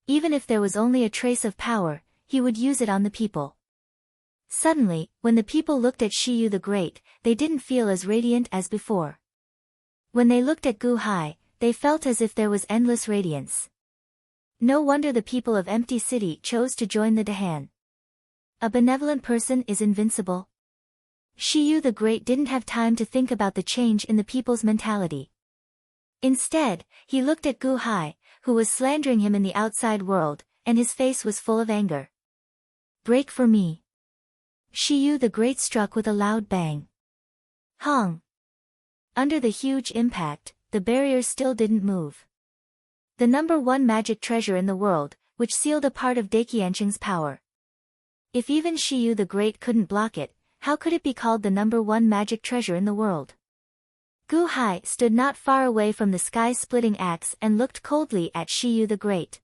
Even if there was only a trace of power, he would use it on the people. Suddenly, when the people looked at Shiyu the Great, they didn't feel as radiant as before. When they looked at Gu Hai, they felt as if there was endless radiance. No wonder the people of Empty City chose to join the Dahan. A benevolent person is invincible. Shiyu the Great didn't have time to think about the change in the people's mentality. Instead, he looked at Gu Hai, who was slandering him in the outside world, and his face was full of anger. Break for me. Shiyu the Great struck with a loud bang. Hong! Under the huge impact, the barrier still didn't move. The #1 magic treasure in the world, which sealed a part of Daiqianqing's power. If even Shiyu the Great couldn't block it, how could it be called the #1 magic treasure in the world? Gu Hai stood not far away from the sky-splitting axe and looked coldly at Shiyu the Great.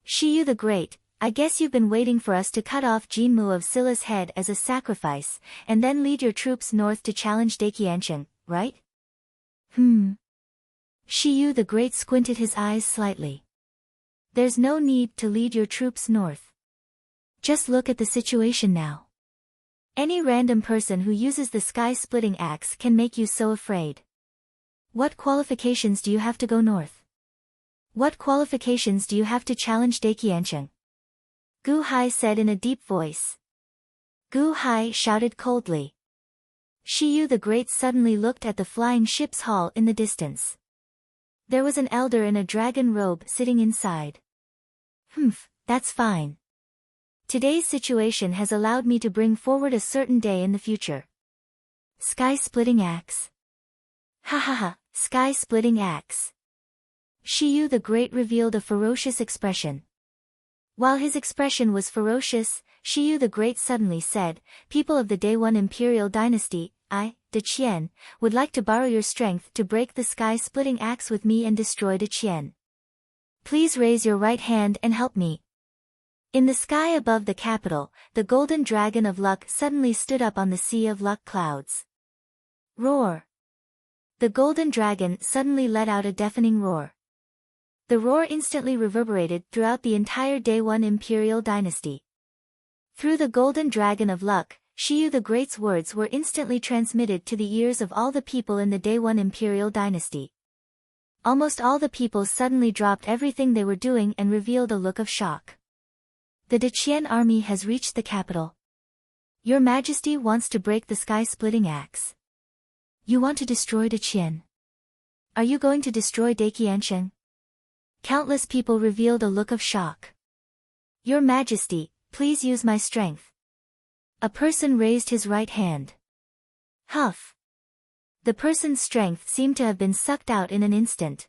Shiyu the Great, I guess you've been waiting for us to cut off Jinmu of Silla's head as a sacrifice, and then lead your troops north to challenge Daiqianqing, right? Shiyu the Great squinted his eyes slightly. There's no need to lead your troops north. Just look at the situation now. Any random person who uses the sky-splitting axe can make you so afraid. What qualifications do you have to go north? What qualifications do you have to challenge Daiqianqing? Gu Hai said in a deep voice. Gu Hai shouted coldly. Shiyu the Great suddenly looked at the flying ship's hull in the distance. There was an elder in a dragon robe sitting inside. That's fine. Today's situation has allowed me to bring forward a certain day in the future. Sky-splitting axe. Ha ha ha, sky-splitting axe. Shiyu the Great revealed a ferocious expression. While his expression was ferocious, Shiyu the Great suddenly said, "People of the Day 1 Imperial Dynasty, I, De Qian, would like to borrow your strength to break the sky-splitting axe with me and destroy De Qian. Please raise your right hand and help me." In the sky above the capital, the golden dragon of luck suddenly stood up on the sea of luck clouds. Roar! The golden dragon suddenly let out a deafening roar. The roar instantly reverberated throughout the entire Day 1 Imperial Dynasty. Through the golden dragon of luck, Shiyu the Great's words were instantly transmitted to the ears of all the people in the Day 1 Imperial Dynasty. Almost all the people suddenly dropped everything they were doing and revealed a look of shock. The De Qian army has reached the capital. Your Majesty wants to break the sky-splitting axe. You want to destroy De Qian? Are you going to destroy De Qiansheng? Countless people revealed a look of shock. Your Majesty, please use my strength. A person raised his right hand. Huff! The person's strength seemed to have been sucked out in an instant.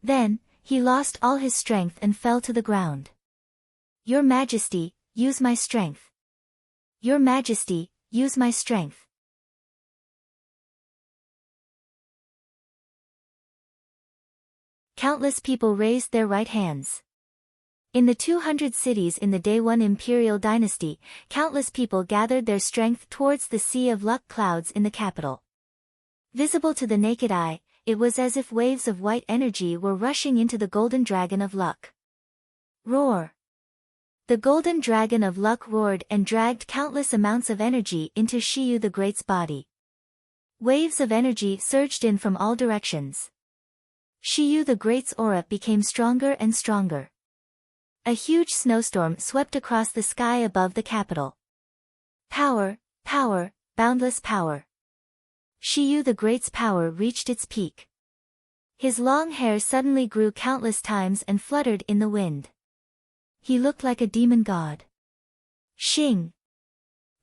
Then, he lost all his strength and fell to the ground. Your Majesty, use my strength. Your Majesty, use my strength. Countless people raised their right hands. In the 200 cities in the Day 1 Imperial Dynasty, countless people gathered their strength towards the sea of luck clouds in the capital. Visible to the naked eye, it was as if waves of white energy were rushing into the golden dragon of luck. Roar! The golden dragon of luck roared and dragged countless amounts of energy into Shiyu the Great's body. Waves of energy surged in from all directions. Shiyu the Great's aura became stronger and stronger. A huge snowstorm swept across the sky above the capital. Power, power, boundless power. Shiyu the Great's power reached its peak. His long hair suddenly grew countless times and fluttered in the wind. He looked like a demon god. Shing!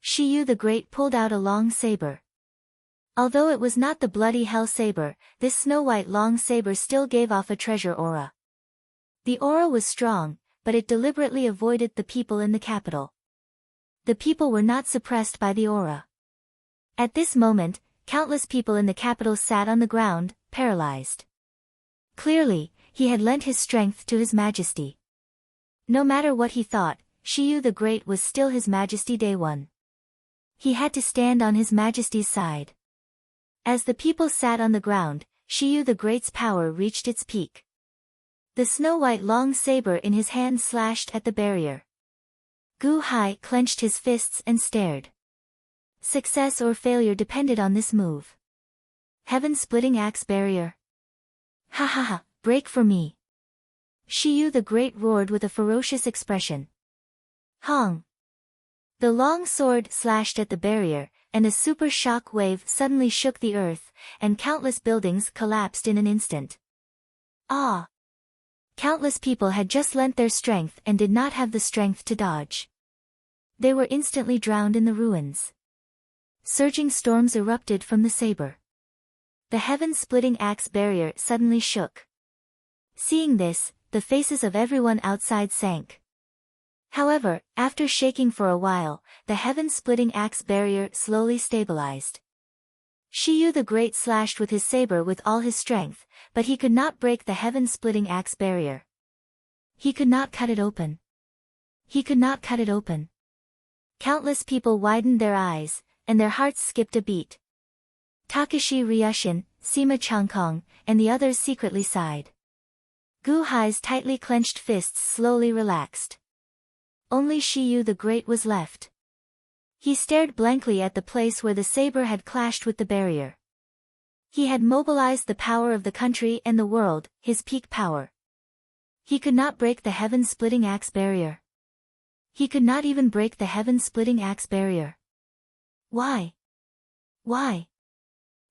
Shiyu the Great pulled out a long saber. Although it was not the bloody hell saber, this snow-white long saber still gave off a treasure aura. The aura was strong, but it deliberately avoided the people in the capital. The people were not suppressed by the aura. At this moment, countless people in the capital sat on the ground, paralyzed. Clearly, he had lent his strength to His Majesty. No matter what he thought, Shiyu the Great was still His Majesty Day 1. He had to stand on His Majesty's side. As the people sat on the ground, Shiyu the Great's power reached its peak. The snow-white long saber in his hand slashed at the barrier. Gu Hai clenched his fists and stared. Success or failure depended on this move. Heaven-splitting axe barrier. Ha ha ha, break for me. Shiyu the Great roared with a ferocious expression. Hong! The long sword slashed at the barrier, and a super shock wave suddenly shook the earth, and countless buildings collapsed in an instant. Ah! Countless people had just lent their strength and did not have the strength to dodge. They were instantly drowned in the ruins. Surging storms erupted from the saber. The heaven-splitting axe barrier suddenly shook. Seeing this, the faces of everyone outside sank. However, after shaking for a while, the heaven-splitting axe barrier slowly stabilized. Shiyu the Great slashed with his saber with all his strength, but he could not break the heaven-splitting axe barrier. He could not cut it open. He could not cut it open. Countless people widened their eyes, and their hearts skipped a beat. Takashi Ryushin, Sima Changkong, and the others secretly sighed. Gu Hai's tightly clenched fists slowly relaxed. Only Shiyu the Great was left. He stared blankly at the place where the saber had clashed with the barrier. He had mobilized the power of the country and the world, his peak power. He could not break the heaven-splitting axe barrier. He could not even break the heaven-splitting axe barrier. Why? Why?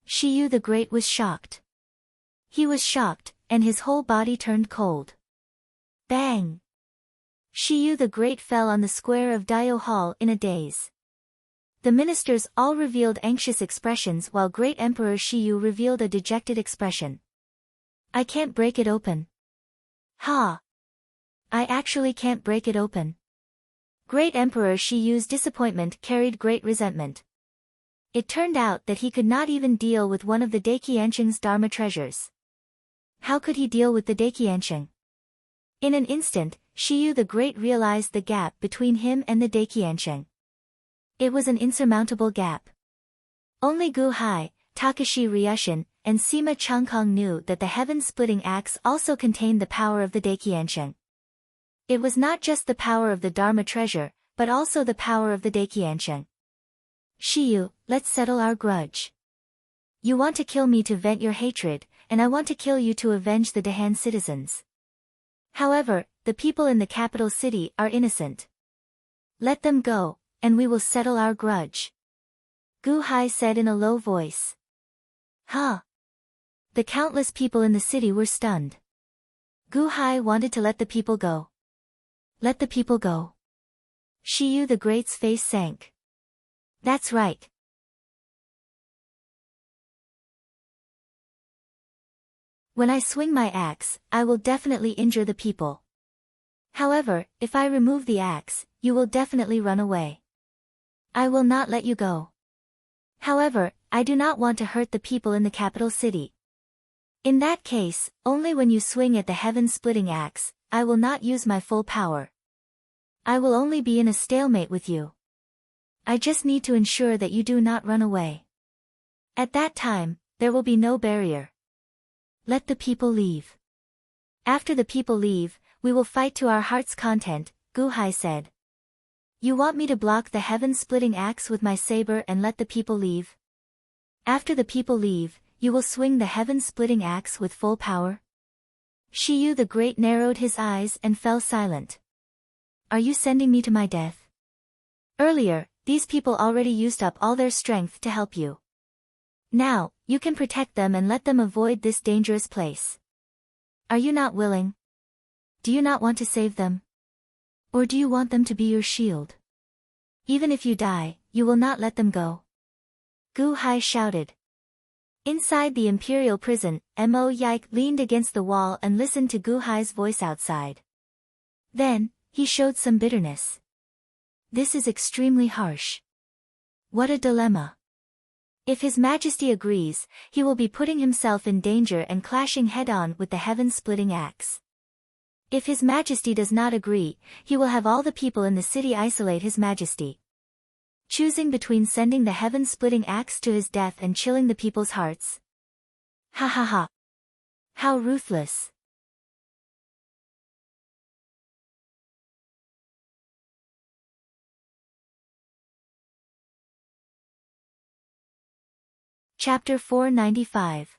Shiyu the Great was shocked. He was shocked, and his whole body turned cold. Bang! Shiyu the Great fell on the square of Daio Hall in a daze. The ministers all revealed anxious expressions while Great Emperor Shiyu revealed a dejected expression. I can't break it open. Ha! I actually can't break it open. Great Emperor Shiyu's disappointment carried great resentment. It turned out that he could not even deal with one of the Daiqiansheng's Dharma treasures. How could he deal with the Daiqiansheng? In an instant, Shiyu the Great realized the gap between him and the Daiqiansheng. It was an insurmountable gap. Only Gu Hai, Takashi Ryushin, and Sima Changkong knew that the heaven-splitting axe also contained the power of the Daiqiansheng. It was not just the power of the Dharma treasure, but also the power of the Daiqiansheng. Shiyu, let's settle our grudge. You want to kill me to vent your hatred, and I want to kill you to avenge the Dahan citizens. However, the people in the capital city are innocent. Let them go, and we will settle our grudge. Gu Hai said in a low voice. Huh? The countless people in the city were stunned. Gu Hai wanted to let the people go. Let the people go. Shiyu the Great's face sank. That's right. When I swing my axe, I will definitely injure the people. However, if I remove the axe, you will definitely run away. I will not let you go. However, I do not want to hurt the people in the capital city. In that case, only when you swing at the heaven-splitting axe, I will not use my full power. I will only be in a stalemate with you. I just need to ensure that you do not run away. At that time, there will be no barrier. Let the people leave. After the people leave, we will fight to our heart's content, Gu Hai said. You want me to block the heaven-splitting axe with my saber and let the people leave? After the people leave, you will swing the heaven-splitting axe with full power? Shiyu the Great narrowed his eyes and fell silent. Are you sending me to my death? Earlier, these people already used up all their strength to help you. Now, you can protect them and let them avoid this dangerous place. Are you not willing? Do you not want to save them? Or do you want them to be your shield? Even if you die, you will not let them go. Gu Hai shouted. Inside the imperial prison, Mo Yike leaned against the wall and listened to Gu Hai's voice outside. Then, he showed some bitterness. This is extremely harsh. What a dilemma. If His Majesty agrees, he will be putting himself in danger and clashing head-on with the heaven-splitting axe. If His Majesty does not agree, he will have all the people in the city isolate His Majesty. Choosing between sending the heaven-splitting axe to his death and chilling the people's hearts. Ha ha ha. How ruthless. Chapter 495.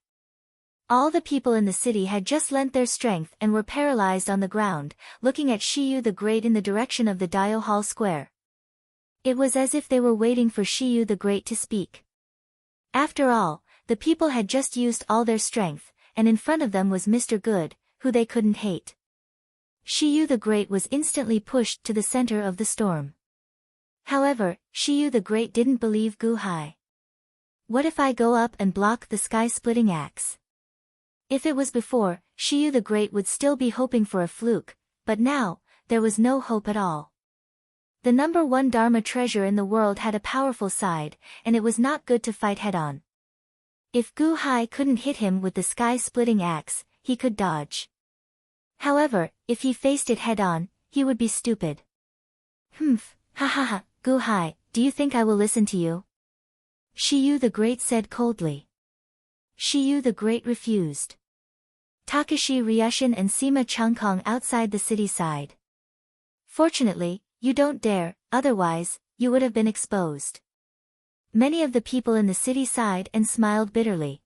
All the people in the city had just lent their strength and were paralyzed on the ground, looking at Shiyu the Great in the direction of the Daio Hall Square. It was as if they were waiting for Shiyu the Great to speak. After all, the people had just used all their strength, and in front of them was Mr. Good, who they couldn't hate. Shiyu the Great was instantly pushed to the center of the storm. However, Shiyu the Great didn't believe Gu Hai. What if I go up and block the sky-splitting axe? If it was before, Shiyu the Great would still be hoping for a fluke, but now, there was no hope at all. The number one Dharma treasure in the world had a powerful side, and it was not good to fight head-on. If Gu Hai couldn't hit him with the sky-splitting axe, he could dodge. However, if he faced it head-on, he would be stupid. Ha ha ha, Gu Hai, do you think I will listen to you? Shiyu the Great said coldly. Shiyu the Great refused. Takashi Ryushin and Sima Changkong outside the city sighed. Fortunately, you don't dare, otherwise, you would have been exposed. Many of the people in the city sighed and smiled bitterly.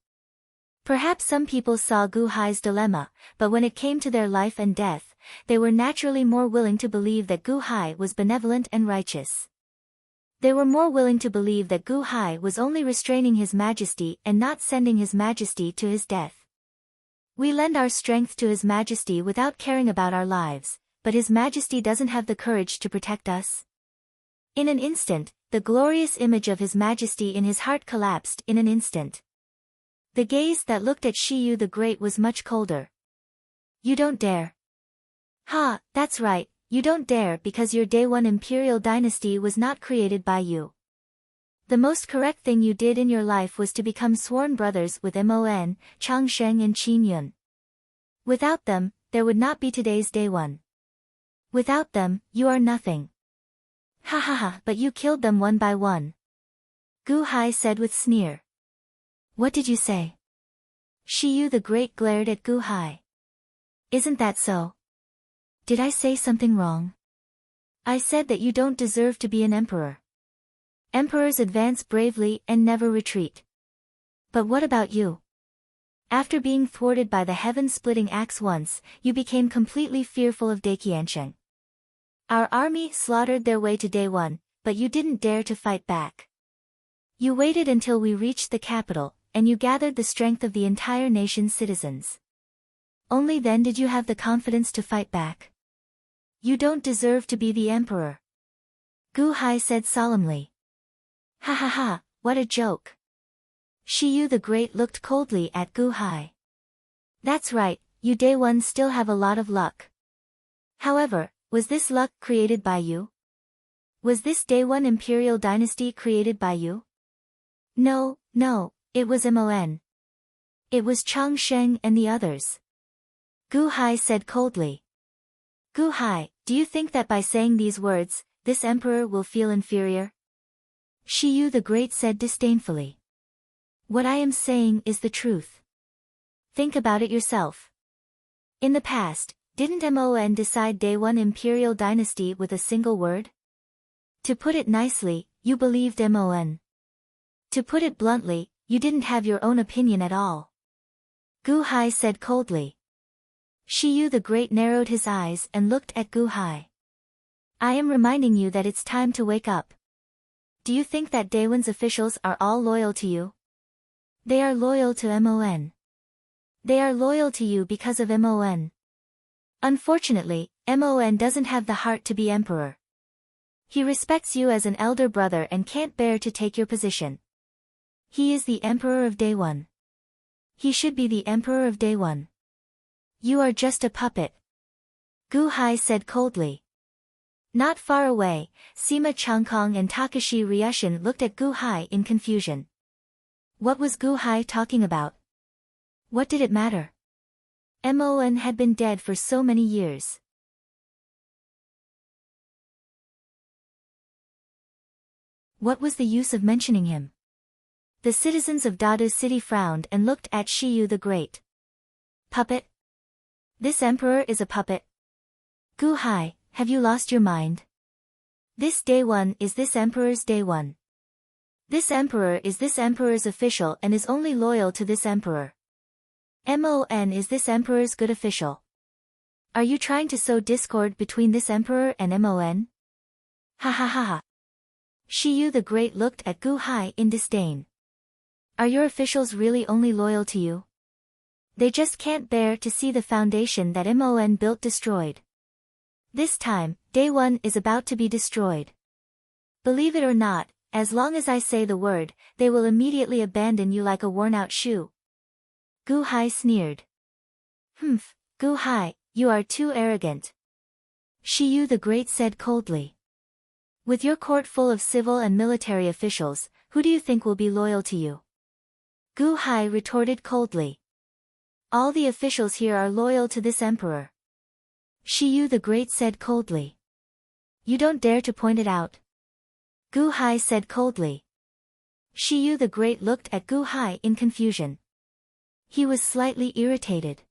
Perhaps some people saw Gu Hai's dilemma, but when it came to their life and death, they were naturally more willing to believe that Gu Hai was benevolent and righteous. They were more willing to believe that Gu Hai was only restraining His Majesty and not sending His Majesty to his death. We lend our strength to His Majesty without caring about our lives, but His Majesty doesn't have the courage to protect us. In an instant, the glorious image of His Majesty in his heart collapsed in an instant. The gaze that looked at Shiyu the Great was much colder. You don't dare. Ha, that's right, you don't dare because your Day One Imperial Dynasty was not created by you. The most correct thing you did in your life was to become sworn brothers with Mon, Changsheng and Qin Yun. Without them, there would not be today's Day One. Without them, you are nothing. Ha ha ha, but you killed them one by one. Gu Hai said with sneer. What did you say? Shiyu the Great glared at Gu Hai. Isn't that so? Did I say something wrong? I said that you don't deserve to be an emperor. Emperors advance bravely and never retreat. But what about you? After being thwarted by the heaven-splitting axe once, you became completely fearful of Daiqiansheng. Our army slaughtered their way to Day One, but you didn't dare to fight back. You waited until we reached the capital, and you gathered the strength of the entire nation's citizens. Only then did you have the confidence to fight back. You don't deserve to be the emperor. Gu Hai said solemnly. Ha ha ha, what a joke. Shiyu the Great looked coldly at Gu Hai. That's right, you Day One still have a lot of luck. However, was this luck created by you? Was this Day One Imperial Dynasty created by you? No, it was Mon. It was Changsheng and the others. Gu Hai said coldly. Gu Hai, do you think that by saying these words, this emperor will feel inferior? Shiyu the Great said disdainfully. What I am saying is the truth. Think about it yourself. In the past, didn't Mon decide Day One Imperial Dynasty with a single word? To put it nicely, you believed Mon. To put it bluntly, you didn't have your own opinion at all. Gu Hai said coldly. Shiyu the Great narrowed his eyes and looked at Gu Hai. I am reminding you that it's time to wake up. Do you think that Day One's officials are all loyal to you? They are loyal to Mon. They are loyal to you because of Mon. Unfortunately, Mon doesn't have the heart to be emperor. He respects you as an elder brother and can't bear to take your position. He is the emperor of Day One. He should be the emperor of Day One. You are just a puppet. Gu Hai said coldly. Not far away, Sima Changkong and Takashi Ryushin looked at Gu Hai in confusion. What was Gu Hai talking about? What did it matter? Mon had been dead for so many years. What was the use of mentioning him? The citizens of Dadu City frowned and looked at Shiyu the Great. Puppet? This emperor is a puppet. Gu Hai, have you lost your mind? This Day One is this emperor's Day One. This emperor is this emperor's official and is only loyal to this emperor. Mon is this emperor's good official. Are you trying to sow discord between this emperor and Mon? Ha ha ha ha. Shiyu the Great looked at Gu Hai in disdain. Are your officials really only loyal to you? They just can't bear to see the foundation that Mon built destroyed. This time, Day One is about to be destroyed. Believe it or not, as long as I say the word, they will immediately abandon you like a worn-out shoe. Gu Hai sneered. Humph, Gu Hai, you are too arrogant. Shiyu the Great said coldly. With your court full of civil and military officials, who do you think will be loyal to you? Gu Hai retorted coldly. All the officials here are loyal to this emperor. Shiyu the Great said coldly. You don't dare to point it out. Gu Hai said coldly. Shiyu the Great looked at Gu Hai in confusion. He was slightly irritated.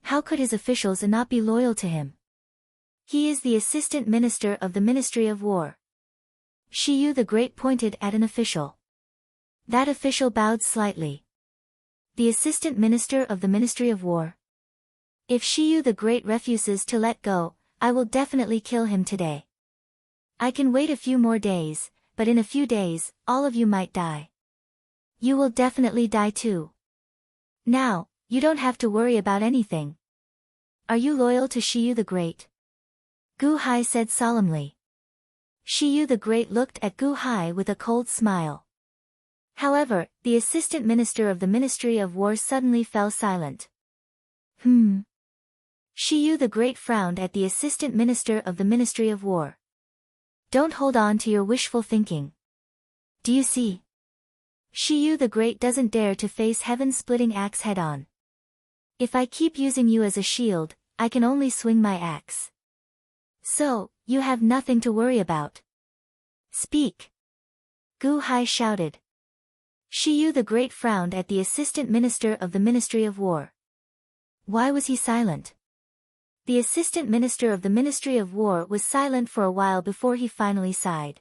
How could his officials not be loyal to him? He is the assistant minister of the Ministry of War. Shiyu the Great pointed at an official. That official bowed slightly. The assistant minister of the Ministry of War? If Shiyu the Great refuses to let go, I will definitely kill him today. I can wait a few more days, but in a few days, all of you might die. You will definitely die too. Now, you don't have to worry about anything. Are you loyal to Shiyu the Great? Gu Hai said solemnly. Shiyu the Great looked at Gu Hai with a cold smile. However, the assistant minister of the Ministry of War suddenly fell silent. Shiyu the Great frowned at the assistant minister of the Ministry of War. Don't hold on to your wishful thinking. Do you see? Shiyu the Great doesn't dare to face heaven-splitting axe head-on. If I keep using you as a shield, I can only swing my axe. So, you have nothing to worry about. Speak! Gu Hai shouted. Shiyu the Great frowned at the assistant minister of the Ministry of War. Why was he silent? The assistant minister of the Ministry of War was silent for a while before he finally sighed.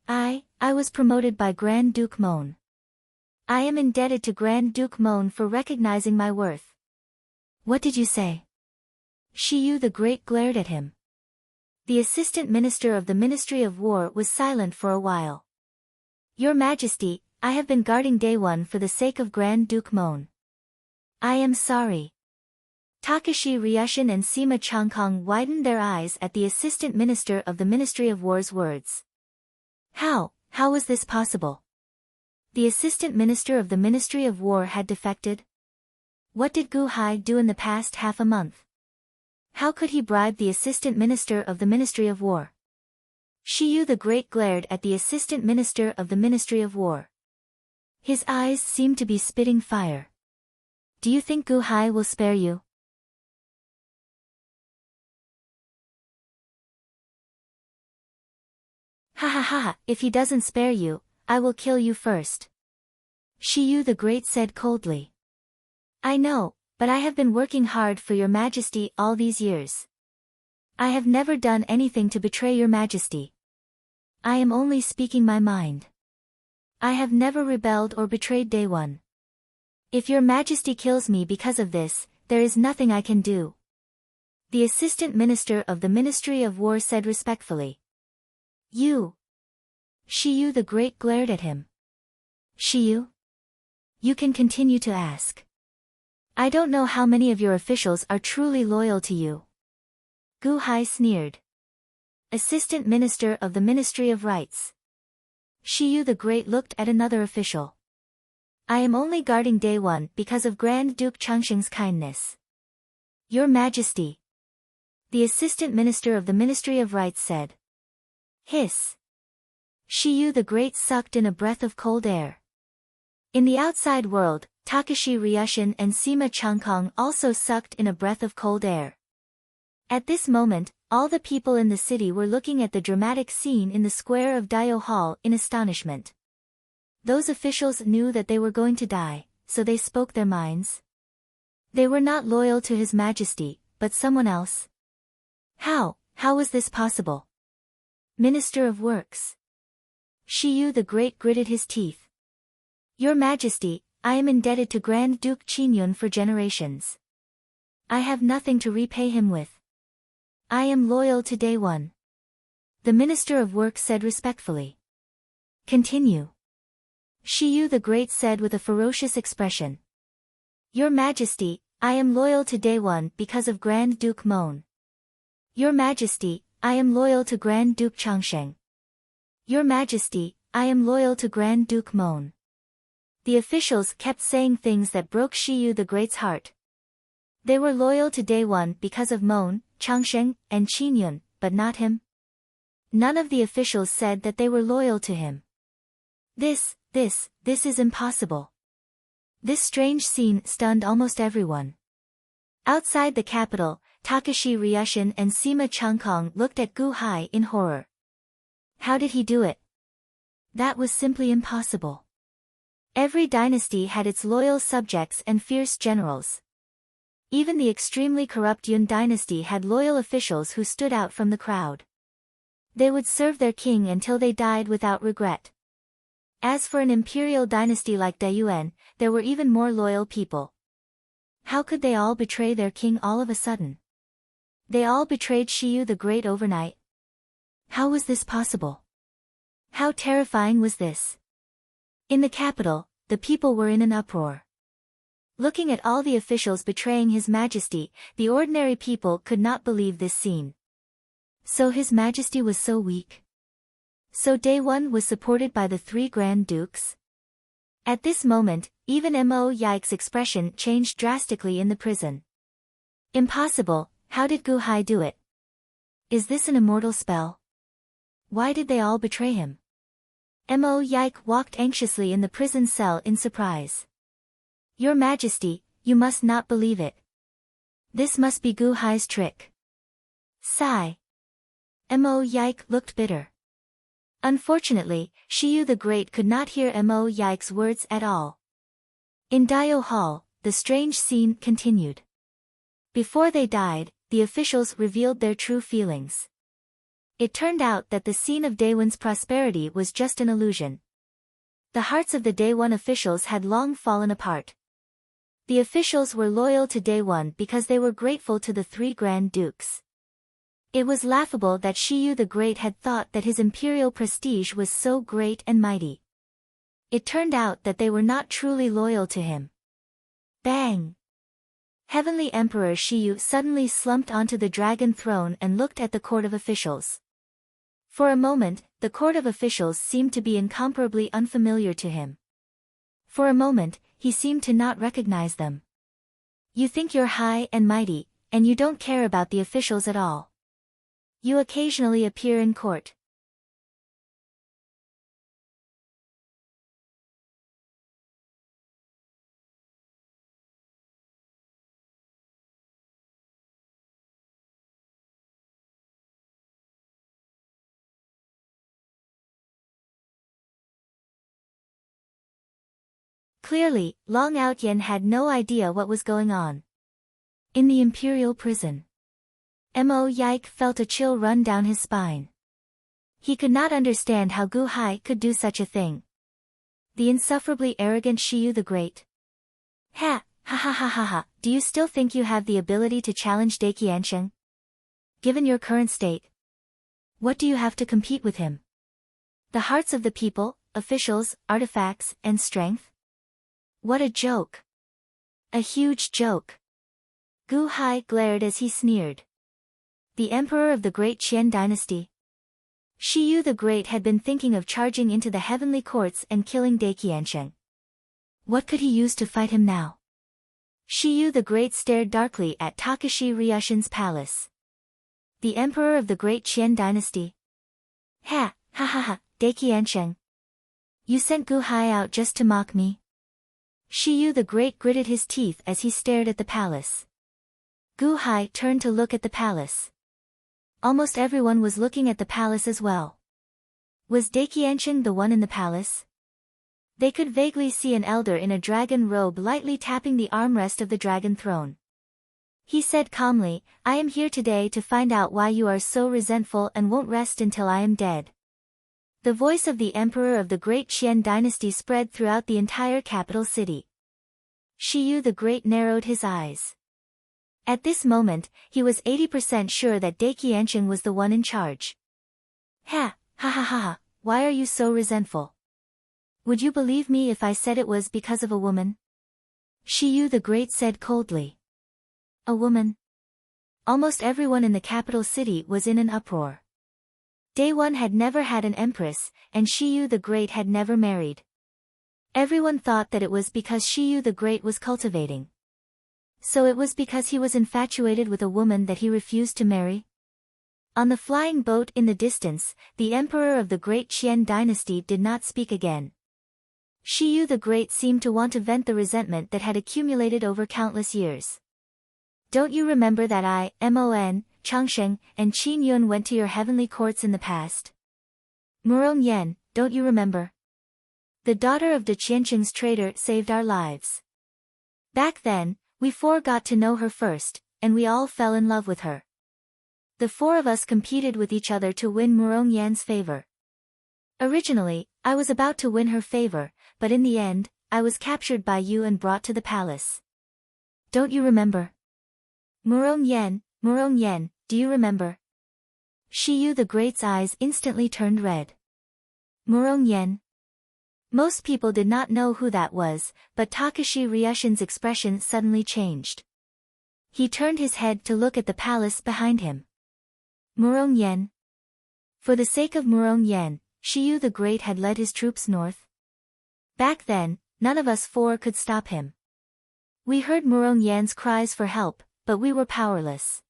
I was promoted by Grand Duke Mon. I am indebted to Grand Duke Mon for recognizing my worth. What did you say? Shiyu the Great glared at him. The assistant minister of the Ministry of War was silent for a while. Your Majesty, I have been guarding Day One for the sake of Grand Duke Mon. I am sorry. Takashi Ryushin and Sima Changkong widened their eyes at the assistant minister of the Ministry of War's words. How was this possible? The assistant minister of the Ministry of War had defected? What did Gu Hai do in the past half a month? How could he bribe the assistant minister of the Ministry of War? Shiyu the Great glared at the assistant minister of the Ministry of War. His eyes seemed to be spitting fire. Do you think Gu Hai will spare you? Ha ha ha, if he doesn't spare you, I will kill you first. Shiyu the Great said coldly. I know, but I have been working hard for your Majesty all these years. I have never done anything to betray your Majesty. I am only speaking my mind. I have never rebelled or betrayed Day One. If your Majesty kills me because of this, there is nothing I can do. The assistant minister of the Ministry of War said respectfully. You. Shiyu the Great glared at him. Shiyu? You can continue to ask. I don't know how many of your officials are truly loyal to you. Gu Hai sneered. Assistant Minister of the Ministry of Rights. Shiyu the Great looked at another official. I am only guarding Day One because of Grand Duke Changsheng's kindness. Your Majesty. The Assistant Minister of the Ministry of Rights said. Hiss. Shiyu the Great sucked in a breath of cold air. In the outside world, Takashi Ryushin and Sima Changkong also sucked in a breath of cold air. At this moment, all the people in the city were looking at the dramatic scene in the square of Daio Hall in astonishment. Those officials knew that they were going to die, so they spoke their minds. They were not loyal to His Majesty, but someone else. How was this possible? Minister of Works. Shiyu the Great gritted his teeth. Your Majesty, I am indebted to Grand Duke Qinyun for generations. I have nothing to repay him with. I am loyal to Day One. The Minister of Works said respectfully. Continue. Shiyu the Great said with a ferocious expression. Your Majesty, I am loyal to Day One because of Grand Duke Mon. Your Majesty, I am loyal to Grand Duke Changsheng. Your Majesty, I am loyal to Grand Duke Mon. The officials kept saying things that broke Shiyu the Great's heart. They were loyal to Day One because of Mon, Changsheng, and Qinyun, but not him. None of the officials said that they were loyal to him. This is impossible. This strange scene stunned almost everyone. Outside the capital, Takashi Ryushin and Sima Changkong looked at Gu Hai in horror. How did he do it? That was simply impossible. Every dynasty had its loyal subjects and fierce generals. Even the extremely corrupt Yun dynasty had loyal officials who stood out from the crowd. They would serve their king until they died without regret. As for an imperial dynasty like Daiyuan, there were even more loyal people. How could they all betray their king all of a sudden? They all betrayed Shiyu the Great overnight. How was this possible? How terrifying was this? In the capital, the people were in an uproar. Looking at all the officials betraying His Majesty, the ordinary people could not believe this scene. So His Majesty was so weak. So Daewon was supported by the 3 Grand Dukes? At this moment, even Mo Yike's expression changed drastically in the prison. Impossible, how did Gu Hai do it? Is this an immortal spell? Why did they all betray him? Mo Yike walked anxiously in the prison cell in surprise. Your Majesty, you must not believe it. This must be Gu Hai's trick. Sigh. Mo Yike looked bitter. Unfortunately, Shiyu the Great could not hear Mo Yike's words at all. In Daio Hall, the strange scene continued. Before they died, the officials revealed their true feelings. It turned out that the scene of Daewon's prosperity was just an illusion. The hearts of the Daewon officials had long fallen apart. The officials were loyal to Daewon because they were grateful to the 3 Grand Dukes. It was laughable that Shiyu the Great had thought that his imperial prestige was so great and mighty. It turned out that they were not truly loyal to him. Bang! Heavenly Emperor Shiyu suddenly slumped onto the dragon throne and looked at the court of officials. For a moment, the court of officials seemed to be incomparably unfamiliar to him. For a moment, he seemed to not recognize them. You think you're high and mighty, and you don't care about the officials at all. You occasionally appear in court. Clearly, Long Outyen had no idea what was going on. In the imperial prison, Mo Yike felt a chill run down his spine. He could not understand how Gu Hai could do such a thing. The insufferably arrogant Shiyu the Great. Ha ha ha ha ha, do you still think you have the ability to challenge Daqiansheng? Given your current state, what do you have to compete with him? The hearts of the people, officials, artifacts, and strength? What a joke. A huge joke. Gu Hai glared as he sneered. The emperor of the great Qian dynasty. Shiyu the Great had been thinking of charging into the heavenly courts and killing Daqiansheng. What could he use to fight him now? Shiyu the Great stared darkly at Takashi Ryushin's palace. The emperor of the great Qian dynasty. Ha ha ha, Daqiansheng. You sent Gu Hai out just to mock me? Shiyu the Great gritted his teeth as he stared at the palace. Gu Hai turned to look at the palace. Almost everyone was looking at the palace as well. Was Daqiansheng the one in the palace? They could vaguely see an elder in a dragon robe lightly tapping the armrest of the dragon throne. He said calmly, I am here today to find out why you are so resentful and won't rest until I am dead. The voice of the emperor of the great Qian dynasty spread throughout the entire capital city. Shiyu the Great narrowed his eyes. At this moment, he was 80% sure that Daqiansheng was the one in charge. Ha ha ha ha, why are you so resentful? Would you believe me if I said it was because of a woman? Shiyu the Great said coldly. A woman? Almost everyone in the capital city was in an uproar. Daewon had never had an empress, and Shiyu the Great had never married. Everyone thought that it was because Shiyu the Great was cultivating. So it was because he was infatuated with a woman that he refused to marry? On the flying boat in the distance, the emperor of the great Qian dynasty did not speak again. Shiyu the Great seemed to want to vent the resentment that had accumulated over countless years. Don't you remember that I, Mon, Changsheng, and Qin Yun went to your heavenly courts in the past? Murong Yen, don't you remember? The daughter of Daqiansheng's traitor saved our lives. Back then, we 4 got to know her first, and we all fell in love with her. The 4 of us competed with each other to win Murong Yan's favor. Originally, I was about to win her favor, but in the end, I was captured by you and brought to the palace. Don't you remember? Murong Yen, do you remember? Shiyu the Great's eyes instantly turned red. Murong Yen. Most people did not know who that was, but Takashi Ryushin's expression suddenly changed. He turned his head to look at the palace behind him. Murong Yen. For the sake of Murong Yen, Shiyu the Great had led his troops north. Back then, none of us four could stop him. We heard Murong Yen's cries for help, but we were powerless.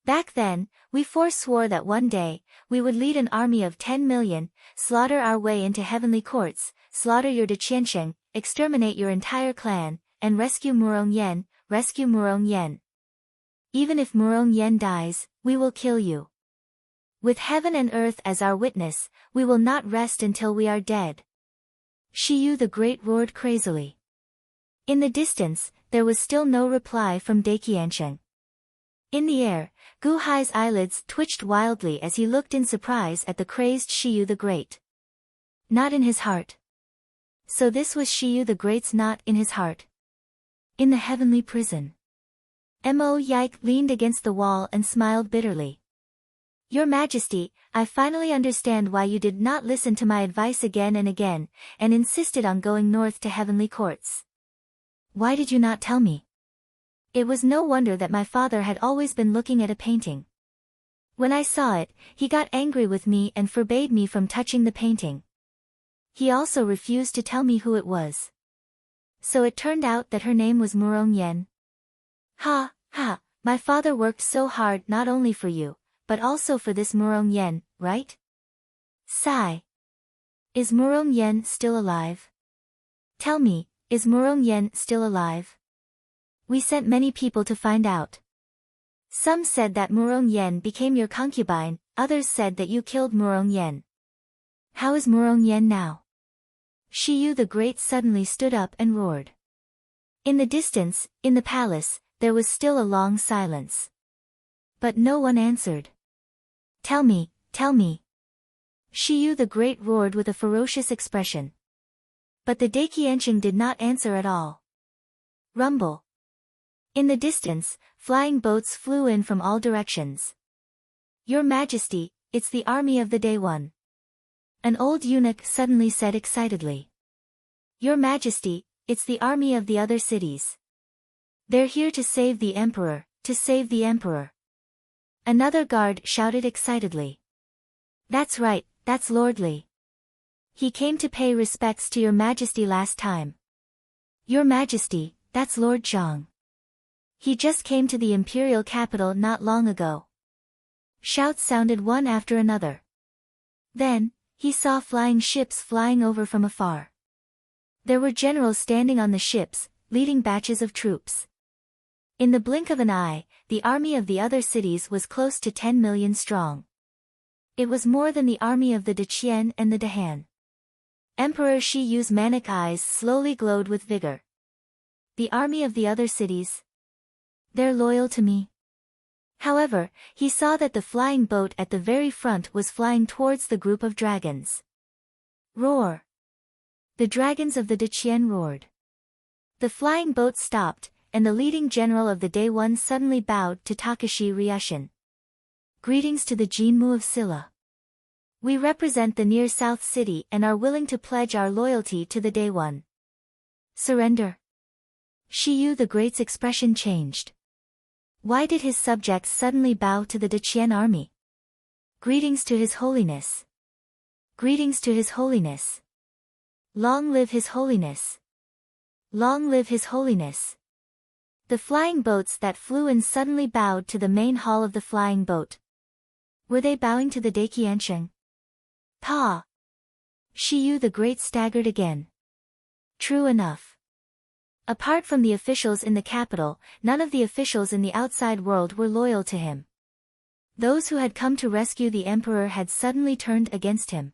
Back then, we four swore that one day, we would lead an army of 10 million, slaughter our way into heavenly courts, slaughter your Deqiansheng, exterminate your entire clan, and rescue Murong Yen, rescue Murong Yen. Even if Murong Yen dies, we will kill you. With heaven and earth as our witness, we will not rest until we are dead. Shiyu the Great roared crazily. In the distance, there was still no reply from Deqiansheng. In the air, Gu Hai's eyelids twitched wildly as he looked in surprise at the crazed Shiyu the Great. Not in his heart. So this was Shiyu the Great's not in his heart. In the heavenly prison. Mo Yike leaned against the wall and smiled bitterly. Your Majesty, I finally understand why you did not listen to my advice again and again, and insisted on going north to heavenly courts. Why did you not tell me? It was no wonder that my father had always been looking at a painting. When I saw it, he got angry with me and forbade me from touching the painting. He also refused to tell me who it was. So it turned out that her name was Murong Yen. Ha, ha, my father worked so hard not only for you, but also for this Murong Yen, right? Sigh. Is Murong Yen still alive? Tell me, is Murong Yen still alive? We sent many people to find out. Some said that Murong Yen became your concubine, others said that you killed Murong Yen. How is Murong Yen now? Shiyu the Great suddenly stood up and roared. In the distance, in the palace, there was still a long silence. But no one answered. Tell me, tell me. Shiyu the Great roared with a ferocious expression. But the Deqiansheng did not answer at all. Rumble. In the distance, flying boats flew in from all directions. Your Majesty, it's the army of the Day One. An old eunuch suddenly said excitedly. Your Majesty, it's the army of the other cities. They're here to save the Emperor, to save the Emperor. Another guard shouted excitedly. That's right, that's Lord Li. He came to pay respects to Your Majesty last time. Your Majesty, that's Lord Zhang. He just came to the imperial capital not long ago. Shouts sounded one after another. Then, he saw flying ships flying over from afar. There were generals standing on the ships, leading batches of troops. In the blink of an eye, the army of the other cities was close to 10 million strong. It was more than the army of the Deqian and the Dehan. Emperor Shiyu's manic eyes slowly glowed with vigor. The army of the other cities? They're loyal to me. However, he saw that the flying boat at the very front was flying towards the group of dragons. Roar! The dragons of the Deqian roared. The flying boat stopped, and the leading general of the Day One suddenly bowed to Takashi Ryushin. Greetings to the Jinmu of Silla. We represent the near South City and are willing to pledge our loyalty to the Day One. Surrender. Shiyu the Great's expression changed. Why did his subjects suddenly bow to the Deqian army? Greetings to His Holiness. Greetings to His Holiness. Long live His Holiness. Long live His Holiness. The flying boats that flew in suddenly bowed to the main hall of the flying boat. Were they bowing to the Deqiansheng? Pa! Shiyu the Great staggered again. True enough. Apart from the officials in the capital, none of the officials in the outside world were loyal to him. Those who had come to rescue the emperor had suddenly turned against him.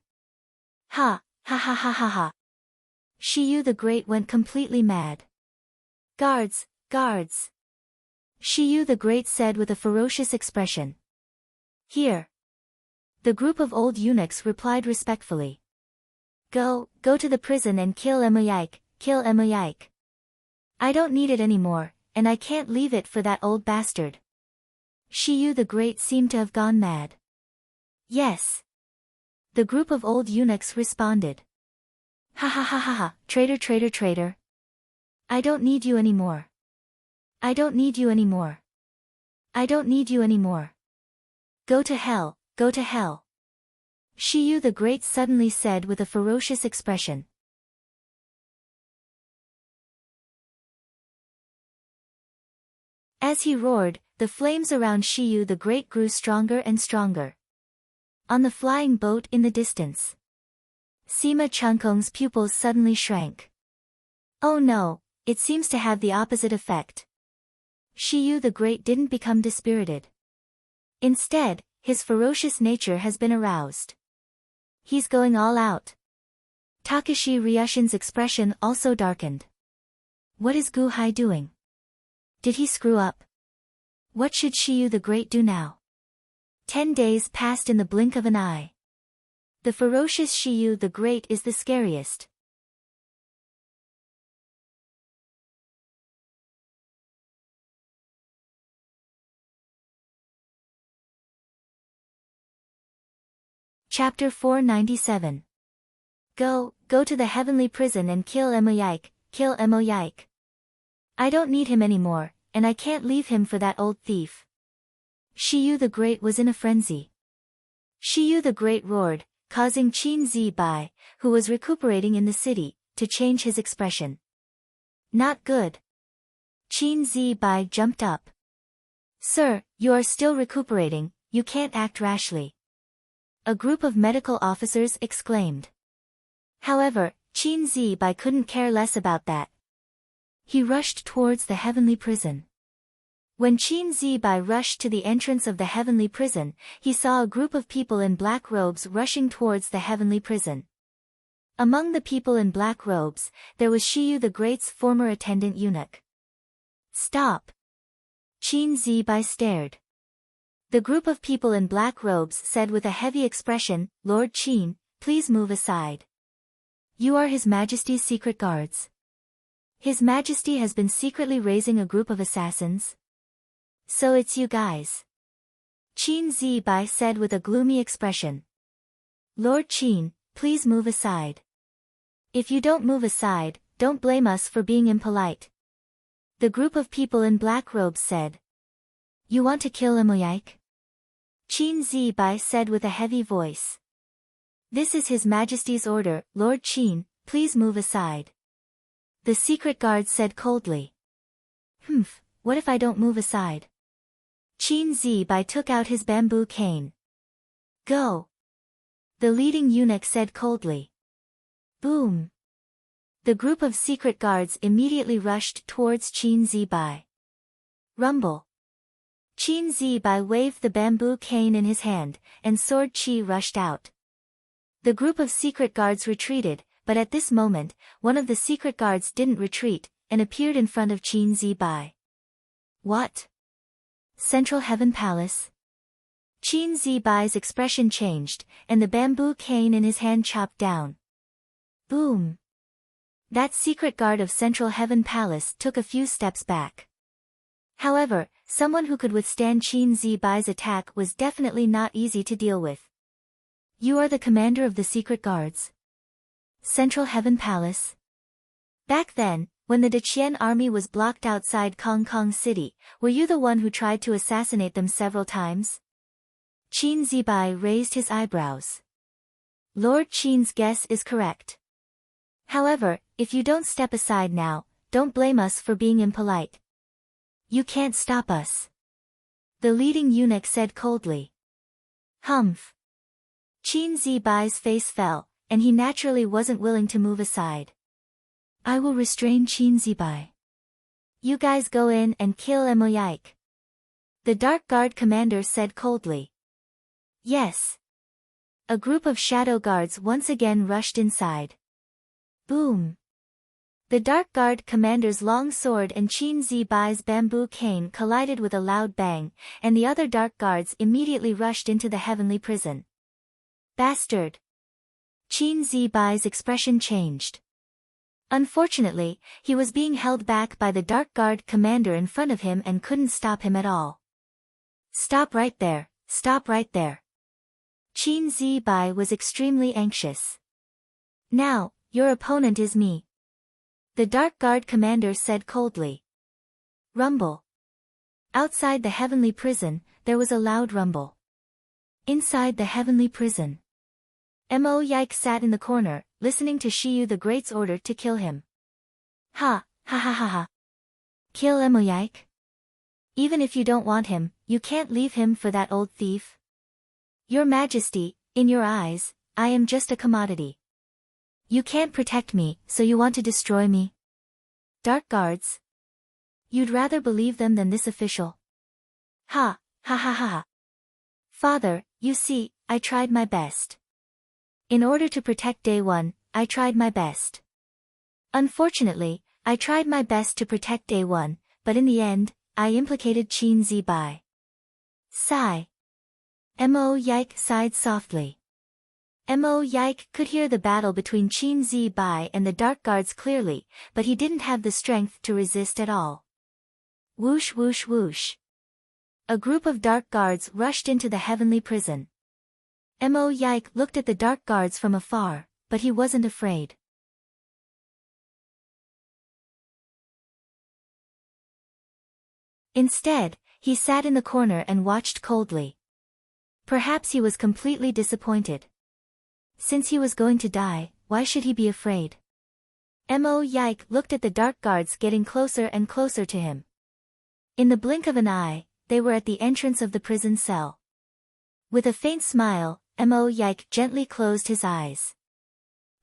Ha, ha ha ha ha ha. Shiyu the Great went completely mad. Guards, guards. Shiyu the Great said with a ferocious expression. Here. The group of old eunuchs replied respectfully. Go to the prison and kill Emoyike, kill Emoyike. I don't need it anymore, and I can't leave it for that old bastard. Shiyu the Great seemed to have gone mad. Yes. The group of old eunuchs responded. Ha ha ha ha ha, traitor traitor traitor. I don't need you anymore. I don't need you anymore. I don't need you anymore. Go to hell, go to hell. Shiyu the Great suddenly said with a ferocious expression. As he roared, the flames around Shiyu the Great grew stronger and stronger. On the flying boat in the distance, Sima Chunkong's pupils suddenly shrank. Oh no, it seems to have the opposite effect. Shiyu the Great didn't become dispirited. Instead, his ferocious nature has been aroused. He's going all out. Takashi Ryushin's expression also darkened. What is Gu Hai doing? Did he screw up? What should Shiyu the Great do now? 10 days passed in the blink of an eye. The ferocious Shiyu the Great is the scariest. Chapter 497. Go to the heavenly prison and kill Emoyike, kill Emoyike. I don't need him anymore, and I can't leave him for that old thief. Shiyu the Great was in a frenzy. Shiyu the Great roared, causing Qin Zibai, who was recuperating in the city, to change his expression. Not good. Qin Zibai jumped up. Sir, you are still recuperating, you can't act rashly. A group of medical officers exclaimed. However, Qin Zibai couldn't care less about that. He rushed towards the heavenly prison. When Qin Zibai rushed to the entrance of the heavenly prison, he saw a group of people in black robes rushing towards the heavenly prison. Among the people in black robes, there was Shiyu the Great's former attendant eunuch. Stop! Qin Zibai stared. The group of people in black robes said with a heavy expression, Lord Qin, please move aside. You are His Majesty's secret guards. His Majesty has been secretly raising a group of assassins. So it's you guys. Qin Zibai said with a gloomy expression. Lord Qin, please move aside. If you don't move aside, don't blame us for being impolite. The group of people in black robes said. You want to kill Emoyike? Qin Zibai said with a heavy voice. This is His Majesty's order, Lord Qin, please move aside. The secret guard said coldly. What if I don't move aside? Qin Zibai took out his bamboo cane. Go! The leading eunuch said coldly. Boom! The group of secret guards immediately rushed towards Qin Zibai. Rumble! Qin Zibai waved the bamboo cane in his hand, and Sword Chi rushed out. The group of secret guards retreated, but at this moment, one of the secret guards didn't retreat, and appeared in front of Qin Zibai. What? Central Heaven Palace? Qin Zibai's expression changed, and the bamboo cane in his hand chopped down. Boom! That secret guard of Central Heaven Palace took a few steps back. However, someone who could withstand Qin Zibai's attack was definitely not easy to deal with. You are the commander of the secret guards? Central Heaven Palace? Back then, when the Deqian army was blocked outside Kong Kong City, were you the one who tried to assassinate them several times? Qin Zibai raised his eyebrows. Lord Qin's guess is correct. However, if you don't step aside now, don't blame us for being impolite. You can't stop us. The leading eunuch said coldly. Humph. Qin Zibai's face fell, and he naturally wasn't willing to move aside. I will restrain Qin Zibai. You guys go in and kill Emoyike. The Dark Guard commander said coldly. Yes. A group of shadow guards once again rushed inside. Boom. The Dark Guard commander's long sword and Qin Zibai's bamboo cane collided with a loud bang, and the other Dark Guards immediately rushed into the heavenly prison. Bastard! Qin Zibai's expression changed. Unfortunately, he was being held back by the Dark Guard commander in front of him and couldn't stop him at all. Stop right there, stop right there. Qin Zibai was extremely anxious. Now, your opponent is me. The Dark Guard commander said coldly. Rumble. Outside the heavenly prison, there was a loud rumble. Inside the heavenly prison. Mo Yike sat in the corner, listening to Shiyu the Great's order to kill him. Ha, ha ha ha ha. Kill Mo Yike? Even if you don't want him, you can't leave him for that old thief? Your Majesty, in your eyes, I am just a commodity. You can't protect me, so you want to destroy me? Dark Guards? You'd rather believe them than this official? Ha, ha ha ha ha. Father, you see, I tried my best. In order to protect Day One, I tried my best. Unfortunately, I tried my best to protect Day One, but in the end, I implicated Qin Zibai. Sigh. Mo Yike sighed softly. Mo Yike could hear the battle between Qin Zibai and the Dark Guards clearly, but he didn't have the strength to resist at all. Whoosh whoosh whoosh. A group of Dark Guards rushed into the heavenly prison. Mo Yike looked at the Dark Guards from afar, but he wasn't afraid. Instead, he sat in the corner and watched coldly. Perhaps he was completely disappointed. Since he was going to die, why should he be afraid? Mo Yike looked at the Dark Guards getting closer and closer to him. In the blink of an eye, they were at the entrance of the prison cell. With a faint smile, Mo Yike gently closed his eyes.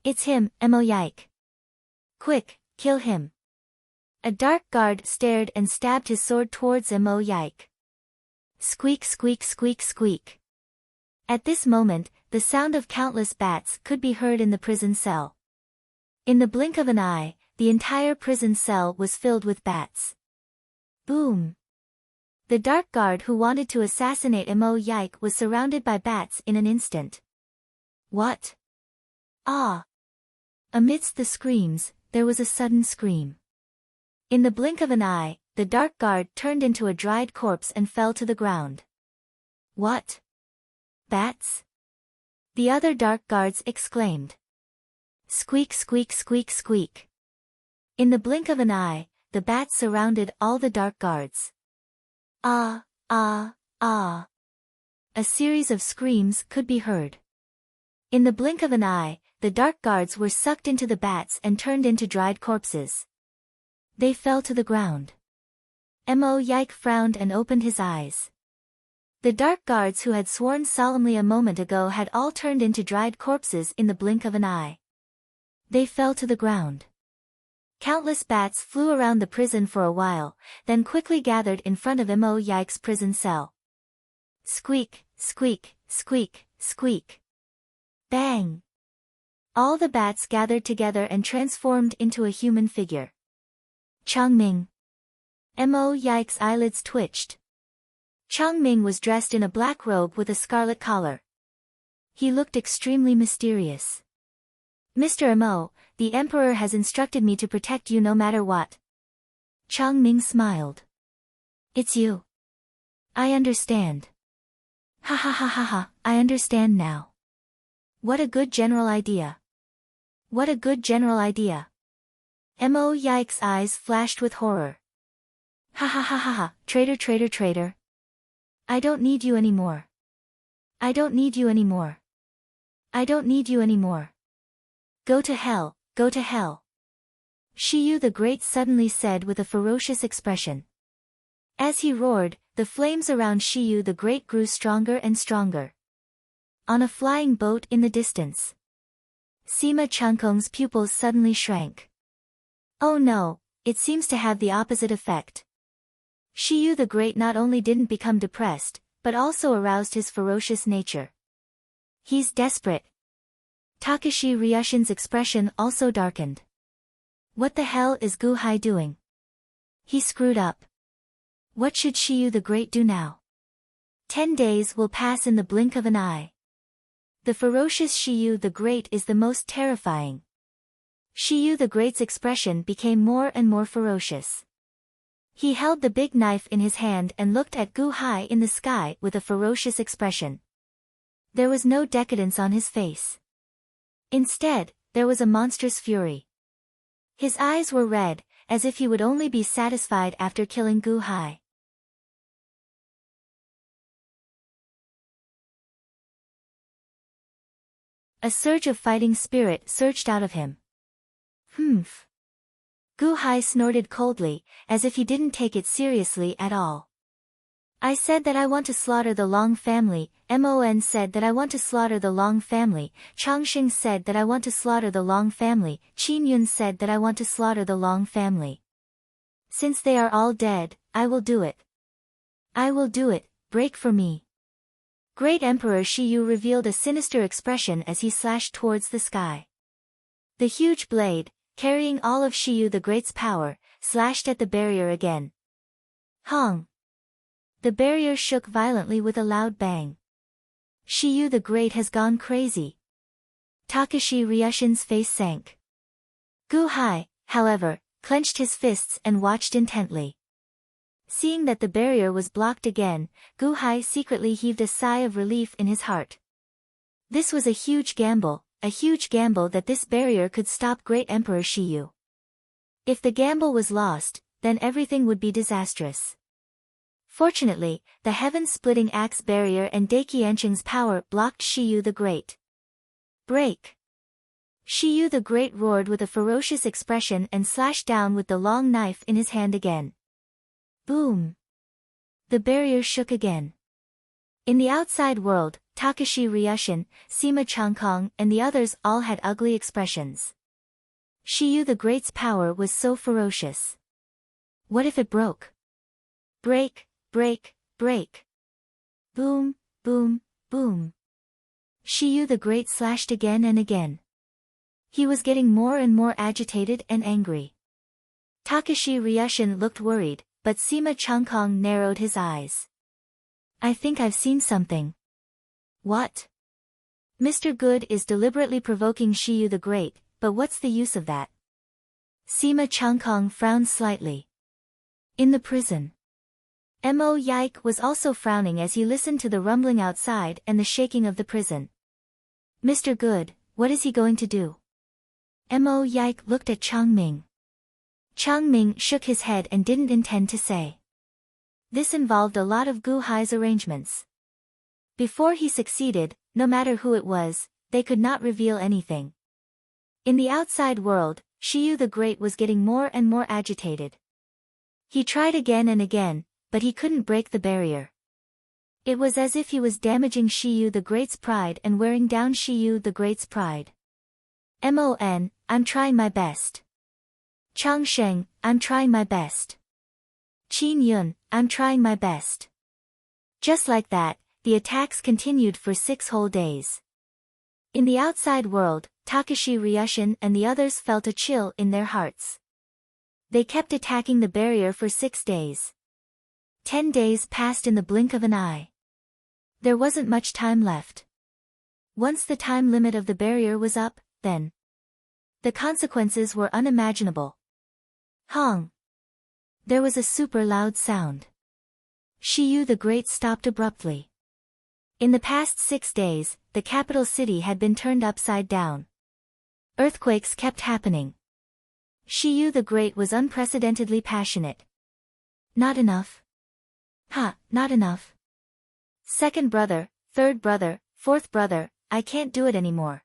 It's him, Mo Yike. Quick, kill him. A Dark Guard stared and stabbed his sword towards Mo Yike. Squeak squeak squeak squeak. At this moment, the sound of countless bats could be heard in the prison cell. In the blink of an eye, the entire prison cell was filled with bats. Boom! The Dark Guard who wanted to assassinate Mo Yike was surrounded by bats in an instant. What? Ah! Amidst the screams, there was a sudden scream. In the blink of an eye, the Dark Guard turned into a dried corpse and fell to the ground. What? Bats? The other Dark Guards exclaimed. Squeak squeak squeak squeak. In the blink of an eye, the bats surrounded all the Dark Guards. Ah, ah, ah. A series of screams could be heard. In the blink of an eye, the Dark Guards were sucked into the bats and turned into dried corpses. They fell to the ground. Mo Yike frowned and opened his eyes. The Dark Guards who had sworn solemnly a moment ago had all turned into dried corpses in the blink of an eye. They fell to the ground. Countless bats flew around the prison for a while, then quickly gathered in front of Mo Yike's prison cell. Squeak, squeak, squeak, squeak. Bang! All the bats gathered together and transformed into a human figure. Changming. Mo Yike's eyelids twitched. Changming was dressed in a black robe with a scarlet collar. He looked extremely mysterious. Mr. Mo, the Emperor has instructed me to protect you no matter what. Changming smiled. It's you. I understand. Ha ha ha ha ha, I understand now. What a good general idea. What a good general idea. Mo Yike's eyes flashed with horror. Ha ha ha ha ha, traitor traitor traitor. I don't need you anymore. I don't need you anymore. I don't need you anymore. Go to hell, go to hell. Shiyu the Great suddenly said with a ferocious expression. As he roared, the flames around Shiyu the Great grew stronger and stronger. On a flying boat in the distance, Sima Changkong's pupils suddenly shrank. Oh no, it seems to have the opposite effect. Shiyu the Great not only didn't become depressed, but also aroused his ferocious nature. He's desperate. Takashi Ryushin's expression also darkened. What the hell is Gu Hai doing? He screwed up. What should Shiyu the Great do now? 10 days will pass in the blink of an eye. The ferocious Shiyu the Great is the most terrifying. Shiyu the Great's expression became more and more ferocious. He held the big knife in his hand and looked at Gu Hai in the sky with a ferocious expression. There was no decadence on his face. Instead, there was a monstrous fury. His eyes were red, as if he would only be satisfied after killing Gu Hai. A surge of fighting spirit surged out of him. Humph. Gu Hai snorted coldly, as if he didn't take it seriously at all. I said that I want to slaughter the Long family, Mon said that I want to slaughter the Long family, Changxing said that I want to slaughter the Long family, Qin Yun said that I want to slaughter the Long family. Since they are all dead, I will do it. I will do it, break for me. Great Emperor Shiyu revealed a sinister expression as he slashed towards the sky. The huge blade, carrying all of Shiyu the Great's power, slashed at the barrier again. Hong! The barrier shook violently with a loud bang. Shiyu the Great has gone crazy. Takashi Ryushin's face sank. Gu Hai, however, clenched his fists and watched intently. Seeing that the barrier was blocked again, Gu Hai secretly heaved a sigh of relief in his heart. This was a huge gamble that this barrier could stop Great Emperor Shiyu. If the gamble was lost, then everything would be disastrous. Fortunately, the heaven-splitting axe barrier and Daiqianqing's power blocked Shiyu the Great. Break! Shiyu the Great roared with a ferocious expression and slashed down with the long knife in his hand again. Boom! The barrier shook again. In the outside world, Takashi Ryushin, Sima Changkong and the others all had ugly expressions. Shiyu the Great's power was so ferocious. What if it broke? Break, break, break. Boom, boom, boom. Shiyu the Great slashed again and again. He was getting more and more agitated and angry. Takashi Ryushin looked worried, but Sima Changkong narrowed his eyes. I think I've seen something. What? Mr. Good is deliberately provoking Shiyu the Great, but what's the use of that? Sima Changkong frowned slightly. In the prison. Mo Yike was also frowning as he listened to the rumbling outside and the shaking of the prison. Mr. Good, what is he going to do? Mo Yike looked at Chang Ming. Chang Ming shook his head and didn't intend to say. This involved a lot of Gu Hai's arrangements. Before he succeeded, no matter who it was, they could not reveal anything. In the outside world, Shiyu the Great was getting more and more agitated. He tried again and again, but he couldn't break the barrier. It was as if he was damaging Shiyu the Great's pride and wearing down Shiyu the Great's pride. Mon, I'm trying my best. Changsheng, I'm trying my best. Qin Yun, I'm trying my best. Just like that, the attacks continued for 6 whole days. In the outside world, Takashi Ryushin and the others felt a chill in their hearts. They kept attacking the barrier for 6 days. 10 days passed in the blink of an eye. There wasn't much time left. Once the time limit of the barrier was up, then the consequences were unimaginable. Hong! There was a super loud sound. Shiyu the Great stopped abruptly. In the past 6 days, the capital city had been turned upside down. Earthquakes kept happening. Shiyu the Great was unprecedentedly passionate. Not enough. Not enough. Second brother, third brother, fourth brother, I can't do it anymore.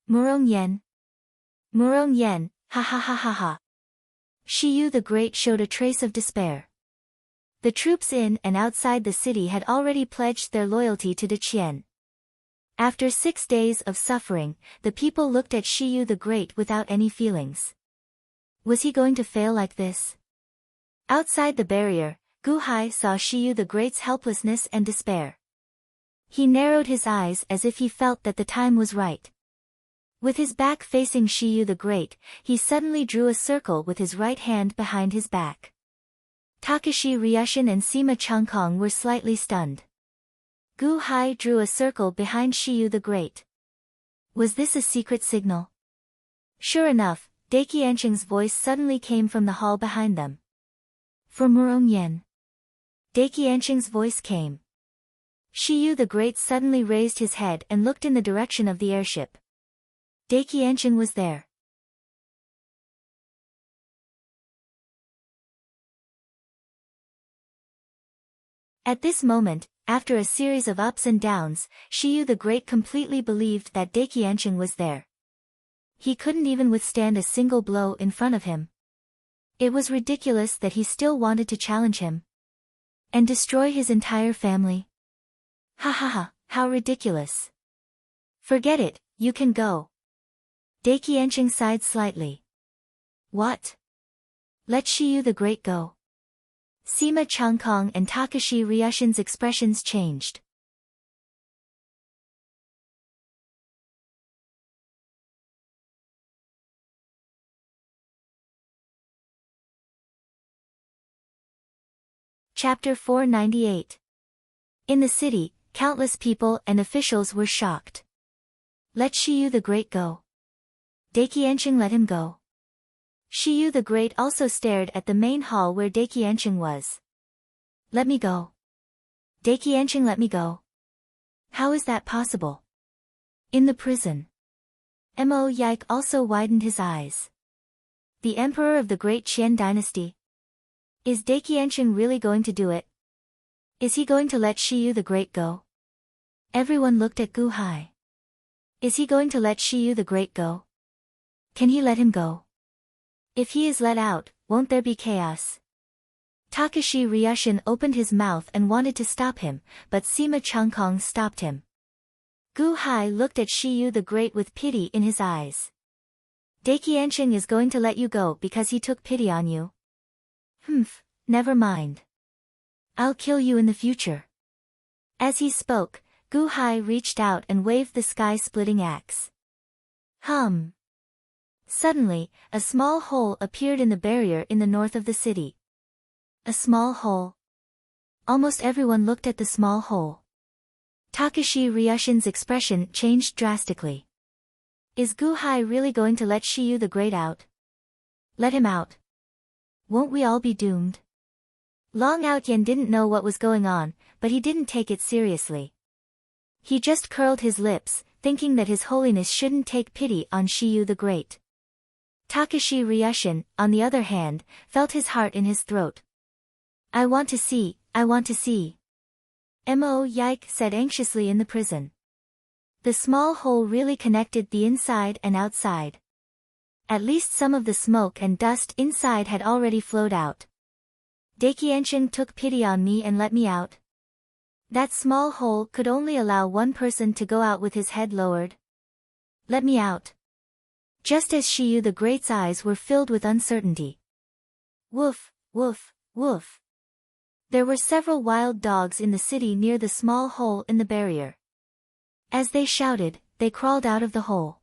Murong Yen. Murong Yen, ha ha ha ha ha. Shiyu the Great showed a trace of despair. The troops in and outside the city had already pledged their loyalty to Deqian. After 6 days of suffering, the people looked at Shiyu the Great without any feelings. Was he going to fail like this? Outside the barrier, Gu Hai saw Shiyu the Great's helplessness and despair. He narrowed his eyes as if he felt that the time was right. With his back facing Shiyu the Great, he suddenly drew a circle with his right hand behind his back. Takashi Ryushin and Sima Changkong were slightly stunned. Gu Hai drew a circle behind Shiyu the Great. Was this a secret signal? Sure enough, Dai Qianqing's voice suddenly came from the hall behind them. For Murong Yan. Dai Qianqing's voice came. Shiyu the Great suddenly raised his head and looked in the direction of the airship. Dai Qianqing was there. At this moment, after a series of ups and downs, Shiyu the Great completely believed that Dai Qianqing was there. He couldn't even withstand a single blow in front of him. It was ridiculous that he still wanted to challenge him. And destroy his entire family. Ha ha ha, how ridiculous. Forget it, you can go. Dai Qianqing sighed slightly. What? Let Shiyu the Great go. Sima Changkong and Takashi Ryushin's expressions changed. Chapter 498. In the city, countless people and officials were shocked. Let Shiyu the Great go. Dai Qianqing let him go. Shiyu the Great also stared at the main hall where Dai Qianqing was. Let me go. Dai Qianqing, let me go. How is that possible? In the prison. Mo Yike also widened his eyes. The emperor of the great Qian dynasty. Is Dai Qianqing really going to do it? Is he going to let Shiyu the Great go? Everyone looked at Gu Hai. Is he going to let Shiyu the Great go? Can he let him go? If he is let out, won't there be chaos? Takashi Ryushin opened his mouth and wanted to stop him, but Sima Changkong stopped him. Gu Hai looked at Shiyu the Great with pity in his eyes. Dai Qianqing is going to let you go because he took pity on you. Humph, never mind. I'll kill you in the future. As he spoke, Gu Hai reached out and waved the sky-splitting axe. Hum. Suddenly, a small hole appeared in the barrier in the north of the city. A small hole. Almost everyone looked at the small hole. Takashi Ryushin's expression changed drastically. Is Gu Hai really going to let Shiyu the Great out? Let him out. Won't we all be doomed? Long Outyen didn't know what was going on, but he didn't take it seriously. He just curled his lips, thinking that His Holiness shouldn't take pity on Shiyu the Great. Takashi Ryushin, on the other hand, felt his heart in his throat. I want to see, I want to see. Mo Yike said anxiously in the prison. The small hole really connected the inside and outside. At least some of the smoke and dust inside had already flowed out. Dai Qianqing took pity on me and let me out. That small hole could only allow one person to go out with his head lowered. Let me out. Just as Shiyu the Great's eyes were filled with uncertainty. Woof, woof, woof. There were several wild dogs in the city near the small hole in the barrier. As they shouted, they crawled out of the hole.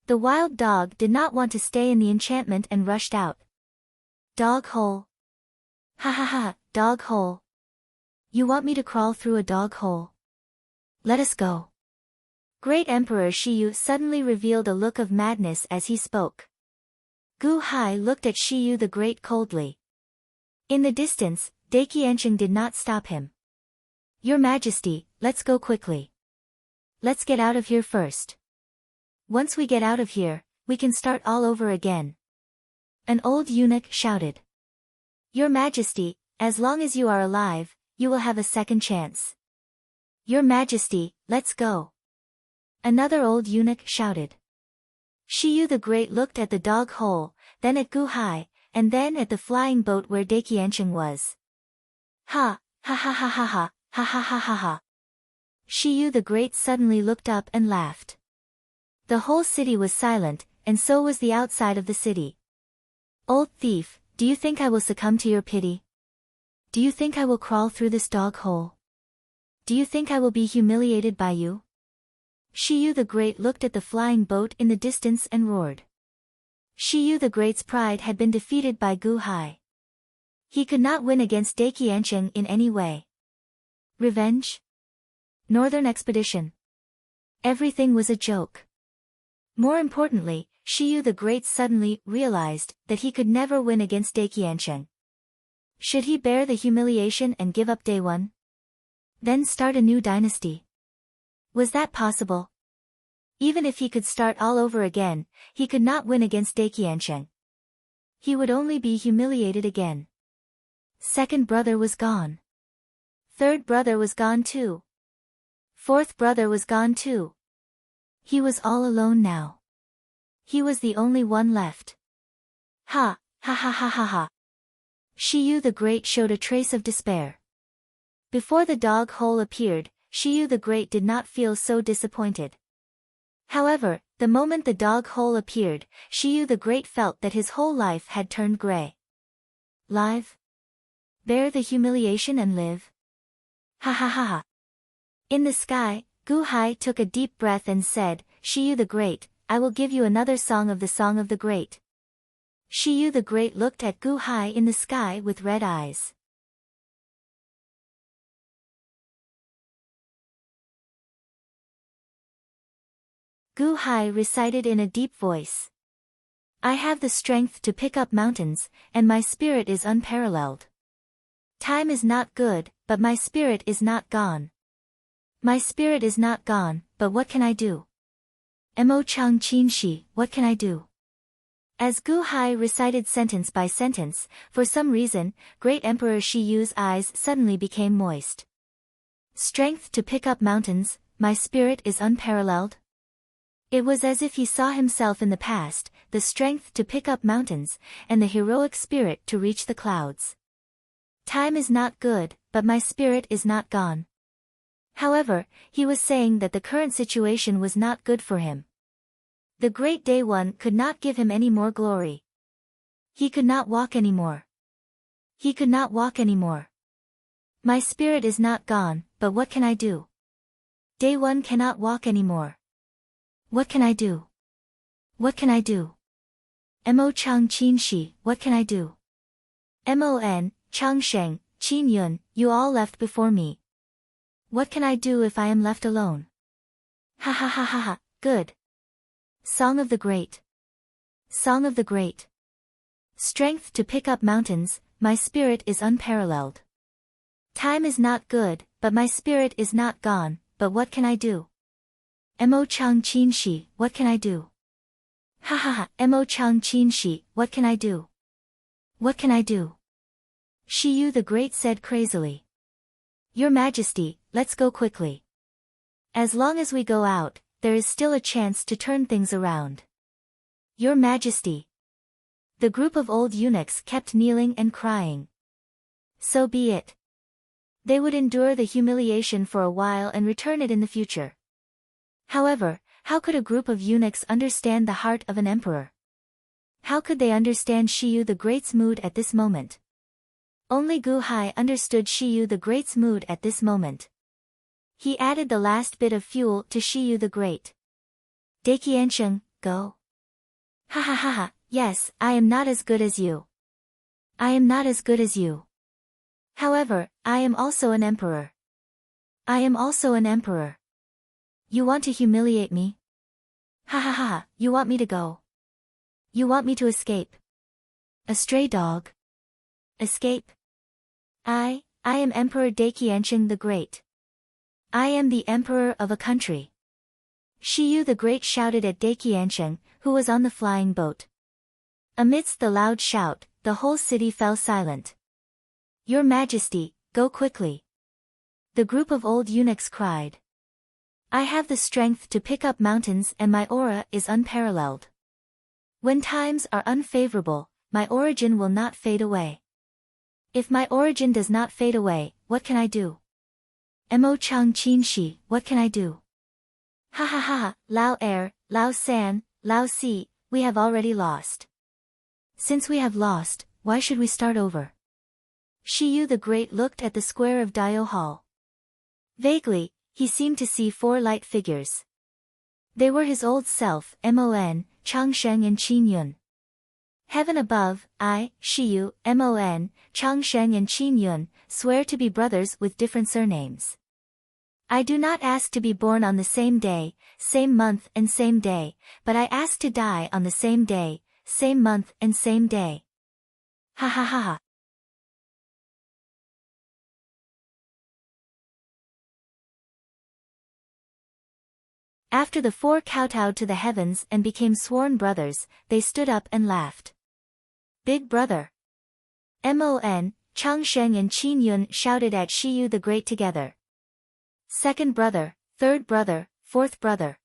The wild dog did not want to stay in the enchantment and rushed out. Dog hole. Ha ha ha, dog hole. You want me to crawl through a dog hole? Let us go. Great Emperor Shiyu suddenly revealed a look of madness as he spoke. Gu Hai looked at Shiyu the Great coldly. In the distance, Dai Qianqing did not stop him. Your Majesty, let's go quickly. Let's get out of here first. Once we get out of here, we can start all over again. An old eunuch shouted. Your Majesty, as long as you are alive, you will have a second chance. Your Majesty, let's go. Another old eunuch shouted. Shiyu the Great looked at the dog hole, then at Gu Hai, and then at the flying boat where Dai Qianqing was. Ha, ha ha ha ha ha, ha ha ha ha ha. Shiyu the Great suddenly looked up and laughed. The whole city was silent, and so was the outside of the city. Old thief, do you think I will succumb to your pity? Do you think I will crawl through this dog hole? Do you think I will be humiliated by you? Shiyu the Great looked at the flying boat in the distance and roared. Shiyu the Great's pride had been defeated by Gu Hai. He could not win against Dai Qianqing in any way. Revenge? Northern expedition. Everything was a joke. More importantly, Shiyu the Great suddenly realized that he could never win against Daqiansheng. Should he bear the humiliation and give up Day One? Then start a new dynasty? Was that possible? Even if he could start all over again, he could not win against Daqiansheng. He would only be humiliated again. Second brother was gone. Third brother was gone too. Fourth brother was gone too. He was all alone now. He was the only one left. Ha, ha ha ha ha ha. Shiyu the Great showed a trace of despair. Before the dog hole appeared, Shiyu the Great did not feel so disappointed. However, the moment the dog hole appeared, Shiyu the Great felt that his whole life had turned gray. Live? Bear the humiliation and live? Ha ha ha ha. In the sky, Gu Hai took a deep breath and said, Shiyu the Great, I will give you another song of the Great. Shiyu the Great looked at Gu Hai in the sky with red eyes. Gu Hai recited in a deep voice. I have the strength to pick up mountains, and my spirit is unparalleled. Time is not good, but my spirit is not gone. My spirit is not gone, but what can I do? Mo Chang Qin Shi, what can I do? As Gu Hai recited sentence by sentence, for some reason, Great Emperor Shiyu's eyes suddenly became moist. Strength to pick up mountains, my spirit is unparalleled. It was as if he saw himself in the past, the strength to pick up mountains, and the heroic spirit to reach the clouds. Time is not good, but my spirit is not gone. However, he was saying that the current situation was not good for him. The great Day One could not give him any more glory. He could not walk anymore. He could not walk anymore. My spirit is not gone, but what can I do? Day One cannot walk anymore. What can I do? What can I do? Mo Chang Qin Shi, what can I do? Mon, Changsheng, Qin Yun, you all left before me. What can I do if I am left alone? Ha ha ha ha ha, good. Song of the Great. Song of the Great. Strength to pick up mountains, my spirit is unparalleled. Time is not good, but my spirit is not gone, but what can I do? Mo Chang Qin Shi, what can I do? Ha ha ha, Mo Chang Qin Shi, what can I do? What can I do? Shiyu the Great said crazily. Your Majesty, let's go quickly. As long as we go out, there is still a chance to turn things around. Your Majesty. The group of old eunuchs kept kneeling and crying. So be it. They would endure the humiliation for a while and return it in the future. However, how could a group of eunuchs understand the heart of an emperor? How could they understand Shiyu the Great's mood at this moment? Only Gu Hai understood Shiyu the Great's mood at this moment. He added the last bit of fuel to Shiyu the Great. Daqiansheng, go. Ha ha ha ha, yes, I am not as good as you. I am not as good as you. However, I am also an emperor. I am also an emperor. You want to humiliate me? Ha ha ha ha, you want me to go? You want me to escape? A stray dog? Escape? I am Emperor Daqiansheng the Great. I am the emperor of a country. Shiyu the Great shouted at Daqiansheng, who was on the flying boat. Amidst the loud shout, the whole city fell silent. Your Majesty, go quickly. The group of old eunuchs cried. I have the strength to pick up mountains and my aura is unparalleled. When times are unfavorable, my origin will not fade away. If my origin does not fade away, what can I do? Mo Chang Qin Shi, what can I do? Ha ha ha ha, Lao Er, Lao San, Lao Si, we have already lost. Since we have lost, why should we start over? Shiyu the Great looked at the square of Dio Hall. Vaguely, he seemed to see four light figures. They were his old self, Mon, Changsheng and Qin Yun. Heaven above, I, Shiyu, Mon, Changsheng and Qin Yun, swear to be brothers with different surnames. I do not ask to be born on the same day, same month and same day, but I ask to die on the same day, same month and same day. Ha ha ha ha. After the four kowtowed to the heavens and became sworn brothers, they stood up and laughed. Big brother. Mon, Changsheng and Qin Yun shouted at Shiyu the Great together. Second brother, third brother, fourth brother.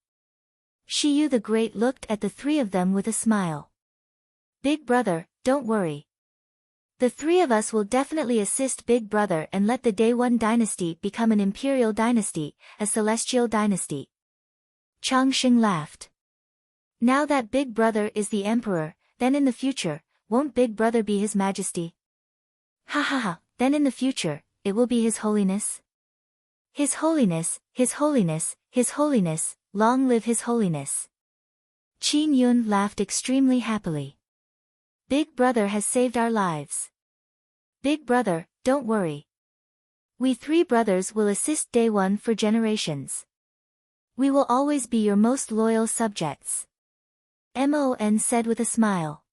Shiyu the Great looked at the three of them with a smile. Big brother, don't worry. The three of us will definitely assist Big Brother and let the Day One dynasty become an imperial dynasty, a celestial dynasty. Changsheng laughed. Now that Big Brother is the emperor, then in the future, won't Big Brother be His Majesty? Ha ha ha, then in the future, it will be His Holiness? His Holiness, His Holiness, His Holiness, long live His Holiness. Qin Yun laughed extremely happily. Big Brother has saved our lives. Big Brother, don't worry. We three brothers will assist Day One for generations. We will always be your most loyal subjects. Mon said with a smile.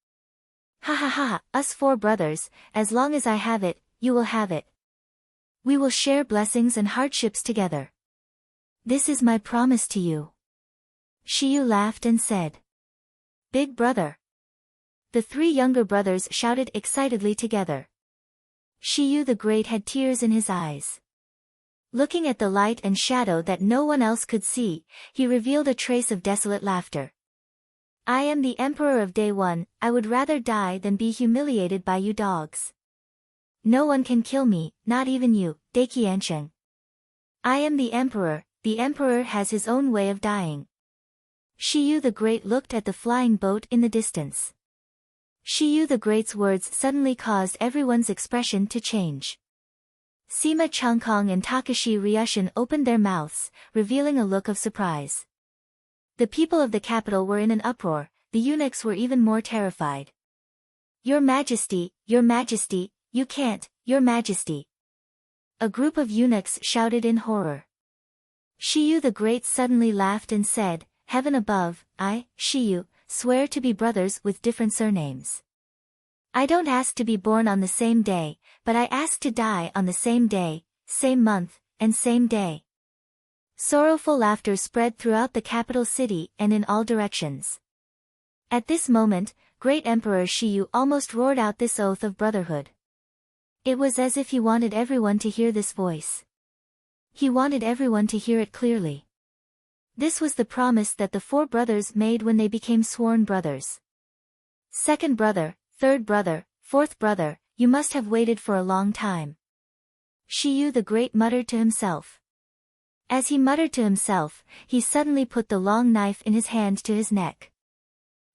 Ha ha ha, us four brothers, as long as I have it, you will have it. We will share blessings and hardships together. This is my promise to you. Shiyu laughed and said. Big Brother. The three younger brothers shouted excitedly together. Shiyu the Great had tears in his eyes. Looking at the light and shadow that no one else could see, he revealed a trace of desolate laughter. I am the Emperor of Day One, I would rather die than be humiliated by you dogs. No one can kill me, not even you, Daiqiansheng. I am the Emperor has his own way of dying. Shiyu the Great looked at the flying boat in the distance. Shiyu the Great's words suddenly caused everyone's expression to change. Sima Changkong and Takashi Ryushin opened their mouths, revealing a look of surprise. The people of the capital were in an uproar, the eunuchs were even more terrified. Your Majesty, you can't, Your Majesty. A group of eunuchs shouted in horror. Shiyu the Great suddenly laughed and said, Heaven above, I, Shiyu, swear to be brothers with different surnames. I don't ask to be born on the same day, but I ask to die on the same day, same month, and same day. Sorrowful laughter spread throughout the capital city and in all directions. At this moment, Great Emperor Shiyu almost roared out this oath of brotherhood. It was as if he wanted everyone to hear this voice. He wanted everyone to hear it clearly. This was the promise that the four brothers made when they became sworn brothers. Second brother, third brother, fourth brother, you must have waited for a long time. Shiyu the Great muttered to himself. As he muttered to himself, he suddenly put the long knife in his hand to his neck.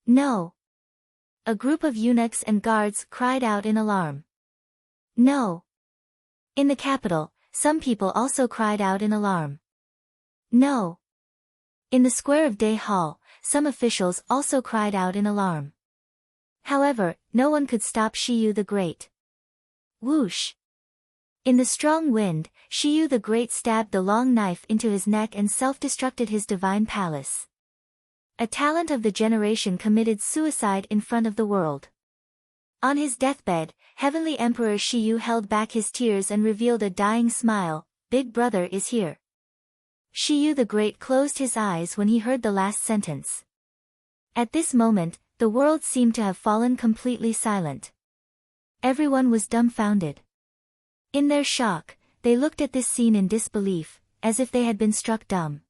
No! A group of eunuchs and guards cried out in alarm. No! In the capital, some people also cried out in alarm. No! In the square of Day Hall, some officials also cried out in alarm. However, no one could stop Shiyu the Great. Whoosh! In the strong wind, Shiyu the Great stabbed the long knife into his neck and self-destructed his divine palace. A talent of the generation committed suicide in front of the world. On his deathbed, Heavenly Emperor Shiyu held back his tears and revealed a dying smile, Big Brother is here. Shiyu the Great closed his eyes when he heard the last sentence. At this moment, the world seemed to have fallen completely silent. Everyone was dumbfounded. In their shock, they looked at this scene in disbelief, as if they had been struck dumb.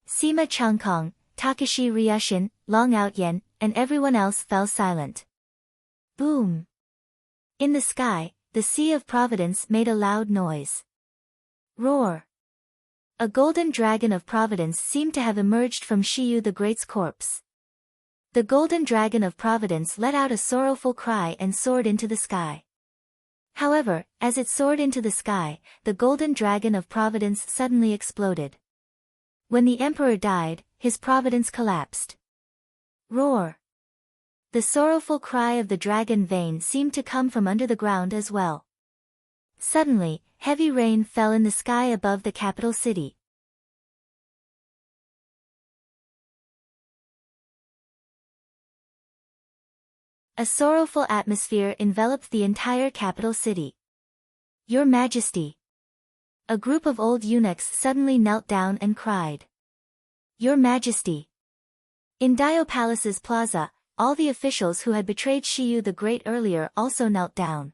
Sima Changkong, Takashi Ryushin, Long Outyen, and everyone else fell silent. Boom! In the sky, the Sea of Providence made a loud noise. Roar! A golden dragon of Providence seemed to have emerged from Shiyu the Great's corpse. The golden dragon of Providence let out a sorrowful cry and soared into the sky. However, as it soared into the sky, the golden dragon of Providence suddenly exploded. When the emperor died, his providence collapsed. Roar! The sorrowful cry of the dragon vein seemed to come from under the ground as well. Suddenly, heavy rain fell in the sky above the capital city. A sorrowful atmosphere enveloped the entire capital city. Your Majesty. A group of old eunuchs suddenly knelt down and cried. Your Majesty. In Dio Palace's plaza, all the officials who had betrayed Shiyu the Great earlier also knelt down.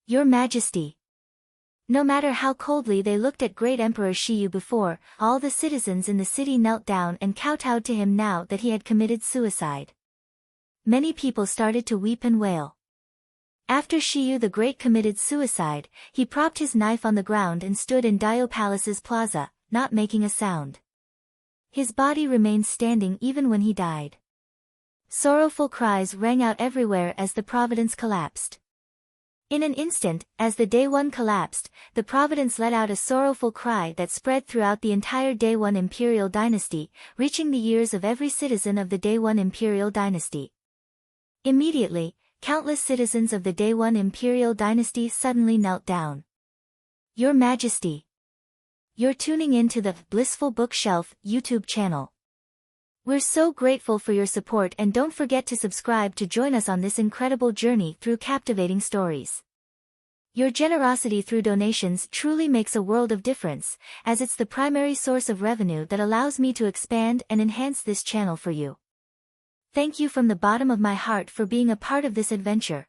Your Majesty. No matter how coldly they looked at Great Emperor Shiyu before, all the citizens in the city knelt down and kowtowed to him now that he had committed suicide. Many people started to weep and wail. After Shiyu the Great committed suicide, he propped his knife on the ground and stood in Dio Palace's plaza, not making a sound. His body remained standing even when he died. Sorrowful cries rang out everywhere as the Providence collapsed. In an instant, as the Day One collapsed, the Providence let out a sorrowful cry that spread throughout the entire Day One imperial dynasty, reaching the ears of every citizen of the Day One imperial dynasty. Immediately, countless citizens of the Day One imperial dynasty suddenly knelt down. Your Majesty. You're tuning in to the Blissful Bookshelf YouTube channel. We're so grateful for your support, and don't forget to subscribe to join us on this incredible journey through captivating stories. Your generosity through donations truly makes a world of difference, as it's the primary source of revenue that allows me to expand and enhance this channel for you. Thank you from the bottom of my heart for being a part of this adventure.